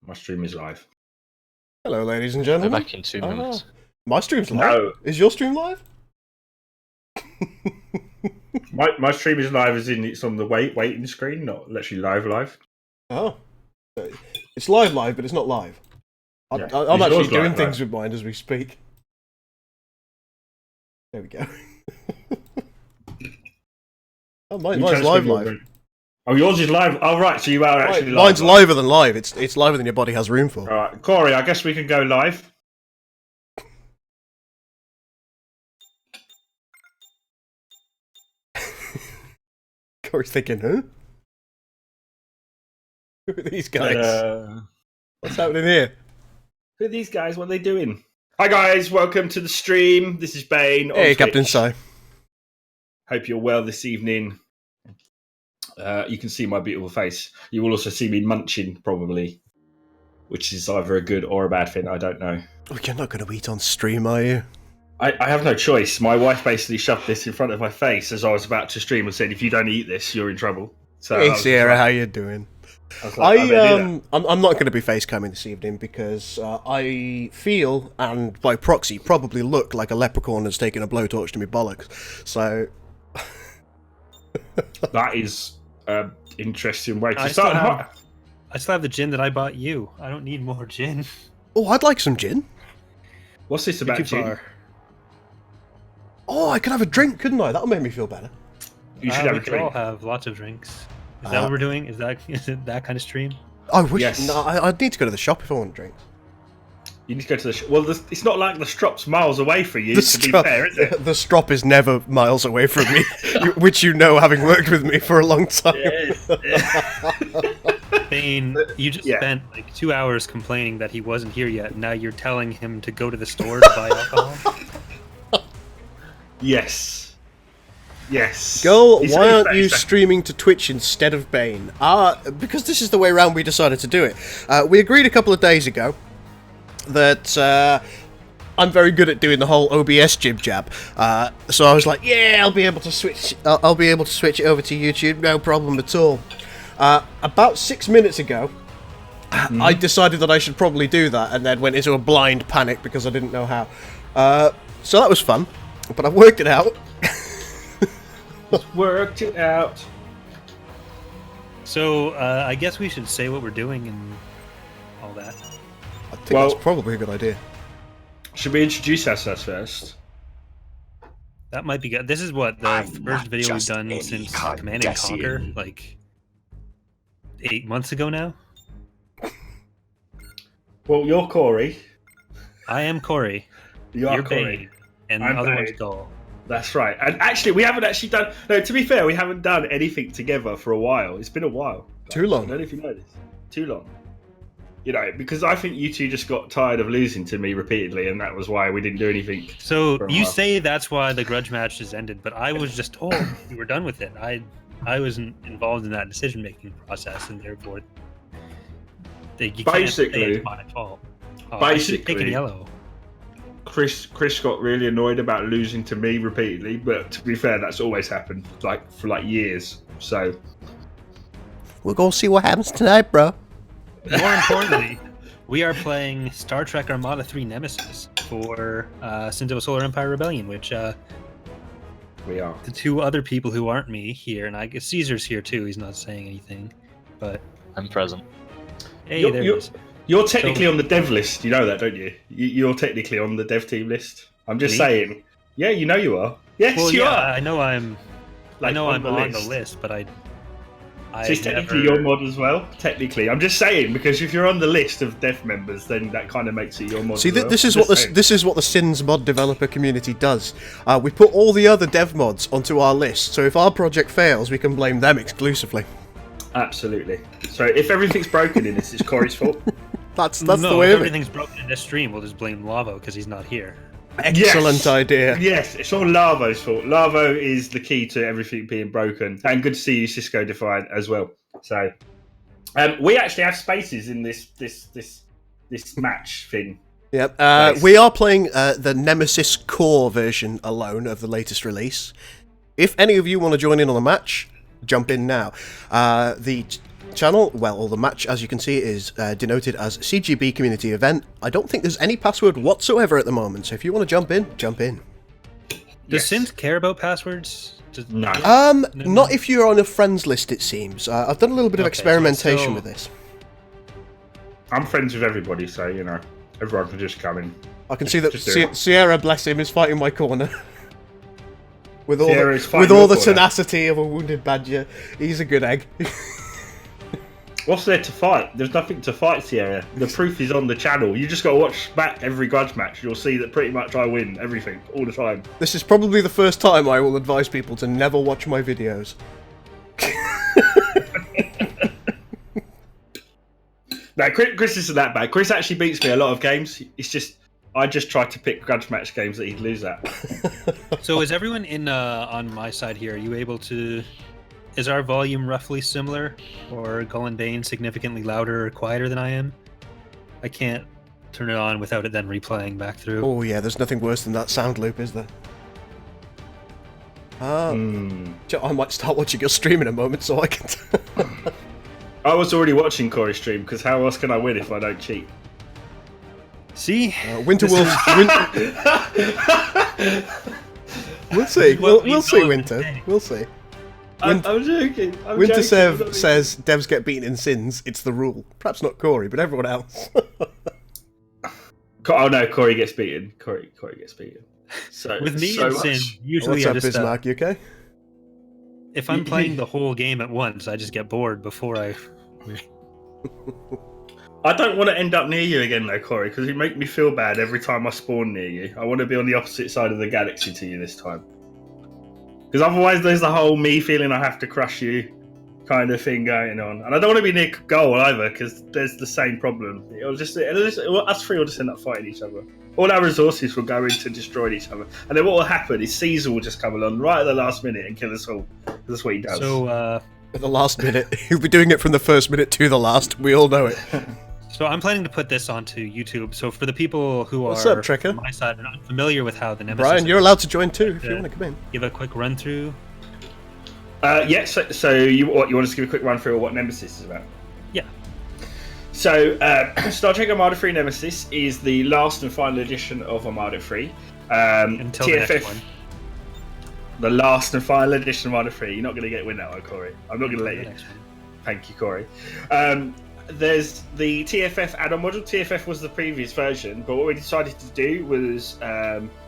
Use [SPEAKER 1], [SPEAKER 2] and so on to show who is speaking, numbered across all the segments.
[SPEAKER 1] My stream is live.
[SPEAKER 2] Hello, ladies and
[SPEAKER 3] We're
[SPEAKER 2] gentlemen.
[SPEAKER 3] back in 2 minutes.
[SPEAKER 2] My stream's live.
[SPEAKER 1] No.
[SPEAKER 2] Is your stream live?
[SPEAKER 1] My stream is live as in it's on the waiting screen, not literally live.
[SPEAKER 2] Oh. It's live, but it's not live. I'm
[SPEAKER 1] Yeah.
[SPEAKER 2] actually
[SPEAKER 1] Yours
[SPEAKER 2] doing
[SPEAKER 1] live,
[SPEAKER 2] things with mine as we speak. There we go. Oh, mine's live.
[SPEAKER 1] Oh, yours is live. Oh, right. So you are actually live.
[SPEAKER 2] Mine's liver than live. It's liver than your body has room for.
[SPEAKER 1] All right, Corey. I guess we can go live.
[SPEAKER 2] Corey's thinking, huh? Who are these guys? What's happening here?
[SPEAKER 1] Who are these guys? What are they doing? Hi guys, welcome to the stream. This is Bane.
[SPEAKER 2] Hey,
[SPEAKER 1] on
[SPEAKER 2] Captain
[SPEAKER 1] Twitch.
[SPEAKER 2] Si.
[SPEAKER 1] Hope you're well this evening. You can see my beautiful face. You will also see me munching, probably, which is either a good or a bad thing. I don't know.
[SPEAKER 2] Oh, you're not going to eat on stream, are you?
[SPEAKER 1] I have no choice. My wife basically shoved this in front of my face as I was about to stream and said, "If you don't eat this, you're in trouble." So I
[SPEAKER 2] Hey,
[SPEAKER 1] was
[SPEAKER 2] Sierra,
[SPEAKER 1] like-
[SPEAKER 2] how you doing?
[SPEAKER 1] I was like, I better do that.
[SPEAKER 2] I'm not going to be face camming this evening because I feel, and by proxy, probably look like a leprechaun that's taking a blowtorch to me bollocks. So
[SPEAKER 1] That is an interesting way to
[SPEAKER 4] I
[SPEAKER 1] start.
[SPEAKER 4] still have the gin that I bought you. I don't need more gin.
[SPEAKER 2] oh, I'd like some gin.
[SPEAKER 1] What's this about,
[SPEAKER 4] Too
[SPEAKER 1] Gin?
[SPEAKER 4] far.
[SPEAKER 2] Oh, I could have a drink, couldn't I? That'll make me feel better.
[SPEAKER 1] You should have
[SPEAKER 4] we
[SPEAKER 1] a
[SPEAKER 4] could all
[SPEAKER 1] drink.
[SPEAKER 4] have lots of drinks. Is that what we're doing? Is it that kind of stream?
[SPEAKER 2] I wish.
[SPEAKER 1] Yes.
[SPEAKER 2] No, I'd need to go to the shop if I want drinks.
[SPEAKER 1] You need to go to the well. It's not like the Strop's miles away from you.
[SPEAKER 2] The
[SPEAKER 1] to be
[SPEAKER 2] strop,
[SPEAKER 1] fair, is it?
[SPEAKER 2] the strop is never miles away from me, which you know, having worked with me for a long time.
[SPEAKER 4] Bane, you just
[SPEAKER 1] Yeah.
[SPEAKER 4] spent like 2 hours complaining that he wasn't here yet. And now you're telling him to go to the store to buy alcohol.
[SPEAKER 1] Yes. Yes.
[SPEAKER 2] Girl,
[SPEAKER 1] He's
[SPEAKER 2] why
[SPEAKER 1] only
[SPEAKER 2] aren't you
[SPEAKER 1] 30 seconds.
[SPEAKER 2] streaming to Twitch instead of Bane? Because this is the way around we decided to do it. We agreed a couple of days ago that I'm very good at doing the whole OBS jib jab. So I was like, yeah, I'll be able to switch. I'll be able to switch it over to YouTube, no problem at all. About 6 minutes ago, I decided that I should probably do that, and then went into a blind panic because I didn't know how. So that was fun, but I worked it out.
[SPEAKER 1] Worked it out.
[SPEAKER 4] So I guess we should say what we're doing and all that.
[SPEAKER 2] I think
[SPEAKER 1] Well-
[SPEAKER 2] that's probably a good idea.
[SPEAKER 1] Should we introduce ourselves first?
[SPEAKER 4] That might be good. This is what the first video we've done since Command and Conquer, like 8 months ago now.
[SPEAKER 1] Well, you're Corey.
[SPEAKER 4] I am Corey.
[SPEAKER 1] You are
[SPEAKER 4] You're
[SPEAKER 1] Corey.
[SPEAKER 4] Bane, and
[SPEAKER 1] I'm
[SPEAKER 4] the other one's
[SPEAKER 1] Bane.
[SPEAKER 4] Gull.
[SPEAKER 1] That's right. And actually, we haven't actually done. No, to be fair, we haven't done anything together for a while. It's been a while.
[SPEAKER 2] Too long.
[SPEAKER 1] I don't know if you know this. Too long. You know, because I think you two just got tired of losing to me repeatedly, and that was why we didn't do anything.
[SPEAKER 4] So
[SPEAKER 1] For a
[SPEAKER 4] you
[SPEAKER 1] while.
[SPEAKER 4] say that's why the grudge match has ended, but I was just told you were done with it. I wasn't involved in that decision making process, and therefore, you can't say
[SPEAKER 1] Basically-
[SPEAKER 4] it's my fault. Oh, I should've taken
[SPEAKER 1] basically-
[SPEAKER 4] yellow.
[SPEAKER 1] Chris got really annoyed about losing to me repeatedly, but to be fair, that's always happened for years. So
[SPEAKER 2] We'll go see what happens tonight, bro.
[SPEAKER 4] More importantly, we are playing Star Trek Armada 3 Nemesis for Sins of a Solar Empire Rebellion, which
[SPEAKER 1] we are.
[SPEAKER 4] the two other people who aren't me here, and I guess Caesar's here too. He's not saying anything, but
[SPEAKER 3] I'm present.
[SPEAKER 4] hey,
[SPEAKER 1] You're-
[SPEAKER 4] there he
[SPEAKER 1] you're-
[SPEAKER 4] is.
[SPEAKER 1] You're technically on the dev list. You know that, don't you? You're technically on the dev team list. I'm just
[SPEAKER 4] Me?
[SPEAKER 1] saying. Yeah, you know you are. Yes,
[SPEAKER 4] Well,
[SPEAKER 1] you
[SPEAKER 4] yeah,
[SPEAKER 1] are.
[SPEAKER 4] I know I'm. I
[SPEAKER 1] Like,
[SPEAKER 4] know I'm on the
[SPEAKER 1] list.
[SPEAKER 4] list, but I
[SPEAKER 1] So it's technically
[SPEAKER 4] never-
[SPEAKER 1] your mod as well. Technically, I'm just saying because if you're on the list of dev members, then that kind of makes it your mod.
[SPEAKER 2] See,
[SPEAKER 1] as well.
[SPEAKER 2] this is
[SPEAKER 1] Just
[SPEAKER 2] what
[SPEAKER 1] saying.
[SPEAKER 2] this is what the Sins mod developer community does. We put all the other dev mods onto our list, so if our project fails, we can blame them exclusively.
[SPEAKER 1] Absolutely. So if everything's broken in this, it's Corey's fault.
[SPEAKER 2] That's
[SPEAKER 4] no,
[SPEAKER 2] the way
[SPEAKER 4] if
[SPEAKER 2] of it.
[SPEAKER 4] everything's broken in this stream, we'll just blame Lavo because he's not here.
[SPEAKER 2] Excellent
[SPEAKER 1] Yes.
[SPEAKER 2] idea.
[SPEAKER 1] Yes, it's all Lavo's fault. Lavo is the key to everything being broken. And good to see you, Cisco Defiant, as well. So we actually have spaces in this match thing.
[SPEAKER 2] Yep.
[SPEAKER 1] Nice.
[SPEAKER 2] We are playing the Nemesis Core version alone of the latest release. If any of you want to join in on the match, jump in now. The channel, well, the match, as you can see, is denoted as CGB Community Event. I don't think there's any password whatsoever at the moment, so if you want to jump in, jump in.
[SPEAKER 4] Does Sims care about passwords?
[SPEAKER 1] No.
[SPEAKER 2] Not if you're on a friends list, it seems. I've done a little bit of experimentation with this.
[SPEAKER 1] I'm friends with everybody, so, you know, everyone can just come in.
[SPEAKER 2] I can see that Sierra, bless him, is fighting my corner. with all the tenacity of a wounded badger. He's a good egg.
[SPEAKER 1] What's there to fight? There's nothing to fight, Sierra. The proof is on the channel. You just got to watch back every grudge match. You'll see that pretty much I win everything, all the time.
[SPEAKER 2] This is probably the first time I will advise people to never watch my videos.
[SPEAKER 1] No, Chris isn't that bad. Chris actually beats me a lot of games. It's just, I just try to pick grudge match games that he'd lose at.
[SPEAKER 4] So is everyone in on my side here? Are you able to... Is our volume roughly similar, or Gull Bane significantly louder or quieter than I am? I can't turn it on without it then replaying back through.
[SPEAKER 2] Oh yeah, there's nothing worse than that sound loop, is there? I might start watching your stream in a moment so I can...
[SPEAKER 1] I was already watching Corey's stream, because how else can I win if I don't cheat?
[SPEAKER 4] See?
[SPEAKER 2] Winterwolf... We'll see. We'll see, Winter. We'll see.
[SPEAKER 1] I'm joking.
[SPEAKER 2] Winter says devs get beaten in Sins. It's the rule. Perhaps not Corey, but everyone else.
[SPEAKER 1] Oh no, Corey gets beaten. Corey gets beaten. So
[SPEAKER 4] with me
[SPEAKER 1] so
[SPEAKER 4] and Sin, usually
[SPEAKER 2] What's up, Bismarck? You okay?
[SPEAKER 4] If I'm playing the whole game at once, I just get bored before I.
[SPEAKER 1] I don't want to end up near you again, though, Corey, because you make me feel bad every time I spawn near you. I want to be on the opposite side of the galaxy to you this time. Because otherwise there's the whole me feeling I have to crush you kind of thing going on. And I don't want to be near goal either, because there's the same problem. Us three will just end up fighting each other. All our resources will go into destroying each other. And then what will happen is Caesar will just come along right at the last minute and kill us all. That's what he does.
[SPEAKER 4] So,
[SPEAKER 2] at the last minute. He'll be doing it from the first minute to the last. We all know it.
[SPEAKER 4] So I'm planning to put this onto YouTube. So for the people who
[SPEAKER 2] What's
[SPEAKER 4] are
[SPEAKER 2] up, Trekker?
[SPEAKER 4] on my side and unfamiliar with how the Nemesis...
[SPEAKER 2] Brian, you're allowed to join too if you want to come in.
[SPEAKER 4] Give a quick run through.
[SPEAKER 1] So you want us to give a quick run through of what Nemesis is about?
[SPEAKER 4] Yeah.
[SPEAKER 1] So Star Trek Armada 3 Nemesis is the last and final edition of Armada 3.
[SPEAKER 4] Until
[SPEAKER 1] TFF,
[SPEAKER 4] the next one.
[SPEAKER 1] The last and final edition of Armada 3. You're not going to win that one, Corey. I'm not going to let you. Thank you, Corey. There's the TFF add-on module. TFF was the previous version, but what we decided to do was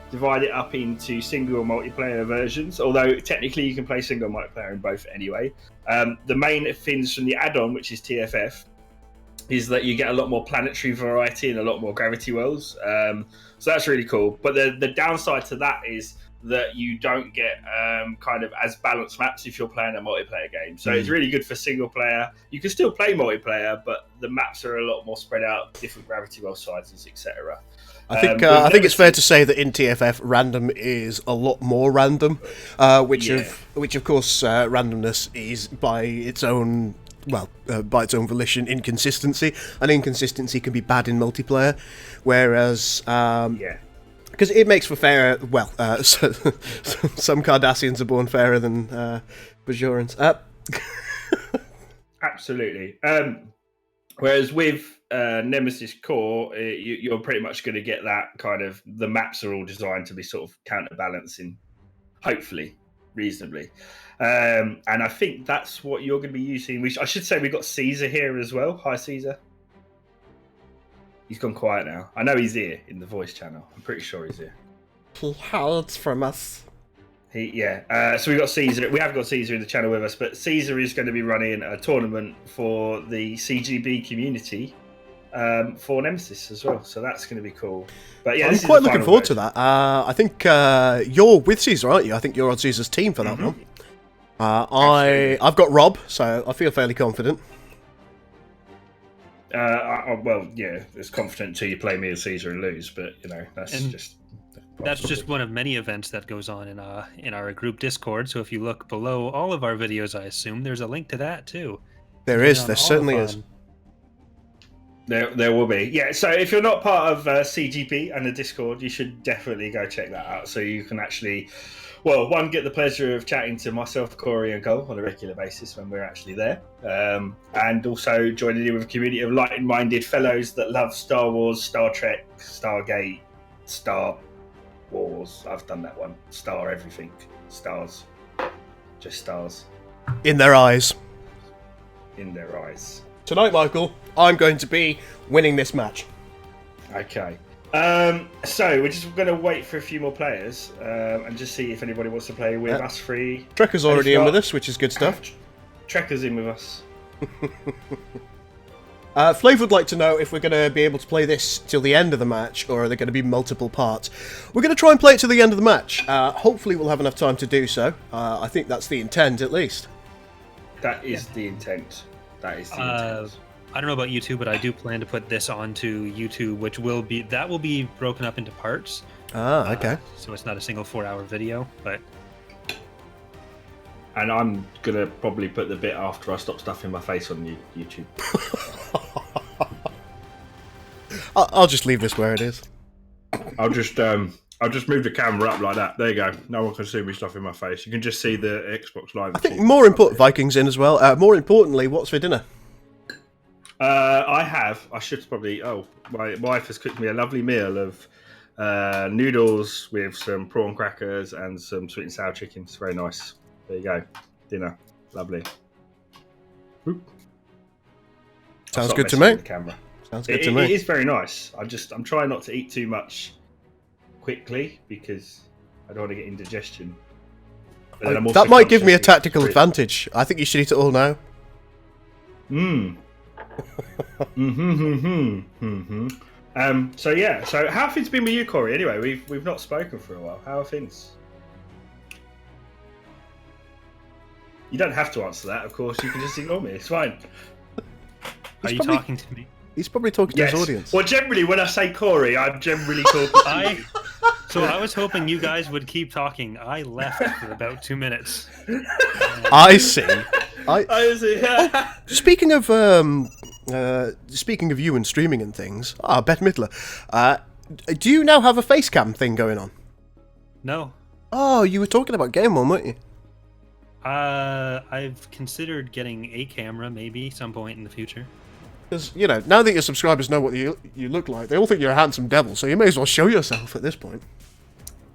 [SPEAKER 1] divide it up into single and multiplayer versions, although technically you can play single and multiplayer in both anyway. The main things from the add-on, which is TFF, is that you get a lot more planetary variety and a lot more gravity wells. So that's really cool. But the downside to that is that you don't get kind of as balanced maps if you're playing a multiplayer game. So it's really good for single player. You can still play multiplayer, but the maps are a lot more spread out, different gravity well sizes, etc.
[SPEAKER 2] I think it's fair to say that in TFF, random is a lot more random, which of course randomness is by its own volition inconsistency, and inconsistency can be bad in multiplayer, whereas because it makes for fairer. Well, some Cardassians are born fairer than Bajorans.
[SPEAKER 1] Absolutely. Whereas with Nemesis Core, you're pretty much going to get that kind of, the maps are all designed to be sort of counterbalancing, hopefully, reasonably. And I think that's what you're going to be using. I should say we've got Caesar here as well. Hi, Caesar. He's gone quiet now. I know he's here in the voice channel. I'm pretty sure he's here.
[SPEAKER 2] He hides from us.
[SPEAKER 1] So we've got Caesar. We have got Caesar in the channel with us, but Caesar is going to be running a tournament for the CGB community for Nemesis as well. So that's going to be cool. But yeah,
[SPEAKER 2] I'm quite looking forward to that. I think you're with Caesar, aren't you? I think you're on Caesar's team for that one. I've got Rob, so I feel fairly confident.
[SPEAKER 1] It's confident until you play me as Caesar and lose, but you know that's
[SPEAKER 4] just one of many events that goes on in our group Discord. So if you look below all of our videos, I assume there's a link to that too.
[SPEAKER 2] There certainly is.
[SPEAKER 1] There will be. Yeah, so if you're not part of CGB and the Discord, you should definitely go check that out, so you can actually well, one, get the pleasure of chatting to myself, Corey, and Cole on a regular basis when we're actually there, and also joining in with a community of like-minded fellows that love Star Wars, Star Trek, Stargate, Star Wars. I've done that one. Star everything. Stars. Just stars.
[SPEAKER 2] In their eyes.
[SPEAKER 1] In their eyes.
[SPEAKER 2] Tonight, Michael, I'm going to be winning this match.
[SPEAKER 1] Okay. So we're just going to wait for a few more players and just see if anybody wants to play with us three.
[SPEAKER 2] Trekker's already in with us, which is good stuff.
[SPEAKER 1] Trekker's in with us.
[SPEAKER 2] Flav would like to know if we're going to be able to play this till the end of the match, or are there going to be multiple parts? We're going to try and play it till the end of the match. Hopefully we'll have enough time to do so. I think that's the intent, at least.
[SPEAKER 1] That is the intent. That is the intent.
[SPEAKER 4] I don't know about YouTube, but I do plan to put this onto YouTube, which will be broken up into parts.
[SPEAKER 2] Ah, okay.
[SPEAKER 4] So it's not a single 4-hour video, but.
[SPEAKER 1] And I'm gonna probably put the bit after I stop stuffing my face on YouTube.
[SPEAKER 2] I'll just leave this where it is.
[SPEAKER 1] I'll just move the camera up like that. There you go. No one can see me stuffing my face. You can just see the Xbox Live.
[SPEAKER 2] I think more important, Vikings in as well. More importantly, what's for dinner?
[SPEAKER 1] I should probably. Oh, my wife has cooked me a lovely meal of noodles with some prawn crackers and some sweet and sour chicken. It's very nice. There you go. Dinner. Lovely. Oop.
[SPEAKER 2] Sounds good to me.
[SPEAKER 1] The camera.
[SPEAKER 2] Sounds good to me.
[SPEAKER 1] It is very nice. I'm trying not to eat too much quickly because I don't want to get indigestion.
[SPEAKER 2] That might give me a tactical advantage. I think you should eat it all now. So yeah. So how have things been with you, Corey? Anyway, we've not spoken for a while. How are things? You don't have to answer that, of course. You can just ignore me. It's fine.
[SPEAKER 4] Are you talking to me?
[SPEAKER 2] He's probably talking to his audience.
[SPEAKER 1] Well, generally, when I say Corey, I'm generally talking to you.
[SPEAKER 4] So I was hoping you guys would keep talking. I left for about 2 minutes.
[SPEAKER 2] I see.
[SPEAKER 1] I see.
[SPEAKER 2] Speaking of you and streaming and things, Beth Midler, do you now have a face cam thing going on?
[SPEAKER 4] No.
[SPEAKER 2] Oh, you were talking about Game On, weren't you?
[SPEAKER 4] I've considered getting a camera, maybe some point in the future.
[SPEAKER 2] Because, now that your subscribers know what you look like, they all think you're a handsome devil, so you may as well show yourself at this point.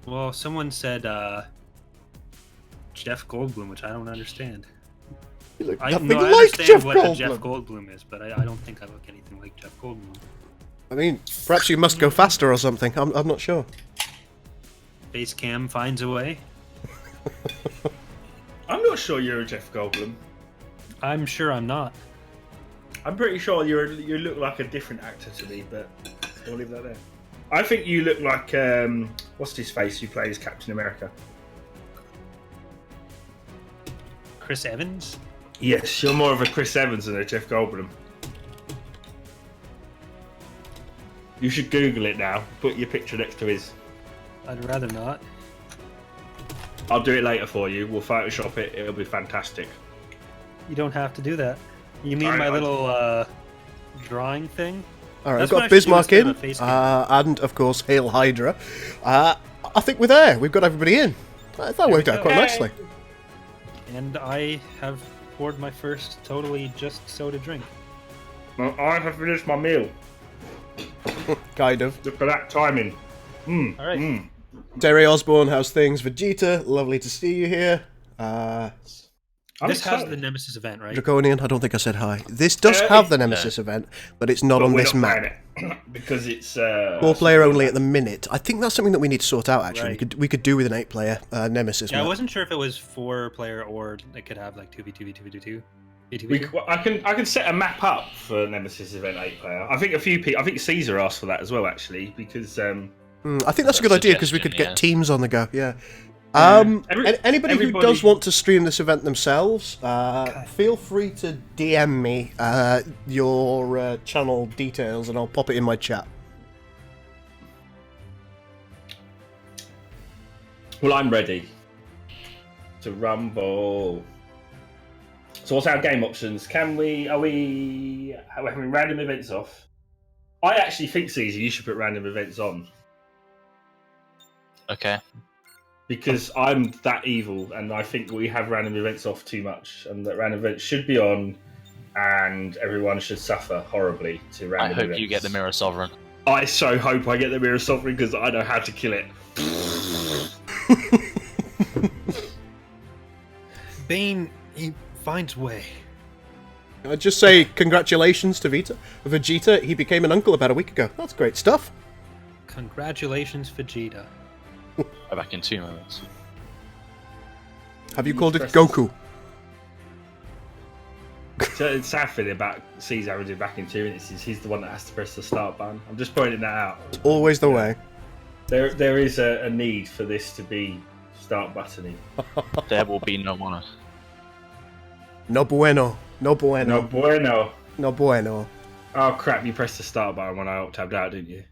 [SPEAKER 4] Well, someone said Jeff Goldblum, which I don't understand.
[SPEAKER 2] You look
[SPEAKER 4] I
[SPEAKER 2] nothing
[SPEAKER 4] understand
[SPEAKER 2] like Jeff
[SPEAKER 4] what
[SPEAKER 2] Goldblum.
[SPEAKER 4] a Jeff Goldblum is, but I don't think I look anything like Jeff Goldblum.
[SPEAKER 2] I mean, perhaps you must go faster or something. I'm not sure.
[SPEAKER 4] Face cam finds a way.
[SPEAKER 1] I'm not sure you're a Jeff Goldblum.
[SPEAKER 4] I'm sure I'm not.
[SPEAKER 1] I'm pretty sure you look like a different actor to me, but I'll leave that there. I think you look like what's his face who plays Captain America.
[SPEAKER 4] Chris Evans?
[SPEAKER 1] Yes, you're more of a Chris Evans than a Jeff Goldblum. You should Google it now. Put your picture next to his.
[SPEAKER 4] I'd rather not.
[SPEAKER 1] I'll do it later for you. We'll Photoshop it. It'll be fantastic.
[SPEAKER 4] You don't have to do that. You mean my little drawing thing?
[SPEAKER 2] Alright, I've got Bismarck in, and of course Hail Hydra. I think we're there. We've got everybody in. That worked out quite nicely.
[SPEAKER 4] And I have poured my first totally just soda drink.
[SPEAKER 1] Well, I have finished my meal.
[SPEAKER 2] Kind of.
[SPEAKER 1] Look at that timing.
[SPEAKER 4] Alright.
[SPEAKER 2] Terry Osborne, how's things? Vegeta, lovely to see you here.
[SPEAKER 4] This has the Nemesis event, right?
[SPEAKER 2] Draconian, I don't think I said hi. This does have the Nemesis event, but it's not on this map.
[SPEAKER 1] Because it's
[SPEAKER 2] 4-player only at the minute. I think that's something that we need to sort out, actually.
[SPEAKER 4] Right.
[SPEAKER 2] We could do with an 8-player Nemesis map.
[SPEAKER 4] I wasn't sure if it was 4-player or it could have like 2v2v2v2.
[SPEAKER 1] I can set a map up for Nemesis event 8-player. I think I think Caesar asked for that as well, actually, because
[SPEAKER 2] I think that's a good idea because we could get teams on the go. Yeah. Anybody who does want to stream this event themselves, feel free to DM me your channel details and I'll pop it in my chat.
[SPEAKER 1] Well, I'm ready to rumble. So what's our game options? Are we having random events off? I actually think, Caesar, you should put random events on.
[SPEAKER 3] Okay.
[SPEAKER 1] because I'm that evil, and I think we have random events off too much, and that random events should be on, and everyone should suffer horribly to
[SPEAKER 3] I
[SPEAKER 1] random
[SPEAKER 3] hope
[SPEAKER 1] events.
[SPEAKER 3] you get the Mirror Sovereign.
[SPEAKER 1] I so hope I get the Mirror Sovereign because I know how to kill it.
[SPEAKER 4] Bane, he finds way.
[SPEAKER 2] I'd just say congratulations to Vegeta. He became an uncle about a week ago. That's great stuff.
[SPEAKER 4] Congratulations, Vegeta.
[SPEAKER 3] Back in 2 moments.
[SPEAKER 2] Have you called it
[SPEAKER 1] press-
[SPEAKER 2] Goku?
[SPEAKER 1] So it's sad feeling about Caesar having back in 2 minutes. He's the one that has to press the start button. I'm just pointing that out.
[SPEAKER 2] Always the way.
[SPEAKER 1] There is a need for this to be start buttony.
[SPEAKER 3] There will be no honor.
[SPEAKER 2] No bueno. No
[SPEAKER 1] No
[SPEAKER 2] bueno.
[SPEAKER 1] bueno.
[SPEAKER 2] No bueno.
[SPEAKER 1] Oh crap! You pressed the start button when I alt-tabbed out, didn't you?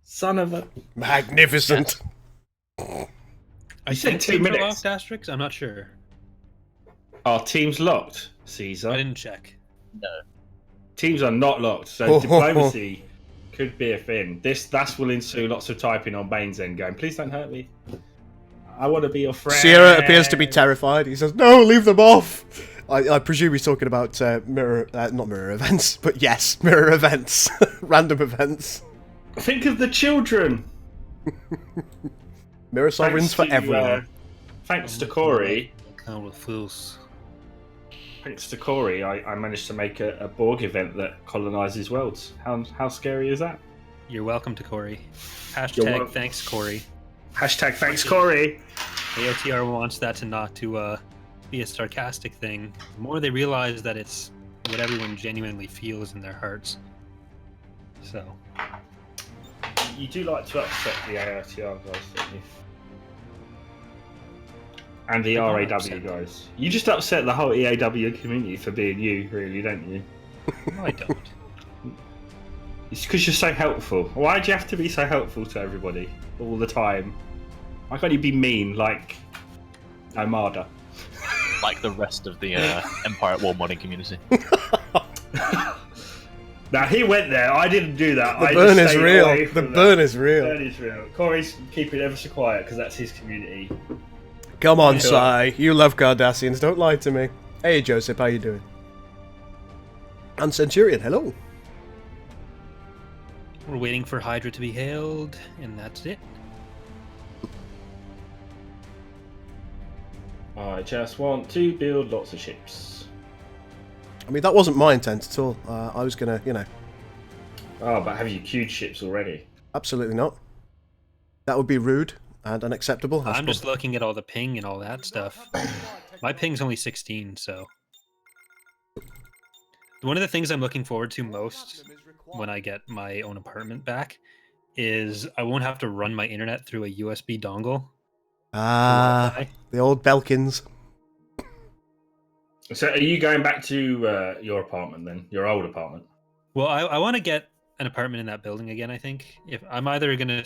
[SPEAKER 1] Son of a.
[SPEAKER 2] Magnificent.
[SPEAKER 4] I
[SPEAKER 1] said
[SPEAKER 4] think
[SPEAKER 1] 2
[SPEAKER 4] teams are
[SPEAKER 1] minutes.
[SPEAKER 4] locked, Asterix? I'm not sure.
[SPEAKER 1] Our team's locked,
[SPEAKER 4] I
[SPEAKER 1] Caesar.
[SPEAKER 4] didn't check.
[SPEAKER 1] Teams are not locked, so diplomacy could be a thing. That will ensue lots of typing on Bane's end going, please don't hurt me. I want to be your friend.
[SPEAKER 2] Sierra appears to be terrified. He says, "No, leave them off." I presume he's talking about not mirror events, but yes, mirror events, random events.
[SPEAKER 1] Think of the children.
[SPEAKER 2] Mirror sovereigns for everyone.
[SPEAKER 1] Thanks to Corey.
[SPEAKER 4] Count with fools.
[SPEAKER 1] Thanks to Corey, I managed to make a Borg event that colonizes worlds. How scary is that?
[SPEAKER 4] You're welcome to Corey.
[SPEAKER 1] You're
[SPEAKER 4] Hashtag
[SPEAKER 1] welcome.
[SPEAKER 4] thanks, Corey.
[SPEAKER 1] Hashtag thanks, Corey.
[SPEAKER 4] AOTR wants that to not to be a sarcastic thing. The more they realize that it's what everyone genuinely feels in their hearts. So,
[SPEAKER 1] You do like to upset the ARTR guys, don't you? And the
[SPEAKER 4] I don't
[SPEAKER 1] RAW
[SPEAKER 4] upset them.
[SPEAKER 1] guys. You just upset the whole EAW community for being you, really, don't you?
[SPEAKER 4] no, I don't.
[SPEAKER 1] It's because you're so helpful. Why do you have to be so helpful to everybody all the time? Why can't you be mean like Omada?
[SPEAKER 3] Like the rest of the Empire at War modding community.
[SPEAKER 1] Now he went there. I didn't do that.
[SPEAKER 2] The
[SPEAKER 1] I
[SPEAKER 2] burn
[SPEAKER 1] just
[SPEAKER 2] is
[SPEAKER 1] stayed
[SPEAKER 2] real.
[SPEAKER 1] away
[SPEAKER 2] The
[SPEAKER 1] from
[SPEAKER 2] burn
[SPEAKER 1] that.
[SPEAKER 2] is real.
[SPEAKER 1] Burn is real. Corey's keeping it ever so quiet because that's his community.
[SPEAKER 2] Come on,
[SPEAKER 1] Yeah.
[SPEAKER 2] Sai. You love Cardassians. Don't lie to me. Hey, Joseph. How you doing? And Centurion. Hello.
[SPEAKER 4] We're waiting for Hydra to be hailed, and that's it.
[SPEAKER 1] I just want to build lots of ships.
[SPEAKER 2] I mean, that wasn't my intent at all. I was gonna,
[SPEAKER 1] Oh, but have you queued ships already?
[SPEAKER 2] absolutely not. That would be rude and unacceptable.
[SPEAKER 4] I'm just looking at all the ping and all that stuff. My ping's only 16, so. One of the things I'm looking forward to most when I get my own apartment back is I won't have to run my internet through a USB dongle. Wi-Fi.
[SPEAKER 2] The old Belkins.
[SPEAKER 1] So are you going back to your apartment then? Your old apartment?
[SPEAKER 4] Well, I want to get an apartment in that building again, I think. If I'm either going to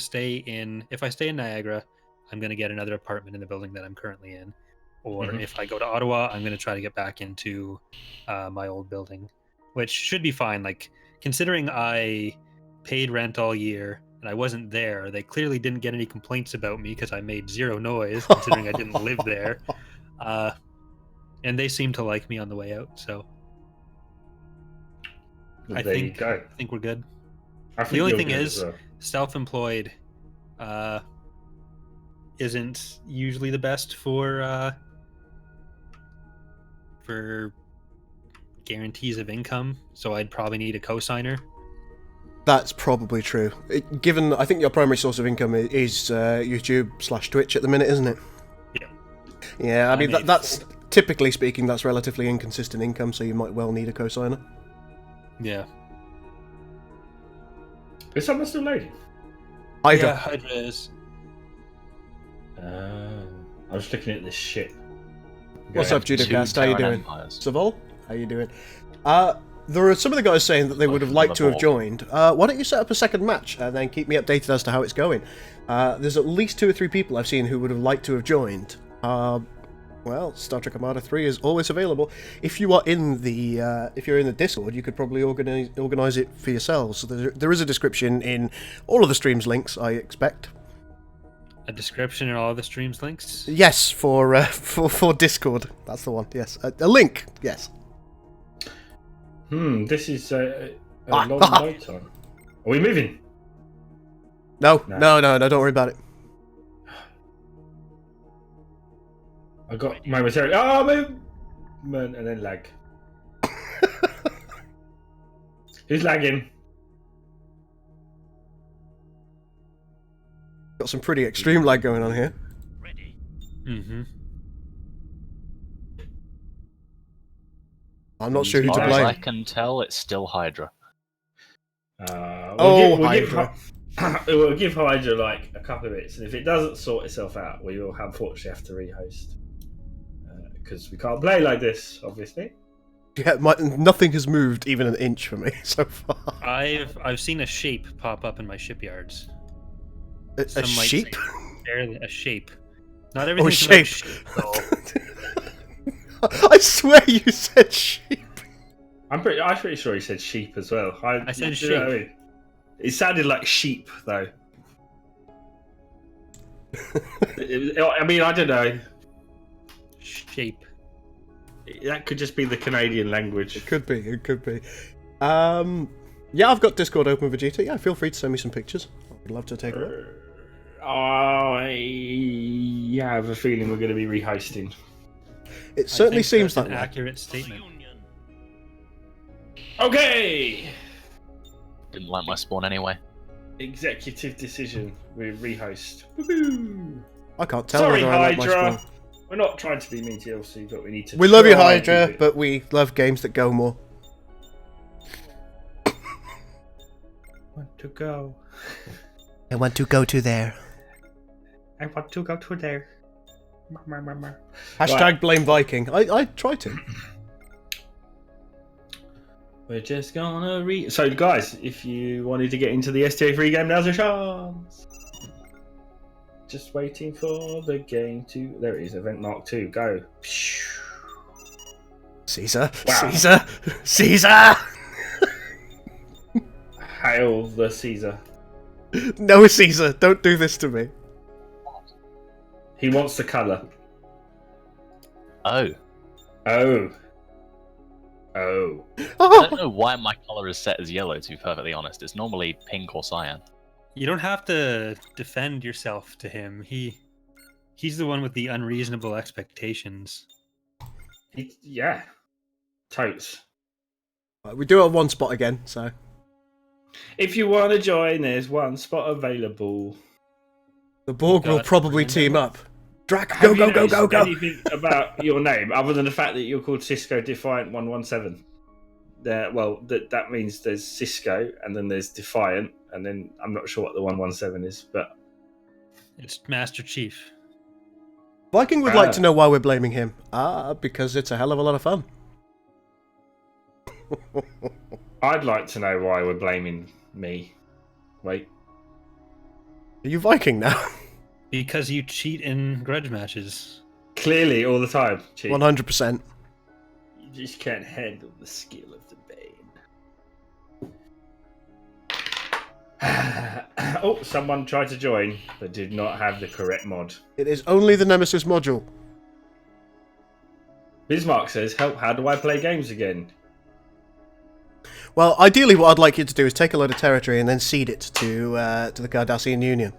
[SPEAKER 4] if I stay in Niagara, I'm going to get another apartment in the building that I'm currently in. Or
[SPEAKER 1] Mhm.
[SPEAKER 4] if I go to Ottawa, I'm going to try to get back into my old building, which should be fine. Like, considering I paid rent all year and I wasn't there, they clearly didn't get any complaints about me because I made zero noise, considering I didn't live there. And they seem to like me on the way out, so
[SPEAKER 1] Well,
[SPEAKER 4] I
[SPEAKER 1] there
[SPEAKER 4] think
[SPEAKER 1] you go.
[SPEAKER 4] I think we're good.
[SPEAKER 1] I think
[SPEAKER 4] The only
[SPEAKER 1] you're
[SPEAKER 4] thing
[SPEAKER 1] good
[SPEAKER 4] is-
[SPEAKER 1] as well.
[SPEAKER 4] Self-employed isn't usually the best for guarantees of income, so I'd probably need a cosigner.
[SPEAKER 2] That's probably true. Given, I think your primary source of income is YouTube/Twitch at the minute, isn't it?
[SPEAKER 4] Yeah.
[SPEAKER 2] Yeah, I
[SPEAKER 4] I
[SPEAKER 2] mean,
[SPEAKER 4] made
[SPEAKER 2] that's typically speaking, that's relatively inconsistent income, so you might well need a cosigner.
[SPEAKER 4] Yeah.
[SPEAKER 1] Is someone still loading?
[SPEAKER 2] Hydra.
[SPEAKER 4] Yeah, Hydra is.
[SPEAKER 1] I was looking at this ship.
[SPEAKER 2] What's
[SPEAKER 1] Going
[SPEAKER 2] up, Judicast? How you
[SPEAKER 3] Terran
[SPEAKER 2] doing?
[SPEAKER 3] Empires.
[SPEAKER 2] Savol, how you doing? There are some of the guys saying that they would have liked to have joined. Why don't you set up a second match and then keep me updated as to how it's going? There's at least 2 or 3 people I've seen who would have liked to have joined. Well, Star Trek Armada 3 is always available. If you are in the if you're in the Discord, you could probably organize it for yourselves. So there is a description in all of the stream's links, I expect.
[SPEAKER 4] a description and all the streams links.
[SPEAKER 2] Yes, for Discord. That's the one. Yes, a link. Yes.
[SPEAKER 1] This is a long wait time. Are we moving?
[SPEAKER 2] No. Don't worry about it.
[SPEAKER 1] I got momentarily. Oh, movement and then lag. Who's lagging?
[SPEAKER 2] Got some pretty extreme lag going on here.
[SPEAKER 4] Mm-hmm.
[SPEAKER 2] I'm not sure who
[SPEAKER 3] As
[SPEAKER 2] to
[SPEAKER 3] far as I
[SPEAKER 2] blame.
[SPEAKER 3] can tell, it's still Hydra.
[SPEAKER 2] Hydra.
[SPEAKER 1] We'll give Hydra like a couple of minutes, and if it doesn't sort itself out, we will unfortunately have to rehost because we can't play like this, obviously.
[SPEAKER 2] Yeah, nothing has moved even an inch for me so far.
[SPEAKER 4] I've seen a shape pop up in my shipyards.
[SPEAKER 2] A
[SPEAKER 4] Some might
[SPEAKER 2] sheep?
[SPEAKER 4] say barely a shape. Not
[SPEAKER 2] Oh,
[SPEAKER 4] everything's
[SPEAKER 2] shape.
[SPEAKER 4] about shape, though.
[SPEAKER 2] I swear you said sheep.
[SPEAKER 1] I'm pretty sure he said sheep as well.
[SPEAKER 4] I said
[SPEAKER 1] you know what I
[SPEAKER 4] sheep.
[SPEAKER 1] mean? It sounded like sheep though. I mean, I don't know.
[SPEAKER 4] Shape.
[SPEAKER 1] That could just be the Canadian language.
[SPEAKER 2] It could be. Yeah, I've got Discord open, Vegeta. Yeah, feel free to send me some pictures. I'd love to take a look.
[SPEAKER 1] I have a feeling we're going to be rehosting.
[SPEAKER 2] It certainly
[SPEAKER 4] I think
[SPEAKER 2] seems
[SPEAKER 4] that's
[SPEAKER 2] that
[SPEAKER 4] an
[SPEAKER 2] way.
[SPEAKER 4] accurate statement.
[SPEAKER 1] Okay.
[SPEAKER 3] Didn't like my spawn anyway.
[SPEAKER 1] Executive decision. We rehost. Woohoo!
[SPEAKER 2] I can't tell
[SPEAKER 1] Sorry,
[SPEAKER 2] whether I like my
[SPEAKER 1] Hydra.
[SPEAKER 2] spawn.
[SPEAKER 1] We're not trying to be mean to LC, but we need to.
[SPEAKER 2] We love you,
[SPEAKER 1] try and
[SPEAKER 2] Hydra,
[SPEAKER 1] keep it.
[SPEAKER 2] but we love games that go more.
[SPEAKER 1] Want to go.
[SPEAKER 2] I want to go to there.
[SPEAKER 1] I want to go to there.
[SPEAKER 2] Hashtag
[SPEAKER 1] Right.
[SPEAKER 2] blame Viking. I tried to.
[SPEAKER 1] We're just gonna So, guys, if you wanted to get into the STA free game, now's your chance. Just waiting for the game to. There it is. Event Mark 2. Go.
[SPEAKER 2] Caesar.
[SPEAKER 1] Wow.
[SPEAKER 2] Caesar. Caesar.
[SPEAKER 1] Hail the Caesar.
[SPEAKER 2] No, Caesar. Don't do this to me.
[SPEAKER 1] He wants the colour.
[SPEAKER 3] Oh.
[SPEAKER 1] Oh. Oh.
[SPEAKER 3] I don't know why my colour is set as yellow, to be perfectly honest. It's normally pink or cyan.
[SPEAKER 4] You don't have to defend yourself to him. He's the one with the unreasonable expectations.
[SPEAKER 1] Yeah. Totes.
[SPEAKER 2] We do have one spot again, so.
[SPEAKER 1] If you want to join, there's one spot available.
[SPEAKER 2] The Borg will
[SPEAKER 4] Got it.
[SPEAKER 2] probably team up. Drac,
[SPEAKER 1] Have
[SPEAKER 2] go,
[SPEAKER 1] you
[SPEAKER 2] go, go,
[SPEAKER 1] noticed
[SPEAKER 2] go, go.
[SPEAKER 1] anything about your name other than the fact that you're called Cisco Defiant 117? That means there's Cisco and then there's Defiant and then I'm not sure what the 117 is, but
[SPEAKER 4] It's Master Chief.
[SPEAKER 2] Viking would like to know why we're blaming him. Because it's a hell of a lot of fun.
[SPEAKER 1] I'd like to know why we're blaming me. Wait,
[SPEAKER 2] Are you Viking now?
[SPEAKER 4] Because you cheat in grudge matches.
[SPEAKER 1] clearly all the time, Chief.
[SPEAKER 2] 100%.
[SPEAKER 1] You just can't handle the skill of the Bane. Oh, someone tried to join but did not have the correct mod.
[SPEAKER 2] It is only the Nemesis module.
[SPEAKER 1] Bismarck says, "Help! How do I play games again?"
[SPEAKER 2] Well, ideally what I'd like you to do is take a load of territory and then cede it to the Cardassian Union.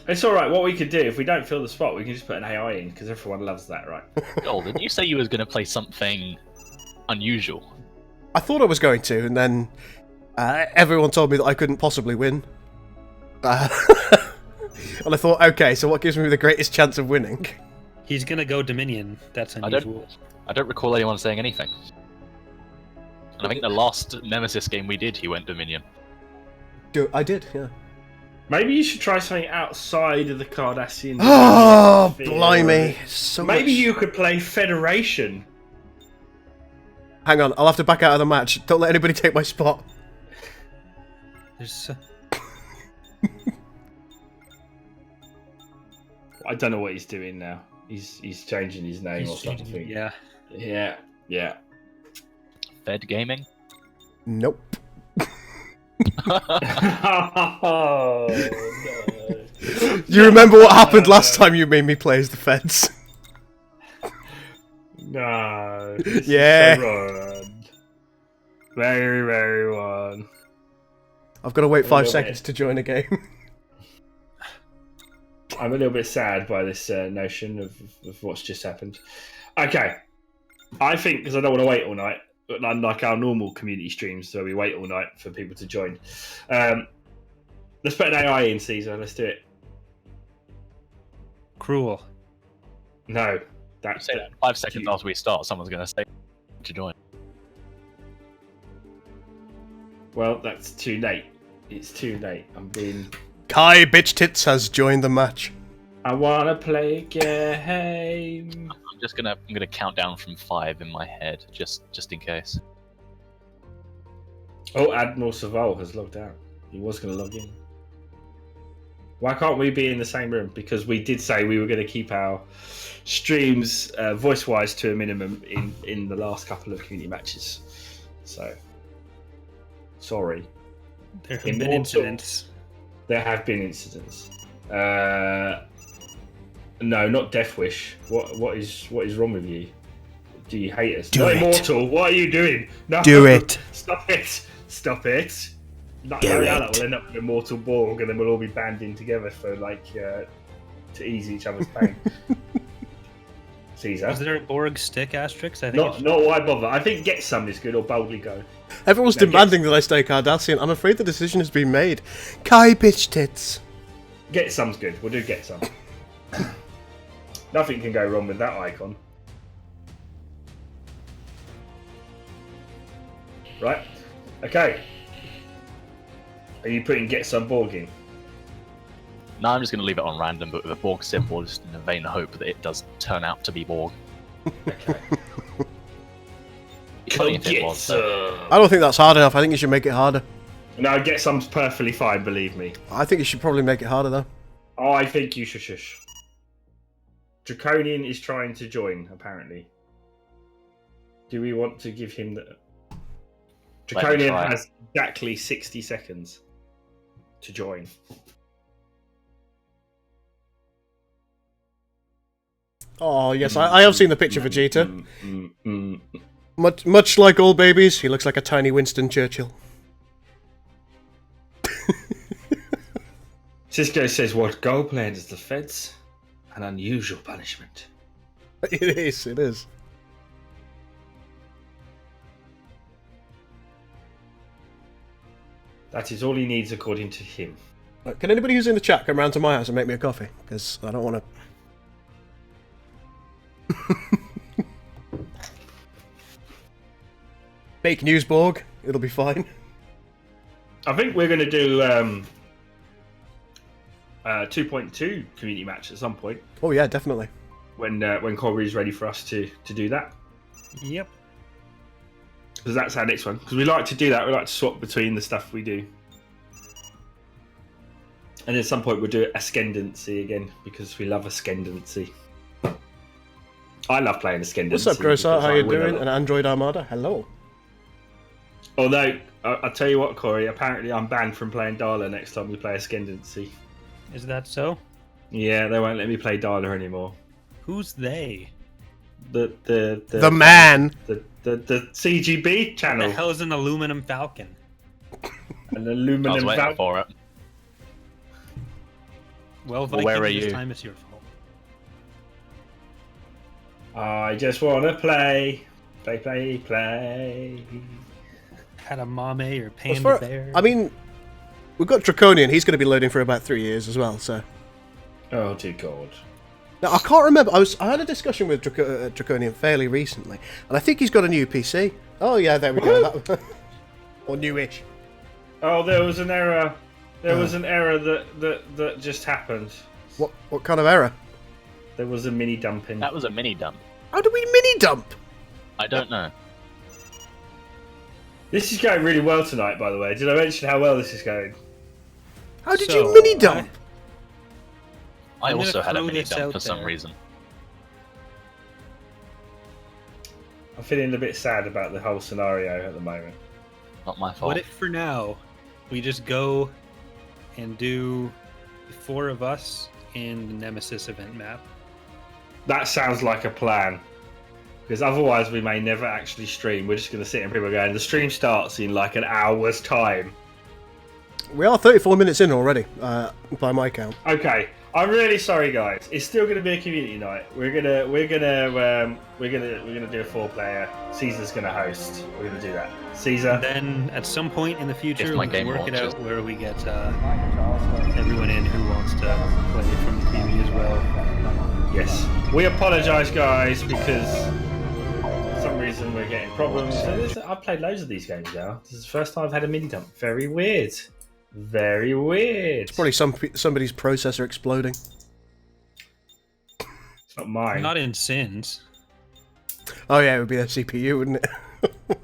[SPEAKER 1] It's all right. What we could do if we don't fill the spot, we can just put an AI in because everyone loves that, right?
[SPEAKER 3] Joel, didn't you say you was going to play something unusual?
[SPEAKER 2] I thought I was going to, and then everyone told me that I couldn't possibly win. And I thought, okay, so what gives me the greatest chance of winning?
[SPEAKER 4] He's gonna go Dominion. That's unusual.
[SPEAKER 3] I don't recall anyone saying anything. And I think the last Nemesis game we did, he went Dominion.
[SPEAKER 2] I did, yeah.
[SPEAKER 1] Maybe you should try something outside of the Cardassian.
[SPEAKER 2] Oh,
[SPEAKER 1] sphere.
[SPEAKER 2] blimey. So
[SPEAKER 1] Maybe
[SPEAKER 2] much-
[SPEAKER 1] you could play Federation.
[SPEAKER 2] Hang on, I'll have to back out of the match. Don't let anybody take my spot.
[SPEAKER 4] There's
[SPEAKER 1] I don't know what he's doing now. He's changing his name or something.
[SPEAKER 4] yeah.
[SPEAKER 1] Yeah.
[SPEAKER 3] Fed Gaming?
[SPEAKER 2] Nope.
[SPEAKER 1] Oh, no.
[SPEAKER 2] You remember what happened last time you made me play as the feds?
[SPEAKER 1] No. This
[SPEAKER 2] Yeah.
[SPEAKER 1] Is so wrong. Very, very wrong.
[SPEAKER 2] I've got to wait
[SPEAKER 1] A
[SPEAKER 2] 5
[SPEAKER 1] little
[SPEAKER 2] seconds
[SPEAKER 1] bit.
[SPEAKER 2] to join a game.
[SPEAKER 1] I'm a little bit sad by this notion of what's just happened. Okay. I think, because I don't want to wait all night, but unlike our normal community streams where we wait all night for people to join, let's put an AI in, Caesar. Let's do it.
[SPEAKER 4] Cruel.
[SPEAKER 1] No. That's
[SPEAKER 3] Say that 5 seconds after we start, someone's going to say to join.
[SPEAKER 1] Well, that's too late. It's too late.
[SPEAKER 2] Kai Bitch Tits has joined the match.
[SPEAKER 1] I want to play a game.
[SPEAKER 3] I'm gonna count down from 5 in my head, just in case.
[SPEAKER 1] Oh, Admiral Savol has logged out. He was going to log in. Why can't we be in the same room? Because we did say we were going to keep our streams voice-wise to a minimum in the last couple of community matches. So, sorry.
[SPEAKER 4] There have been
[SPEAKER 1] Immortal.
[SPEAKER 4] incidents.
[SPEAKER 1] There have been incidents. No, not Death Wish. What is wrong with you? Do you hate us?
[SPEAKER 2] Do
[SPEAKER 1] Not
[SPEAKER 2] it.
[SPEAKER 1] Immortal. What are you doing? No.
[SPEAKER 2] Do it.
[SPEAKER 1] Stop it. Stop it. No,
[SPEAKER 2] Do
[SPEAKER 1] no,
[SPEAKER 2] it.
[SPEAKER 1] that will end up with Immortal Borg, and then we'll all be banding together for to ease each other's pain. Caesar.
[SPEAKER 4] Is there a Borg stick asterisk? I think
[SPEAKER 1] Not why bother. I think Get Some is good, or Boldly Go.
[SPEAKER 2] Everyone's
[SPEAKER 1] No,
[SPEAKER 2] demanding that I stay Cardassian. I'm afraid the decision has been made. Kai Bitch Tits.
[SPEAKER 1] Get Some's good. We'll do Get Some. Nothing can go wrong with that icon. Right? Okay. Are you putting Get Some Borg in?
[SPEAKER 3] No, I'm just going to leave it on random, but with a Borg symbol, just in a vain hope that it does turn out to be Borg.
[SPEAKER 1] Okay.
[SPEAKER 3] Funny if it was, though.
[SPEAKER 2] I don't think that's hard enough. I think you should make it harder.
[SPEAKER 1] No, Get Some's perfectly fine, believe me.
[SPEAKER 2] I think you should probably make it harder, though.
[SPEAKER 1] Oh, I think you should shush. Draconian is trying to join, apparently. Do we want to give him the... Draconian
[SPEAKER 3] try.
[SPEAKER 1] has exactly 60 seconds to join.
[SPEAKER 2] Oh, yes, I have seen the picture of Vegeta.
[SPEAKER 1] Mm.
[SPEAKER 2] Much like all babies, he looks like a tiny Winston Churchill.
[SPEAKER 1] Cisco says, what gold plan is the feds? An unusual punishment.
[SPEAKER 2] It is.
[SPEAKER 1] That is all he needs according to him.
[SPEAKER 2] Can anybody who's in the chat come round to my house and make me a coffee? Because I don't want to... Fake news, Borg. It'll be fine.
[SPEAKER 1] I think we're going to do 2.2 community match at some point
[SPEAKER 2] Oh yeah, definitely.
[SPEAKER 1] when Corey's ready for us to do that.
[SPEAKER 4] Yep.
[SPEAKER 1] Because that's our next one. Because we like to do that. We like to swap between the stuff we do. And at some point we'll do Ascendancy again because we love Ascendancy. I love playing Ascendancy.
[SPEAKER 2] What's up, Grossart?
[SPEAKER 1] because
[SPEAKER 2] How
[SPEAKER 1] I
[SPEAKER 2] you
[SPEAKER 1] win a
[SPEAKER 2] doing?
[SPEAKER 1] lot.
[SPEAKER 2] An Android Armada? Hello.
[SPEAKER 1] Although, I'll tell you what, Corey, apparently I'm banned from playing Darla next time we play Ascendancy.
[SPEAKER 4] Is that so?
[SPEAKER 1] Yeah, they won't let me play Darla anymore.
[SPEAKER 4] Who's they?
[SPEAKER 1] The
[SPEAKER 2] Man.
[SPEAKER 1] The CGB
[SPEAKER 4] What the
[SPEAKER 1] channel.
[SPEAKER 4] hell is an aluminum falcon?
[SPEAKER 1] An
[SPEAKER 3] I was
[SPEAKER 1] aluminum
[SPEAKER 3] waiting
[SPEAKER 1] valve.
[SPEAKER 3] for it.
[SPEAKER 4] Well,
[SPEAKER 3] Well, where
[SPEAKER 4] Vikings,
[SPEAKER 3] are
[SPEAKER 4] this
[SPEAKER 3] you?
[SPEAKER 4] time it's your fault.
[SPEAKER 1] I just want to play. Play.
[SPEAKER 4] Had a mame or
[SPEAKER 2] As
[SPEAKER 4] panda
[SPEAKER 2] far-
[SPEAKER 4] bear.
[SPEAKER 2] I mean, we've got Draconian. He's going to be loading for about 3 years as well, so...
[SPEAKER 1] Oh, dear God.
[SPEAKER 2] Now, I can't remember. I had a discussion with Draconian fairly recently, and I think he's got a new PC. Oh, yeah, there we go. That, or newish.
[SPEAKER 1] Oh, there was an error. There was an error that just happened.
[SPEAKER 2] What kind of error?
[SPEAKER 1] There was a mini dumping.
[SPEAKER 3] That was a mini dump.
[SPEAKER 2] How do we mini dump?
[SPEAKER 3] I don't know.
[SPEAKER 1] This is going really well tonight, by the way. Did I mention how well this is going?
[SPEAKER 2] How did
[SPEAKER 4] So,
[SPEAKER 2] you mini dump?
[SPEAKER 3] I
[SPEAKER 4] I'm
[SPEAKER 3] also
[SPEAKER 4] gonna
[SPEAKER 3] had a
[SPEAKER 4] throw
[SPEAKER 3] mini
[SPEAKER 4] this
[SPEAKER 3] dump
[SPEAKER 4] out
[SPEAKER 3] for some
[SPEAKER 4] there.
[SPEAKER 3] reason.
[SPEAKER 1] I'm feeling a bit sad about the whole scenario at the moment.
[SPEAKER 3] Not my fault.
[SPEAKER 4] What if for now we just go and do 4 of us in the Nemesis event map.
[SPEAKER 1] That sounds like a plan. Because otherwise we may never actually stream. We're just going to sit and people going, the stream starts in like an hour's time.
[SPEAKER 2] We are 34 minutes in already, by my count.
[SPEAKER 1] Okay, I'm really sorry, guys. It's still going to be a community night. We're gonna do a 4-player. Caesar's going to host. We're going to do that. Caesar.
[SPEAKER 4] And then at some point in the future,
[SPEAKER 3] my
[SPEAKER 4] we can
[SPEAKER 3] game
[SPEAKER 4] work it
[SPEAKER 3] launches.
[SPEAKER 4] out where we get everyone in who wants to play from the community as well.
[SPEAKER 1] Yes. We apologise, guys, because for some reason we're getting problems. I've played loads of these games now. This is the first time I've had a mini dump. Very weird. Very weird.
[SPEAKER 2] Probably somebody's processor exploding.
[SPEAKER 1] It's not mine.
[SPEAKER 4] Not in Sins.
[SPEAKER 2] Oh yeah, it would be their CPU, wouldn't it?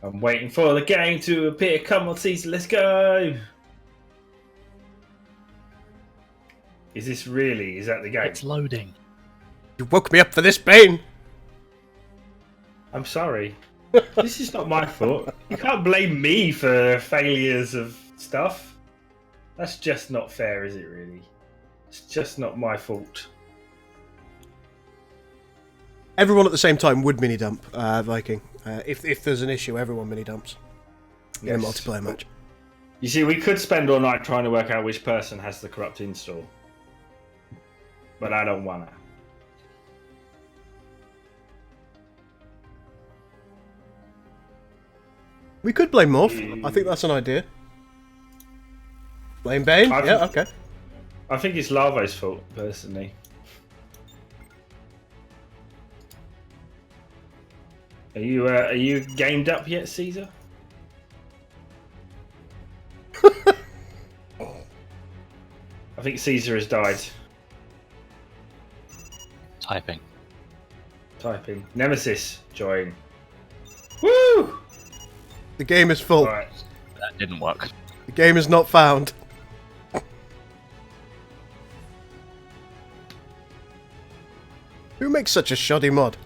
[SPEAKER 1] I'm waiting for the game to appear. Come on, Caesar, let's go. Is this really? Is that the game?
[SPEAKER 3] It's loading.
[SPEAKER 2] You woke me up for this, Bane!
[SPEAKER 1] I'm sorry. This is not my fault. You can't blame me for failures of stuff. That's just not fair, is it really? It's just not my fault.
[SPEAKER 2] Everyone at the same time would mini dump Viking. If there's an issue, everyone mini dumps in a
[SPEAKER 1] Yes.
[SPEAKER 2] multiplayer match.
[SPEAKER 1] You see, we could spend all night trying to work out which person has the corrupt install. But I don't wanna.
[SPEAKER 2] We could blame Morph. I think that's an idea. Blame Bane?
[SPEAKER 1] I
[SPEAKER 2] Yeah,
[SPEAKER 1] think-
[SPEAKER 2] okay.
[SPEAKER 1] I think it's Lavo's fault, personally. Are you gamed up yet, Caesar? I think Caesar has died.
[SPEAKER 3] Typing.
[SPEAKER 1] Typing. Nemesis, join. Woo!
[SPEAKER 2] The game is full.
[SPEAKER 1] Alright.
[SPEAKER 3] That didn't work.
[SPEAKER 2] The game is not found. Who makes such a shoddy mod?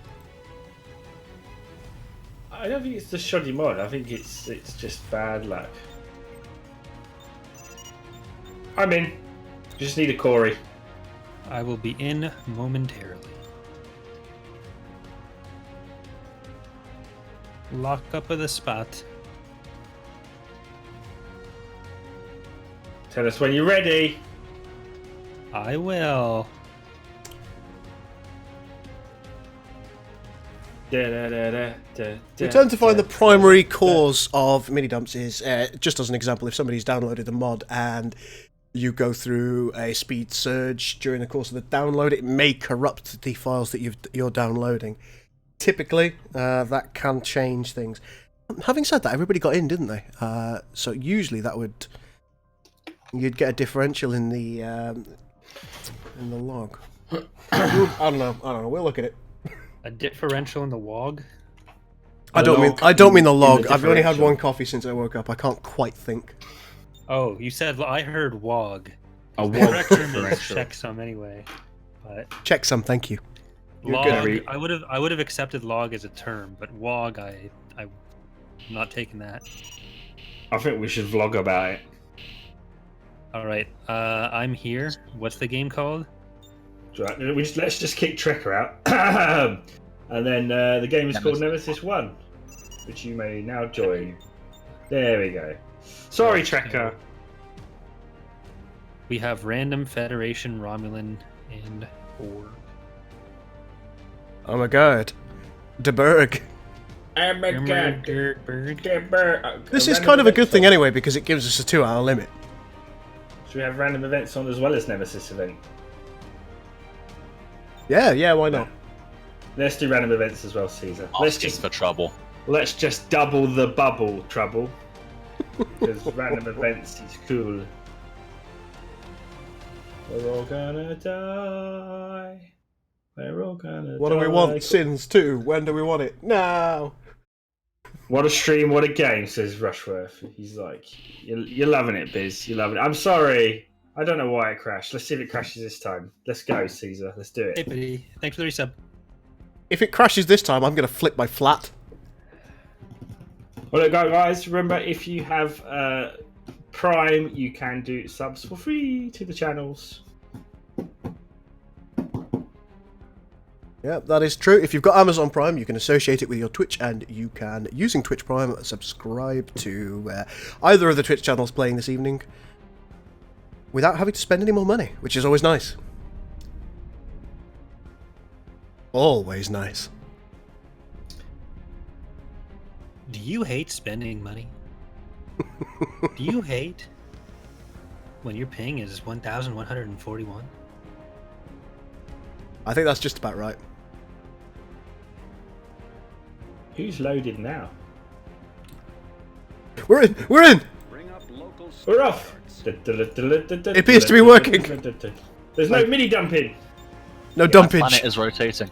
[SPEAKER 1] I don't think it's the shoddy mod. I think it's just bad luck. I'm in. Just need a Corey.
[SPEAKER 4] I will be in momentarily. Lock up of the spot.
[SPEAKER 1] Tell us when you're ready.
[SPEAKER 4] I will.
[SPEAKER 1] We
[SPEAKER 2] We tend to find the primary cause of mini dumps is, just as an example, if somebody's downloaded the mod and you go through a speed surge during the course of the download, it may corrupt the files that you're downloading. Typically, that can change things. Having said that, everybody got in, didn't they? So usually you'd get a differential in the log. I don't know. We'll look at it.
[SPEAKER 4] A differential in the WOG?
[SPEAKER 2] I don't mean the log. I've only had one coffee since I woke up. I can't quite think.
[SPEAKER 4] Oh, you said I heard WOG.
[SPEAKER 1] A
[SPEAKER 4] The
[SPEAKER 1] WOG
[SPEAKER 4] correct term is
[SPEAKER 1] differential.
[SPEAKER 4] checksum anyway. But
[SPEAKER 2] Check some, thank you.
[SPEAKER 1] You're
[SPEAKER 4] log,
[SPEAKER 1] gonna re-
[SPEAKER 4] I would have accepted log as a term, but WOG, I'm not taking that.
[SPEAKER 1] I think we should vlog about it.
[SPEAKER 4] All right, I'm here. What's the game called?
[SPEAKER 1] Right, let's just kick Trekker out. And then the game is called Nemesis 1, which you may now join. There we go. Sorry, Trekker.
[SPEAKER 4] We have Random, Federation, Romulan, and Org.
[SPEAKER 2] Oh my god. De Berg.
[SPEAKER 1] Oh my god.
[SPEAKER 4] Berg.
[SPEAKER 2] This is kind of a good thing anyway because it gives us a 2-hour limit.
[SPEAKER 1] Should we have random events on as well as Nemesis event?
[SPEAKER 2] Yeah, why not?
[SPEAKER 1] Let's do random events as well, Caesar. Let's
[SPEAKER 3] Asking
[SPEAKER 1] just
[SPEAKER 3] for trouble.
[SPEAKER 1] double the bubble trouble. Because random events is cool. We're all gonna die. We're all gonna
[SPEAKER 2] What
[SPEAKER 1] die.
[SPEAKER 2] do we want? Sins 2. When do we want it? Now.
[SPEAKER 1] What a stream, what a game, says Rushworth. He's like, you're loving it, Biz. You're loving it. I'm sorry. I don't know why it crashed. Let's see if it crashes this time. Let's go, Caesar. Let's do
[SPEAKER 4] Hey,
[SPEAKER 1] it.
[SPEAKER 4] buddy. Thanks for the resub.
[SPEAKER 2] If it crashes this time, I'm going to flip my flat.
[SPEAKER 1] Well, look, guys, remember, if you have Prime, you can do subs for free to the channels.
[SPEAKER 2] Yeah, that is true. If you've got Amazon Prime, you can associate it with your Twitch, and you can, using Twitch Prime, subscribe to either of the Twitch channels playing this evening without having to spend any more money, which is always nice. Always nice.
[SPEAKER 4] Do you hate spending money? Do you hate when your ping is 1,141?
[SPEAKER 2] I think that's just about right.
[SPEAKER 1] Who's loaded now?
[SPEAKER 2] We're in! We're in!
[SPEAKER 1] We're off!
[SPEAKER 2] It appears to be working.
[SPEAKER 1] There's no mini dumping.
[SPEAKER 2] No
[SPEAKER 3] My
[SPEAKER 2] dumpage.
[SPEAKER 3] planet is rotating.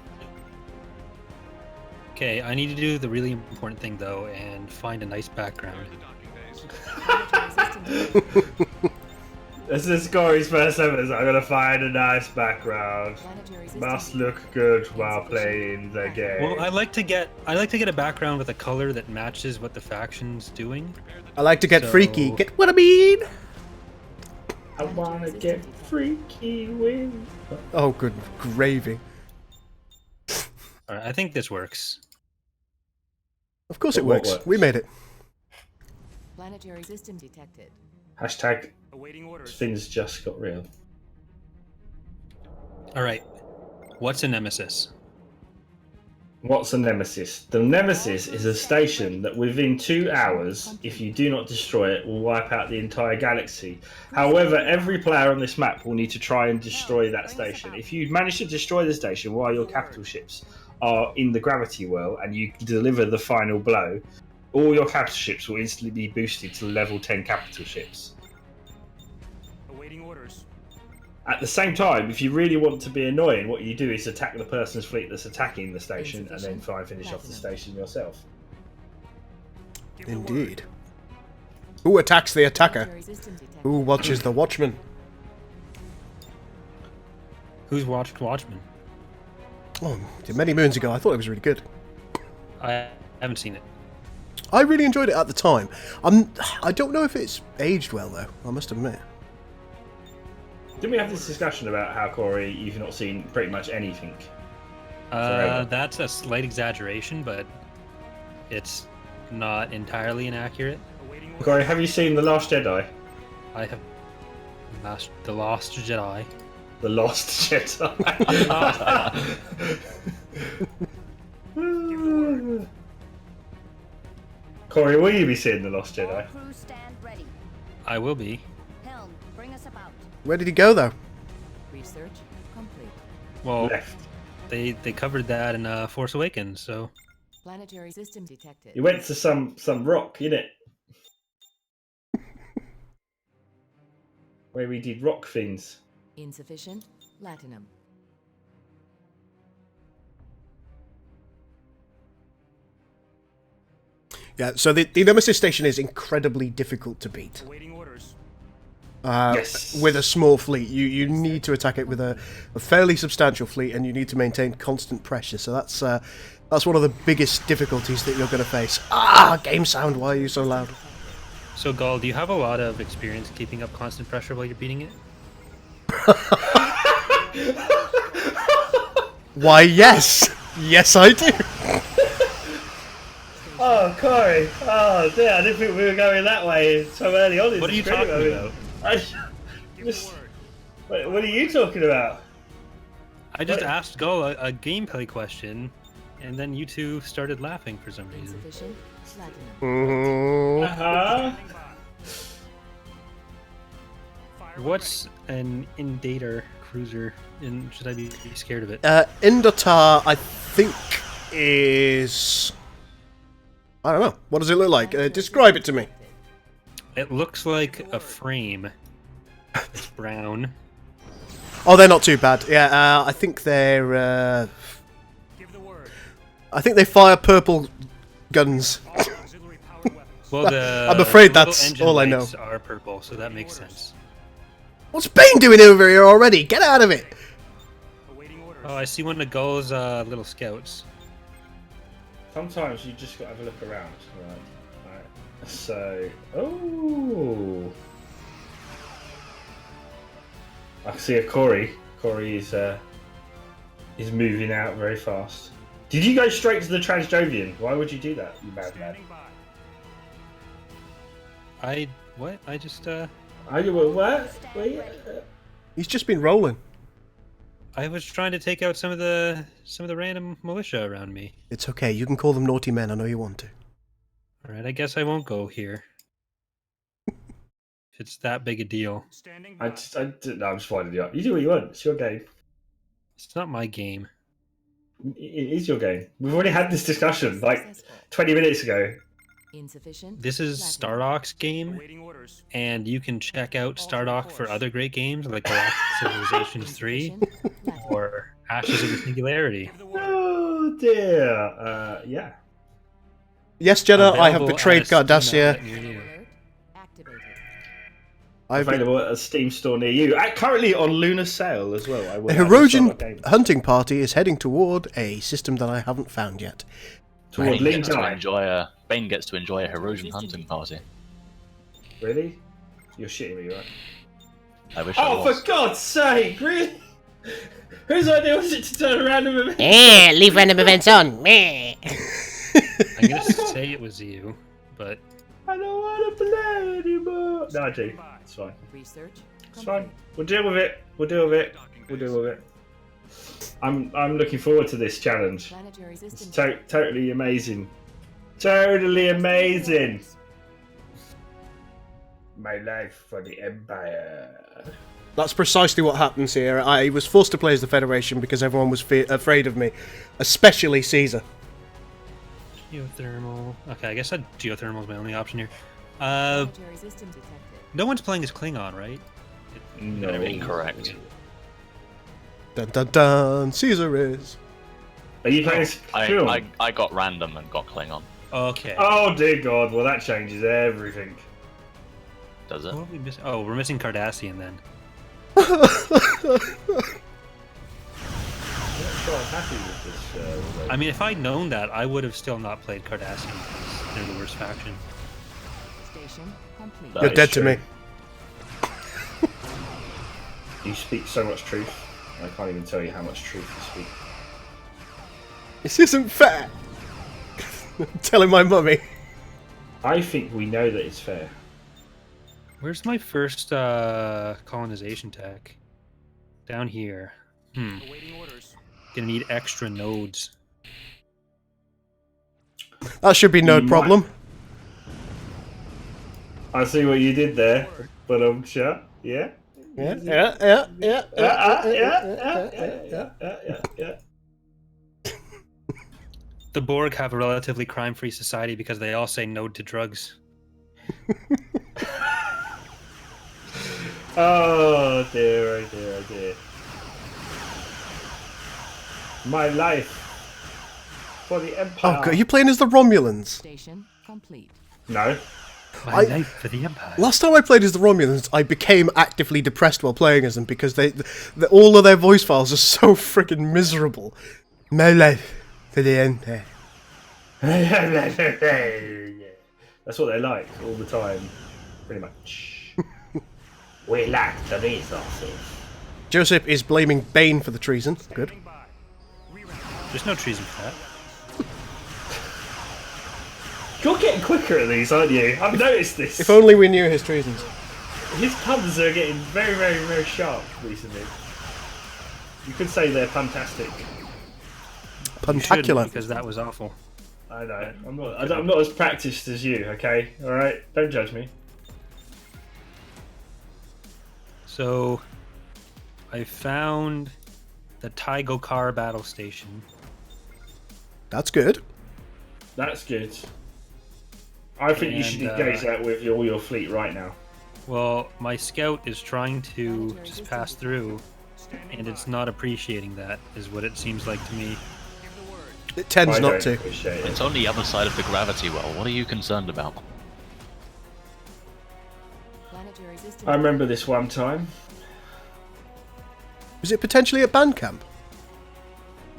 [SPEAKER 4] Okay, I need to do the really important thing though and find a nice background.
[SPEAKER 1] This is Corey's first ever. I'm gonna find a nice background. Must look good while playing the game.
[SPEAKER 4] Well, I like to get a background with a color that matches what the faction's doing.
[SPEAKER 2] I like to get
[SPEAKER 4] So-
[SPEAKER 2] freaky. Get what I mean?
[SPEAKER 1] I wanna get freaky with.
[SPEAKER 2] Oh, good gravy.
[SPEAKER 4] All right, I think this works.
[SPEAKER 2] Of course it
[SPEAKER 1] What
[SPEAKER 2] works.
[SPEAKER 1] works?
[SPEAKER 2] We made it.
[SPEAKER 5] Planetary system detected.
[SPEAKER 1] Hashtag
[SPEAKER 6] Awaiting orders.
[SPEAKER 1] things just got real.
[SPEAKER 4] All right, what's a nemesis?
[SPEAKER 1] What's a nemesis? The nemesis is a station that within 2 hours, if you do not destroy it, will wipe out the entire galaxy. However, every player on this map will need to try and destroy that station. If you manage to destroy the station while your capital ships are in the gravity well and you deliver the final blow, all your capital ships will instantly be boosted to level 10 capital ships.
[SPEAKER 6] Awaiting orders.
[SPEAKER 1] At the same time, if you really want to be annoying, what you do is attack the person's fleet that's attacking the station and then try and finish off the station yourself.
[SPEAKER 6] Give the word.
[SPEAKER 2] Indeed. Who attacks the attacker?
[SPEAKER 5] Planetary system detected.
[SPEAKER 2] Who watches the watchman?
[SPEAKER 4] Who's watched Watchmen?
[SPEAKER 2] Oh, many moons ago, I thought it was really good.
[SPEAKER 4] I haven't seen it.
[SPEAKER 2] I really enjoyed it at the time. I don't know if it's aged well, though, I must admit.
[SPEAKER 1] Didn't we have this discussion about how, Corey, you've not seen pretty much anything? Forever.
[SPEAKER 4] That's a slight exaggeration, but it's not entirely inaccurate.
[SPEAKER 6] Awaiting orders.
[SPEAKER 1] Corey, have you seen The Last Jedi?
[SPEAKER 4] I have The Lost Jedi.
[SPEAKER 1] The Lost Jedi. Corey, will you be seeing The Lost
[SPEAKER 7] All
[SPEAKER 1] Jedi?
[SPEAKER 7] crews stand ready.
[SPEAKER 4] I will be.
[SPEAKER 7] Helm, bring us about.
[SPEAKER 2] Where did he go, though?
[SPEAKER 5] Research complete.
[SPEAKER 4] Well,
[SPEAKER 1] Left.
[SPEAKER 4] they covered that in Force Awakens, so
[SPEAKER 5] Planetary system detected.
[SPEAKER 1] He went to some rock, innit? Where we did rock things.
[SPEAKER 5] Insufficient latinum.
[SPEAKER 2] Yeah, so the Nemesis station is incredibly difficult to beat.
[SPEAKER 6] Awaiting orders.
[SPEAKER 1] Yes.
[SPEAKER 2] With a small fleet. You need to attack it with a fairly substantial fleet, and you need to maintain constant pressure. So that's one of the biggest difficulties that you're going to face. Ah, game sound, why are you so loud?
[SPEAKER 4] So, Gall, do you have a lot of experience keeping up constant pressure while you're beating it?
[SPEAKER 2] Why, yes! Yes, I do!
[SPEAKER 1] Oh, Corey. Oh, dear. I didn't think we were going that way so early on in
[SPEAKER 4] What
[SPEAKER 1] the
[SPEAKER 4] are you
[SPEAKER 1] stream.
[SPEAKER 4] talking
[SPEAKER 1] I mean,
[SPEAKER 4] about?
[SPEAKER 6] Give the
[SPEAKER 1] Just-
[SPEAKER 6] word.
[SPEAKER 1] what are you talking about?
[SPEAKER 4] I just
[SPEAKER 1] What?
[SPEAKER 4] asked Gall a gameplay question, and then you two started laughing for some reason.
[SPEAKER 5] Insufficient latinum.
[SPEAKER 2] Mhm.
[SPEAKER 1] Uh-huh.
[SPEAKER 6] Fire
[SPEAKER 4] What's an Indator cruiser, and should I be scared of it?
[SPEAKER 2] Indotar, I think, is... I don't know. What does it look like? Describe it to me.
[SPEAKER 4] It looks like a frame. It's brown.
[SPEAKER 2] Oh, they're not too bad. Yeah, I think they're...
[SPEAKER 6] Give the word.
[SPEAKER 2] I think they fire purple guns.
[SPEAKER 6] All auxiliary powered weapons.
[SPEAKER 4] Well, the
[SPEAKER 2] I'm afraid
[SPEAKER 4] little
[SPEAKER 2] that's
[SPEAKER 4] engine
[SPEAKER 2] all I know.
[SPEAKER 4] lights are purple, so that makes sense.
[SPEAKER 2] What's Bane doing over here already? Get out of it!
[SPEAKER 6] Awaiting orders.
[SPEAKER 4] Oh, I see one of Gull's little scouts.
[SPEAKER 1] Sometimes you just got to have a look around. Right. So, oh, I can see a Corey. Corey is moving out very fast. Did you go straight to the Transjovian? Why would you do that, you mad man?
[SPEAKER 6] Standing by.
[SPEAKER 4] What? I just
[SPEAKER 1] Are you what? Wait,
[SPEAKER 2] He's just been rolling.
[SPEAKER 4] I was trying to take out some of the random militia around me.
[SPEAKER 2] It's okay. You can call them naughty men. I know you want to.
[SPEAKER 4] All right, I guess I won't go here. If it's that big a deal.
[SPEAKER 6] Standing
[SPEAKER 1] no,
[SPEAKER 6] by.
[SPEAKER 1] I'm just winding you up. You do what you want. It's your game.
[SPEAKER 4] It's not my game.
[SPEAKER 1] It is your game. We've already had this discussion like
[SPEAKER 5] Successful.
[SPEAKER 1] 20 minutes ago.
[SPEAKER 5] Insufficient.
[SPEAKER 4] This is
[SPEAKER 5] Platinum.
[SPEAKER 4] Stardock's game,
[SPEAKER 6] Awaiting orders.
[SPEAKER 4] and you can check out Stardock for other great games like Galactic Civilizations 3
[SPEAKER 5] Insufficient. Platinum.
[SPEAKER 4] or Ashes of the Singularity.
[SPEAKER 6] Give the word.
[SPEAKER 1] Oh dear. Yeah.
[SPEAKER 2] Yes, Jenna, I have
[SPEAKER 4] Available
[SPEAKER 2] betrayed
[SPEAKER 4] at a Steam
[SPEAKER 2] Cardassia.
[SPEAKER 4] outlet near you.
[SPEAKER 5] Alert. Activated.
[SPEAKER 2] I've
[SPEAKER 1] Available at a Steam store near you. Currently on Lunar sale as well. I will
[SPEAKER 2] A
[SPEAKER 1] add
[SPEAKER 2] Herosian
[SPEAKER 1] this on my game.
[SPEAKER 2] hunting party is heading toward a system that I haven't found yet.
[SPEAKER 1] Toward
[SPEAKER 3] Bane
[SPEAKER 1] Ling
[SPEAKER 3] gets, to
[SPEAKER 1] Dai.
[SPEAKER 3] Bane gets to enjoy a Herosian hunting party.
[SPEAKER 1] Really? You're shitting me, right?
[SPEAKER 3] I wish I
[SPEAKER 1] Oh,
[SPEAKER 3] was.
[SPEAKER 1] for God's sake! Really? Whose idea was it to turn around and
[SPEAKER 8] Leave random events on. Meh.
[SPEAKER 4] I'm gonna say it was you, but
[SPEAKER 1] I don't want to play anymore. No, I do. It's fine.
[SPEAKER 5] Research.
[SPEAKER 1] It's fine. We'll deal with it. We'll deal with it. We'll deal with it. I'm looking forward to this challenge.
[SPEAKER 5] Planetary
[SPEAKER 1] It's
[SPEAKER 5] system.
[SPEAKER 1] totally amazing. Totally amazing. My life for the Empire.
[SPEAKER 2] That's precisely what happens here. I was forced to play as the Federation because everyone was afraid of me, especially Caesar.
[SPEAKER 4] geothermal. Okay, I guess that geothermal is my only option here.
[SPEAKER 5] Planetary system detected.
[SPEAKER 4] No one's playing as Klingon, right?
[SPEAKER 1] No.
[SPEAKER 3] Incorrect.
[SPEAKER 2] Dun dun dun. Caesar is.
[SPEAKER 1] Are you playing this film?
[SPEAKER 3] I got random and got Klingon.
[SPEAKER 4] Okay.
[SPEAKER 1] Oh dear God! Well, that changes everything.
[SPEAKER 3] Does it?
[SPEAKER 4] What are we missing? Oh, we're missing Cardassian then.
[SPEAKER 1] I'm not sure I'm happy with this.
[SPEAKER 4] I mean, if I'd known that, I would have still not played Cardassian because they're the worst faction.
[SPEAKER 5] Station complete.
[SPEAKER 3] That
[SPEAKER 2] You're
[SPEAKER 3] is
[SPEAKER 2] dead to
[SPEAKER 1] true.
[SPEAKER 2] me.
[SPEAKER 1] You speak so much truth. I can't even tell you how much truth you speak.
[SPEAKER 2] This isn't fair. I'm telling my mummy.
[SPEAKER 1] I think we know that it's fair.
[SPEAKER 4] Where's my first colonization tech? Down here.
[SPEAKER 6] Awaiting orders.
[SPEAKER 4] Gonna need extra nodes.
[SPEAKER 2] That should be no
[SPEAKER 1] You
[SPEAKER 2] problem.
[SPEAKER 1] I see what you did there, but sure. Yeah.
[SPEAKER 2] Yeah.
[SPEAKER 1] Yeah.
[SPEAKER 4] The Borg have a relatively crime-free society because they all say no to drugs.
[SPEAKER 1] Oh dear, oh dear, oh dear. My life for the Empire.
[SPEAKER 2] Oh god, are you playing as the Romulans?
[SPEAKER 5] Station complete.
[SPEAKER 1] No.
[SPEAKER 4] My
[SPEAKER 2] I-
[SPEAKER 4] life for the Empire.
[SPEAKER 2] Last time I played as the Romulans, I became actively depressed while playing as them because all of their voice files are so freaking miserable. My life for the Empire.
[SPEAKER 1] That's what they like all the time, pretty much. We lack the resources.
[SPEAKER 2] Joseph is blaming Bane for the treason. Good.
[SPEAKER 6] Standing by.
[SPEAKER 4] There's no treason for that.
[SPEAKER 1] You're getting quicker at these, aren't you? I've noticed this.
[SPEAKER 2] If only we knew his treasons.
[SPEAKER 1] His puns are getting very, very, very sharp recently. You could say they're fantastic.
[SPEAKER 4] You shouldn't,
[SPEAKER 2] Puntacular.
[SPEAKER 4] because that was awful.
[SPEAKER 1] I know. I'm not as practiced as you. Okay. All right. Don't judge me.
[SPEAKER 4] So, I found the Taigokar battle station.
[SPEAKER 2] That's good.
[SPEAKER 1] That's good. I think you should
[SPEAKER 4] And,
[SPEAKER 1] engage that with all your fleet right now.
[SPEAKER 4] Well, my scout is trying to just pass through, and it's not appreciating that, is what it seems like to me.
[SPEAKER 2] It tends
[SPEAKER 1] I
[SPEAKER 2] not
[SPEAKER 1] don't
[SPEAKER 2] to.
[SPEAKER 1] appreciate it.
[SPEAKER 3] It's on the other side of the gravity well. What are you concerned about?
[SPEAKER 5] Planetary system.
[SPEAKER 1] I remember this one time.
[SPEAKER 2] Is it potentially at band camp?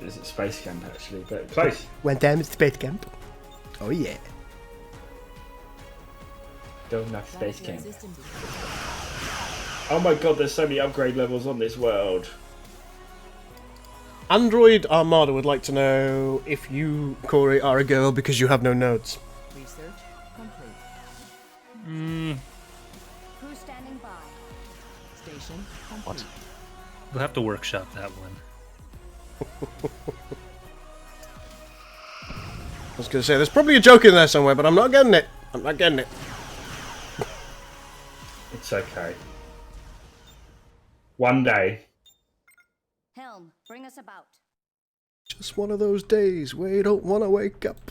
[SPEAKER 1] Is it Space Camp actually? But close.
[SPEAKER 2] Went down to space camp. Oh yeah.
[SPEAKER 1] Don't knock Space
[SPEAKER 5] Planetary
[SPEAKER 1] Camp.
[SPEAKER 5] system detected.
[SPEAKER 1] Oh my god, there's so many upgrade levels on this world.
[SPEAKER 2] Android Armada would like to know if you, Corey, are a girl because you have no nodes.
[SPEAKER 5] Research complete.
[SPEAKER 7] Crew standing by.
[SPEAKER 5] Station complete.
[SPEAKER 4] We'll have to workshop that one.
[SPEAKER 2] I was going to say, there's probably a joke in there somewhere, but I'm not getting it. I'm not getting it.
[SPEAKER 1] It's okay. One day.
[SPEAKER 7] Helm, bring us about.
[SPEAKER 2] Just one of those days where you don't want to wake up.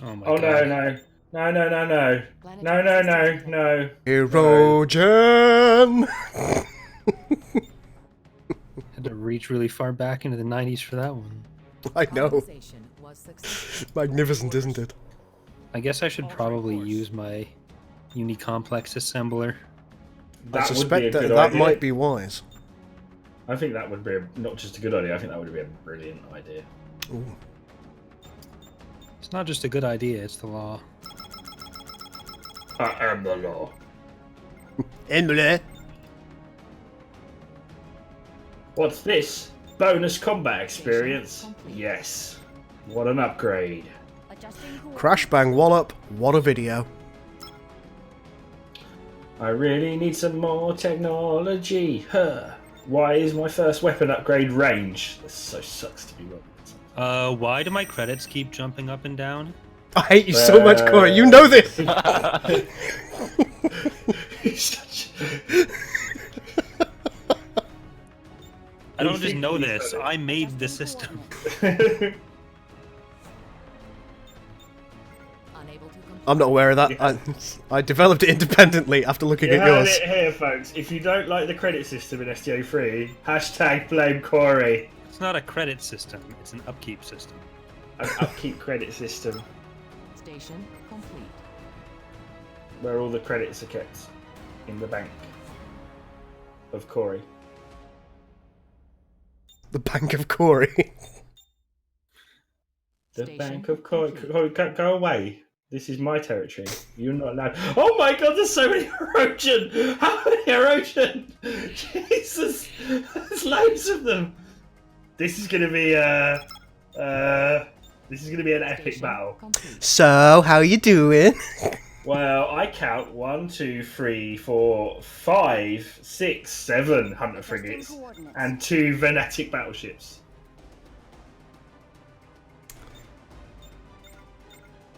[SPEAKER 4] Oh my
[SPEAKER 1] Oh
[SPEAKER 4] god.
[SPEAKER 1] no. No.
[SPEAKER 2] Erogen!
[SPEAKER 4] Had to reach really far back into the 90s for that one.
[SPEAKER 2] I know.
[SPEAKER 5] Colonization was successful.
[SPEAKER 2] Magnificent, isn't it?
[SPEAKER 4] I guess I should probably use my Unicomplex assembler.
[SPEAKER 2] I
[SPEAKER 1] That would be a
[SPEAKER 2] suspect
[SPEAKER 1] good
[SPEAKER 2] that
[SPEAKER 1] idea.
[SPEAKER 2] might be wise.
[SPEAKER 1] I think that would be not just a good idea, I think that would be a brilliant idea.
[SPEAKER 2] Ooh.
[SPEAKER 4] It's not just a good idea, it's the law.
[SPEAKER 1] I am the law.
[SPEAKER 2] Emily.
[SPEAKER 1] What's this? Bonus combat experience?
[SPEAKER 5] Station complete.
[SPEAKER 1] Yes. What an upgrade.
[SPEAKER 7] Adjusting
[SPEAKER 2] Crash Bang Wallop. What a video.
[SPEAKER 1] I really need some more technology. Huh. Why is my first weapon upgrade range? This so sucks to be wrong.
[SPEAKER 4] Why do my credits keep jumping up and down?
[SPEAKER 2] I hate you so much, Corey. You know this.
[SPEAKER 4] I don't just
[SPEAKER 1] think
[SPEAKER 4] know
[SPEAKER 1] he's
[SPEAKER 4] this.
[SPEAKER 1] got it.
[SPEAKER 4] I made the system.
[SPEAKER 5] Unable to complete.
[SPEAKER 2] I'm not aware of that. I developed it independently after looking
[SPEAKER 1] You
[SPEAKER 2] at
[SPEAKER 1] heard
[SPEAKER 2] yours.
[SPEAKER 1] it here, folks. If you don't like the credit system in STO3, hashtag blame Corey.
[SPEAKER 4] It's not a credit system, it's an upkeep system.
[SPEAKER 1] An upkeep credit system
[SPEAKER 5] Station complete.
[SPEAKER 1] where all the credits are kept in the bank of Corey.
[SPEAKER 2] The Bank of Corey.
[SPEAKER 1] The
[SPEAKER 5] Station
[SPEAKER 1] bank of Corey.
[SPEAKER 5] complete.
[SPEAKER 1] Corey, go away. This is my territory. You're not allowed. Oh my god, there's so many erosion! How many erosion? Jesus! There's loads of them! This is gonna be this is gonna be an epic
[SPEAKER 5] Station
[SPEAKER 1] battle.
[SPEAKER 5] complete.
[SPEAKER 2] So, how you doing?
[SPEAKER 1] Well, I count 1, 2, 3, 4, 5, 6, 7 Hunter frigates
[SPEAKER 7] coordinates.
[SPEAKER 1] and 2 Venetic battleships.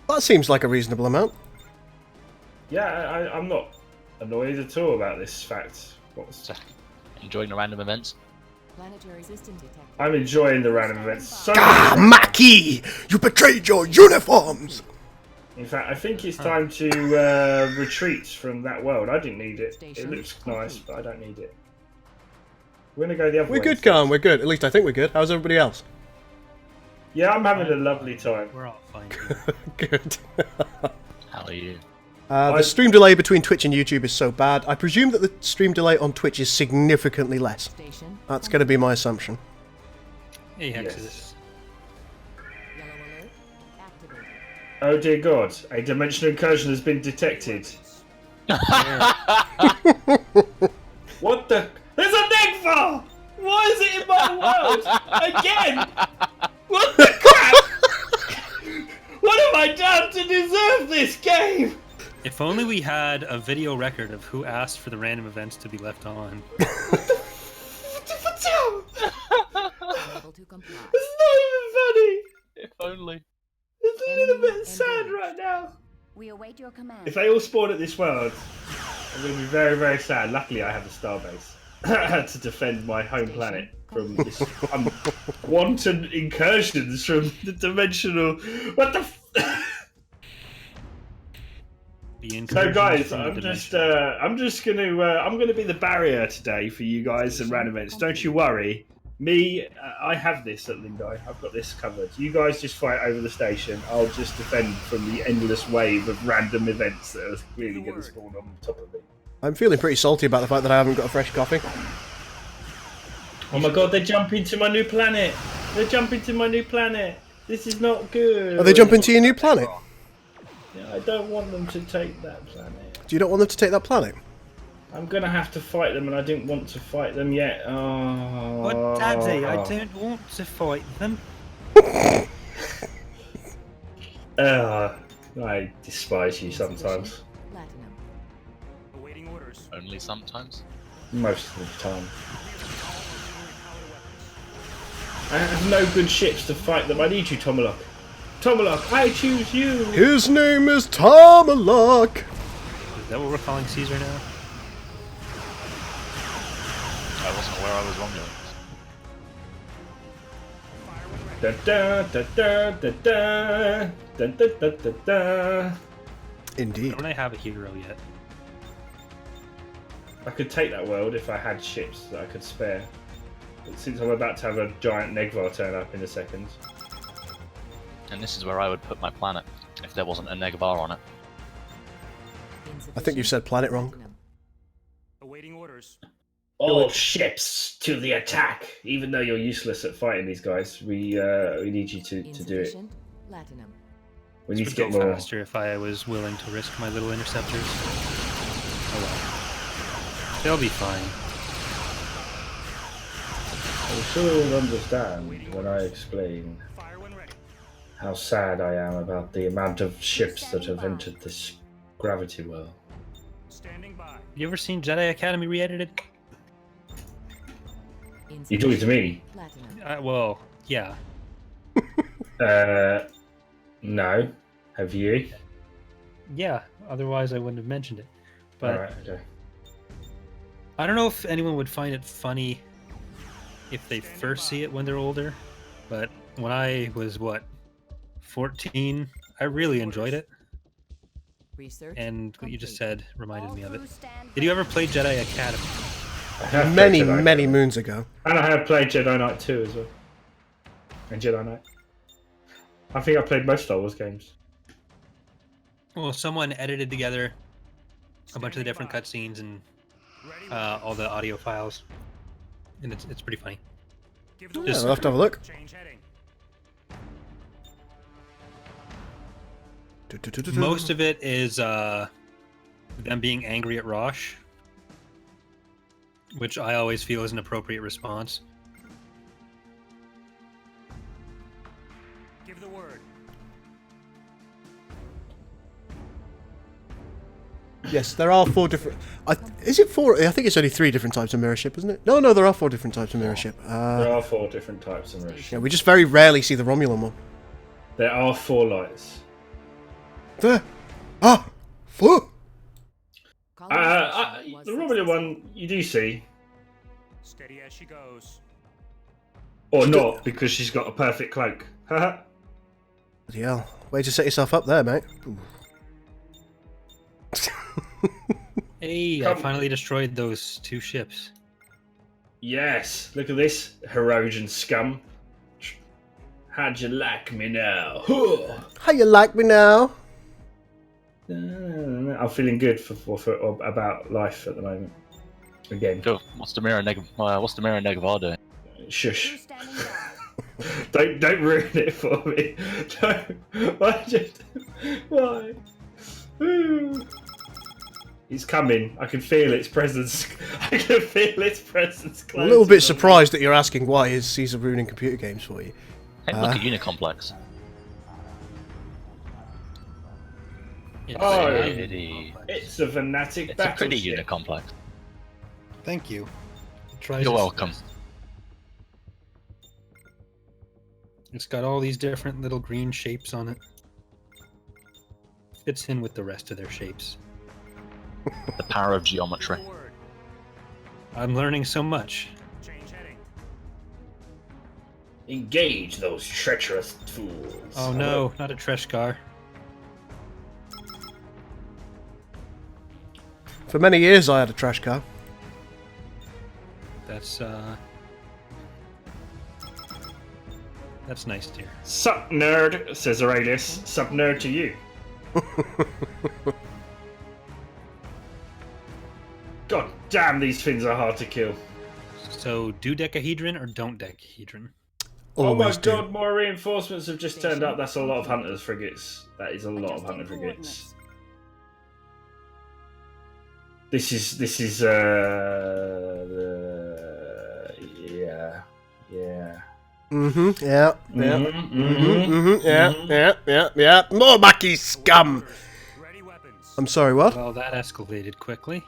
[SPEAKER 2] That seems like a reasonable amount.
[SPEAKER 1] Yeah, I'm not annoyed at all about this fact. What's...
[SPEAKER 3] Enjoying the random events.
[SPEAKER 5] Planetary system detected.
[SPEAKER 1] I'm enjoying the random events so
[SPEAKER 2] Ah,
[SPEAKER 1] much.
[SPEAKER 2] Maki! You betrayed your uniforms!
[SPEAKER 1] In fact, I think it's time to retreat from that world. I didn't need it. It
[SPEAKER 5] Station
[SPEAKER 1] looks nice,
[SPEAKER 5] complete.
[SPEAKER 1] but I don't need it. We're gonna go the other
[SPEAKER 2] We're
[SPEAKER 1] way.
[SPEAKER 2] good, Khan. We're good. At least I think we're good. How's everybody else?
[SPEAKER 1] Yeah, I'm having a lovely time.
[SPEAKER 4] We're all fine.
[SPEAKER 2] Good.
[SPEAKER 3] How are you?
[SPEAKER 2] The stream delay between Twitch and YouTube is so bad. I presume that the stream delay on Twitch is significantly less.
[SPEAKER 5] Station
[SPEAKER 2] That's going to be my assumption.
[SPEAKER 4] Hey,
[SPEAKER 1] Yes.
[SPEAKER 4] Hexus.
[SPEAKER 5] yellow alert activated.
[SPEAKER 1] Oh dear God! A dimensional incursion has been detected. What the? There's a Negvar! Why is it in my world again? What the crap? What have I done to deserve this game?
[SPEAKER 4] If only we had a video record of who asked for the random events to be left on.
[SPEAKER 1] What's up?
[SPEAKER 5] Unable to comply.
[SPEAKER 1] It's not even funny.
[SPEAKER 3] If only.
[SPEAKER 1] It's a little bit sad right now.
[SPEAKER 7] We await your command.
[SPEAKER 1] If they all spawn at this world, I'm going to be very, very sad. Luckily, I have a starbase to defend my home planet from this wanton incursions from the dimensional. What the?
[SPEAKER 4] The
[SPEAKER 1] So,
[SPEAKER 4] incursions
[SPEAKER 1] guys,
[SPEAKER 4] from the
[SPEAKER 1] I'm
[SPEAKER 4] dimension.
[SPEAKER 1] just gonna be the barrier today for you guys and random events. Don't you worry. Me, I have this at Lindai. I've got this covered. You guys just fight over the station. I'll just defend from the endless wave of random events that are clearly going to spawn on top of me.
[SPEAKER 2] I'm feeling pretty salty about the fact that I haven't got a fresh coffee.
[SPEAKER 1] Oh my god, they jump into my new planet! They're jumping to my new planet. This is not good.
[SPEAKER 2] Are they jumping to your new planet?
[SPEAKER 1] Yeah, I don't want them to take that planet.
[SPEAKER 2] Do you not want them to take that planet?
[SPEAKER 1] I'm gonna have to fight them, and I didn't want to fight them yet. Oh.
[SPEAKER 4] But Daddy, I don't want to fight them.
[SPEAKER 1] I despise you sometimes.
[SPEAKER 5] Platinum.
[SPEAKER 6] Awaiting orders.
[SPEAKER 3] Only sometimes.
[SPEAKER 1] Most of the time. I have no good ships to fight them. I need you, Tomalok. Tomalok, I choose you!
[SPEAKER 2] His name is Tomalok.
[SPEAKER 4] Is that what we're calling Caesar now?
[SPEAKER 3] I wasn't aware I was Romulans.
[SPEAKER 1] Da da da da da da da da da da da.
[SPEAKER 2] Indeed.
[SPEAKER 4] Don't I have a hero yet?
[SPEAKER 1] I could take that world if I had ships that I could spare. But since I'm about to have a giant Negvar turn up in a second.
[SPEAKER 3] And this is where I would put my planet if there wasn't a Negavar on it.
[SPEAKER 2] I think you said planet wrong.
[SPEAKER 5] Platinum.
[SPEAKER 6] Awaiting orders.
[SPEAKER 1] All ships to the attack! Even though you're useless at fighting these guys, we need you to do it.
[SPEAKER 5] Insufficient. Platinum.
[SPEAKER 1] We need
[SPEAKER 4] This
[SPEAKER 1] to
[SPEAKER 4] would
[SPEAKER 1] get
[SPEAKER 4] go
[SPEAKER 1] more.
[SPEAKER 4] faster if I was willing to risk my little interceptors. Oh well. They'll be fine.
[SPEAKER 1] I'm sure you'll understand when I explain
[SPEAKER 6] Fire when ready.
[SPEAKER 1] how sad I am about the amount of ships that have entered this gravity world.
[SPEAKER 6] Standing by.
[SPEAKER 4] You ever seen Jedi Academy re-edited?
[SPEAKER 1] You talking to me?
[SPEAKER 5] Platinum.
[SPEAKER 4] Well, yeah.
[SPEAKER 1] No. Have you?
[SPEAKER 4] Yeah, otherwise I wouldn't have mentioned it. But
[SPEAKER 1] Alright, okay.
[SPEAKER 4] I don't know if anyone would find it funny if they first see it when they're older. But when I was, 14, I really enjoyed it.
[SPEAKER 5] Research.
[SPEAKER 4] And what you just
[SPEAKER 5] complete.
[SPEAKER 4] said reminded
[SPEAKER 7] All
[SPEAKER 4] me of it.
[SPEAKER 7] crews stand
[SPEAKER 4] Did you
[SPEAKER 7] by.
[SPEAKER 4] ever play Jedi Academy?
[SPEAKER 1] I have
[SPEAKER 2] Many,
[SPEAKER 1] played Jedi
[SPEAKER 2] many
[SPEAKER 1] Knight.
[SPEAKER 2] moons ago.
[SPEAKER 1] And I have played Jedi Knight 2 as well. And Jedi Knight. I think I played most Star Wars games.
[SPEAKER 4] Well, someone edited together a bunch of the different cutscenes and
[SPEAKER 6] Ready.
[SPEAKER 4] all the audio files, and it's pretty funny.
[SPEAKER 6] Give the
[SPEAKER 2] Yeah,
[SPEAKER 4] Just-
[SPEAKER 2] we'll have to have a look.
[SPEAKER 6] Change heading.
[SPEAKER 4] Most of it is them being angry at Rosh, which I always feel is an appropriate response.
[SPEAKER 6] Give the word.
[SPEAKER 2] Yes, there are 4 different. Is it 4? I think it's only 3 different types of mirror ship, isn't it? No, there are 4 different types of mirror ship.
[SPEAKER 1] There are 4 different types of mirror.
[SPEAKER 2] Yeah, we just very rarely see the Romulan one.
[SPEAKER 1] There are 4 lights.
[SPEAKER 2] There. Ah, 4.
[SPEAKER 5] Colonization was
[SPEAKER 1] The Romulan
[SPEAKER 5] successful.
[SPEAKER 1] one you do see,
[SPEAKER 6] Steady as she goes.
[SPEAKER 1] or not, because she's got a perfect cloak. Haha.
[SPEAKER 2] Bloody hell. Way to set yourself up there, mate. Ooh.
[SPEAKER 4] Hey, I
[SPEAKER 1] Come-
[SPEAKER 4] finally destroyed those 2 ships.
[SPEAKER 1] Yes, look at this, Herodian scum. How'd you like me now?
[SPEAKER 2] How you like me now?
[SPEAKER 1] I'm feeling good for about life at the moment. Again,
[SPEAKER 3] Cool. What's the mirror Negavar doing?
[SPEAKER 7] Crew
[SPEAKER 1] shush.
[SPEAKER 7] standing by.
[SPEAKER 1] Don't ruin it for me. Don't. Why? Ooh. He's coming. I can feel its presence. I can feel its presence.
[SPEAKER 2] I'm a little bit
[SPEAKER 1] closing on me.
[SPEAKER 2] surprised that you're asking why is Caesar ruining computer games for you.
[SPEAKER 3] Hey, look at Unicomplex.
[SPEAKER 4] It's
[SPEAKER 1] Oh,
[SPEAKER 4] a-
[SPEAKER 3] Pretty.
[SPEAKER 1] It's a Venatic
[SPEAKER 3] It's a pretty
[SPEAKER 1] battleship.
[SPEAKER 3] Unicomplex.
[SPEAKER 4] Thank you. Tries
[SPEAKER 3] You're
[SPEAKER 4] its
[SPEAKER 3] welcome.
[SPEAKER 4] best. It's got all these different little green shapes on it. Fits in with the rest of their shapes.
[SPEAKER 3] The power of geometry.
[SPEAKER 6] Give the word.
[SPEAKER 4] I'm learning so much.
[SPEAKER 6] Change heading.
[SPEAKER 1] Engage those treacherous fools.
[SPEAKER 4] Oh no, not a Treshkar.
[SPEAKER 2] For many years I had a trash car.
[SPEAKER 4] That's nice to hear.
[SPEAKER 1] Sup, nerd, says Aurelius. Sup, nerd to you. God damn, these fins are hard to kill.
[SPEAKER 4] So do decahedron or don't decahedron?
[SPEAKER 1] Oh my
[SPEAKER 2] always do.
[SPEAKER 1] god, more reinforcements have just turned up. That's a lot of hunters frigates. That is a lot of hunter frigates. This is yeah.
[SPEAKER 2] Mm-hmm. Yeah.
[SPEAKER 1] Mhm.
[SPEAKER 2] Yeah. More Mackie scum.
[SPEAKER 6] Ready weapons.
[SPEAKER 2] I'm sorry. What?
[SPEAKER 4] Well, that escalated quickly.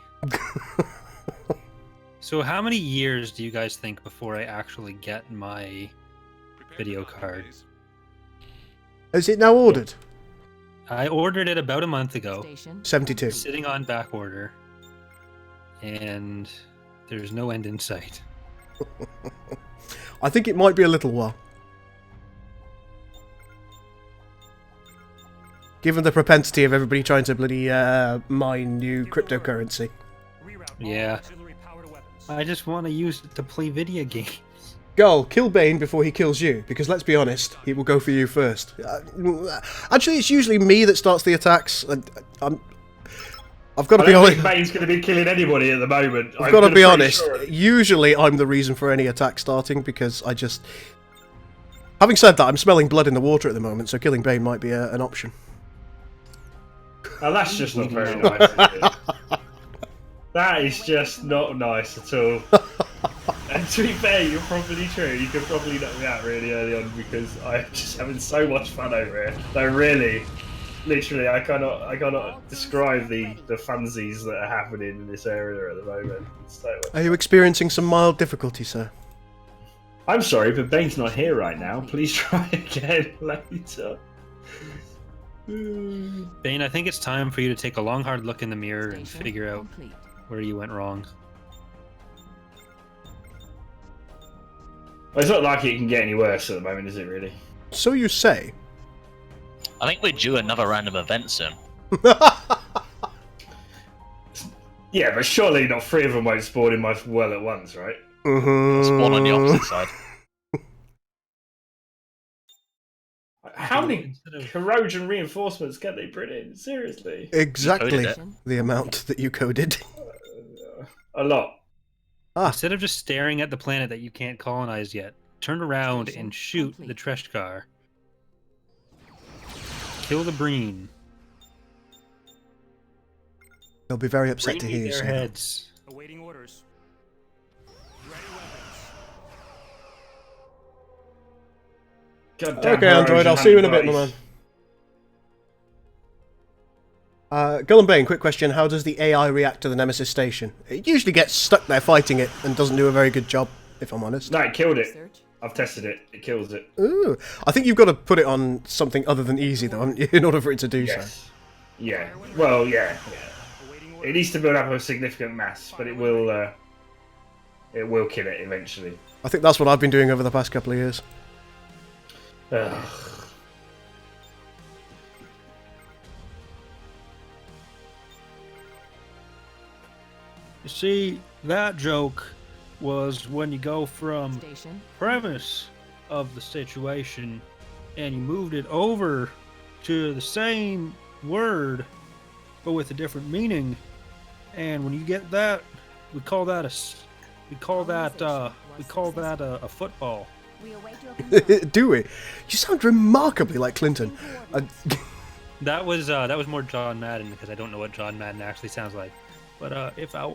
[SPEAKER 4] So, how many years do you guys think before I actually get my video card?
[SPEAKER 2] Is it now ordered?
[SPEAKER 4] I ordered it about a month ago,
[SPEAKER 5] Station.
[SPEAKER 2] 72.
[SPEAKER 4] sitting on back order, and there's no end in sight.
[SPEAKER 2] I think it might be a little while. Given the propensity of everybody trying to bloody mine new cryptocurrency.
[SPEAKER 6] Reroute all
[SPEAKER 4] Yeah.
[SPEAKER 6] auxiliary powered weapons.
[SPEAKER 4] I just want to use it to play video games.
[SPEAKER 2] Gull, kill Bane before he kills you, because let's be honest, he will go for you first. Actually, it's usually me that starts the attacks. I've got to
[SPEAKER 1] I
[SPEAKER 2] be
[SPEAKER 1] don't
[SPEAKER 2] honest.
[SPEAKER 1] think Bane's going to be killing anybody at the moment.
[SPEAKER 2] I've got to be honest. Usually, I'm the reason for any attack starting because I just. Having said that, I'm smelling blood in the water at the moment, so killing Bane might be an option.
[SPEAKER 1] Oh, that's just not very nice. Is it? That is just not nice at all. And to be fair, you're probably true. You could probably knock me out really early on because I'm just having so much fun over here. Though really, literally, I cannot describe the funsies that are happening in this area at the moment. It's so much
[SPEAKER 2] Are you experiencing some mild difficulty, sir?
[SPEAKER 1] I'm sorry, but Bane's not here right now. Please try again later.
[SPEAKER 4] Bane, I think it's time for you to take a long, hard look in the mirror and
[SPEAKER 5] Station
[SPEAKER 4] figure out
[SPEAKER 5] complete.
[SPEAKER 4] where you went wrong.
[SPEAKER 1] Well, it's not like it can get any worse at the moment, is it? Really?
[SPEAKER 2] So you say.
[SPEAKER 3] I think we're due another random event soon.
[SPEAKER 1] Yeah, but surely not three of them won't spawn in my well at once, right?
[SPEAKER 3] Spawn on the opposite side.
[SPEAKER 1] How many
[SPEAKER 4] Instead of-
[SPEAKER 1] corrosion reinforcements can they put in? Seriously?
[SPEAKER 2] Exactly
[SPEAKER 3] Coded it.
[SPEAKER 5] Station.
[SPEAKER 2] the amount that you coded.
[SPEAKER 1] A lot.
[SPEAKER 4] Instead of just staring at the planet that you can't colonize yet, turn around
[SPEAKER 5] Station
[SPEAKER 4] and shoot
[SPEAKER 5] complete.
[SPEAKER 4] the Treshkar. Kill the Breen.
[SPEAKER 2] They'll be very upset
[SPEAKER 4] Bring
[SPEAKER 2] to
[SPEAKER 4] me
[SPEAKER 2] hear you
[SPEAKER 4] their
[SPEAKER 2] say that.
[SPEAKER 4] heads.
[SPEAKER 6] Awaiting orders. Ready weapons.
[SPEAKER 1] Goddamn
[SPEAKER 2] Okay, Android, I'll see you in a bit, my man. Gull and Bane, quick question. How does the AI react to the Nemesis station? It usually gets stuck there fighting it and doesn't do a very good job, if I'm honest.
[SPEAKER 1] No, it killed it.
[SPEAKER 5] Research.
[SPEAKER 1] I've tested it. It kills it.
[SPEAKER 2] Ooh. I think you've got to put it on something other than easy, though, haven't you, in order for it to do so.
[SPEAKER 1] Yes. Yeah. Well, yeah.
[SPEAKER 6] Awaiting
[SPEAKER 1] It
[SPEAKER 6] orders.
[SPEAKER 1] needs to build up a significant mass, but it will kill it eventually.
[SPEAKER 2] I think that's what I've been doing over the past couple of years.
[SPEAKER 1] Ugh.
[SPEAKER 4] You see, that joke was when you go from
[SPEAKER 5] Station.
[SPEAKER 4] premise of the situation and you moved it over to the same word but with a different meaning, and when you get that, we call that a football.
[SPEAKER 5] We await your command.
[SPEAKER 2] Do we? You sound remarkably like Clinton.
[SPEAKER 4] That was more John Madden, because I don't know what John Madden actually sounds like. But if I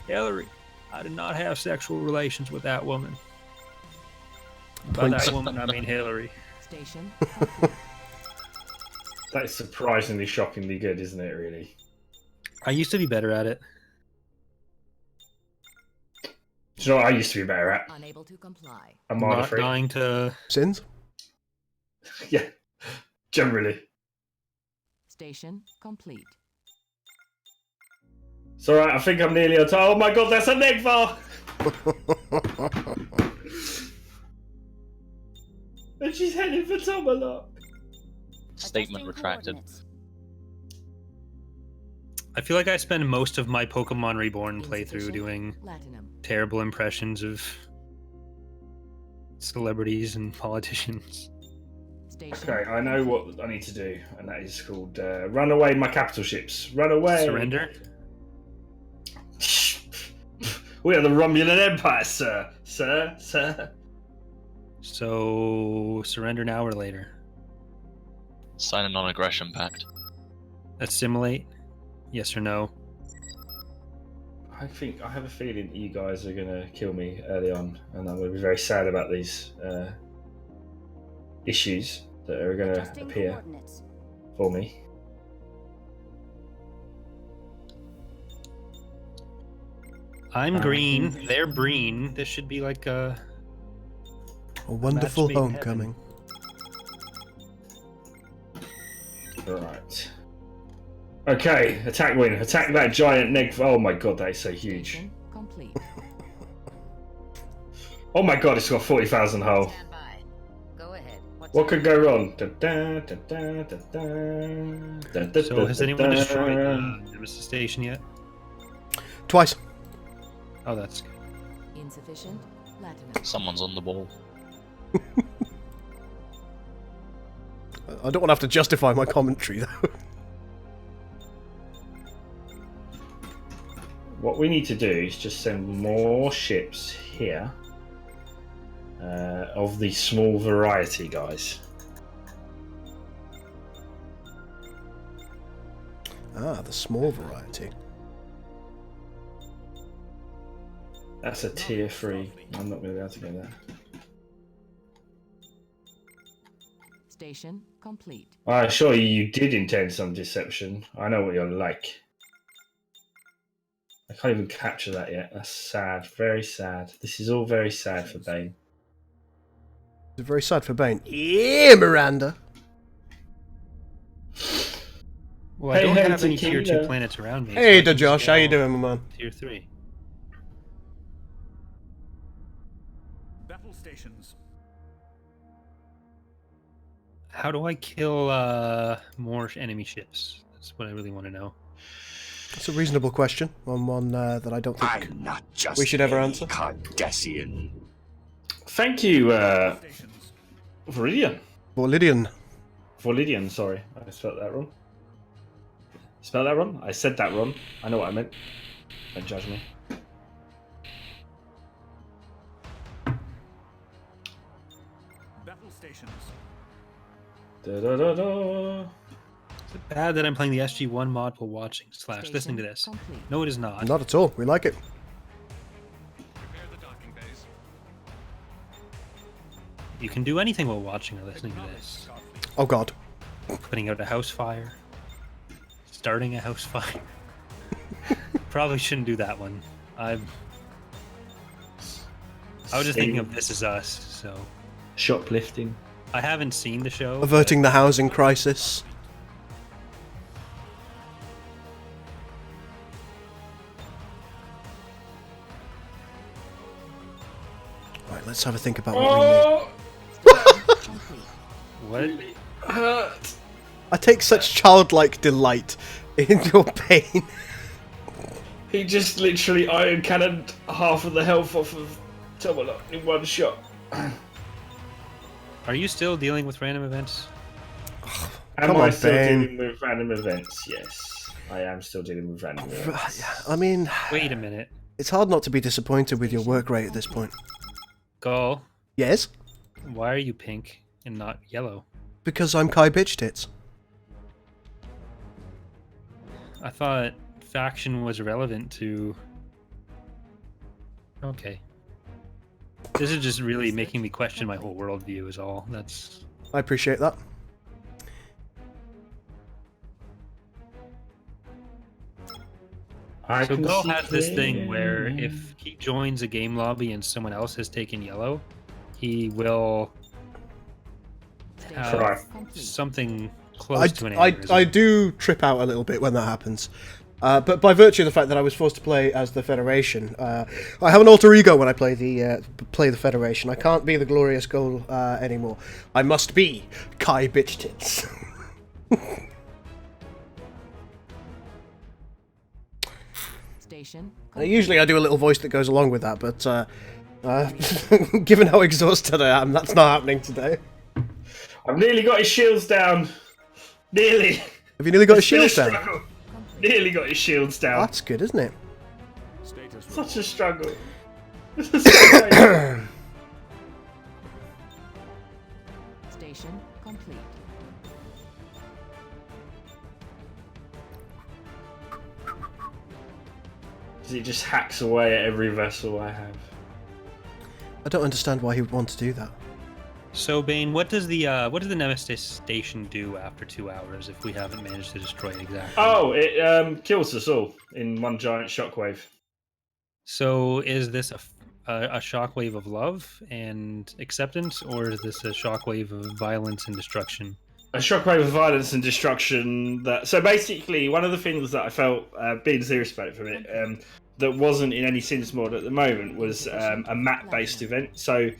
[SPEAKER 4] Hillary, I did not have sexual relations with that woman. By that woman, I mean Hillary.
[SPEAKER 5] Station complete.
[SPEAKER 1] That is surprisingly, shockingly good, isn't it? Really.
[SPEAKER 4] I used to be better at it.
[SPEAKER 1] Do you know what I used to be better at?
[SPEAKER 5] Unable to comply.
[SPEAKER 1] I'm
[SPEAKER 4] Not
[SPEAKER 1] free.
[SPEAKER 4] dying to.
[SPEAKER 2] Sins?
[SPEAKER 1] Yeah. Generally.
[SPEAKER 5] Station complete.
[SPEAKER 1] It's alright, I think I'm nearly on time. Oh my god, that's a Negvar! And she's heading for Tomalot.
[SPEAKER 3] Statement retracted.
[SPEAKER 4] I feel like I spend most of my Pokemon Reborn playthrough
[SPEAKER 5] Insufficient
[SPEAKER 4] doing
[SPEAKER 5] Platinum.
[SPEAKER 4] terrible impressions of celebrities and politicians.
[SPEAKER 5] Station
[SPEAKER 1] Okay, I know what I need to do, and that is called run away my capital ships. Run away!
[SPEAKER 4] Surrender?
[SPEAKER 1] We are the Romulan Empire, sir. Sir.
[SPEAKER 4] So surrender now or later.
[SPEAKER 3] Sign a non-aggression pact.
[SPEAKER 4] Assimilate? Yes or no?
[SPEAKER 1] I think I have a feeling you guys are going to kill me early on, and I'm going to be very sad about these issues that are going to
[SPEAKER 9] Adjusting
[SPEAKER 1] appear
[SPEAKER 9] coordinates.
[SPEAKER 1] for me.
[SPEAKER 4] I'm green. They're green. This should be like a
[SPEAKER 2] wonderful
[SPEAKER 4] Match made in
[SPEAKER 2] homecoming.
[SPEAKER 1] Right. Okay, attack win. Attack that giant neg. Oh my god, that is so huge.
[SPEAKER 5] Station complete.
[SPEAKER 1] Oh my god, it's got 40,000 hull.
[SPEAKER 5] Stand by. Go ahead.
[SPEAKER 1] What could go wrong? Da, da, da, da, da, da, da,
[SPEAKER 4] So has anyone
[SPEAKER 1] da,
[SPEAKER 4] destroyed
[SPEAKER 1] da.
[SPEAKER 4] the Nemesis station yet?
[SPEAKER 2] Twice.
[SPEAKER 4] Oh, that's good.
[SPEAKER 5] Insufficient platinum.
[SPEAKER 3] Someone's on the ball.
[SPEAKER 2] I don't want to have to justify my commentary, though.
[SPEAKER 1] What we need to do is just send more ships here of the small variety, guys.
[SPEAKER 2] Ah, the small variety.
[SPEAKER 1] That's a tier 3. I'm not going to be able to get that.
[SPEAKER 5] Station complete.
[SPEAKER 1] I assure you did intend some deception. I know what you're like. I can't even capture that yet. That's sad. Very sad. This is all very sad for Bane.
[SPEAKER 2] It's very sad for Bane. Yeah, Miranda.
[SPEAKER 4] Well, I
[SPEAKER 1] Hey,
[SPEAKER 4] don't
[SPEAKER 1] hey,
[SPEAKER 4] have any tier 2
[SPEAKER 1] tequila.
[SPEAKER 4] planets around me. so
[SPEAKER 2] Hey,
[SPEAKER 4] I can
[SPEAKER 2] Josh,
[SPEAKER 4] just
[SPEAKER 2] how you
[SPEAKER 4] go
[SPEAKER 2] doing, my man?
[SPEAKER 4] Tier 3.
[SPEAKER 6] Battle stations.
[SPEAKER 4] How do I kill more enemy ships? That's what I really want to know.
[SPEAKER 2] That's a reasonable question. One that I don't think
[SPEAKER 10] I'm not just
[SPEAKER 2] we should ever
[SPEAKER 10] any
[SPEAKER 2] answer.
[SPEAKER 10] Cardassian.
[SPEAKER 1] Thank you,
[SPEAKER 6] Stations.
[SPEAKER 1] Viridian.
[SPEAKER 2] Volidian.
[SPEAKER 1] Volidian, sorry. I spelled that wrong. Spelled that wrong? I said that wrong. I know what I meant. Don't judge me.
[SPEAKER 6] Battle stations.
[SPEAKER 1] Da, da, da, da.
[SPEAKER 4] Is it bad that I'm playing the SG1 mod while watching / listening to this?
[SPEAKER 5] Complete.
[SPEAKER 4] No, it is not.
[SPEAKER 2] Not at all. We like it.
[SPEAKER 6] Prepare the docking bays.
[SPEAKER 4] You can do anything while watching or listening to this.
[SPEAKER 2] Oh, God.
[SPEAKER 4] Putting out a house fire. Starting a house fire. Probably shouldn't do that one. I was just thinking of This Is Us, so...
[SPEAKER 1] Shoplifting.
[SPEAKER 4] I haven't seen the show.
[SPEAKER 2] Averting the housing crisis. Right, let's have a think about what we need.
[SPEAKER 5] Complete.
[SPEAKER 4] What?
[SPEAKER 2] I take such childlike delight in your pain.
[SPEAKER 1] He just literally iron cannoned half of the health off of Tomalot in one shot.
[SPEAKER 4] Are you still dealing with random events?
[SPEAKER 1] Am
[SPEAKER 2] Come
[SPEAKER 1] I
[SPEAKER 2] on,
[SPEAKER 1] still
[SPEAKER 2] Ben.
[SPEAKER 1] dealing with random events? Yes. I am still dealing with random events.
[SPEAKER 2] I mean,
[SPEAKER 4] Wait a minute.
[SPEAKER 2] it's hard not to be disappointed with your work rate at this point.
[SPEAKER 4] Gull,
[SPEAKER 2] Yes?
[SPEAKER 4] why are you pink and not yellow?
[SPEAKER 2] Because I'm Kai Bitch Tits.
[SPEAKER 4] I thought faction was relevant to... Okay. This is just really making me question my whole worldview is all. That's...
[SPEAKER 2] I appreciate that.
[SPEAKER 1] I
[SPEAKER 4] So
[SPEAKER 1] can
[SPEAKER 4] Gull
[SPEAKER 1] see
[SPEAKER 4] has this thing where
[SPEAKER 1] clearly.
[SPEAKER 4] if he joins a game lobby and someone else has taken yellow, he will have
[SPEAKER 1] Right.
[SPEAKER 5] Complete.
[SPEAKER 4] something close to an
[SPEAKER 2] I
[SPEAKER 4] aneurysm.
[SPEAKER 2] do trip out a little bit when that happens. But by virtue of the fact that I was forced to play as the Federation, I have an alter ego when I play the Federation. I can't be the Glorious Gull anymore. I must be Kai Bitch Tits.
[SPEAKER 5] Station
[SPEAKER 2] Usually I do a little voice that goes along with that, but given how exhausted I am, that's not happening today.
[SPEAKER 1] I've nearly got his shields down. Nearly.
[SPEAKER 2] Have you nearly got a
[SPEAKER 1] It's been a
[SPEAKER 2] shield down?
[SPEAKER 1] struggle. Nearly got his shields down.
[SPEAKER 2] That's good, isn't it?
[SPEAKER 6] Status
[SPEAKER 1] Such a struggle.
[SPEAKER 5] Station complete.
[SPEAKER 1] Because it just hacks away at every vessel I have.
[SPEAKER 2] I don't understand why he would want to do that.
[SPEAKER 4] So Bane, what does the Nemesis station do after 2 hours if we haven't managed to destroy it exactly?
[SPEAKER 1] Oh, it kills us all in one giant shockwave.
[SPEAKER 4] So is this a shockwave of love and acceptance, or is this a shockwave of violence and destruction?
[SPEAKER 1] A shockwave of violence and destruction. So basically, one of the things that I felt, being serious about it from it, that wasn't in any Sims mod at the moment was a map-based event. So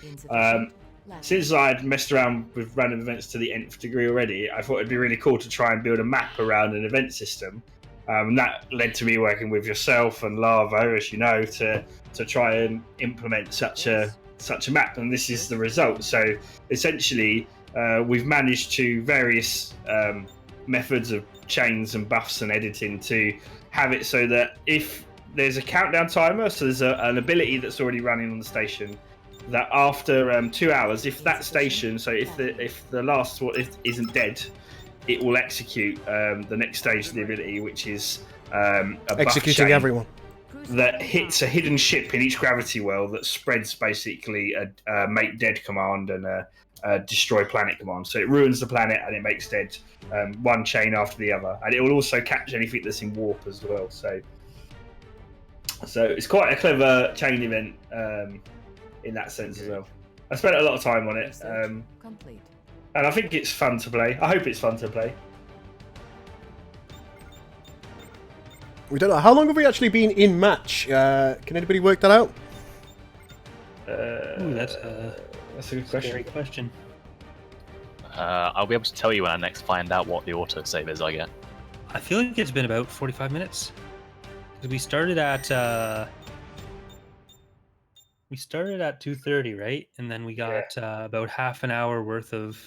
[SPEAKER 1] since I'd messed around with random events to the nth degree already, I thought it'd be really cool to try and build a map around an event system. And that led to me working with yourself and Lavo, as you know, to try and implement such a map. And this is the result. So essentially, we've managed to various methods of chains and buffs and editing to have it so that if there's a countdown timer, so there's an ability that's already running on the station, that after 2 hours, if that station, so if the last one isn't dead, it will execute the next stage of the ability, which is a buff
[SPEAKER 2] Executing
[SPEAKER 1] chain
[SPEAKER 2] everyone.
[SPEAKER 1] that hits a hidden ship in each gravity well that spreads basically a make dead command and a destroy planet command. So it ruins the planet and it makes dead one chain after the other, and it will also catch anything that's in warp as well. So it's quite a clever chain event in that sense as well. I spent a lot of time on it,
[SPEAKER 5] Complete.
[SPEAKER 1] and I think it's fun to play. I hope it's fun to play.
[SPEAKER 2] We don't know. How long have we actually been in match? Can anybody work that out?
[SPEAKER 4] Ooh, that's
[SPEAKER 1] That's a good question.
[SPEAKER 4] great question.
[SPEAKER 3] I'll be able to tell you when I next find out what the autosave is I get.
[SPEAKER 4] I feel like it's been about 45 minutes. 'Cause we started at 2:30, right? And then we got about half an hour worth of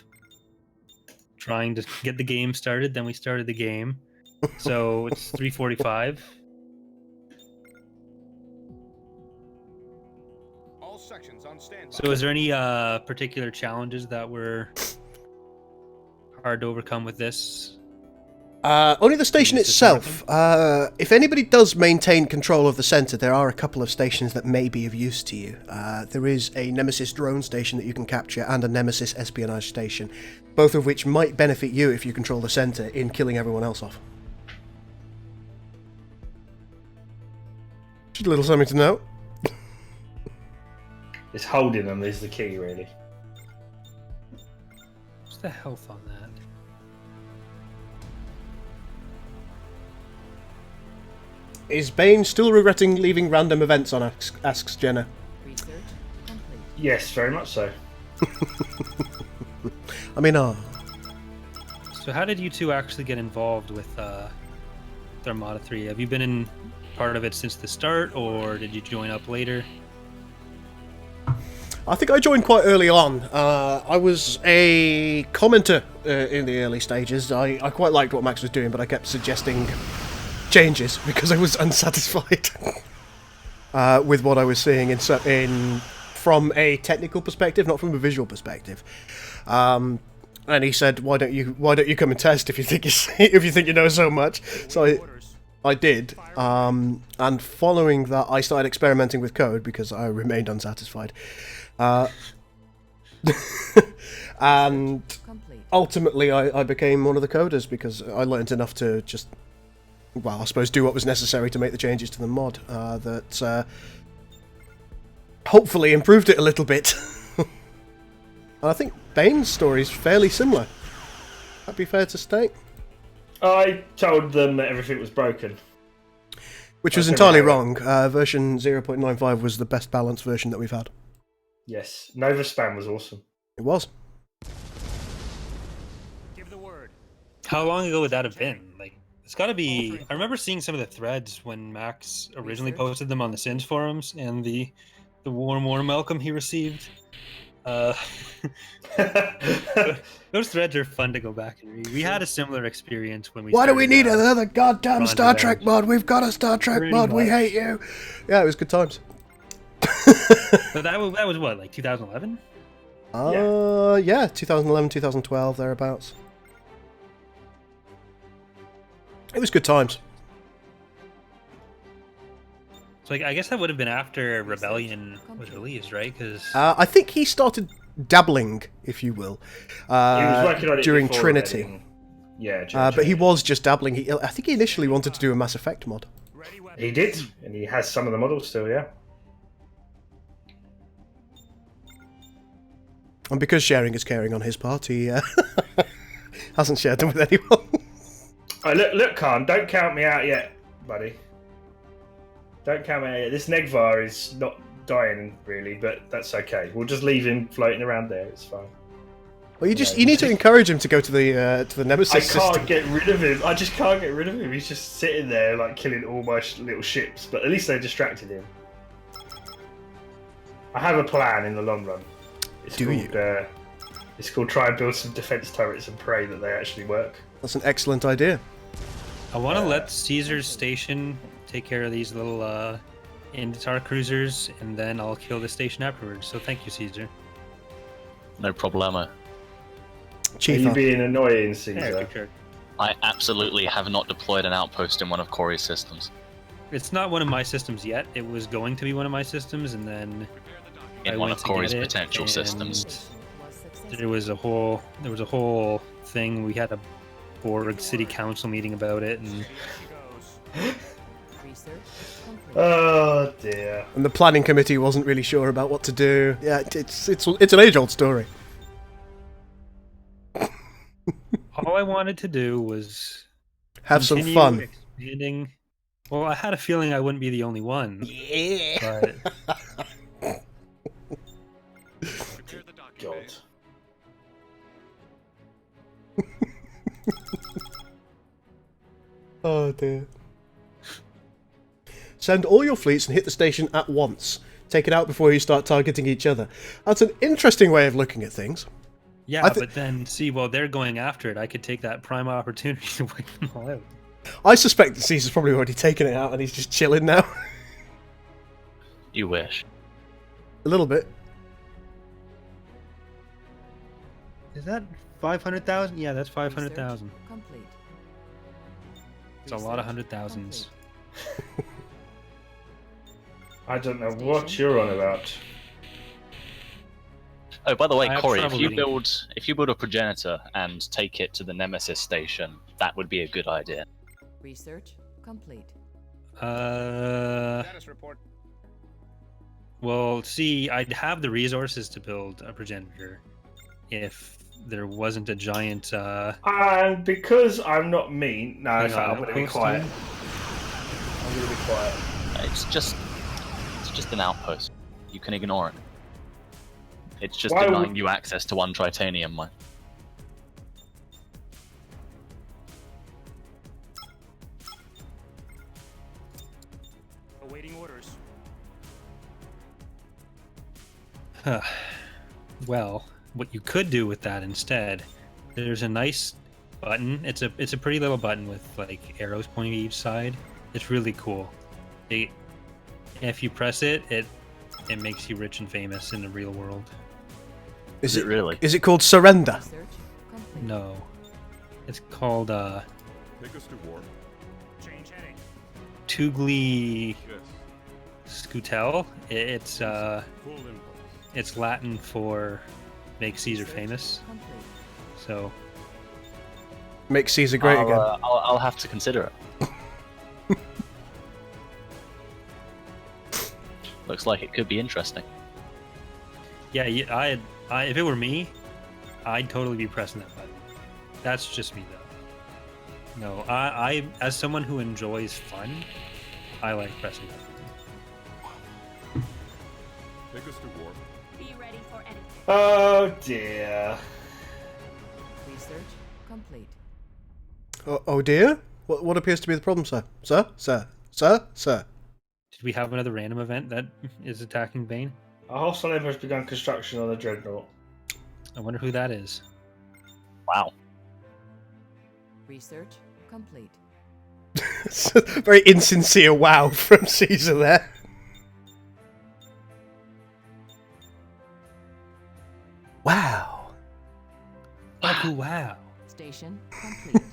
[SPEAKER 4] trying to get the game started. Then we started the game, so it's 3:45.
[SPEAKER 6] All sections on standby.
[SPEAKER 4] So, is there any particular challenges that were hard to overcome with this?
[SPEAKER 2] Only the station
[SPEAKER 4] Is this
[SPEAKER 2] itself. If anybody does maintain control of the centre, there are a couple of stations that may be of use to you. There is a Nemesis drone station that you can capture and a Nemesis espionage station, both of which might benefit you if you control the centre in killing everyone else off. Just a little something to note.
[SPEAKER 1] It's holding them is the key, really.
[SPEAKER 4] What's the health on that?
[SPEAKER 2] Is Bane still regretting leaving random events on, asks Jenna.
[SPEAKER 5] Research complete.
[SPEAKER 1] Yes, very much so.
[SPEAKER 2] I mean,
[SPEAKER 4] So, how did you two actually get involved with Armada 3? Have you been in part of it since the start, or did you join up later?
[SPEAKER 2] I think I joined quite early on. I was a commenter in the early stages. I quite liked what Max was doing, but I kept suggesting changes because I was unsatisfied with what I was seeing from a technical perspective, not from a visual perspective. And he said, "Why don't you come and test if you think you know so much?" So I did. And following that, I started experimenting with code because I remained unsatisfied. And
[SPEAKER 5] Complete.
[SPEAKER 2] ultimately, I became one of the coders because I learned enough to just, well, I suppose do what was necessary to make the changes to the mod that hopefully improved it a little bit. And I think Bane's story is fairly similar. That'd be fair to state.
[SPEAKER 1] I told them that everything was broken.
[SPEAKER 2] Which was
[SPEAKER 1] That's
[SPEAKER 2] entirely
[SPEAKER 1] everything.
[SPEAKER 2] wrong. Version 0.95 was the best balanced version that we've had.
[SPEAKER 1] Yes, Nova Spam was awesome.
[SPEAKER 2] It was.
[SPEAKER 6] Give the word.
[SPEAKER 4] How long ago would that have been? Like, it's got to be. I remember seeing some of the threads when Max originally posted them on the Sims forums, and the warm welcome he received. Those threads are fun to go back and read. We had a similar experience when we.
[SPEAKER 2] Why do we
[SPEAKER 4] started,
[SPEAKER 2] need another goddamn
[SPEAKER 4] Ron
[SPEAKER 2] Star Trek
[SPEAKER 4] Revenge.
[SPEAKER 2] mod? We've got a Star Trek
[SPEAKER 4] Pretty
[SPEAKER 2] mod. We
[SPEAKER 4] much.
[SPEAKER 2] hate you. Yeah, it was good times.
[SPEAKER 4] But that was what, like 2011?
[SPEAKER 2] Yeah, 2011, 2012, thereabouts. It was good times.
[SPEAKER 4] So I guess that would have been after Rebellion was released, right? Because
[SPEAKER 2] I think he started dabbling, if you will,
[SPEAKER 1] He was working on it
[SPEAKER 2] during
[SPEAKER 1] before
[SPEAKER 2] Trinity.
[SPEAKER 1] Rebellion. Yeah,
[SPEAKER 2] But he was just dabbling. I think he initially wanted to do a Mass Effect mod.
[SPEAKER 1] He did, and he has some of the models still. Yeah.
[SPEAKER 2] And because sharing is caring on his part, he hasn't shared them with anyone.
[SPEAKER 1] Oh, look, Khan, don't count me out yet, buddy. Don't count me out yet. This Negvar is not dying, really, but that's okay. We'll just leave him floating around there. It's fine.
[SPEAKER 2] Well, you need to encourage him to go to the Nemesis
[SPEAKER 1] I
[SPEAKER 2] system.
[SPEAKER 1] can't get rid of him. I just can't get rid of him. He's just sitting there, like, killing all my little ships. But at least they distracted him. I have a plan in the long run. It's called try and build some defense turrets and pray that they actually work.
[SPEAKER 2] That's an excellent idea.
[SPEAKER 4] I want to let Caesar's station take care of these little Invitar cruisers, and then I'll kill the station afterwards. So thank you, Caesar.
[SPEAKER 3] No problemo.
[SPEAKER 1] Are
[SPEAKER 2] Chief,
[SPEAKER 1] you being annoying,
[SPEAKER 4] Yeah,
[SPEAKER 1] Caesar?
[SPEAKER 4] sure.
[SPEAKER 3] I absolutely have not deployed an outpost in one of Corey's systems.
[SPEAKER 4] It's not one of my systems yet. It was going to be one of my systems, and then
[SPEAKER 3] In
[SPEAKER 4] I
[SPEAKER 3] one
[SPEAKER 4] went
[SPEAKER 3] of
[SPEAKER 4] to get
[SPEAKER 3] Corey's
[SPEAKER 4] it,
[SPEAKER 3] potential
[SPEAKER 4] and
[SPEAKER 3] systems.
[SPEAKER 5] Was successful.
[SPEAKER 4] There was a whole thing. We had a Borg City Council meeting about it, and
[SPEAKER 5] Research complete.
[SPEAKER 1] Oh dear.
[SPEAKER 2] and the planning committee wasn't really sure about what to do. Yeah, it's an age-old story.
[SPEAKER 4] all I wanted to do was
[SPEAKER 2] Have some
[SPEAKER 4] continue
[SPEAKER 2] fun.
[SPEAKER 4] expanding. Well, I had a feeling I wouldn't be the only one,
[SPEAKER 2] Yeah.
[SPEAKER 4] but
[SPEAKER 1] God.
[SPEAKER 2] Oh dear. Send all your fleets and hit the station at once. Take it out before you start targeting each other. That's an interesting way of looking at things.
[SPEAKER 4] yeah.
[SPEAKER 2] I
[SPEAKER 4] But then, see, while they're going after it, I could take that prime opportunity to wipe them all out.
[SPEAKER 2] I suspect that Caesar's probably already taken it out and he's just chilling now.
[SPEAKER 3] You wish.
[SPEAKER 2] A little bit.
[SPEAKER 4] Is that 500,000? Yeah, that's 500,000.
[SPEAKER 5] Research complete.
[SPEAKER 4] It's a lot of
[SPEAKER 5] Research
[SPEAKER 4] 100,000s.
[SPEAKER 5] complete.
[SPEAKER 1] I don't know what you're on about.
[SPEAKER 3] Oh, by the way,
[SPEAKER 4] I have
[SPEAKER 3] Corey,
[SPEAKER 4] trouble reading.
[SPEAKER 3] if you build a progenitor and take it to the Nemesis station, that would be a good idea.
[SPEAKER 5] Research complete.
[SPEAKER 6] Status report.
[SPEAKER 4] Well, see, I'd have the resources to build a progenitor if there wasn't a giant.
[SPEAKER 1] And because I'm not mean, no, in
[SPEAKER 4] Hang
[SPEAKER 1] fact,
[SPEAKER 4] on,
[SPEAKER 1] I'm going to be
[SPEAKER 4] posting.
[SPEAKER 1] quiet. I'm going to be quiet.
[SPEAKER 3] It's just an outpost. You can ignore it. It's just
[SPEAKER 1] Why
[SPEAKER 3] denying
[SPEAKER 1] would-
[SPEAKER 3] you access to one tritanium mine.
[SPEAKER 6] Awaiting orders.
[SPEAKER 4] Well, what you could do with that instead, there's a nice button. It's a pretty little button with like arrows pointing each side. It's really cool. If you press it, it makes you rich and famous in the real world.
[SPEAKER 3] Is it really?
[SPEAKER 2] Is it called surrender?
[SPEAKER 5] Research complete.
[SPEAKER 4] No, it's called
[SPEAKER 7] Take us to war.
[SPEAKER 6] Change heading.
[SPEAKER 4] Tugli
[SPEAKER 7] Yes.
[SPEAKER 4] Scutel. It's
[SPEAKER 7] Full impulse.
[SPEAKER 4] it's Latin for make Caesar famous.
[SPEAKER 5] Complete.
[SPEAKER 4] So
[SPEAKER 2] Make Caesar great again.
[SPEAKER 3] I'll have to consider it. Looks like it could be interesting.
[SPEAKER 4] yeah, I if it were me, I'd totally be pressing that button. That's just me though. No, I as someone who enjoys fun, I like pressing that button.
[SPEAKER 7] Take us to war.
[SPEAKER 5] Be ready for anything.
[SPEAKER 1] Oh dear.
[SPEAKER 5] Research complete.
[SPEAKER 2] Oh dear? What appears to be the problem, sir? Sir? Sir? Sir? Sir?
[SPEAKER 4] Did we have another random event that is attacking Bane?
[SPEAKER 1] A hostile emperor has begun construction on the dreadnought.
[SPEAKER 4] I wonder who that is.
[SPEAKER 3] Wow.
[SPEAKER 5] Research complete.
[SPEAKER 2] Very insincere wow from Caesar there.
[SPEAKER 4] Oh, wow.
[SPEAKER 5] Station complete.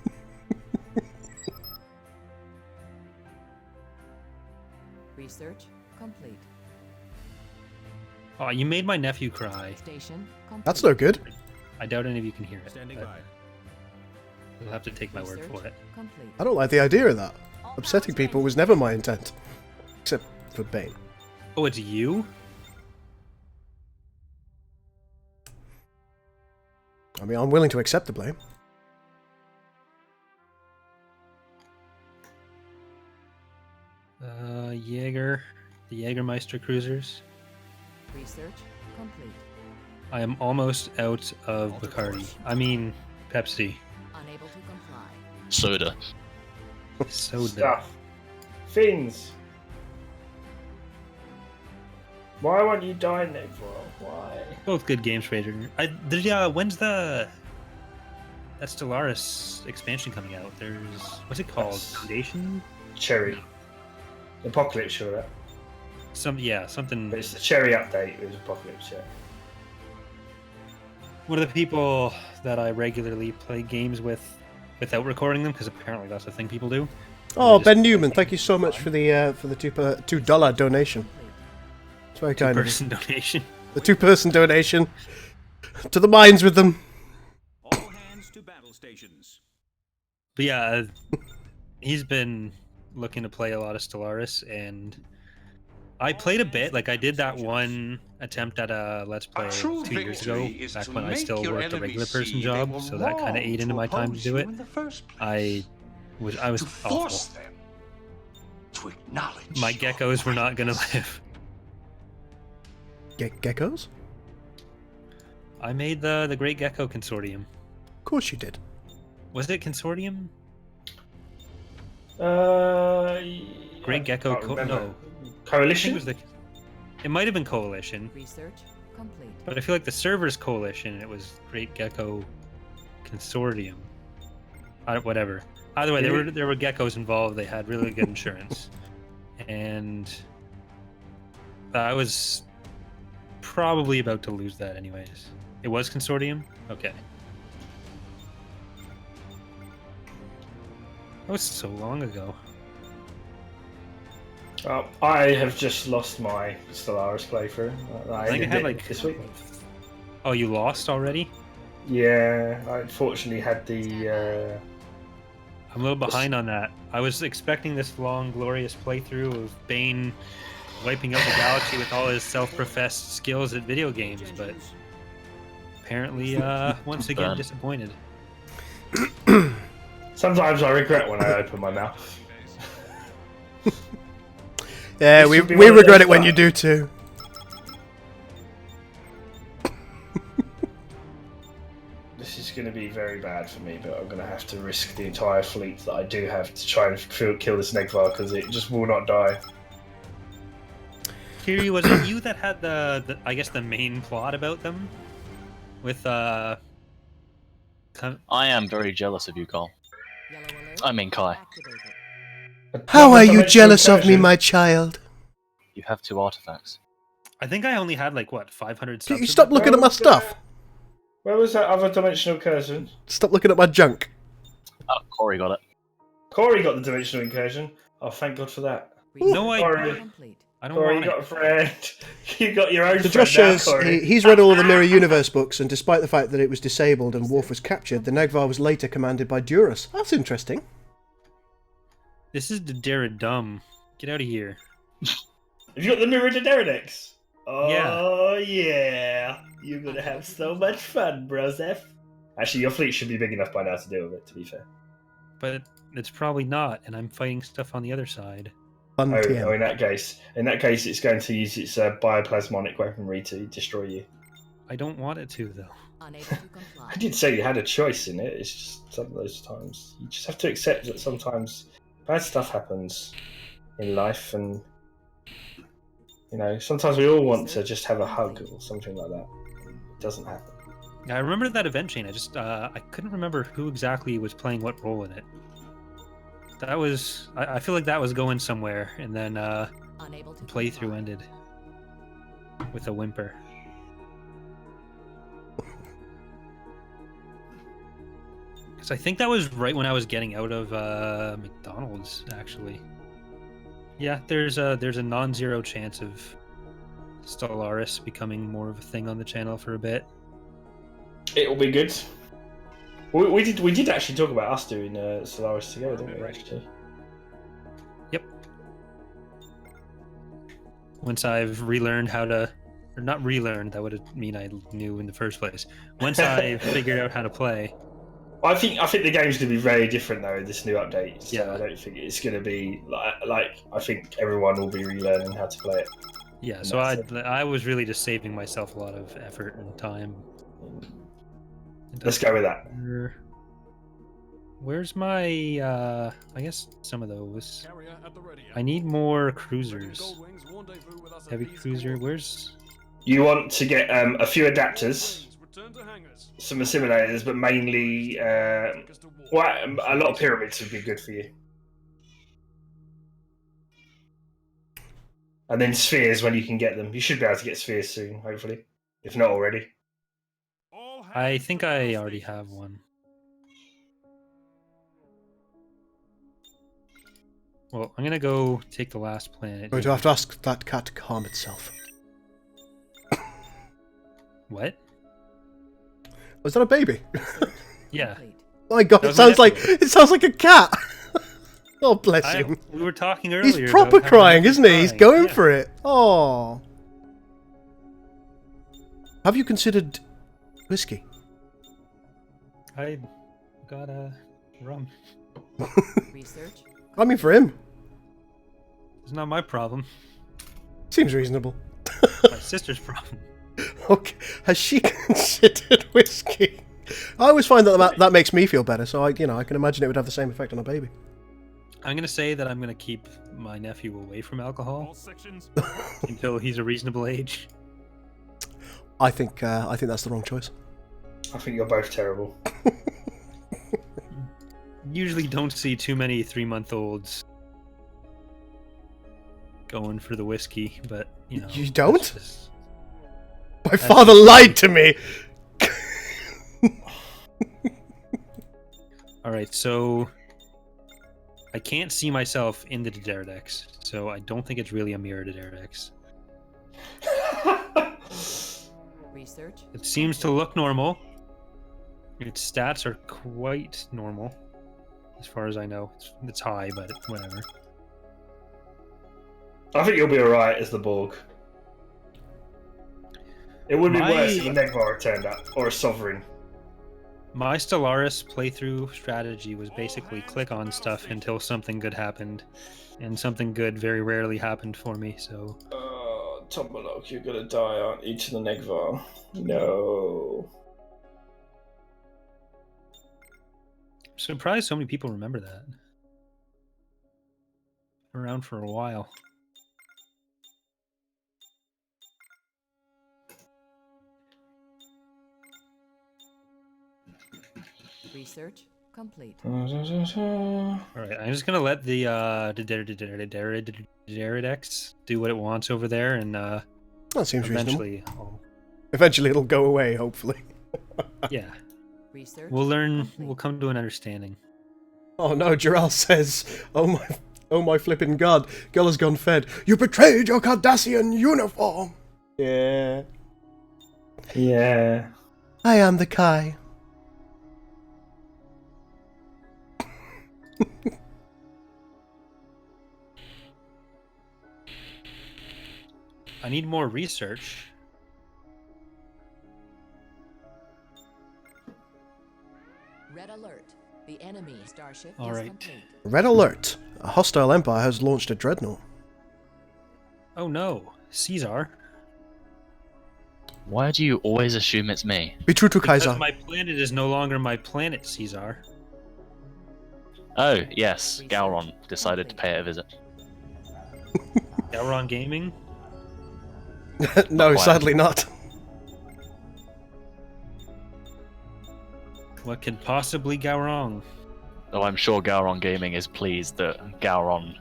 [SPEAKER 5] Research complete.
[SPEAKER 4] Oh, you made my nephew cry.
[SPEAKER 5] Station complete.
[SPEAKER 2] That's no good.
[SPEAKER 4] I doubt any of you can hear it.
[SPEAKER 6] Standing
[SPEAKER 4] but
[SPEAKER 6] by.
[SPEAKER 4] You'll have to take my word
[SPEAKER 5] Research
[SPEAKER 4] for it.
[SPEAKER 5] complete.
[SPEAKER 2] I don't like the idea of that. Upsetting people was never my intent. Except for Bane.
[SPEAKER 4] Oh, it's you?
[SPEAKER 2] I mean, I'm willing to accept the blame.
[SPEAKER 4] Jaeger. The Jägermeister cruisers.
[SPEAKER 5] Research complete.
[SPEAKER 4] I am almost out of Bacardi. I mean, Pepsi.
[SPEAKER 5] Unable to comply.
[SPEAKER 3] Soda.
[SPEAKER 4] Soda.
[SPEAKER 1] Stuff. Fins. Why won't you die, Negval? Why?
[SPEAKER 4] Both good games, Fraser. When's that Stellaris expansion coming out? There's what's it called?
[SPEAKER 1] That's-
[SPEAKER 4] Foundation?
[SPEAKER 1] Cherry. Apocalypse, sure.
[SPEAKER 4] Something.
[SPEAKER 1] But it's the Cherry update. It was Apocalypse, yeah.
[SPEAKER 4] One of the people that I regularly play games with without recording them, because apparently that's a thing people do.
[SPEAKER 2] Oh,
[SPEAKER 4] Just-
[SPEAKER 2] Ben Newman, thank you so much for the $2 donation. It's very kind of you.
[SPEAKER 4] Person donation.
[SPEAKER 2] The 2-person donation. To the mines with them.
[SPEAKER 6] All hands to battle stations.
[SPEAKER 4] But yeah, he's been looking to play a lot of Stellaris, and I played a bit. Like I did that one attempt at a Let's Play 2 years ago, back when I still worked a regular person job, so that kind of ate into my time to do it. I was awful.
[SPEAKER 9] Them to acknowledge
[SPEAKER 4] My geckos were not gonna live.
[SPEAKER 2] Geckos?
[SPEAKER 4] I made the Great Gecko Consortium.
[SPEAKER 2] Of course you did.
[SPEAKER 4] Was it Consortium? Great
[SPEAKER 1] I
[SPEAKER 4] Gecko.
[SPEAKER 1] can't remember.
[SPEAKER 4] No, I think
[SPEAKER 1] Coalition.
[SPEAKER 4] it was the. It might have been Coalition,
[SPEAKER 5] Research complete.
[SPEAKER 4] but I feel like the server's Coalition, and it was Great Gecko Consortium. Whatever. Either way, there were geckos involved. They had really good insurance, and I was probably about to lose that anyways. It was Consortium? Okay. That was so long ago.
[SPEAKER 1] I have just lost my Stellaris playthrough.
[SPEAKER 4] I think I
[SPEAKER 1] ended
[SPEAKER 4] had
[SPEAKER 1] it
[SPEAKER 4] like.
[SPEAKER 1] this week.
[SPEAKER 4] Oh, you lost already?
[SPEAKER 1] Yeah, I unfortunately had the.
[SPEAKER 4] I'm a little behind on that. I was expecting this long, glorious playthrough of Bane wiping out the galaxy with all his self-professed skills at video games, but apparently, once again,
[SPEAKER 3] Burn.
[SPEAKER 4] disappointed.
[SPEAKER 1] Sometimes I regret when I open my mouth.
[SPEAKER 2] Yeah,
[SPEAKER 1] This
[SPEAKER 2] we
[SPEAKER 1] should be one of
[SPEAKER 2] regret
[SPEAKER 1] those
[SPEAKER 2] it when you
[SPEAKER 1] times.
[SPEAKER 2] do too.
[SPEAKER 1] This is going to be very bad for me, but I'm going to have to risk the entire fleet that I do have to try and kill this Negvar because it just will not die.
[SPEAKER 4] Kiri, was it you that had the I guess the main plot about them? With
[SPEAKER 3] I am very jealous of you, Carl.
[SPEAKER 5] Yellow alert.
[SPEAKER 3] I mean, Kai.
[SPEAKER 5] Activated.
[SPEAKER 2] How are you
[SPEAKER 1] Dimensional
[SPEAKER 2] jealous of me,
[SPEAKER 1] incursion.
[SPEAKER 2] my child?
[SPEAKER 3] You have 2 artifacts.
[SPEAKER 4] I think I only had like what 500
[SPEAKER 2] Can you
[SPEAKER 4] subs.
[SPEAKER 2] stop looking at my stuff?
[SPEAKER 1] Where was that other dimensional incursion?
[SPEAKER 2] Stop looking at my junk.
[SPEAKER 3] Oh, Corey got it.
[SPEAKER 1] Corey got the dimensional incursion. Oh, thank God for that.
[SPEAKER 4] No,
[SPEAKER 1] Corey,
[SPEAKER 5] Complete.
[SPEAKER 4] I don't
[SPEAKER 1] Corey,
[SPEAKER 4] want
[SPEAKER 1] you got a
[SPEAKER 4] it.
[SPEAKER 1] friend. You got your own
[SPEAKER 2] So
[SPEAKER 1] friend
[SPEAKER 2] Josh
[SPEAKER 1] now,
[SPEAKER 2] says
[SPEAKER 1] Corey.
[SPEAKER 2] he's read all of the Mirror Universe books, and despite the fact that it was disabled and Worf was captured, the Negvar was later commanded by Duras. That's interesting.
[SPEAKER 4] This is the Daradum. Get out of here.
[SPEAKER 1] Have you got the mirror to Deredex? Oh, yeah. You're going to have so much fun, Broseph. Actually, your fleet should be big enough by now to deal with it, to be fair.
[SPEAKER 4] But it's probably not, and I'm fighting stuff on the other side.
[SPEAKER 2] Fun
[SPEAKER 1] Oh,
[SPEAKER 2] TM.
[SPEAKER 1] in that case, it's going to use its bioplasmonic weaponry to destroy you.
[SPEAKER 4] I don't want it to, though.
[SPEAKER 5] Unable to comply.
[SPEAKER 1] I did say you had a choice in it. It's just some of those times you just have to accept that sometimes bad stuff happens in life, and sometimes we all want to just have a hug or something like that. It doesn't happen.
[SPEAKER 4] Yeah, I remember that event chain. I just I couldn't remember who exactly was playing what role in it. That was I feel like that was going somewhere, and then
[SPEAKER 5] Unable to
[SPEAKER 4] the playthrough
[SPEAKER 5] comply.
[SPEAKER 4] ended with a whimper. Because I think that was right when I was getting out of McDonald's, actually. Yeah, there's a non-zero chance of Stellaris becoming more of a thing on the channel for a bit.
[SPEAKER 1] It'll be good. We did actually talk about us doing Stellaris together, didn't we? Actually.
[SPEAKER 4] Yep. Once I've relearned how to, or not relearned, that would mean I knew in the first place. Once I figured out how to play.
[SPEAKER 1] I think the game's going to be very different though. This new update. So
[SPEAKER 4] Yeah.
[SPEAKER 1] I don't think it's going to be like. I think everyone will be relearning how to play it.
[SPEAKER 4] Yeah, so I was really just saving myself a lot of effort and time.
[SPEAKER 1] Let's go with that.
[SPEAKER 4] Where's my I guess some of those. I need more cruisers. Heavy cruiser, where's
[SPEAKER 1] You want to get a few adapters, some assimilators, but mainly a lot of pyramids would be good for you. And then spheres when you can get them. You should be able to get spheres soon, hopefully, if not already.
[SPEAKER 4] I think I already have one. Well, I'm gonna go take the last planet.
[SPEAKER 2] I'm going to have to ask that cat to calm itself.
[SPEAKER 4] What?
[SPEAKER 2] Was that a baby?
[SPEAKER 4] Yeah.
[SPEAKER 5] Complete.
[SPEAKER 2] My God,
[SPEAKER 4] That
[SPEAKER 2] it
[SPEAKER 4] was my
[SPEAKER 2] sounds like a cat. Oh, bless him.
[SPEAKER 4] We were talking earlier.
[SPEAKER 2] He's proper
[SPEAKER 4] about how
[SPEAKER 2] crying,
[SPEAKER 4] he's
[SPEAKER 2] isn't he? He's
[SPEAKER 4] crying.
[SPEAKER 2] going
[SPEAKER 4] Yeah.
[SPEAKER 2] for it. Oh. Have you considered whiskey?
[SPEAKER 4] I got a rum.
[SPEAKER 5] Research.
[SPEAKER 2] I mean, for him,
[SPEAKER 4] It's not my problem.
[SPEAKER 2] seems reasonable.
[SPEAKER 4] My sister's problem.
[SPEAKER 2] Okay, has she considered whiskey? I always find that makes me feel better. So I can imagine it would have the same effect on a baby.
[SPEAKER 4] I'm gonna say that I'm gonna keep my nephew away from alcohol until he's a reasonable age.
[SPEAKER 2] I think that's the wrong choice.
[SPEAKER 1] I think you're both terrible.
[SPEAKER 4] Usually don't see too many 3-month-olds going for the whiskey, but you know.
[SPEAKER 2] You don't?
[SPEAKER 4] that's just-
[SPEAKER 2] My father lied to me.
[SPEAKER 4] All right, so I can't see myself in the Daenerys, so I don't think it's really a mirror Daenerys.
[SPEAKER 5] Research.
[SPEAKER 4] It seems to look normal. Its stats are quite normal, as far as I know. It's high, but whatever.
[SPEAKER 1] I think you'll be alright as the Borg. It would be
[SPEAKER 4] My-
[SPEAKER 1] worse if a Negvar had turned up, or a Sovereign.
[SPEAKER 4] My Stellaris playthrough strategy was basically click on stuff until something good happened, and something good very rarely happened for me, so...
[SPEAKER 1] Tomalok, you're gonna die, aren't you, to the Negvar? No.
[SPEAKER 4] I'm surprised so many people remember that. Around for a while.
[SPEAKER 5] Research complete.
[SPEAKER 4] Alright, I'm just gonna let the Daenerys do what it wants over there, and
[SPEAKER 2] That seems reasonable.
[SPEAKER 4] eventually,
[SPEAKER 2] Eventually, it'll go away. Hopefully.
[SPEAKER 4] yeah,
[SPEAKER 5] Research.
[SPEAKER 4] we'll learn,
[SPEAKER 5] complete.
[SPEAKER 4] we'll come to an understanding.
[SPEAKER 2] Oh no, Jarrell says, oh my flipping God, girl has gone fed. You betrayed your Cardassian uniform. Yeah.
[SPEAKER 1] Yeah.
[SPEAKER 2] I am the Kai.
[SPEAKER 4] I need more research.
[SPEAKER 5] Red alert. The enemy starship
[SPEAKER 4] All
[SPEAKER 5] is
[SPEAKER 4] right.
[SPEAKER 5] complete.
[SPEAKER 2] Red alert. A hostile empire has launched a dreadnought.
[SPEAKER 4] Oh no, Caesar.
[SPEAKER 3] Why do you always assume it's me?
[SPEAKER 2] Be true to
[SPEAKER 4] Because
[SPEAKER 2] Kaiser.
[SPEAKER 4] my planet is no longer my planet, Caesar.
[SPEAKER 3] Oh, yes, Gowron decided to pay it a visit.
[SPEAKER 4] Gowron Gaming?
[SPEAKER 2] No,
[SPEAKER 3] quite.
[SPEAKER 2] sadly not.
[SPEAKER 4] What could possibly go wrong?
[SPEAKER 3] Though I'm sure Gowron Gaming is pleased that Gowron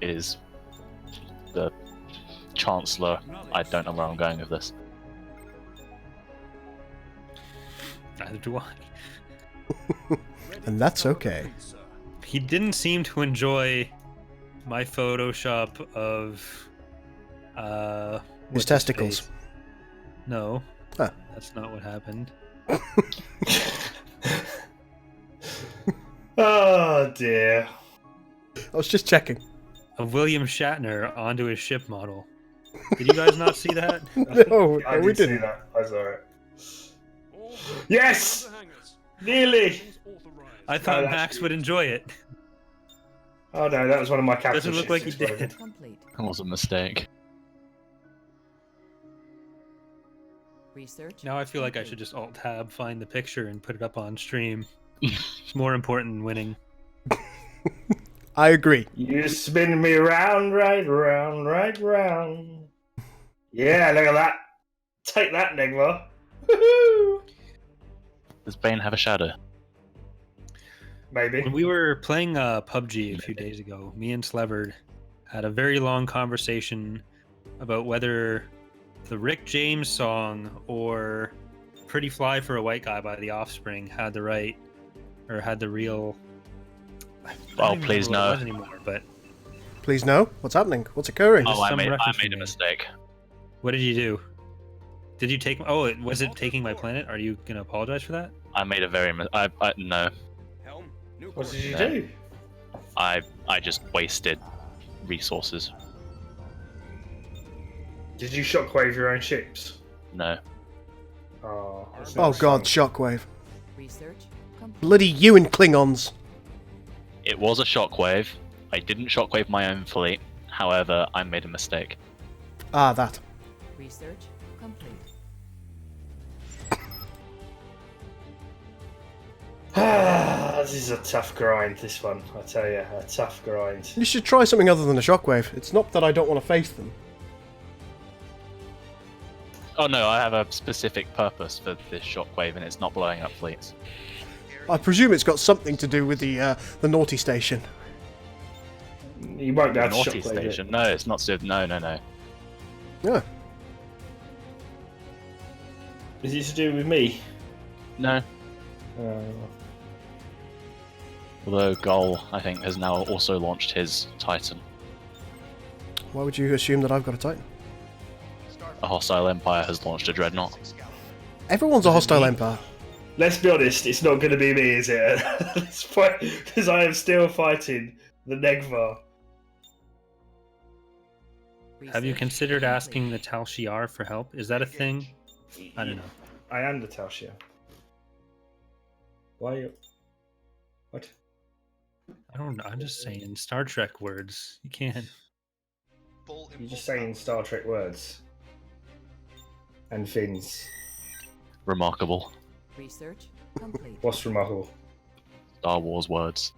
[SPEAKER 3] is the Chancellor. I don't know where I'm going with this.
[SPEAKER 4] Neither do I.
[SPEAKER 2] And that's okay.
[SPEAKER 4] He didn't seem to enjoy my Photoshop of
[SPEAKER 2] His
[SPEAKER 4] what's
[SPEAKER 2] testicles.
[SPEAKER 4] face? No,
[SPEAKER 2] Huh.
[SPEAKER 4] that's not what happened.
[SPEAKER 1] Oh dear.
[SPEAKER 2] I was just checking.
[SPEAKER 4] Of William Shatner onto his ship model. Did you guys not see that?
[SPEAKER 2] No,
[SPEAKER 1] I
[SPEAKER 2] we
[SPEAKER 1] did see
[SPEAKER 2] didn't.
[SPEAKER 1] that. I saw it. Yes! Nearly!
[SPEAKER 4] I thought
[SPEAKER 1] that's
[SPEAKER 4] Max
[SPEAKER 1] good.
[SPEAKER 4] would enjoy it.
[SPEAKER 1] Oh no, that was one of my capital
[SPEAKER 4] Doesn't look
[SPEAKER 1] ships
[SPEAKER 4] like he
[SPEAKER 1] exploded.
[SPEAKER 4] did.
[SPEAKER 5] Complete.
[SPEAKER 3] That was a mistake.
[SPEAKER 5] Research.
[SPEAKER 4] Now I feel like I should just Alt-Tab, find the picture, and put it up on stream. It's more important than winning.
[SPEAKER 2] I agree.
[SPEAKER 1] You spin me round, right round, right round. Yeah, look at that. Take that, Negma. Woohoo!
[SPEAKER 3] Does Bane have a shadow?
[SPEAKER 1] Maybe.
[SPEAKER 4] When we were playing PUBG a few days ago, me and Sleverd had a very long conversation about whether the Rick James song or Pretty Fly for a White Guy by The Offspring had the right, or had the real... I don't
[SPEAKER 3] Oh,
[SPEAKER 4] even
[SPEAKER 3] please
[SPEAKER 4] remember what
[SPEAKER 3] no.
[SPEAKER 4] it was anymore, but
[SPEAKER 2] Please no. What's happening? What's occurring?
[SPEAKER 3] Oh, I
[SPEAKER 4] some
[SPEAKER 3] made a
[SPEAKER 4] reference you made.
[SPEAKER 3] mistake.
[SPEAKER 4] what did you do? Did you take... Oh, was it taking my planet? Are you going to apologize for that?
[SPEAKER 3] I made a very no.
[SPEAKER 1] What did you
[SPEAKER 3] No.
[SPEAKER 1] do?
[SPEAKER 3] I just wasted resources.
[SPEAKER 1] Did you shockwave your own ships?
[SPEAKER 3] No.
[SPEAKER 1] Oh, that's
[SPEAKER 2] Oh
[SPEAKER 1] not
[SPEAKER 2] god,
[SPEAKER 1] fun.
[SPEAKER 2] shockwave.
[SPEAKER 5] Research complete.
[SPEAKER 2] Bloody you and Klingons.
[SPEAKER 3] It was a shockwave. I didn't shockwave my own fleet. However, I made a mistake.
[SPEAKER 2] Ah, that.
[SPEAKER 5] Research complete.
[SPEAKER 1] This is a tough grind, this one. I tell you, a tough grind.
[SPEAKER 2] You should try something other than a shockwave. It's not that I don't want to face them.
[SPEAKER 3] Oh no, I have a specific purpose for this shockwave, and it's not blowing up fleets.
[SPEAKER 2] I presume it's got something to do with the naughty station.
[SPEAKER 1] You won't be able to
[SPEAKER 3] Naughty
[SPEAKER 1] shockwave
[SPEAKER 3] station?
[SPEAKER 1] it.
[SPEAKER 3] No, it's not. No.
[SPEAKER 2] Yeah.
[SPEAKER 1] Is it to do with me?
[SPEAKER 3] No.
[SPEAKER 1] Uh,
[SPEAKER 3] Although Gull, I think, has now also launched his Titan.
[SPEAKER 2] Why would you assume that I've got a Titan?
[SPEAKER 3] A hostile empire has launched a dreadnought.
[SPEAKER 2] Everyone's a hostile empire.
[SPEAKER 1] let's be honest, it's not going to be me, is it? At this point, because I am still fighting the Negvar.
[SPEAKER 4] Have you
[SPEAKER 5] Research
[SPEAKER 4] considered
[SPEAKER 5] complete.
[SPEAKER 4] asking the Tal Shiar for help? Is that a thing? I don't know.
[SPEAKER 1] I am the Tal Shiar. Why are you... What?
[SPEAKER 4] I don't know. I'm just saying Star Trek words. You can't.
[SPEAKER 1] You're just saying Star Trek words. And things.
[SPEAKER 3] Remarkable.
[SPEAKER 5] Research complete.
[SPEAKER 1] What's remarkable?
[SPEAKER 3] Star Wars words.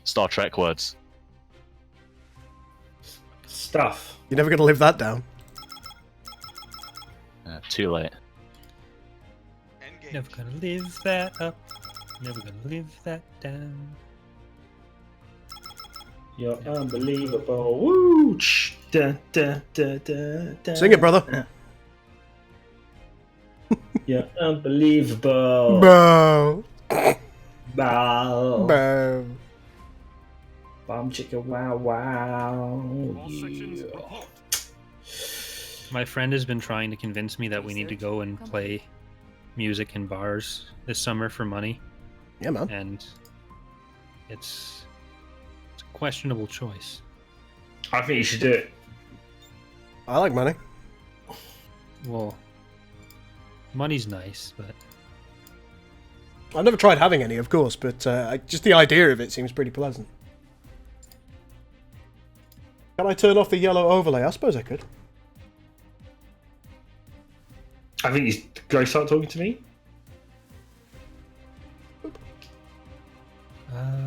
[SPEAKER 3] Star Trek words.
[SPEAKER 1] Stuff.
[SPEAKER 2] You're never going to live that down.
[SPEAKER 3] Too late.
[SPEAKER 4] Never gonna live that up. Never gonna live that down.
[SPEAKER 1] You're unbelievable. Woo! Ch- da, da, da, da, da.
[SPEAKER 2] Sing it, brother.
[SPEAKER 1] You're unbelievable.
[SPEAKER 2] Bro.
[SPEAKER 1] Bow.
[SPEAKER 2] Bro.
[SPEAKER 1] Bomb chicka wow wow.
[SPEAKER 7] All sections
[SPEAKER 1] Yeah.
[SPEAKER 7] report.
[SPEAKER 4] My friend has been trying to convince me that we need to go and play music in bars this summer for money,
[SPEAKER 2] Yeah, man.
[SPEAKER 4] and it's a questionable choice.
[SPEAKER 1] I think you should do it.
[SPEAKER 2] I like money.
[SPEAKER 4] Well, money's nice, but
[SPEAKER 2] I've never tried having any, of course, but just the idea of it seems pretty pleasant. Can I turn off the yellow overlay? I suppose I could.
[SPEAKER 1] I think he's going to start talking to me.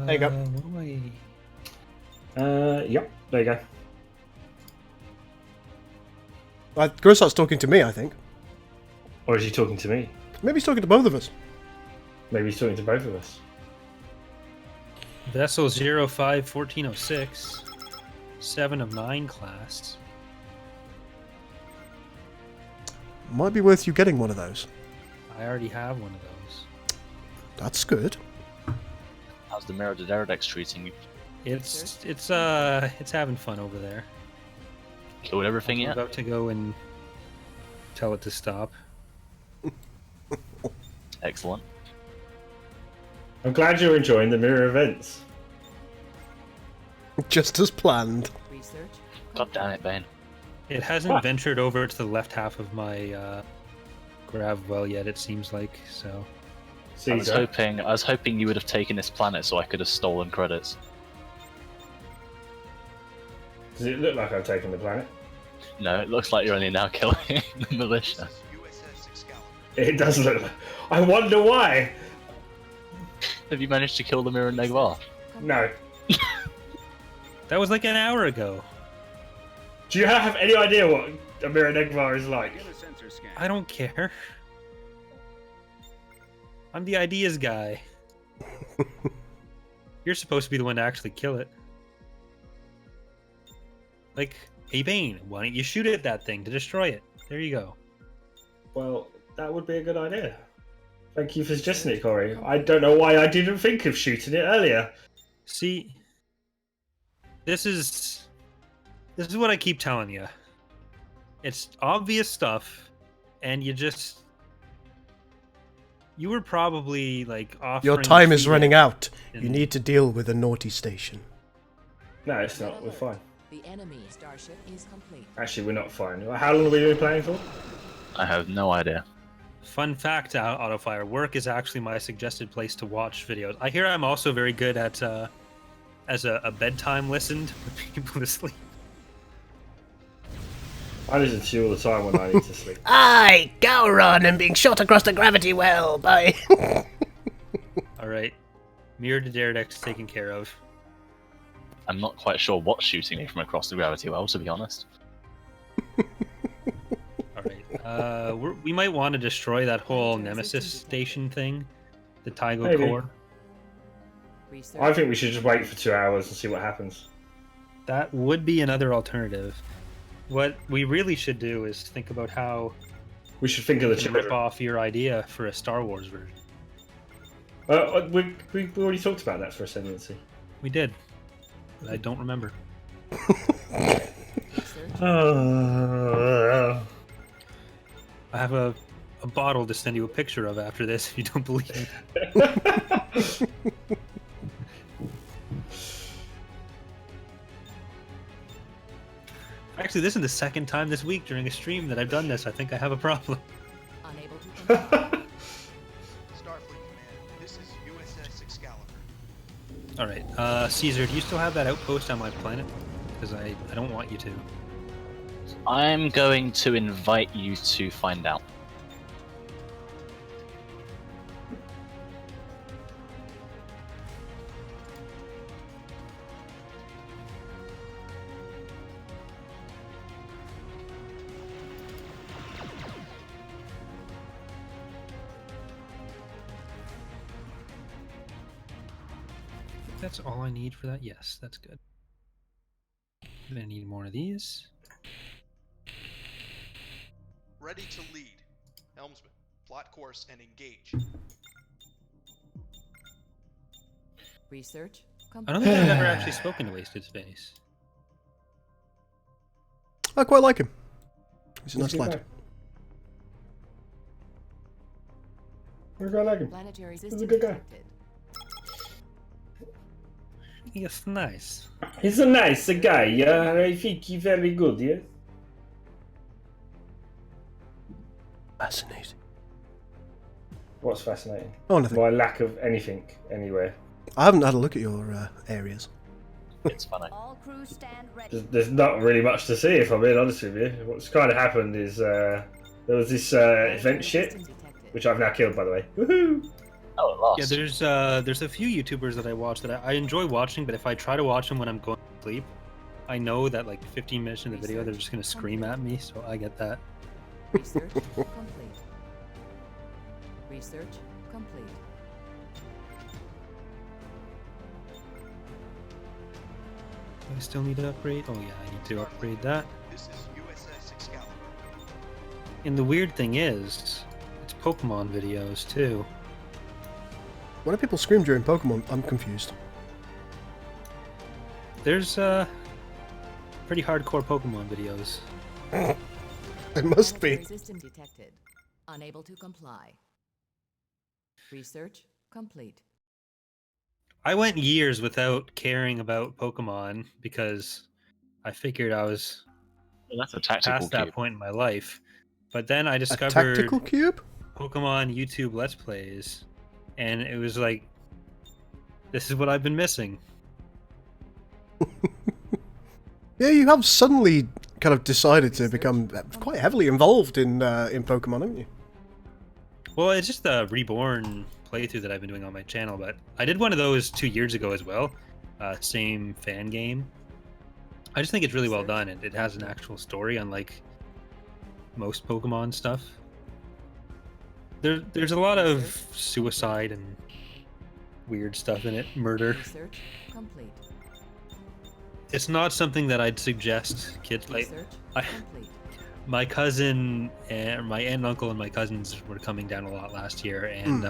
[SPEAKER 2] There you go.
[SPEAKER 4] what am
[SPEAKER 1] Yep. There you go.
[SPEAKER 2] Grossart's talking to me, I think.
[SPEAKER 1] Or is he talking to me?
[SPEAKER 2] Maybe he's talking to both of us.
[SPEAKER 1] Maybe he's talking to both of us.
[SPEAKER 4] Vessel 05-1406, 7 of 9 class.
[SPEAKER 2] Might be worth you getting one of those.
[SPEAKER 4] I already have one of those.
[SPEAKER 2] That's good.
[SPEAKER 3] How's the Mirror Deredex treating you?
[SPEAKER 4] It's having fun over there.
[SPEAKER 3] Killed everything
[SPEAKER 4] I'm
[SPEAKER 3] yet?
[SPEAKER 4] about to go and tell it to stop.
[SPEAKER 3] Excellent.
[SPEAKER 1] I'm glad you're enjoying the mirror events.
[SPEAKER 2] Just as planned.
[SPEAKER 5] Research.
[SPEAKER 3] God damn it, Bane.
[SPEAKER 4] It hasn't ventured over to the left half of my grav well yet. It seems like so.
[SPEAKER 3] I was
[SPEAKER 1] Caesar.
[SPEAKER 3] hoping you would have taken this planet so I could have stolen credits.
[SPEAKER 1] Does it look like I've taken the planet?
[SPEAKER 3] No, it looks like you're only now killing the militia.
[SPEAKER 9] USS Excalibur.
[SPEAKER 1] It does look like. I wonder why.
[SPEAKER 3] Have you managed to kill the Mirror Negvar?
[SPEAKER 1] No.
[SPEAKER 4] That was like an hour ago.
[SPEAKER 1] Do you have any idea what a mirror Negvar is like?
[SPEAKER 6] Begin a sensor scan.
[SPEAKER 4] I don't care. I'm the ideas guy. You're supposed to be the one to actually kill it. Like, hey Bane, why don't you shoot at that thing to destroy it? There you go.
[SPEAKER 1] Well, that would be a good idea. Thank you for suggesting it, Corey. I don't know why I didn't think of shooting it earlier.
[SPEAKER 4] See, this is what I keep telling you. It's obvious stuff, and you were probably like offering.
[SPEAKER 2] Your time is
[SPEAKER 4] feedback
[SPEAKER 2] running out.
[SPEAKER 4] and-
[SPEAKER 2] You need to deal with a naughty station.
[SPEAKER 1] No, it's not. We're fine.
[SPEAKER 5] The enemy starship is complete.
[SPEAKER 1] Actually, we're not fine. How long have we been playing for?
[SPEAKER 3] I have no idea.
[SPEAKER 4] Fun fact, Autofire, work is actually my suggested place to watch videos. I hear I'm also very good at as a bedtime listen to put people to sleep.
[SPEAKER 1] I listen to you all the time when I need to sleep.
[SPEAKER 8] I, Gowron, am being shot across the gravity well by...
[SPEAKER 4] All right, Mirror to Deredex taken care of.
[SPEAKER 3] I'm not quite sure what's shooting me from across the gravity well, to be honest.
[SPEAKER 4] All right, we might want to destroy that whole Nemesis station thing, the Tygo
[SPEAKER 1] Maybe.
[SPEAKER 4] core.
[SPEAKER 5] Research.
[SPEAKER 1] I think we should just wait for 2 hours and see what happens.
[SPEAKER 4] That would be another alternative. What we really should do is think about how
[SPEAKER 1] We should think of the
[SPEAKER 4] to rip
[SPEAKER 1] children.
[SPEAKER 4] off your idea for a Star Wars version.
[SPEAKER 1] We already talked about that for Ascendancy.
[SPEAKER 4] We did. But I don't remember.
[SPEAKER 5] Research.
[SPEAKER 4] I have a bottle to send you a picture of after this if you don't believe me. Actually, this is the second time this week during a stream that I've done this. I think I have a problem.
[SPEAKER 5] Unable to confirm.
[SPEAKER 9] Starfleet Command, this is USS Excalibur.
[SPEAKER 4] Alright, Caesar, do you still have that outpost on my planet? Because I don't want you to.
[SPEAKER 3] I'm going to invite you to find out.
[SPEAKER 4] That's all I need for that? Yes, that's good. I'm gonna need more of these.
[SPEAKER 9] Ready to lead. Helmsman, plot course and engage.
[SPEAKER 5] Research.
[SPEAKER 4] I
[SPEAKER 5] Complete.
[SPEAKER 4] don't think I've ever actually spoken to Wasted Space.
[SPEAKER 2] I quite like him. He's a nice
[SPEAKER 1] He's a good
[SPEAKER 2] lad.
[SPEAKER 1] guy. Where's I like him?
[SPEAKER 5] Planetary
[SPEAKER 1] a
[SPEAKER 5] system
[SPEAKER 1] good guy.
[SPEAKER 5] detected.
[SPEAKER 4] Yes, nice.
[SPEAKER 1] He's a nice guy, yeah. I think he's very good, yeah.
[SPEAKER 2] Fascinating.
[SPEAKER 1] What's fascinating?
[SPEAKER 2] Oh, nothing.
[SPEAKER 1] My lack of anything anywhere.
[SPEAKER 2] I haven't had a look at your areas.
[SPEAKER 3] It's funny.
[SPEAKER 5] All crews stand ready.
[SPEAKER 1] There's not really much to see, if I'm being honest with you. What's kind of happened is there was this event shit,
[SPEAKER 5] System detected.
[SPEAKER 1] which I've now killed, by the way. Woohoo!
[SPEAKER 3] Oh, at
[SPEAKER 4] Yeah,
[SPEAKER 3] last.
[SPEAKER 4] there's a few YouTubers that I watch that I enjoy watching, but if I try to watch them when I'm going to sleep, I know that like 15 minutes in the video they're just gonna scream at me, so I get that.
[SPEAKER 5] Research complete. Research complete.
[SPEAKER 4] Do I still need to upgrade? Oh yeah, I need to upgrade that.
[SPEAKER 9] This is USS Excalibur.
[SPEAKER 4] And the weird thing is, it's Pokemon videos too.
[SPEAKER 2] Why do people scream during Pokemon? I'm confused.
[SPEAKER 4] There's pretty hardcore Pokemon videos.
[SPEAKER 2] It must be.
[SPEAKER 5] Planetary system detected. Unable to comply. Research complete.
[SPEAKER 4] I went years without caring about Pokemon because I figured I was
[SPEAKER 3] Well, that's a tactical
[SPEAKER 4] past that
[SPEAKER 3] cube.
[SPEAKER 4] point in my life. But then I
[SPEAKER 2] A
[SPEAKER 4] discovered
[SPEAKER 2] tactical cube?
[SPEAKER 4] Pokemon YouTube Let's Plays, and it was like, this is what I've been missing.
[SPEAKER 2] Yeah, you have suddenly kind of decided to become quite heavily involved in Pokemon, haven't you?
[SPEAKER 4] Well, it's just a Reborn playthrough that I've been doing on my channel, but I did one of those 2 years ago as well. Same fan game. I just think it's really well done, and it has an actual story, unlike most Pokemon stuff. There's a lot of suicide and weird stuff in it, murder.
[SPEAKER 5] Research complete.
[SPEAKER 4] It's not something that I'd suggest kids like.
[SPEAKER 5] Research
[SPEAKER 4] I-
[SPEAKER 5] complete.
[SPEAKER 4] My cousin and my aunt and uncle and my cousins were coming down a lot last year, and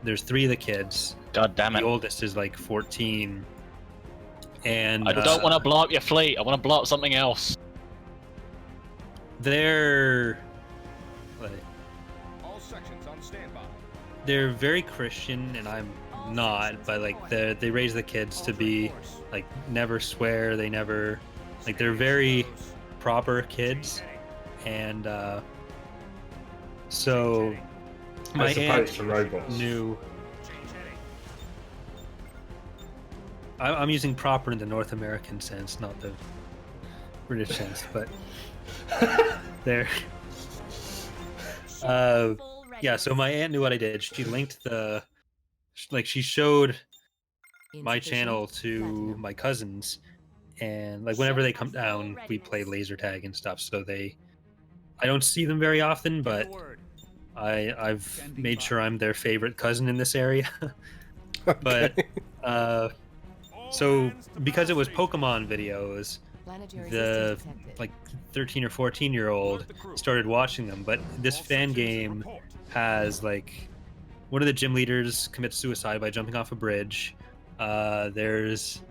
[SPEAKER 4] there's 3 of the kids.
[SPEAKER 3] God damn
[SPEAKER 4] The
[SPEAKER 3] it!
[SPEAKER 4] oldest is like 14, and
[SPEAKER 3] I don't want to blow up your fleet. I want to blow up something else.
[SPEAKER 4] They're like,
[SPEAKER 6] All sections on standby.
[SPEAKER 4] they're very Christian, and I'm not. But like they raise the kids to be like never swear. They never like they're very proper kids, and so my
[SPEAKER 1] As
[SPEAKER 4] aunt
[SPEAKER 1] opposed to robots.
[SPEAKER 4] knew. I'm using proper in the North American sense, not the British sense, but there. Yeah, so my aunt knew what I did. She linked she showed my channel to my cousins, and like whenever they come down, we play laser tag and stuff. So I don't see them very often, but I've made sure I'm their favorite cousin in this area. But so because it was Pokemon videos,
[SPEAKER 5] Planetary
[SPEAKER 4] the
[SPEAKER 5] system detected.
[SPEAKER 4] like 13 or 14-year-old started watching them. But this fan game has like one of the gym leaders commits suicide by jumping off a bridge. There's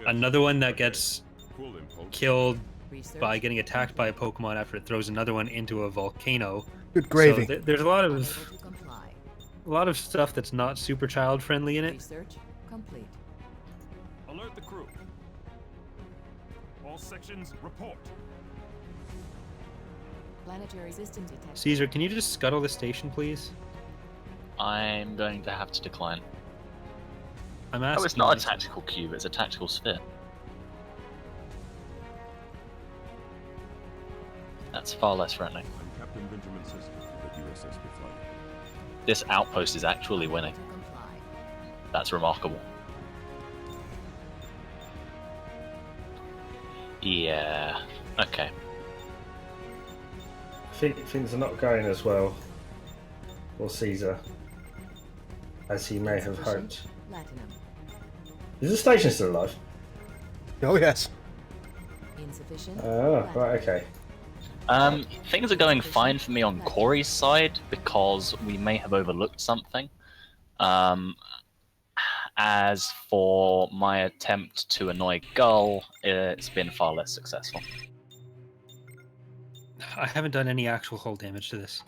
[SPEAKER 4] another one that gets
[SPEAKER 7] Full impulse.
[SPEAKER 4] killed
[SPEAKER 5] Research
[SPEAKER 4] by getting attacked by a Pokemon after it throws another one into a volcano.
[SPEAKER 2] Good gravy.
[SPEAKER 4] So there's a lot
[SPEAKER 5] unable
[SPEAKER 4] of
[SPEAKER 5] to comply.
[SPEAKER 4] stuff that's not super child friendly in it.
[SPEAKER 5] Research complete.
[SPEAKER 7] Alert the crew. All sections report.
[SPEAKER 5] Planetary system detected.
[SPEAKER 4] Caesar, can you just scuttle the station, please?
[SPEAKER 3] I'm going to have to decline.
[SPEAKER 4] I'm asking.
[SPEAKER 3] Oh, it's not a
[SPEAKER 4] you.
[SPEAKER 3] tactical cube. It's a tactical sphere. That's far less friendly.
[SPEAKER 7] I'm Captain Benjamin Sisko of the USS Beflight.
[SPEAKER 3] This outpost is actually winning.
[SPEAKER 5] To comply.
[SPEAKER 3] That's remarkable. Yeah. Okay.
[SPEAKER 1] I think things are not going as well for Caesar as he may have hoped.
[SPEAKER 5] Platinum.
[SPEAKER 1] Is the station still alive?
[SPEAKER 2] Oh, yes.
[SPEAKER 5] Insufficient.
[SPEAKER 1] Oh,
[SPEAKER 5] platinum.
[SPEAKER 1] right, okay.
[SPEAKER 3] Things are going fine for me on Corey's side because we may have overlooked something. As for my attempt to annoy Gull, it's been far less successful.
[SPEAKER 4] I haven't done any actual hull damage to this.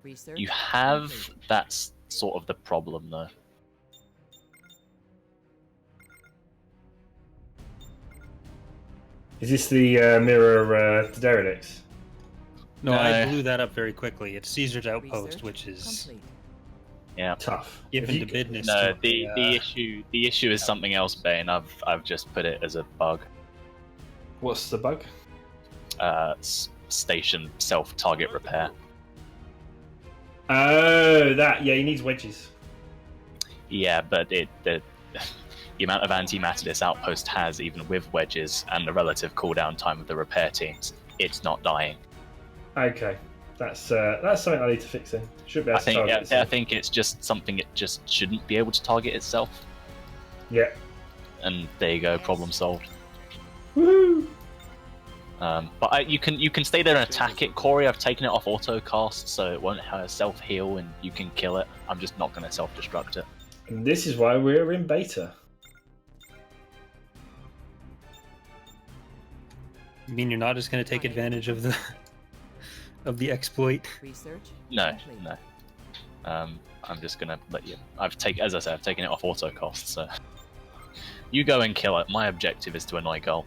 [SPEAKER 5] Research
[SPEAKER 3] You have,
[SPEAKER 5] complete.
[SPEAKER 3] that's sort of the problem though.
[SPEAKER 1] Is this the mirror to Derelicts?
[SPEAKER 4] No, I
[SPEAKER 3] No.
[SPEAKER 4] blew that up very quickly. It's Caesar's Outpost,
[SPEAKER 5] Research
[SPEAKER 4] which is
[SPEAKER 5] complete.
[SPEAKER 3] Yeah.
[SPEAKER 1] Tough.
[SPEAKER 4] given
[SPEAKER 1] If
[SPEAKER 4] to
[SPEAKER 1] you-
[SPEAKER 4] business.
[SPEAKER 3] No,
[SPEAKER 4] to
[SPEAKER 3] the issue is something else, Bane. I've just put it as a bug.
[SPEAKER 1] What's the bug?
[SPEAKER 3] Station self-target repair.
[SPEAKER 1] Oh, that. Yeah, he needs wedges.
[SPEAKER 3] Yeah, but the amount of antimatter this outpost has, even with wedges and the relative cooldown time of the repair teams, it's not dying.
[SPEAKER 1] Okay. That's something I need to fix in. Should be able
[SPEAKER 3] I
[SPEAKER 1] to
[SPEAKER 3] think
[SPEAKER 1] target
[SPEAKER 3] I
[SPEAKER 1] itself.
[SPEAKER 3] think it's just something it just shouldn't be able to target itself.
[SPEAKER 1] Yeah.
[SPEAKER 3] And there you go, problem solved.
[SPEAKER 1] Woo!
[SPEAKER 3] But you can stay there and attack it, Corey. I've taken it off auto cast, so it won't self heal, and you can kill it. I'm just not going to self destruct it.
[SPEAKER 1] And this is why we're in beta.
[SPEAKER 4] You mean you're not just going to take advantage of the exploit?
[SPEAKER 5] Research.
[SPEAKER 3] No,
[SPEAKER 5] complete.
[SPEAKER 3] no. I'm just going to let you. As I said, I've taken it off auto cost, so you go and kill it. My objective is to annoy Gull.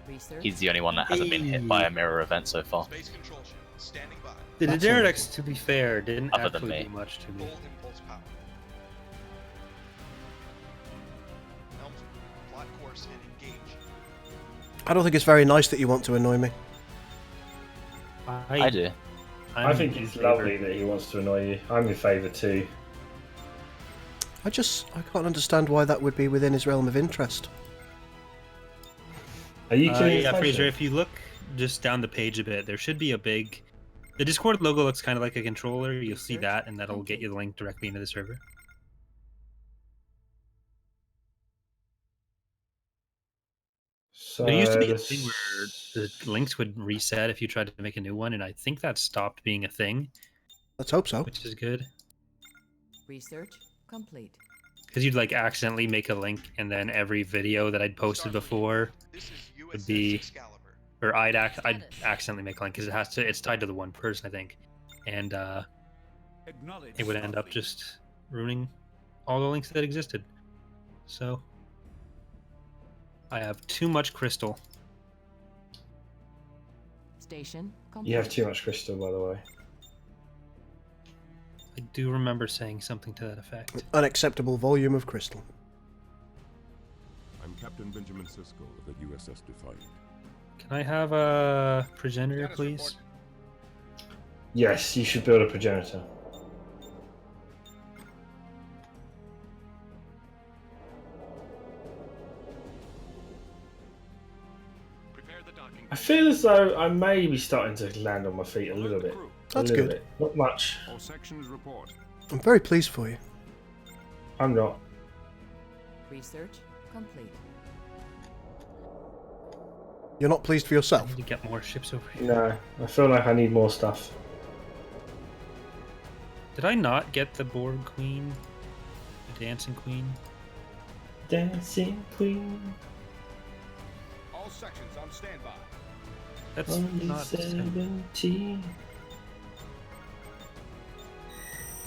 [SPEAKER 5] Research.
[SPEAKER 3] He's the only one that hasn't been hit by a mirror event so far.
[SPEAKER 9] Space control ship standing by.
[SPEAKER 4] The
[SPEAKER 2] That's
[SPEAKER 4] Daenerys, to be fair, didn't
[SPEAKER 3] Other than
[SPEAKER 4] actually
[SPEAKER 3] me.
[SPEAKER 4] do much to me.
[SPEAKER 9] Full impulse power. Helmsman, plot course and engage.
[SPEAKER 2] I don't think it's very nice that you want to annoy me.
[SPEAKER 3] I do.
[SPEAKER 1] I think it's lovely that he wants to annoy you. I'm in favour too.
[SPEAKER 2] I can't understand why that would be within his realm of interest.
[SPEAKER 1] Are you killing
[SPEAKER 4] Yeah,
[SPEAKER 1] his
[SPEAKER 4] Fraser,
[SPEAKER 1] motion?
[SPEAKER 4] if you look just down the page a bit, there should be a big... The Discord logo looks kind of like a controller. You'll see that, and that'll get you the link directly into the server.
[SPEAKER 1] So
[SPEAKER 4] There used to be a
[SPEAKER 1] this-
[SPEAKER 4] thing where the links would reset if you tried to make a new one, and I think that stopped being a thing,
[SPEAKER 2] Let's hope so.
[SPEAKER 4] which is good.
[SPEAKER 5] Research complete.
[SPEAKER 4] Because you'd like accidentally make a link, and then every video that I'd posted before,
[SPEAKER 9] This is
[SPEAKER 4] Would
[SPEAKER 9] USS
[SPEAKER 4] be-
[SPEAKER 9] Excalibur.
[SPEAKER 4] or I'd accidentally make a link because it's tied to the one person, I think, and it would end up just ruining all the links that existed. So I have too much crystal.
[SPEAKER 5] Station complete.
[SPEAKER 1] You have too much crystal, by the way.
[SPEAKER 4] I do remember saying something to that effect.
[SPEAKER 2] Unacceptable volume of crystal.
[SPEAKER 7] I'm Captain Benjamin Sisko of the USS Defiant.
[SPEAKER 4] Can I have a progenitor,
[SPEAKER 6] Status
[SPEAKER 4] please?
[SPEAKER 6] report.
[SPEAKER 1] Yes, you should build a progenitor.
[SPEAKER 6] Prepare the docking.
[SPEAKER 1] I feel as though I may be starting to land on my feet a little
[SPEAKER 7] Alert the
[SPEAKER 1] bit.
[SPEAKER 7] crew.
[SPEAKER 2] That's
[SPEAKER 1] a little
[SPEAKER 2] good.
[SPEAKER 1] Bit. Not much.
[SPEAKER 7] All sections report.
[SPEAKER 2] I'm very pleased for you.
[SPEAKER 1] I'm not.
[SPEAKER 5] Research complete.
[SPEAKER 2] You're not pleased for
[SPEAKER 4] I
[SPEAKER 2] yourself.
[SPEAKER 4] need to get more ships over here.
[SPEAKER 1] No, I feel like I need more stuff.
[SPEAKER 4] Did I not get the Borg Queen? The Dancing Queen?
[SPEAKER 1] Dancing Queen.
[SPEAKER 6] All sections on standby.
[SPEAKER 4] That's
[SPEAKER 1] Only
[SPEAKER 4] not...
[SPEAKER 1] 17.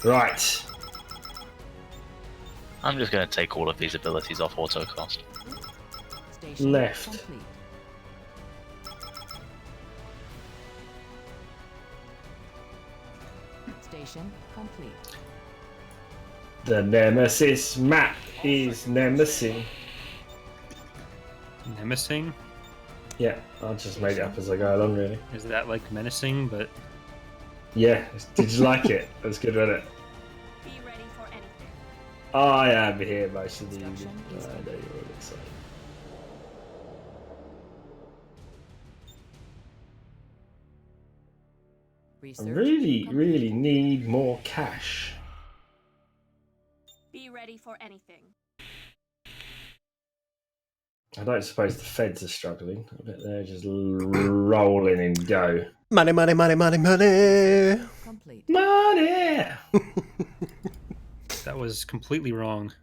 [SPEAKER 1] Right.
[SPEAKER 3] I'm just going to take all of these abilities off auto cast.
[SPEAKER 5] Station
[SPEAKER 1] Left.
[SPEAKER 5] complete. Station complete.
[SPEAKER 1] The Nemesis map is Nemesis.
[SPEAKER 4] Nemesing?
[SPEAKER 1] Yeah, I just made it up as I go along, really.
[SPEAKER 4] Is that like menacing, but...
[SPEAKER 1] Yeah, did you like it? That was good, wasn't it?
[SPEAKER 10] Be ready for anything.
[SPEAKER 1] I am here most of the evening.
[SPEAKER 5] Construction is
[SPEAKER 1] I know you're all excited. I
[SPEAKER 5] Research
[SPEAKER 1] really,
[SPEAKER 5] complete.
[SPEAKER 1] really need more cash.
[SPEAKER 10] Be ready for anything.
[SPEAKER 1] I don't suppose the feds are struggling. I bet they're just rolling in go.
[SPEAKER 2] Money, money, money, money, money.
[SPEAKER 5] Complete.
[SPEAKER 1] Money!
[SPEAKER 4] That was completely wrong.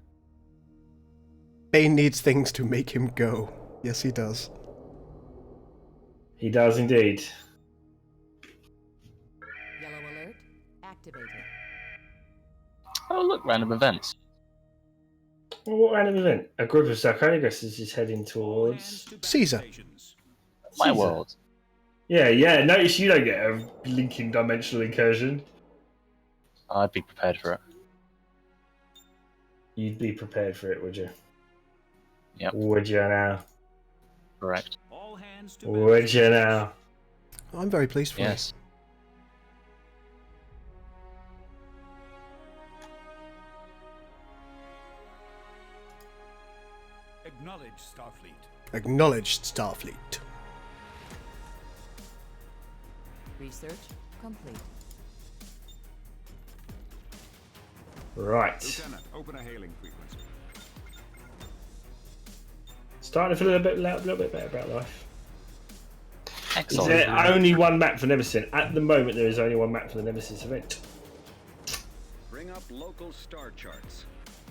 [SPEAKER 2] Bane needs things to make him go. Yes, he does.
[SPEAKER 1] He does indeed.
[SPEAKER 5] Yellow alert activated.
[SPEAKER 3] Oh, look, random events.
[SPEAKER 1] Well, what random event? A group of sarcophaguses is heading towards
[SPEAKER 2] Caesar.
[SPEAKER 3] My
[SPEAKER 1] Caesar.
[SPEAKER 3] world.
[SPEAKER 1] Yeah. Notice you don't get a linking dimensional incursion.
[SPEAKER 3] I'd be prepared for it.
[SPEAKER 1] You'd be prepared for it, would you?
[SPEAKER 3] Yep.
[SPEAKER 1] Would you now?
[SPEAKER 3] Correct.
[SPEAKER 7] All hands to
[SPEAKER 1] Would you now?
[SPEAKER 2] I'm very pleased for
[SPEAKER 3] Yes.
[SPEAKER 7] Acknowledge Starfleet.
[SPEAKER 2] you. Acknowledged, Starfleet.
[SPEAKER 5] Research complete.
[SPEAKER 1] Right.
[SPEAKER 7] Lieutenant, open a hailing frequency.
[SPEAKER 1] Starting to feel a little bit better about life. Is
[SPEAKER 3] Excellent.
[SPEAKER 1] there only one map for Nemesis? At the moment, there is only one map for the Nemesis event.
[SPEAKER 7] Bring up local star charts.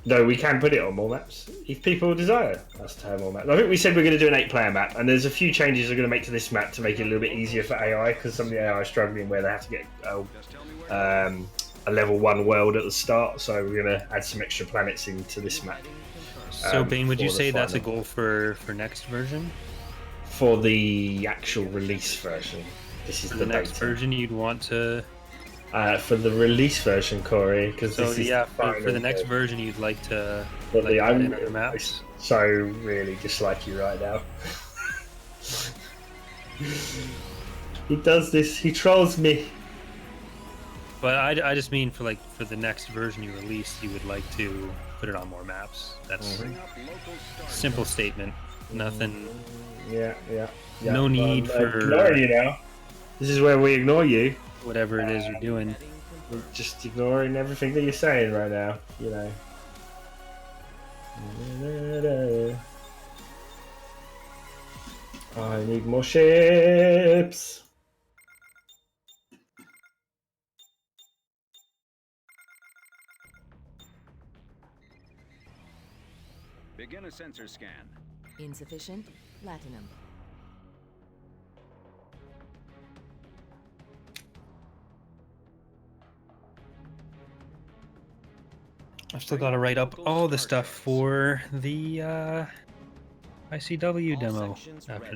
[SPEAKER 1] Though we can put it on more maps if people desire us to have more maps. I think we said we're going to do an 8-player map, and there's a few changes we're going to make to this map to make it a little bit easier for AI, because some of the AI are struggling where they have to get a level 1 world at the start. So we're going to add some extra planets into this map.
[SPEAKER 4] So, Bane, would you
[SPEAKER 1] for the
[SPEAKER 4] say that's a
[SPEAKER 1] final.
[SPEAKER 4] goal for next version?
[SPEAKER 1] For the actual release version. This is
[SPEAKER 4] For
[SPEAKER 1] the
[SPEAKER 4] the next
[SPEAKER 1] beta.
[SPEAKER 4] version, you'd want to.
[SPEAKER 1] For the release version, Corey, because
[SPEAKER 4] So
[SPEAKER 1] this is
[SPEAKER 4] yeah,
[SPEAKER 1] the
[SPEAKER 4] for the
[SPEAKER 1] final
[SPEAKER 4] next
[SPEAKER 1] version.
[SPEAKER 4] version, you'd like to.
[SPEAKER 1] But
[SPEAKER 4] like
[SPEAKER 1] the,
[SPEAKER 4] add
[SPEAKER 1] I'm
[SPEAKER 4] in other maps.
[SPEAKER 1] so really dislike you right now. He does this. He trolls me.
[SPEAKER 4] But I just mean for the next version you release, you would like to put it on more maps. That's
[SPEAKER 7] Bring up local star
[SPEAKER 4] simple statement. Nothing.
[SPEAKER 1] Yeah.
[SPEAKER 4] No need for-
[SPEAKER 1] ignoring you now. This is where we ignore you.
[SPEAKER 4] Whatever it is you're doing.
[SPEAKER 1] We're just ignoring everything that you're saying right now. You know. I need more ships.
[SPEAKER 7] Begin a sensor scan.
[SPEAKER 5] Insufficient platinum.
[SPEAKER 4] I've still got to write up all the stuff for the ICW demo,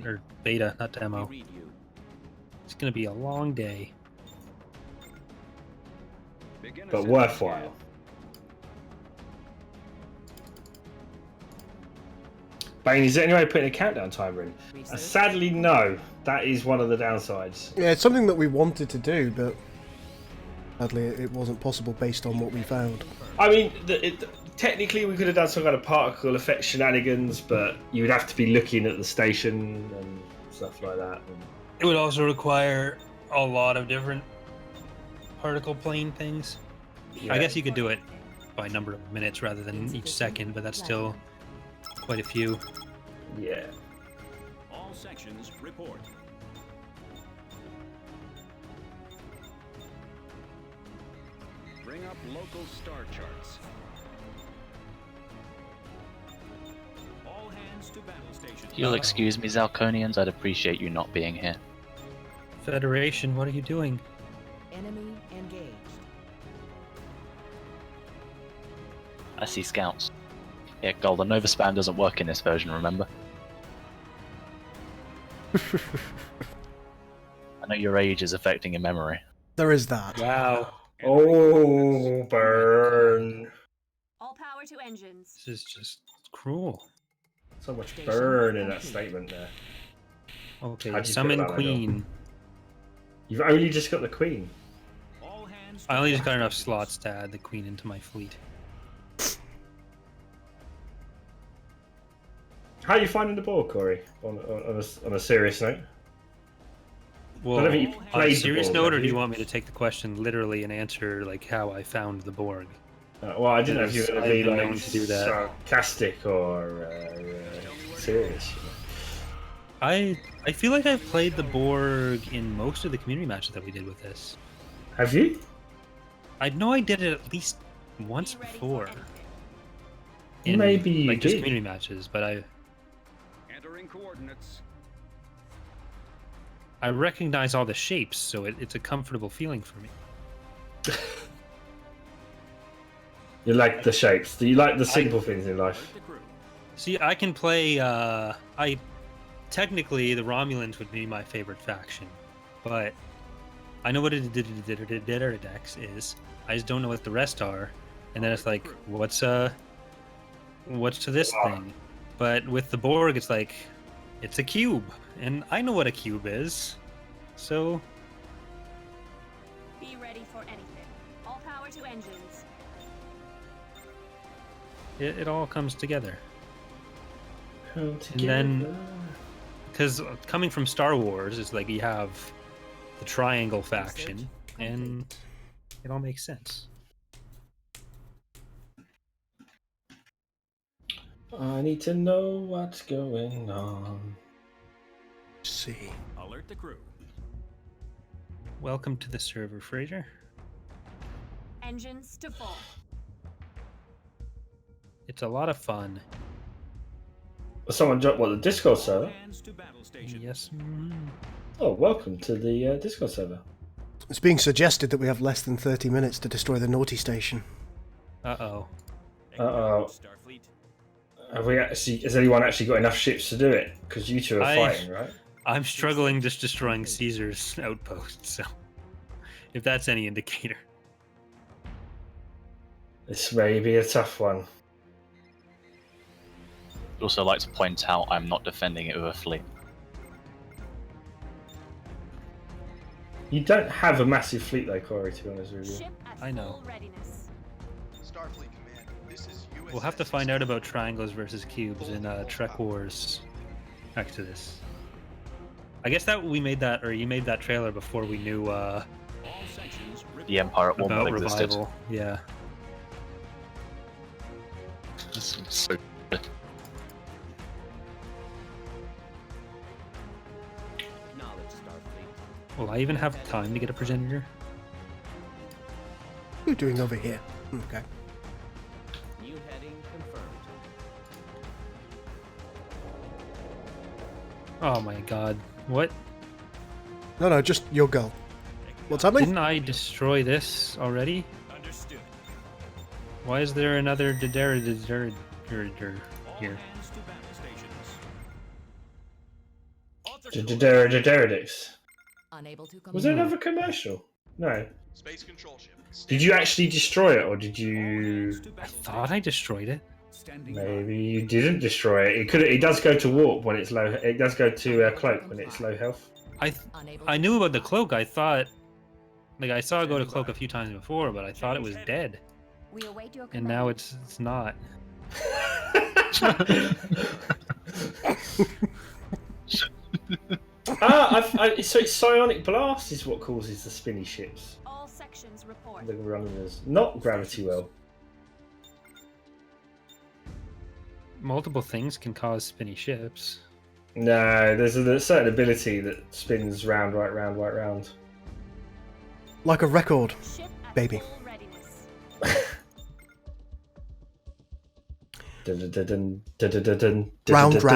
[SPEAKER 4] or beta, not demo. It's gonna be a long day.
[SPEAKER 7] Begin a
[SPEAKER 1] But
[SPEAKER 7] sensor
[SPEAKER 1] worthwhile. Bane, is there any way of putting a countdown timer in?
[SPEAKER 5] Research.
[SPEAKER 1] Sadly, no. That is one of the downsides.
[SPEAKER 2] Yeah, it's something that we wanted to do, but sadly it wasn't possible based on what we found.
[SPEAKER 1] I mean, technically we could have done some kind of particle effect shenanigans, but you would have to be looking at the station and stuff like that.
[SPEAKER 4] It would also require a lot of different particle plane things. I guess you could do it by number of minutes rather than each second, but that's still quite a few.
[SPEAKER 1] Yeah.
[SPEAKER 7] All sections report. Bring up local star charts. All hands to battle station.
[SPEAKER 3] You'll excuse me, Zalconians. I'd appreciate you not being here.
[SPEAKER 4] Federation, what are you doing?
[SPEAKER 5] Enemy engaged.
[SPEAKER 3] I see scouts. Yeah, Gold, the Nova spam doesn't work in this version, remember? I know your age is affecting your memory.
[SPEAKER 2] There is that.
[SPEAKER 4] Wow.
[SPEAKER 1] Oh, burn.
[SPEAKER 10] All power to engines.
[SPEAKER 4] This is just cruel.
[SPEAKER 1] So much burn in that statement there.
[SPEAKER 4] Okay,
[SPEAKER 1] How'd you
[SPEAKER 4] summon
[SPEAKER 1] feel about that,
[SPEAKER 4] queen.
[SPEAKER 1] You've only just got the queen.
[SPEAKER 7] All hands
[SPEAKER 4] I only just got enough slots to add the queen into my fleet.
[SPEAKER 1] How are you finding the board, Corey? On a serious note.
[SPEAKER 4] Well,
[SPEAKER 1] I don't think you've
[SPEAKER 4] on a
[SPEAKER 1] played the
[SPEAKER 4] serious
[SPEAKER 1] Borg,
[SPEAKER 4] note, or
[SPEAKER 1] have
[SPEAKER 4] do you
[SPEAKER 1] you?
[SPEAKER 4] want me to take the question literally and answer like how I found the Borg?
[SPEAKER 1] Well, I didn't know if you were going to
[SPEAKER 4] I've
[SPEAKER 1] be
[SPEAKER 4] been
[SPEAKER 1] like
[SPEAKER 4] known to do that.
[SPEAKER 1] sarcastic or serious.
[SPEAKER 4] I feel like I've played the Borg in most of the community matches that we did with this.
[SPEAKER 1] Have you?
[SPEAKER 4] I know I did it at least once
[SPEAKER 10] Be ready for
[SPEAKER 4] before.
[SPEAKER 10] anything.
[SPEAKER 4] In,
[SPEAKER 1] Maybe you
[SPEAKER 4] like just
[SPEAKER 1] did.
[SPEAKER 4] community matches, but
[SPEAKER 7] entering coordinates.
[SPEAKER 4] I recognize all the shapes, so it's a comfortable feeling for me.
[SPEAKER 1] You like the shapes. Do you like the simple things in life?
[SPEAKER 7] The crew.
[SPEAKER 4] See, I can play. I technically the Romulans would be my favorite faction, but I know what a Dex is. I just don't know what the rest are, and then it's like, what's to this thing? But with the Borg, it's like, it's a cube, and I know what a cube is, so
[SPEAKER 10] Be ready for anything. All power to engines.
[SPEAKER 4] it all comes together. And then, because coming from Star Wars, it's like you have the Triangle faction, and it all makes sense.
[SPEAKER 1] I need to know what's going on.
[SPEAKER 2] see.
[SPEAKER 6] Alert the crew.
[SPEAKER 4] Welcome to the server, Fraser.
[SPEAKER 10] Engines to full.
[SPEAKER 4] It's a lot of fun.
[SPEAKER 1] Someone dropped the Discord server?
[SPEAKER 6] Hands to battle station.
[SPEAKER 4] Yes.
[SPEAKER 1] Oh, welcome to the Discord server.
[SPEAKER 2] It's being suggested that we have less than 30 minutes to destroy the naughty station.
[SPEAKER 4] Uh-oh.
[SPEAKER 1] Uh-oh.
[SPEAKER 6] Starfleet.
[SPEAKER 1] Has anyone actually got enough ships to do it? Because you two are fighting, right?
[SPEAKER 4] I'm struggling just destroying Caesar's outpost, so if that's any indicator.
[SPEAKER 1] This may be a tough one.
[SPEAKER 3] I'd also like to point out I'm not defending it with a fleet.
[SPEAKER 1] You don't have a massive fleet though, Corey, to be honest with you.
[SPEAKER 10] Ship at
[SPEAKER 4] I know.
[SPEAKER 10] full readiness.
[SPEAKER 9] Starfleet Command, this is USS
[SPEAKER 4] We'll have to find out about triangles versus cubes in Trek Wars Exodus. I guess that we made that, or you made that trailer before we knew
[SPEAKER 6] All sections.
[SPEAKER 3] The Empire at one
[SPEAKER 4] about
[SPEAKER 3] point existed.
[SPEAKER 4] revival. Yeah.
[SPEAKER 3] This is so good.
[SPEAKER 6] Knowledge, Starfleet.
[SPEAKER 4] Will I even have time to get a progenitor?
[SPEAKER 2] What are you doing over here? Okay.
[SPEAKER 6] New heading confirmed.
[SPEAKER 4] Oh my god. What?
[SPEAKER 2] No, just your goal. What's happening?
[SPEAKER 4] Didn't I destroy this already?
[SPEAKER 6] Understood.
[SPEAKER 4] Why is there another Dedera here?
[SPEAKER 6] All hands to battle stations.
[SPEAKER 1] Deredix.
[SPEAKER 5] Unable to
[SPEAKER 1] Was there another commercial? No.
[SPEAKER 9] Space control ship.
[SPEAKER 1] Did you actually destroy it, or did
[SPEAKER 6] All
[SPEAKER 1] you?
[SPEAKER 6] hands to
[SPEAKER 4] I
[SPEAKER 6] battle
[SPEAKER 4] thought I destroyed it.
[SPEAKER 6] Standing
[SPEAKER 1] Maybe you didn't destroy it. It could. It does go to warp when it's low. It does go to cloak when it's low health.
[SPEAKER 4] I knew about the cloak. I thought, like, I saw it go to cloak a few times before, but I thought it was dead,
[SPEAKER 10] We await your
[SPEAKER 4] and
[SPEAKER 10] command.
[SPEAKER 4] now it's not.
[SPEAKER 1] So it's psionic blast is what causes the spinny ships.
[SPEAKER 10] All sections report.
[SPEAKER 1] The runners, not gravity well.
[SPEAKER 4] Multiple things can cause spinny ships.
[SPEAKER 1] No, there's a certain ability that spins round, right round, right round.
[SPEAKER 2] Like a record.
[SPEAKER 10] Ship at
[SPEAKER 2] Baby.
[SPEAKER 10] full readiness.
[SPEAKER 2] Round,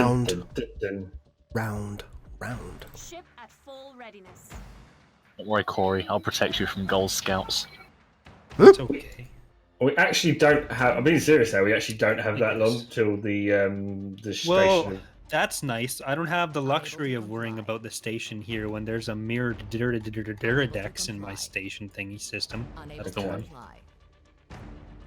[SPEAKER 2] round. Round.
[SPEAKER 10] Ship at full readiness.
[SPEAKER 3] Don't worry, Corey. I'll protect you from Gold Scouts.
[SPEAKER 4] It's okay.
[SPEAKER 1] We actually don't have. I'm being serious now. We actually don't have that long till the
[SPEAKER 4] Well,
[SPEAKER 1] station.
[SPEAKER 4] that's nice. I don't have the luxury of worrying about the station here when there's a mirrored Diridex in my station thingy system.
[SPEAKER 5] Unable
[SPEAKER 4] That's
[SPEAKER 5] to
[SPEAKER 4] the one.
[SPEAKER 5] comply.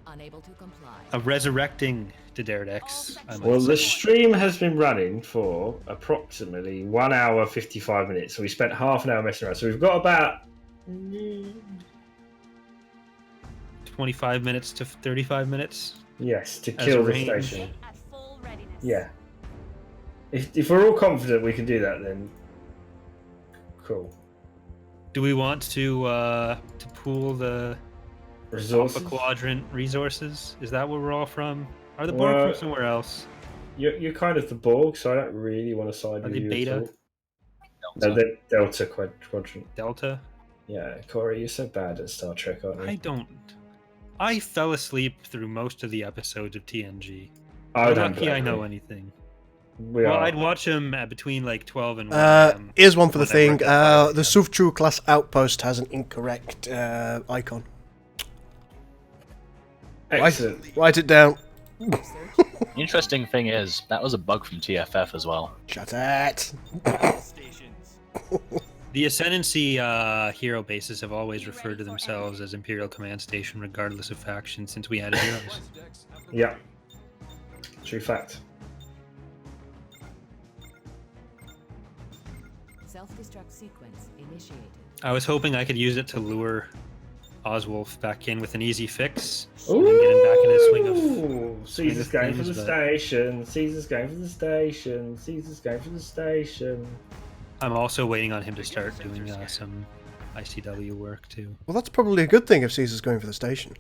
[SPEAKER 5] Unable to comply.
[SPEAKER 4] A resurrecting Diridex. I might
[SPEAKER 1] Well, the
[SPEAKER 4] say.
[SPEAKER 1] stream has been running for approximately 1 hour 55 minutes. So we spent half an hour messing around. So we've got about
[SPEAKER 4] 25 minutes to 35 minutes.
[SPEAKER 1] yes to
[SPEAKER 4] As
[SPEAKER 1] kill the
[SPEAKER 4] arranged.
[SPEAKER 1] station.
[SPEAKER 10] Ship at full readiness.
[SPEAKER 1] Yeah. If we're all confident we can do that, then cool.
[SPEAKER 4] Do we want to pool the
[SPEAKER 1] Resources.
[SPEAKER 4] Alpha Quadrant resources? Is that where we're all from? Are the Borg
[SPEAKER 1] Well,
[SPEAKER 4] from somewhere else?
[SPEAKER 1] You're kind of the Borg, so I don't really want to side
[SPEAKER 4] Are
[SPEAKER 1] with
[SPEAKER 4] they
[SPEAKER 1] you.
[SPEAKER 4] Beta?
[SPEAKER 1] At all. No, they're Delta Quadrant.
[SPEAKER 4] Delta?
[SPEAKER 1] Yeah, Corey, you're so bad at Star Trek, aren't you?
[SPEAKER 4] I fell asleep through most of the episodes of TNG.
[SPEAKER 1] I
[SPEAKER 4] How
[SPEAKER 1] don't
[SPEAKER 4] lucky I
[SPEAKER 1] blame
[SPEAKER 4] know
[SPEAKER 1] you.
[SPEAKER 4] anything.
[SPEAKER 1] We
[SPEAKER 4] Well,
[SPEAKER 1] are.
[SPEAKER 4] I'd watch them between like 12 and 1 a.m.
[SPEAKER 2] Here's one for the
[SPEAKER 4] when they were
[SPEAKER 2] thing.
[SPEAKER 4] at 5
[SPEAKER 2] The
[SPEAKER 4] a.m.
[SPEAKER 2] Suvtru class outpost has an incorrect icon.
[SPEAKER 1] Excellent.
[SPEAKER 2] Write it down.
[SPEAKER 3] The interesting thing is, that was a bug from TFF as well.
[SPEAKER 2] Shut it.
[SPEAKER 6] stations.
[SPEAKER 4] The Ascendancy hero bases have always referred to themselves as Imperial Command Station, regardless of faction, since we added heroes.
[SPEAKER 1] Yeah. True fact.
[SPEAKER 5] Self-destruct sequence initiated.
[SPEAKER 4] I was hoping I could use it to lure Oswolf back in with an easy fix, and then get him back in his swing of.
[SPEAKER 1] Ooh, Caesar's
[SPEAKER 4] swing
[SPEAKER 1] going
[SPEAKER 4] of
[SPEAKER 1] for the
[SPEAKER 4] things, but-
[SPEAKER 1] station. Caesar's going for the station. Caesar's going for the station.
[SPEAKER 4] I'm also waiting on him to start doing some ICW work too.
[SPEAKER 2] Well, that's probably a good thing if Caesar's going for the station.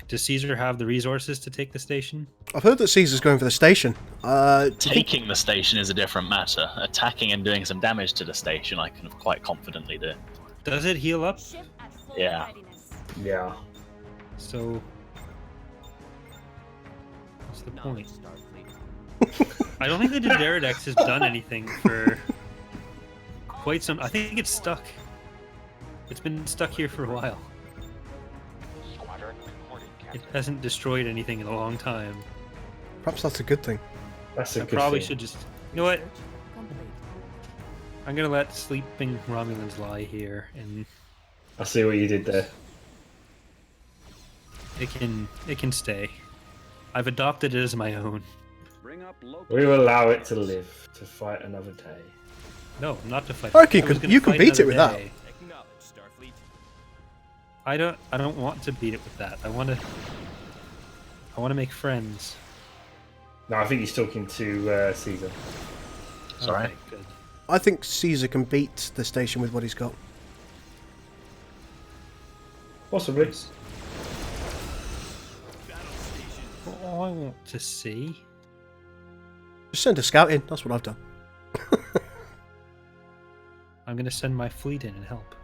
[SPEAKER 4] Does Caesar have the resources to take the station?
[SPEAKER 2] I've heard that Caesar's going for the station. Do you think-
[SPEAKER 3] Taking the station is a different matter. Attacking and doing some damage to the station, I can quite confidently do.
[SPEAKER 4] Does it heal up?
[SPEAKER 10] Ship at full
[SPEAKER 3] Yeah.
[SPEAKER 10] readiness.
[SPEAKER 1] Yeah.
[SPEAKER 4] So, what's the point?
[SPEAKER 6] Starfleet.
[SPEAKER 4] I don't think the Dideridex has done anything for quite some. I think it's stuck. It's been stuck here for a while.
[SPEAKER 6] Squadron reporting,
[SPEAKER 4] It hasn't destroyed anything in a long time.
[SPEAKER 2] Perhaps that's a good thing.
[SPEAKER 1] That's a
[SPEAKER 4] I
[SPEAKER 1] good
[SPEAKER 4] probably
[SPEAKER 1] thing.
[SPEAKER 4] should just. You know what?
[SPEAKER 5] Research complete.
[SPEAKER 4] I'm gonna let sleeping Romulans lie here, and
[SPEAKER 1] I see what you did there.
[SPEAKER 4] it can stay. I've adopted it as my own.
[SPEAKER 7] Bring up local.
[SPEAKER 1] We will allow it to live, to fight another day.
[SPEAKER 4] No, not to fight.
[SPEAKER 2] I reckon
[SPEAKER 4] was gonna
[SPEAKER 2] you can
[SPEAKER 4] fight
[SPEAKER 2] beat it
[SPEAKER 4] another
[SPEAKER 2] with that.
[SPEAKER 4] day.
[SPEAKER 6] Acknowledge, Starfleet.
[SPEAKER 4] I don't want to beat it with that. I want to make friends.
[SPEAKER 1] No, I think he's talking to Caesar.
[SPEAKER 3] Sorry?
[SPEAKER 4] Okay, good.
[SPEAKER 2] I think Caesar can beat the station with what he's got.
[SPEAKER 1] Possibly.
[SPEAKER 4] All I want to see.
[SPEAKER 2] Just send a scout in. That's what I've done.
[SPEAKER 4] I'm gonna send my fleet in and help.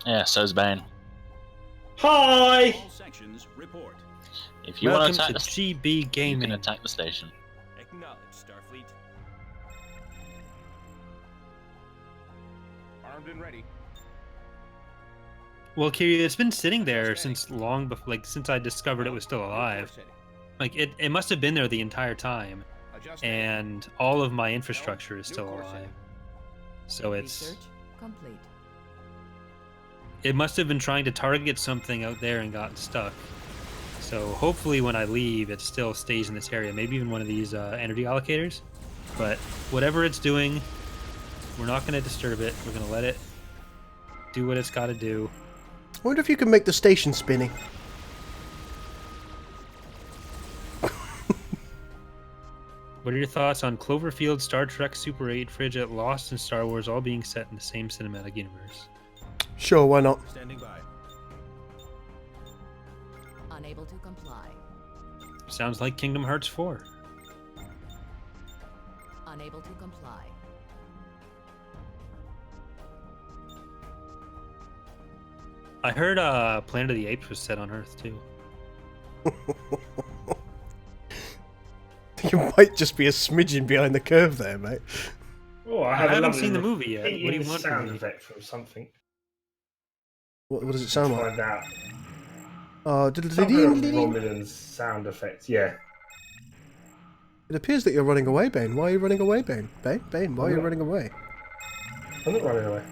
[SPEAKER 3] Yeah, so's Bane.
[SPEAKER 1] Hi!
[SPEAKER 7] All sections report.
[SPEAKER 3] If you want
[SPEAKER 4] Welcome
[SPEAKER 3] to attack
[SPEAKER 4] to
[SPEAKER 3] the
[SPEAKER 4] GB
[SPEAKER 3] you
[SPEAKER 4] Gaming.
[SPEAKER 3] can attack the station.
[SPEAKER 6] Acknowledge, Starfleet.
[SPEAKER 7] Armed and ready.
[SPEAKER 4] Well, Kiri, it's been sitting there since long before, like since I discovered it was still alive. Like it must have been there the entire time, and all of my infrastructure is still alive. So it's
[SPEAKER 5] Research complete.
[SPEAKER 4] it must have been trying to target something out there and gotten stuck. So hopefully when I leave, it still stays in this area. Maybe even one of these energy allocators. But whatever it's doing, we're not going to disturb it. We're going to let it do what it's got to do.
[SPEAKER 2] I wonder if you can make the station spinning.
[SPEAKER 4] What are your thoughts on Cloverfield, Star Trek, Super 8, Frigate, Lost, and Star Wars all being set in the same cinematic universe?
[SPEAKER 2] Sure, why not?
[SPEAKER 6] Standing by.
[SPEAKER 5] Unable to comply.
[SPEAKER 4] Sounds like Kingdom Hearts 4.
[SPEAKER 5] Unable to comply.
[SPEAKER 4] I heard Planet of the Apes was set on Earth too.
[SPEAKER 2] You might just be a smidgen behind the curve there, mate.
[SPEAKER 1] Oh,
[SPEAKER 4] I
[SPEAKER 1] have a
[SPEAKER 4] haven't
[SPEAKER 1] lovely
[SPEAKER 4] seen the movie yet. What do you
[SPEAKER 1] repeating
[SPEAKER 4] want from
[SPEAKER 1] sound
[SPEAKER 4] me?
[SPEAKER 1] effect from something.
[SPEAKER 2] What does it sound like?
[SPEAKER 1] Find out.
[SPEAKER 2] Oh,
[SPEAKER 1] Some kind of Romulan's sound effect. Yeah.
[SPEAKER 2] it appears that you're running away, Bane. Why are you running away, Bane? Bane, why are you running away?
[SPEAKER 1] I'm not running away.